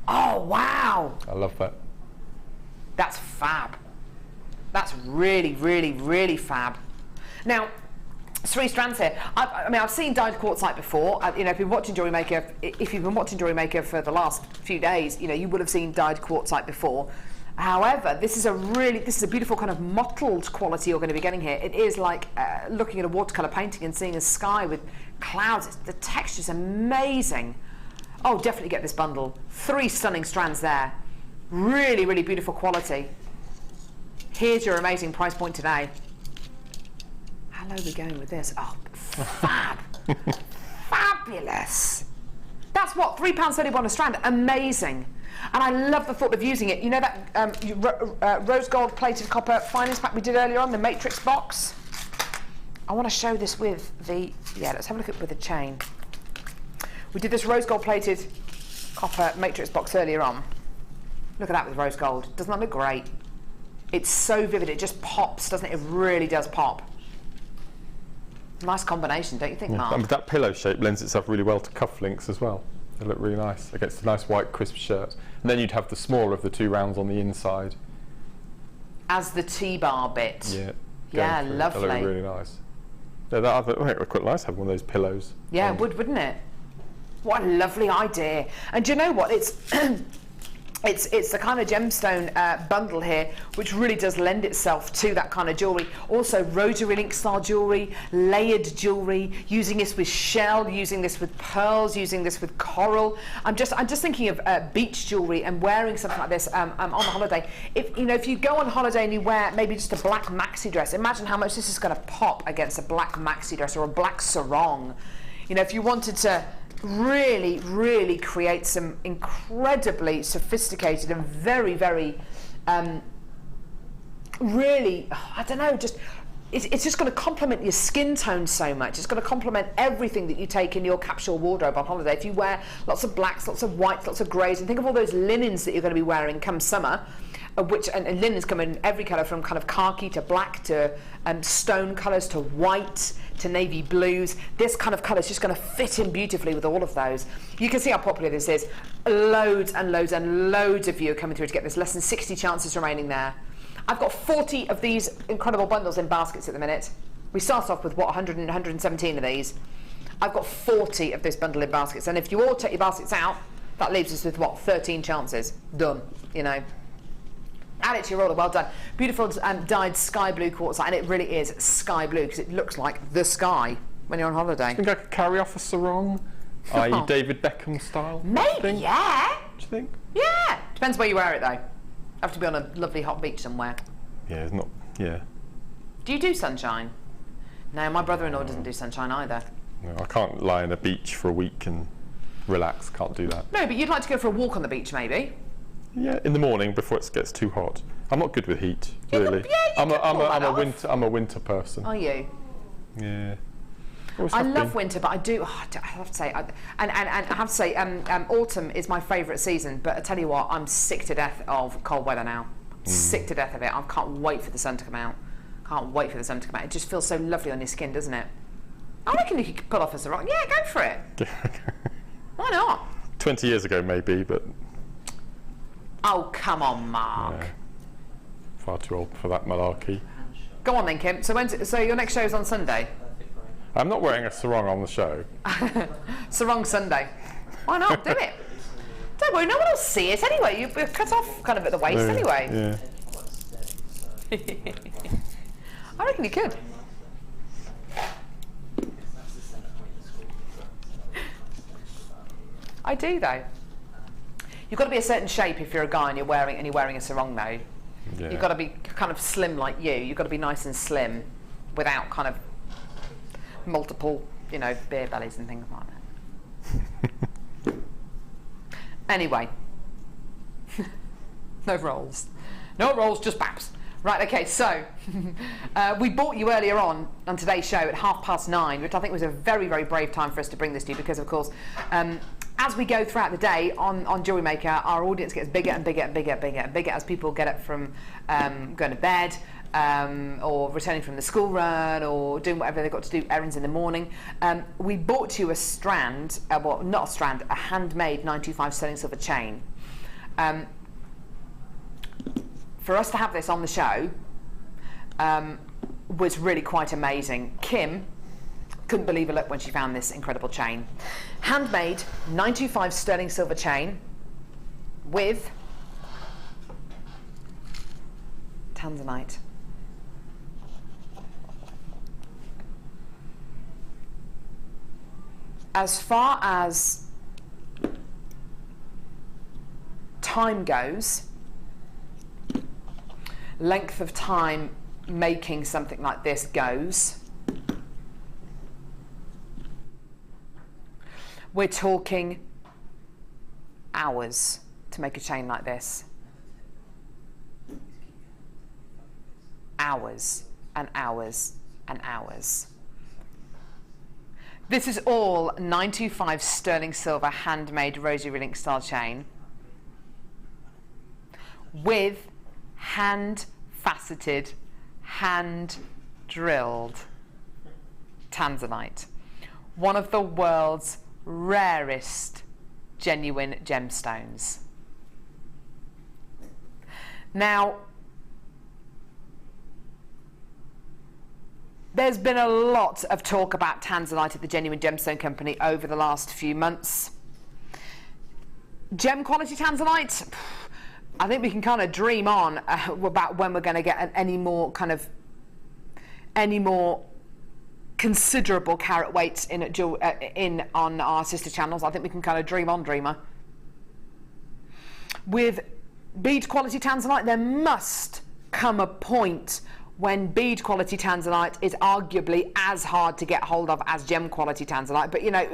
Oh wow! I love that. That's fab. That's really, really, really fab. Now, 3 strands here. I mean, I've seen dyed quartzite before. You know, if you've been watching Jewellery Maker, if you've been watching Jewellery Maker for the last few days, you know, you would have seen dyed quartzite before. However, this is a beautiful kind of mottled quality you're going to be getting here. It is like looking at a watercolour painting and seeing a sky with clouds. The texture's amazing. Oh, definitely get this bundle. 3 stunning strands there. Really, really beautiful quality. Here's your amazing price point today. How low are we going with this? Oh, fab. Fabulous. That's what, £3.31 a strand. Amazing. And I love the thought of using it. You know that rose gold plated copper finance pack we did earlier on, the matrix box? I want to show this with the, let's have a look at it with the chain. We did this rose gold plated copper matrix box earlier on. Look at that with rose gold. Doesn't that look great? It's so vivid, it just pops, doesn't it? It really does pop. Nice combination, don't you think, Mark? And that pillow shape lends itself really well to cufflinks as well. They look really nice against a nice white crisp shirt. And then you'd have the smaller of the 2 rounds on the inside. As the T-bar bit. Yeah. Yeah, lovely. They look really nice. Yeah, I think it would quite nice to have one of those pillows. Yeah, it would, wouldn't it? What a lovely idea. And do you know what? It's it's the kind of gemstone bundle here, which really does lend itself to that kind of jewellery. Also, rosary link style jewellery, layered jewellery, using this with shell, using this with pearls, using this with coral. I'm just thinking of beach jewellery and wearing something like this on a holiday. If you go on holiday and you wear maybe just a black maxi dress, imagine how much this is going to pop against a black maxi dress or a black sarong. If you wanted to really create some incredibly sophisticated and very really, I don't know, just it's just going to complement your skin tone so much. It's going to complement everything that you take in your capsule wardrobe on holiday. If you wear lots of blacks, lots of whites, lots of greys, and think of all those linens that you're going to be wearing come summer, and linens come in every colour, from kind of khaki to black to stone colours to white to navy blues. This kind of colour is just going to fit in beautifully with all of those. You can see how popular this is. Loads and loads and loads of you are coming through to get this. Less than 60 chances remaining there. I've got 40 of these incredible bundles in baskets at the minute. We start off with 100 and 117 of these. I've got 40 of this bundle in baskets, and if you all take your baskets out, that leaves us with 13 chances. Done. Add it to your roller, well done. Beautiful dyed sky blue quartzite, and it really is sky blue because it looks like the sky when you're on holiday. Do you think I could carry off a sarong, i.e. David Beckham style? Maybe, yeah. Do you think? Yeah. Depends where you wear it though. Have to be on a lovely hot beach somewhere. Yeah, it's not. Yeah. Do you do sunshine? No, my brother-in-law doesn't do sunshine either. No, I can't lie on a beach for a week and relax. Can't do that. No, but you'd like to go for a walk on the beach, maybe. Yeah, in the morning before it gets too hot. I'm not good with heat, really. I'm a winter person. Are you? Yeah. I love winter, but I have to say, autumn is my favourite season. But I tell you what, I'm sick to death of cold weather now. Sick to death of it. I can't wait for the sun to come out. It just feels so lovely on your skin, doesn't it? I reckon you could pull off a sarong. Yeah, go for it. Why not? 20 years ago, maybe, but. Oh, come on, Mark. Yeah. Far too old for that malarkey. Go on then, Kim. So your next show is on Sunday? I'm not wearing a sarong on the show. Sarong Sunday. Why not? Do it. Don't worry, no one will see it anyway. You're cut off kind of at the waist anyway. Yeah. I reckon you could. I do though. You've got to be a certain shape if you're a guy and you're wearing a sarong though. Yeah. You've got to be kind of slim like you. You've got to be nice and slim without kind of multiple, beer bellies and things like that. Anyway. No rolls, just baps. Right, okay, so we bought you earlier on today's show at 9:30, which I think was a very, very brave time for us to bring this to you because, of course, as we go throughout the day on Jewellery Maker, our audience gets bigger and bigger and bigger and bigger and bigger as people get up from going to bed or returning from the school run or doing whatever they've got to do, errands in the morning. We bought you a strand, not a strand, a handmade 925 sterling silver chain. For us to have this on the show was really quite amazing. Kim couldn't believe her luck when she found this incredible chain. Handmade 925 sterling silver chain with Tanzanite. As far as time goes, length of time making something like this goes, we're talking hours to make a chain like this. Hours and hours and hours. This is all 925 sterling silver handmade rosary link style chain with hand faceted, hand drilled Tanzanite. One of the world's rarest genuine gemstones. Now, there's been a lot of talk about Tanzanite at the Genuine Gemstone Company over the last few months. Gem quality Tanzanite, I think we can kind of dream on about when we're going to get any more considerable carat weights in on our sister channels. I think we can kind of dream on, dreamer. With bead quality Tanzanite, there must come a point when bead quality Tanzanite is arguably as hard to get hold of as gem quality Tanzanite. But you know,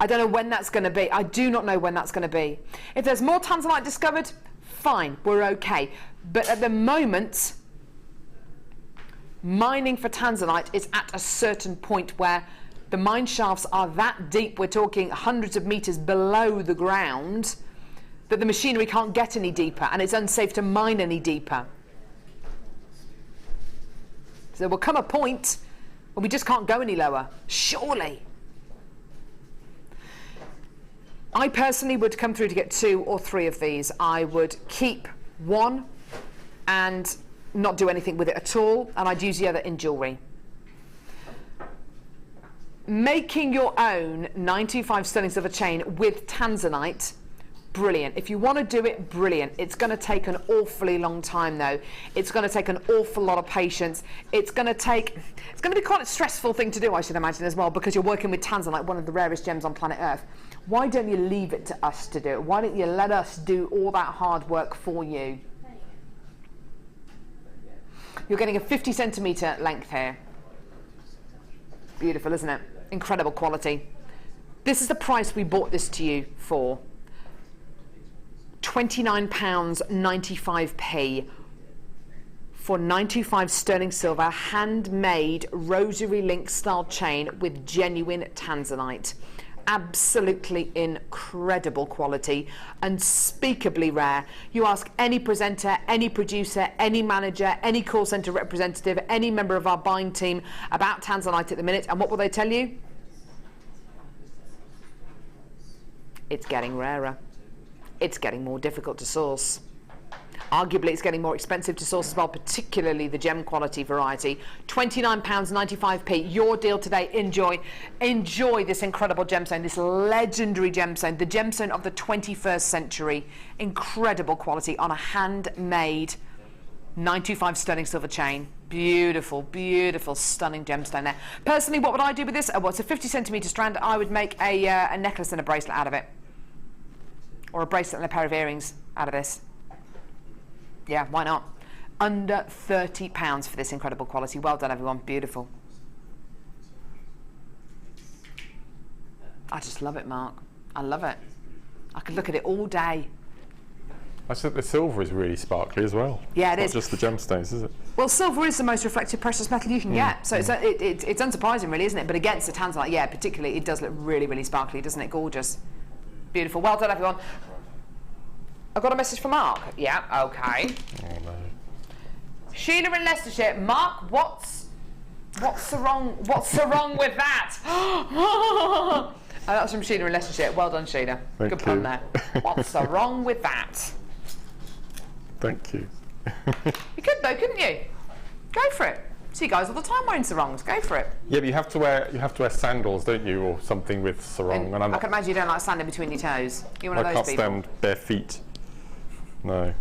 I don't know when that's going to be. I do not know when that's going to be. If there's more Tanzanite discovered, fine, we're okay. But at the moment, mining for Tanzanite is at a certain point where the mine shafts are that deep, we're talking hundreds of meters below the ground, that the machinery can't get any deeper, and it's unsafe to mine any deeper. So there will come a point where we just can't go any lower, surely. I personally would come through to get 2 or 3 of these. I would keep one and not do anything with it at all, and I'd use the other in jewellery. Making your own 925 sterling silver chain with Tanzanite, brilliant. If you want to do it, brilliant. It's going to take an awfully long time though. It's going to take an awful lot of patience. It's going to be quite a stressful thing to do, I should imagine, as well, because you're working with Tanzanite, one of the rarest gems on planet Earth. Why don't you leave it to us to do it? Why don't you let us do all that hard work for you? You're getting a 50 centimetre length here. Beautiful, isn't it? Incredible quality. This is the price we bought this to you for. £29.95 for 925 sterling silver, handmade rosary link style chain with genuine Tanzanite. Absolutely incredible quality, unspeakably rare. You ask any presenter, any producer, any manager, any call centre representative, any member of our buying team about Tanzanite at the minute, and what will they tell you? It's getting rarer. It's getting more difficult to source. Arguably, it's getting more expensive to source as well, particularly the gem quality variety. £29.95, your deal today. Enjoy this incredible gemstone, this legendary gemstone, the gemstone of the 21st century. Incredible quality on a handmade 925 sterling silver chain. Beautiful, beautiful, stunning gemstone there. Personally, what would I do with this? Well, it's a 50 centimetre strand. I would make a necklace and a bracelet out of it, or a bracelet and a pair of earrings out of this. Yeah, why not? Under £30 for this incredible quality. Well done, everyone. Beautiful. I just love it, Mark. I love it. I could look at it all day. I said the silver is really sparkly as well. Yeah, it it's is. Not just the gemstones, is it? Well, silver is the most reflective precious metal you can get, so it's unsurprising, really, isn't it? But against the Tanzanite, yeah, particularly, it does look really, really sparkly, doesn't it? Gorgeous. Beautiful. Well done, everyone. I've got a message from Mark. Yeah, okay. Oh no. Sheila in Leicestershire. Mark, what's the wrong with that? That's from Sheila in Leicestershire. Well done, Sheila. Thank Good pun you. there. What's the wrong with that? Thank you. You could though, couldn't you? Go for it. See guys all the time wearing sarongs. Go for it. Yeah, but you have to wear sandals, don't you, or something with sarong? And I can imagine you don't like standing between your toes. You're one of I those can't people. stand bare feet. No.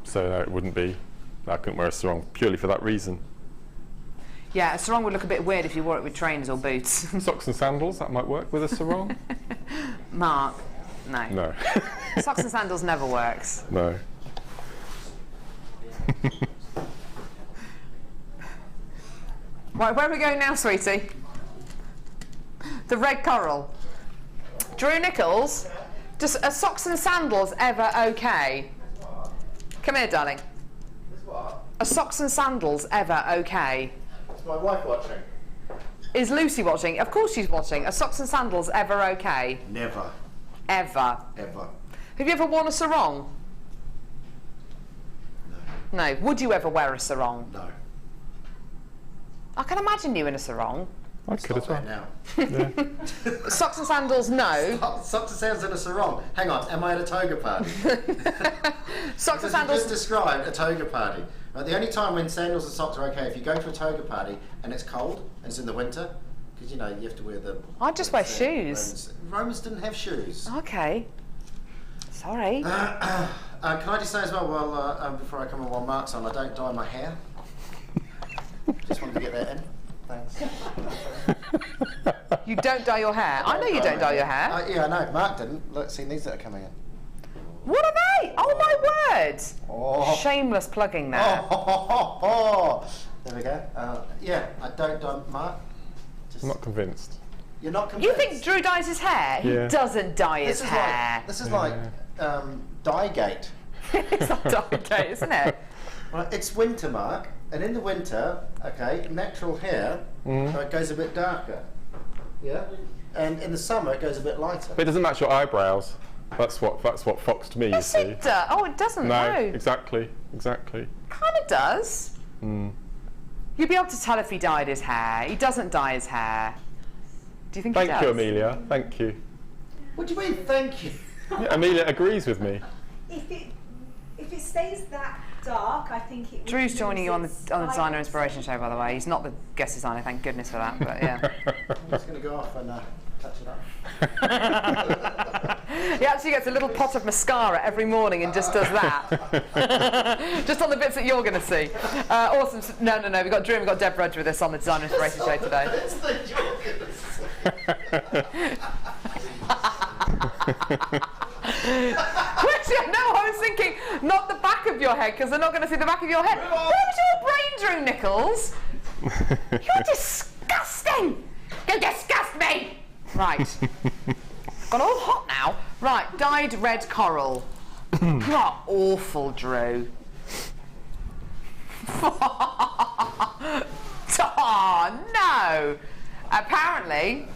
So no, it wouldn't be. I couldn't wear a sarong purely for that reason. Yeah, a sarong would look a bit weird if you wore it with trainers or boots. Socks and sandals, that might work with a sarong. Mark, no. No. Socks and sandals never works. No. Right, where are we going now, sweetie? The red coral. Drew Nichols, just are socks and sandals ever okay? Come here, darling. Are socks and sandals ever okay? Is my wife watching? Is Lucy watching? Of course she's watching. Are socks and sandals ever okay? Never. Ever. Ever. Have you ever worn a sarong? No. No. Would you ever wear a sarong? No. I can imagine you in a sarong. I could as well. now. Yeah. Socks and sandals, no. Socks and sandals in a sarong. Hang on, am I at a toga party? Socks and Because you sandals. just described a toga party. Right, the only time when sandals and socks are okay if you go to a toga party and it's cold and it's in the winter, because you know you have to wear the. I'd just wear shoes. Romans didn't have shoes. Okay. Sorry. Can I just say as well, before I come on, while Mark's on, I don't dye my hair. Just wanted to get that in. Thanks. You don't dye your hair? I know you don't dye your hair. Yeah, I know. Mark didn't. Look, see these that are coming in. What are they? Oh my word! Oh. Shameless plugging there. There we go. Yeah, I don't dye Mark. I'm not convinced. You're not You convinced? think Drew dyes his hair? Yeah. He doesn't dye his hair. This is like Dye-gate. It's not dye, isn't it? Well, it's winter, Mark, and in the winter, okay, natural hair goes a bit darker. Yeah? And in the summer, it goes a bit lighter. But it doesn't match your eyebrows. That's what foxed me, Yes, you see. it does. Oh, it doesn't. No, No. exactly. Kind of does. You'd be able to tell if he dyed his hair. He doesn't dye his hair. Do you think he does? Thank you, Amelia. Thank you. What do you mean, thank you? Yeah, Amelia agrees with me. If it stays that dark, I think it would Drew's lose joining you on the its Designer Inspiration show, by the way. He's not the guest designer, thank goodness for that, but yeah. I'm just going to go off and touch it up. He actually gets a little pot of mascara every morning and just does that. Just on the bits that you're going to see. Awesome. No, we've got Drew and we've got Deb Rudge with us on the Designer Inspiration show today. It's the you're going to see. No, I was thinking not the back of your head, because they're not going to see the back of your head. Where's your brain, Drew Nichols? You're disgusting. You disgust me. Right. Got all hot now. Right, dyed red coral. You are awful, Drew. Oh, no. Apparently,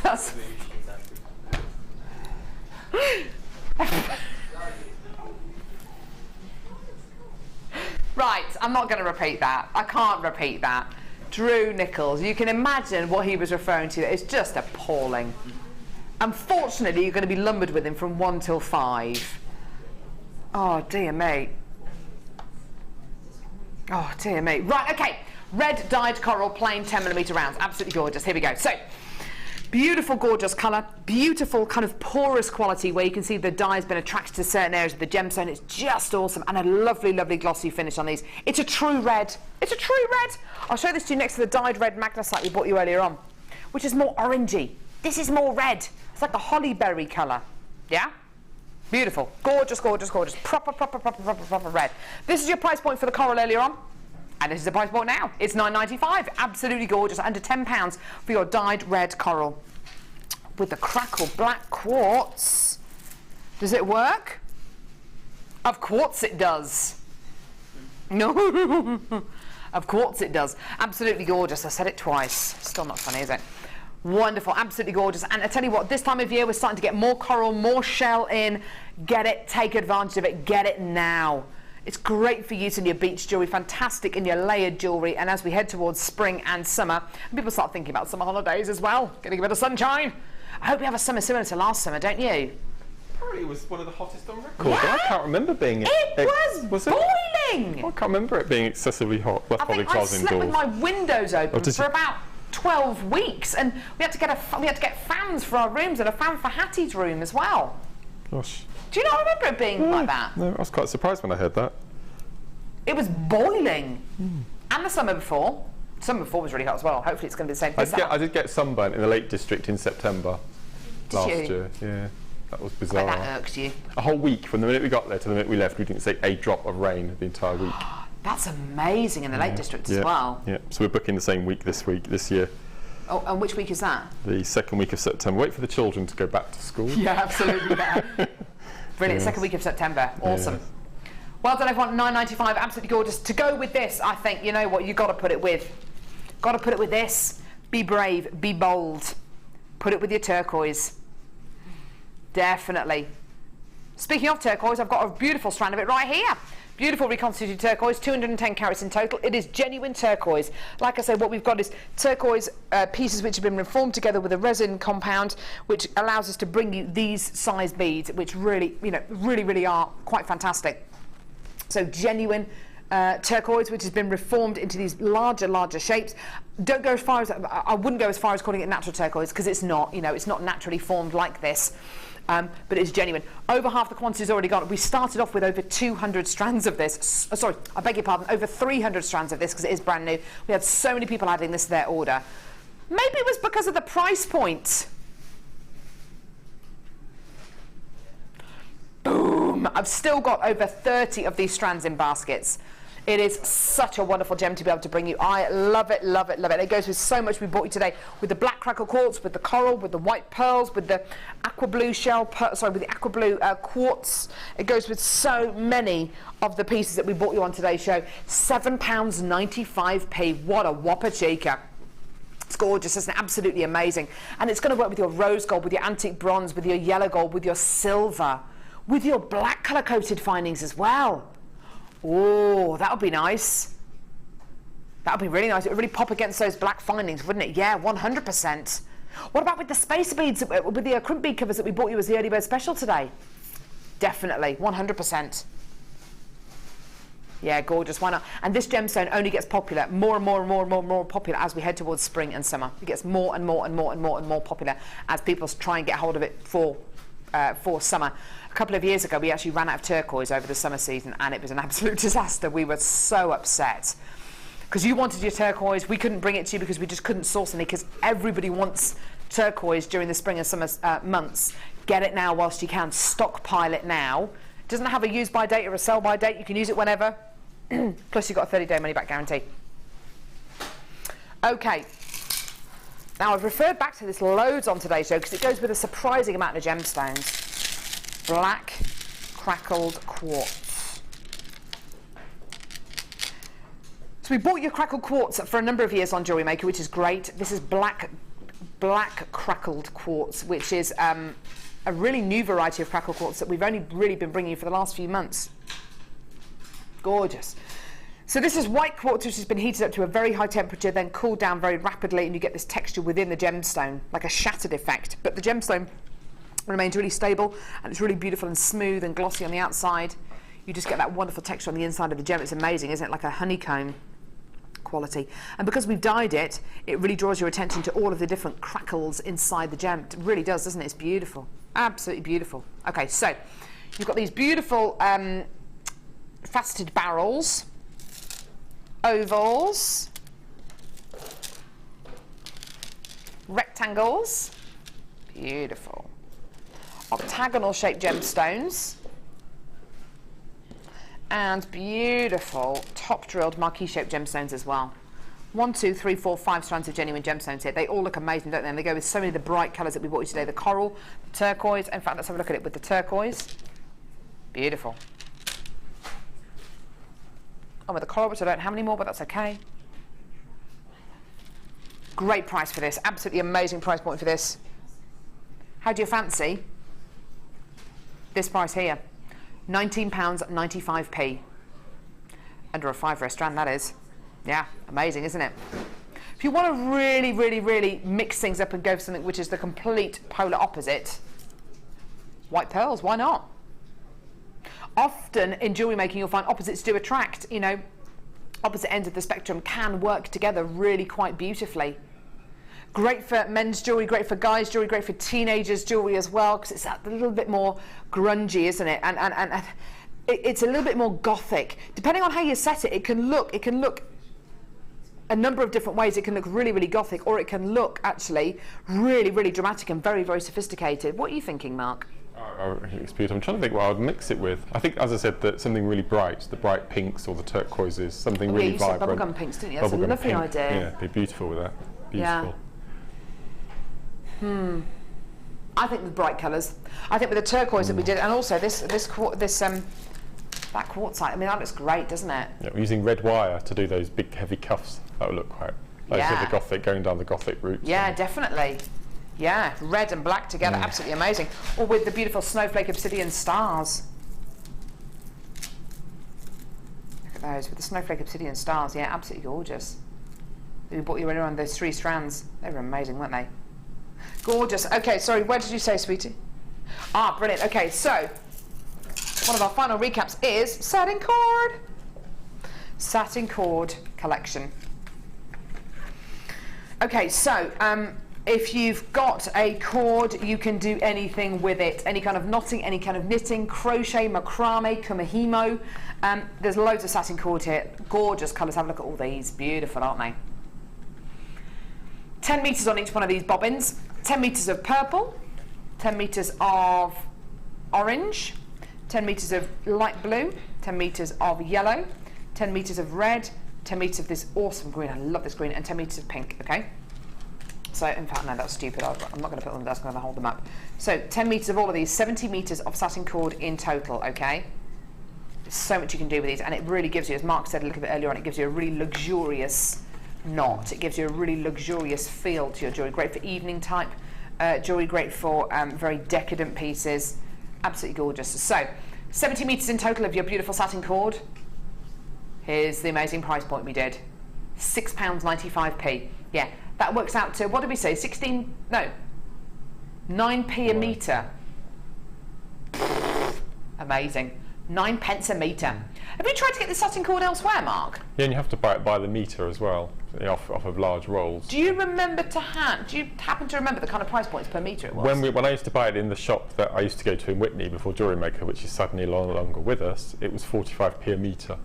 that's... Right, I'm not going to repeat that. I can't repeat that. Drew Nichols, you can imagine what he was referring to. It's just appalling. Unfortunately, you're going to be lumbered with him from 1 till 5. Oh, dear me. Oh, dear me. Right, okay. Red dyed coral, plain 10mm rounds. Absolutely gorgeous. Here we go. So, beautiful, gorgeous colour. Beautiful kind of porous quality where you can see the dye's been attracted to certain areas of the gemstone. It's just awesome. And a lovely, lovely glossy finish on these. It's a true red. It's a true red. I'll show this to you next to the dyed red magnesite we bought you earlier on, which is more orangey. This is more red. It's like a hollyberry colour. Yeah? Beautiful. Gorgeous, gorgeous, gorgeous. Proper red. This is your price point for the coral earlier on. And this is the price point now. It's £9.95. Absolutely gorgeous. Under £10 for your dyed red coral. With the crackle black quartz. Does it work? Of course it does. No. Of course it does. Absolutely gorgeous. I said it twice. Still not funny, is it? Wonderful. Absolutely gorgeous. And I tell you what, this time of year we're starting to get more coral, more shell in. Get it. Take advantage of it. Get it now. It's great for use in your beach jewellery, fantastic in your layered jewellery, and as we head towards spring and summer, people start thinking about summer holidays as well, getting a bit of sunshine. I hope you have a summer similar to last summer, don't you? Apparently it was one of the hottest on record. Yeah. I can't remember being... It was I boiling! can't remember it being excessively hot. Well, I think I slept with my windows open for about 12 weeks, and we had to get fans for our rooms and a fan for Hattie's room as well. Gosh. Do you not remember it being like that? No, I was quite surprised when I heard that. It was boiling. And the summer before. Summer before was really hot as well. Hopefully it's going to be the same thing. I did get sunburnt in the Lake District in September last year. Yeah, that was bizarre. But that irks you. A whole week from the minute we got there to the minute we left, we didn't see a drop of rain the entire week. That's amazing in the Lake District as well. Yeah, so we're booking the same week this year. Oh, and which week is that? The second week of September. Wait for the children to go back to school. Yeah, absolutely. Brilliant. Yes. Second week of September. Awesome. Yes. Well done, everyone. £9.95. Absolutely gorgeous. To go with this, I think, you know what? You've got to put it with. Got to put it with this. Be brave. Be bold. Put it with your turquoise. Definitely. Speaking of turquoise, I've got a beautiful strand of it right here. Beautiful reconstituted turquoise, 210 carats in total. It is genuine turquoise. Like I say, what we've got is turquoise pieces which have been reformed together with a resin compound, which allows us to bring you these size beads, which really, really are quite fantastic. So genuine turquoise, which has been reformed into these larger shapes. Don't go as far as, I wouldn't go as far as calling it natural turquoise, because it's not, you know, it's not naturally formed like this. But it's genuine. Over half the quantity is already gone. We started off with over 200 strands of this. Sorry, I beg your pardon, over 300 strands of this, because it is brand new. We had so many people adding this to their order. Maybe it was because of the price point. Boom! I've still got over 30 of these strands in baskets. It is such a wonderful gem to be able to bring you. I love it, love it, love it. It goes with so much we bought you today, with the black crackle quartz, with the coral, with the white pearls, with the aqua blue with the aqua blue quartz. It goes with so many of the pieces that we bought you on today's show. £7.95. What a whopper cheeker. It's gorgeous, isn't it? Absolutely amazing. And it's going to work with your rose gold, with your antique bronze, with your yellow gold, with your silver, with your black colour coated findings as well. Oh, that would be nice. That would be really nice. It would really pop against those black findings, wouldn't it? Yeah, 100%. What about with the spacer beads, with the crimp bead covers that we bought you as the early bird special today? Definitely, 100%. Yeah, gorgeous. Why not? And this gemstone only gets popular, more and more popular as we head towards spring and summer. It gets more and more popular as people try and get hold of it for summer. A couple of years ago we actually ran out of turquoise over the summer season, and it was an absolute disaster. We were so upset because you wanted your turquoise. We couldn't bring it to you because we just couldn't source any, because everybody wants turquoise during the spring and summer months. Get it now whilst you can. Stockpile it now. It doesn't have a use by date or a sell by date. You can use it whenever. Plus you've got a 30-day money back guarantee. Okay. Now, I've referred back to this loads on today's show because it goes with a surprising amount of gemstones. Black crackled quartz. So we bought your crackled quartz for a number of years on Jewellery Maker, which is great. This is black crackled quartz, which is a really new variety of crackled quartz that we've only really been bringing you for the last few months. Gorgeous. So this is white quartz, which has been heated up to a very high temperature, then cooled down very rapidly, and you get this texture within the gemstone, like a shattered effect. But the gemstone remains really stable, and it's really beautiful and smooth and glossy on the outside. You just get that wonderful texture on the inside of the gem. It's amazing, isn't it? Like a honeycomb quality. And because we've dyed it, it really draws your attention to all of the different crackles inside the gem. It really does, doesn't it? It's beautiful. Absolutely beautiful. Okay, so you've got these beautiful faceted barrels, ovals, rectangles, beautiful, octagonal shaped gemstones, and beautiful top drilled marquee shaped gemstones as well. 1, 2, 3, 4, 5 strands of genuine gemstones here. They all look amazing, don't they? And they go with so many of the bright colours that we bought you today. The coral, the turquoise. In fact, let's have a look at it with the turquoise. Beautiful. And with the coral, which I don't have any more, but that's okay. Great price for this. Absolutely amazing price point for this. How do you fancy this price here? £19.95. Under a £5 a strand, that is. Yeah, amazing, isn't it? If you want to really, really, really mix things up and go for something which is the complete polar opposite, white pearls, why not? Often in jewellery making you'll find opposites do attract, you know, opposite ends of the spectrum can work together really quite beautifully. Great for men's jewellery, great for guys' jewellery, great for teenagers' jewellery as well, because it's a little bit more grungy, isn't it? And it's a little bit more gothic. Depending on how you set it, it can look a number of different ways. It can look really, really gothic, or it can look actually really, really dramatic and very, very sophisticated. What are you thinking, Mark? Oh, it's beautiful. I'm trying to think what I would mix it with. I think, as I said, that something really bright, the bright pinks or the turquoises, something really you vibrant. said bubblegum pinks, didn't you? That's a lovely idea. Yeah, it'd be beautiful with that. Beautiful. Yeah. I think with bright colours. I think with the turquoise that we did, and also that quartzite. I mean, that looks great, doesn't it? Yeah, we're using red wire to do those big, heavy cuffs. That would look quite. Like you said, the gothic, going down the gothic route. Yeah, definitely. Yeah, red and black together, absolutely amazing. Or with the beautiful snowflake obsidian stars. Look at those, with the snowflake obsidian stars. Yeah, absolutely gorgeous. We bought you around those 3 strands. They were amazing, weren't they? Gorgeous. Okay, sorry, where did you say, sweetie? Ah, brilliant. Okay, so one of our final recaps is setting cord. satin cord collection. Okay, so if you've got a cord, you can do anything with it. Any kind of knotting, any kind of knitting, crochet, macrame, kumihimo. There's loads of satin cord here. Gorgeous colours. Have a look at all these. Beautiful, aren't they? 10 metres on each one of these bobbins. 10 metres of purple. 10 metres of orange. 10 metres of light blue. 10 metres of yellow. 10 metres of red. 10 metres of this awesome green. I love this green. And 10 metres of pink. Okay. So, in fact, no, that's stupid. I'm not going to put them on the desk, I'm going to hold them up. So, 10 metres of all of these, 70 metres of satin cord in total, okay? There's so much you can do with these, and it really gives you, as Mark said a little bit earlier on, it gives you a really luxurious knot. It gives you a really luxurious feel to your jewellery. Great for evening type jewellery, great for very decadent pieces. Absolutely gorgeous. So, 70 metres in total of your beautiful satin cord. Here's the amazing price point we did. £6.95p. Yeah. That works out to, what did we say, 9p a metre. Amazing. 9 pence a metre. Have you tried to get the satin cord elsewhere, Mark? Yeah, and you have to buy it by the metre as well, off of large rolls. Do you remember do you happen to remember the kind of price points per metre it was? When I used to buy it in the shop that I used to go to in Whitney before Jewellery Maker, which is suddenly no longer with us, it was 45p a metre.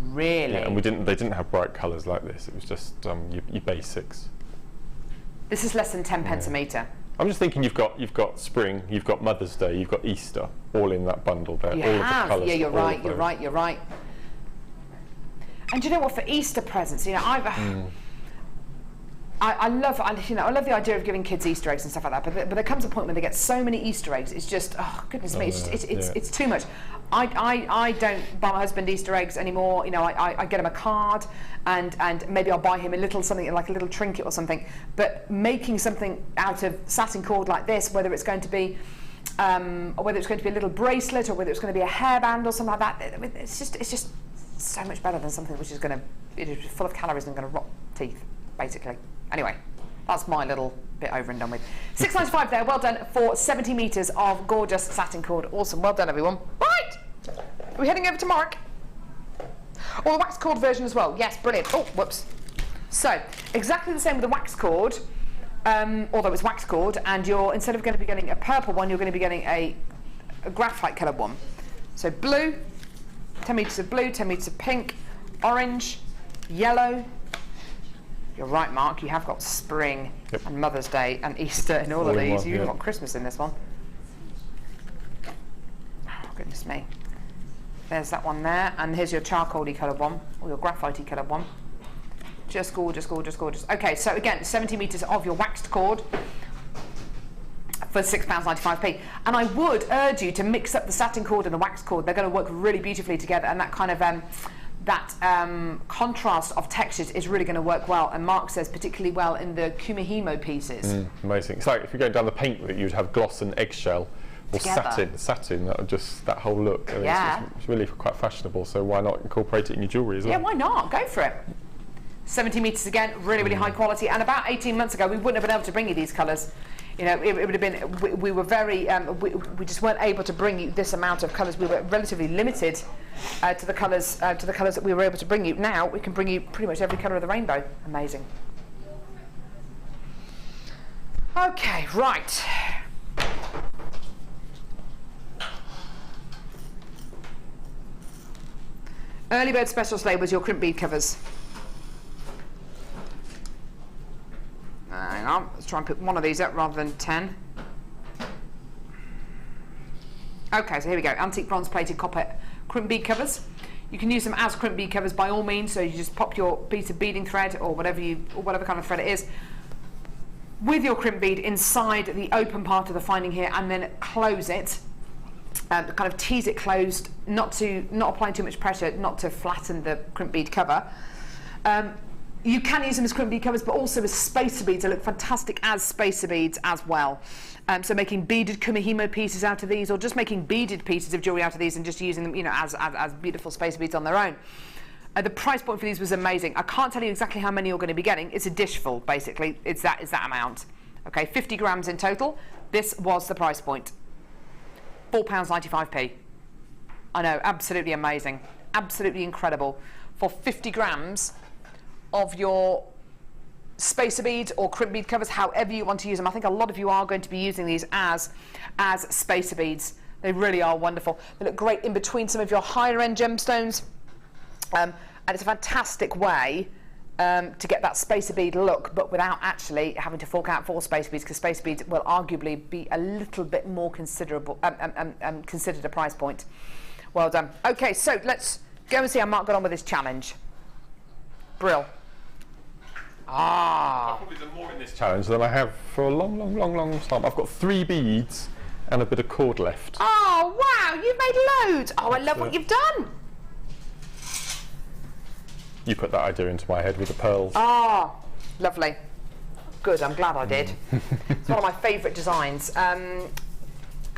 Really? Yeah, and they didn't have bright colours like this. It was just your basics. This is less than 10 pence a metre. I'm just thinking you've got spring, you've got Mother's Day, you've got Easter, all in that bundle there. You all have. Of the colours. Yeah, you're right. And do you know what? For Easter presents, you know, I love the idea of giving kids Easter eggs and stuff like that. But there comes a point when they get so many Easter eggs, it's just, oh goodness me, it's too much. I don't buy my husband Easter eggs anymore. You know, I get him a card, and maybe I'll buy him a little something like a little trinket or something. But making something out of satin cord like this, whether it's going to be or whether it's going to be a little bracelet, or whether it's going to be a hairband or something like that, it's just so much better than something which is going to, it is full of calories and going to rot teeth, basically. Anyway, that's my little bit over and done with. £6.95 there, well done for 70 metres of gorgeous satin cord. Awesome, well done everyone. Right, are we heading over to Mark? Or the wax cord version as well? Yes, brilliant. Oh, whoops. So, exactly the same with the wax cord, although it's wax cord, and you're, instead of going to be getting a purple one, you're going to be getting a graphite coloured one. So blue, 10 metres of blue, 10 metres of pink, orange, yellow. You're right, Mark, you have got spring and Mother's Day and Easter and all of these. You've even got Christmas in this one. Oh, goodness me. There's that one there, and here's your charcoal-y coloured one, or your graphite-y coloured one. Just gorgeous, gorgeous, gorgeous. Okay, so again, 70 metres of your waxed cord for £6.95p. And I would urge you to mix up the satin cord and the wax cord. They're going to work really beautifully together, and that kind of contrast of textures is really going to work well, and Mark says particularly well in the kumihimo pieces. Amazing. So if you're going down the paint route, you'd have gloss and eggshell, or satin. That would just, that whole look. Yeah. It's really quite fashionable. So why not incorporate it in your jewellery as well? Yeah, why not? Go for it. 70 metres again, really, really high quality. And about 18 months ago, we wouldn't have been able to bring you these colours. You know, it would have been, we were very, we just weren't able to bring you this amount of colours. We were relatively limited to the colours that we were able to bring you. Now we can bring you pretty much every colour of the rainbow. Amazing. Okay, right. Early bird special today was your crimp bead covers. Hang on, let's try and pick one of these up rather than 10. Okay, so here we go. Antique bronze plated copper crimp bead covers. You can use them as crimp bead covers by all means, so you just pop your piece of beading thread or whatever kind of thread it is with your crimp bead inside the open part of the finding here, and then close it. Kind of tease it closed, not applying too much pressure, not to flatten the crimp bead cover. You can use them as crimp bead covers, but also as spacer beads. They look fantastic as spacer beads as well. So making beaded kumihimo pieces out of these, or just making beaded pieces of jewellery out of these and just using them, you know, as beautiful spacer beads on their own. The price point for these was amazing. I can't tell you exactly how many you're going to be getting. It's a dish full, basically. It's that amount. Okay, 50 grams in total. This was the price point. £4.95p. I know, absolutely amazing. Absolutely incredible. for 50 grams of your spacer beads or crimp bead covers, however you want to use them. I think a lot of you are going to be using these as spacer beads. They really are wonderful. They look great in between some of your higher end gemstones, and it's a fantastic way to get that spacer bead look, but without actually having to fork out for spacer beads, because spacer beads will arguably be a little bit more considered a price point. Well done. Okay, so let's go and see how Mark got on with his challenge. Brill. I've probably done more in this challenge than I have for a long time. I've got 3 beads and a bit of cord left. Oh wow, you've made loads. Oh, I love what you've done. You put that idea into my head with the pearls. Oh, lovely. Good, I'm glad I did. It's one of my favourite designs.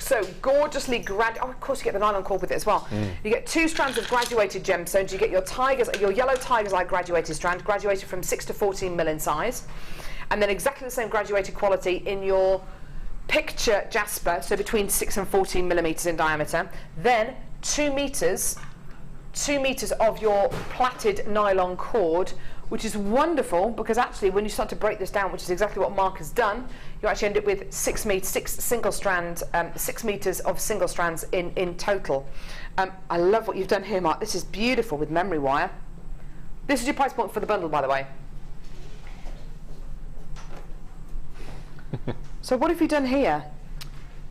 So gorgeously oh, of course you get the nylon cord with it as well. You get 2 strands of graduated gemstones. You get your yellow tiger's eye graduated strand, graduated from 6 to 14 mil in size, and then exactly the same graduated quality in your picture jasper, so between 6 and 14 millimeters in diameter. Then 2 meters of your plaited nylon cord, which is wonderful because actually when you start to break this down, which is exactly what Mark has done, you actually end up with 6 meters of single strands in total. I love what you've done here, Mark. This is beautiful with memory wire. This is your price point for the bundle, by the way. So what have you done here?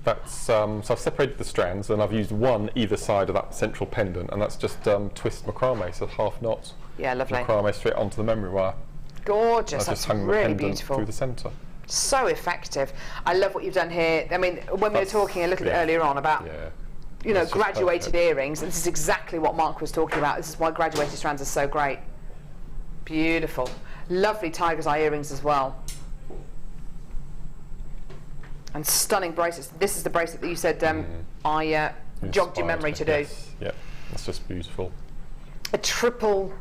That's so I've separated the strands and I've used one either side of that central pendant, and that's just twist macrame, so half knots. Yeah, lovely. Macrame straight onto the memory wire. Gorgeous. I've just That's hung the really pendant beautiful. through the centre. So effective. I love what you've done here. I mean, when we were talking a little bit earlier on about you know, graduated earrings, and this is exactly what Mark was talking about. This is why graduated strands are so great. Beautiful. Lovely tiger's eye earrings as well. And stunning bracelets. This is the bracelet that you said I jogged your memory to do. Yes. Yeah, that's just beautiful. A triple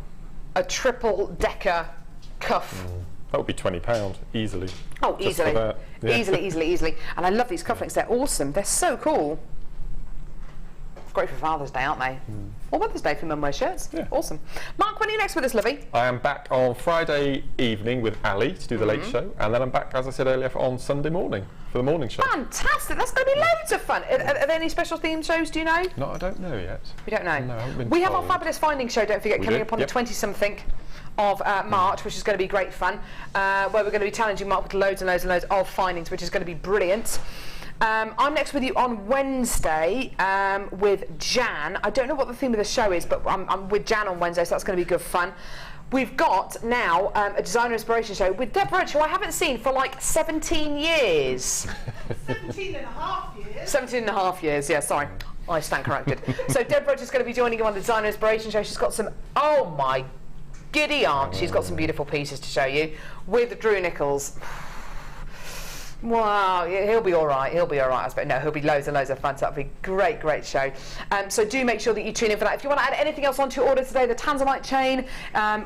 decker cuff. That would be £20 easily. Oh, just for easily. that. Yeah. Easily. And I love these cufflinks. They're awesome. They're so cool. Great for Father's Day, aren't they? Or Mother's Day for mum wears shirts. Yeah. Awesome. Mark, when are you next with us, lovey? I am back on Friday evening with Ali to do the late show, and then I'm back, as I said earlier, on Sunday morning for the morning show. Fantastic. That's going to be loads of fun. Are there any special theme shows, do you know? No, I don't know yet. We don't know. No, I haven't been We have our told. fabulous finding show, don't forget, coming up on the 20-something of March, which is going to be great fun, where we're going to be challenging Mark with loads and loads and loads of findings, which is going to be brilliant. I'm next with you on Wednesday with Jan. I don't know what the theme of the show is, but I'm with Jan on Wednesday, so that's going to be good fun. We've got now a designer inspiration show with Deb Roache, who I haven't seen for like 17 years. 17 and a half years. 17 and a half years, yeah, sorry. I stand corrected. So Deb Roache is going to be joining you on the designer inspiration show. She's got some, oh my giddy aunt, she's got some beautiful pieces to show you with Drew Nichols. Wow, he'll be all right. I suppose. No, he'll be loads and loads of fun. So that'll be a great show. So do make sure that you tune in for that. If you want to add anything else onto your order today, the Tanzanite chain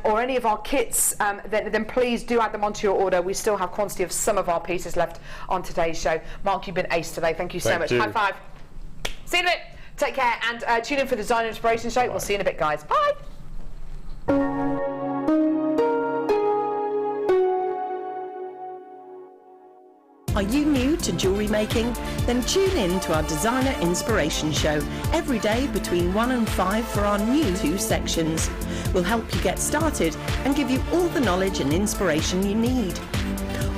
or any of our kits, then please do add them onto your order. We still have quantity of some of our pieces left on today's show. Mark, you've been ace today. Thank you so much. High five. See you in a bit. Take care and tune in for the Design Inspiration Show. We'll see you in a bit, guys. Bye. Are you new to jewellery making? Then tune in to our Designer Inspiration Show every day between 1 and 5 for our new 2 sections. We'll help you get started and give you all the knowledge and inspiration you need.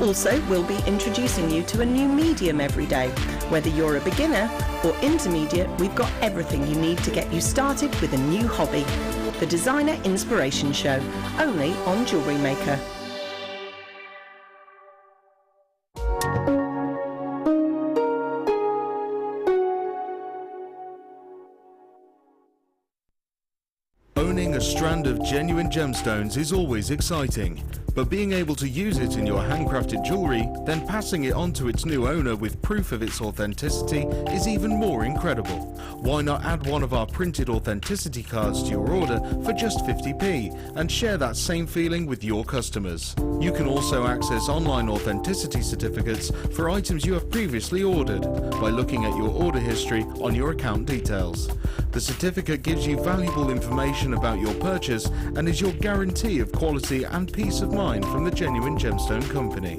Also, we'll be introducing you to a new medium every day. Whether you're a beginner or intermediate, we've got everything you need to get you started with a new hobby. The Designer Inspiration Show, only on Jewellery Maker. Owning a strand of genuine gemstones is always exciting, but being able to use it in your handcrafted jewellery, then passing it on to its new owner with proof of its authenticity is even more incredible. Why not add one of our printed authenticity cards to your order for just 50p and share that same feeling with your customers? You can also access online authenticity certificates for items you have previously ordered by looking at your order history on your account details. The certificate gives you valuable information about your purchase and is your guarantee of quality and peace of mind from the genuine gemstone company.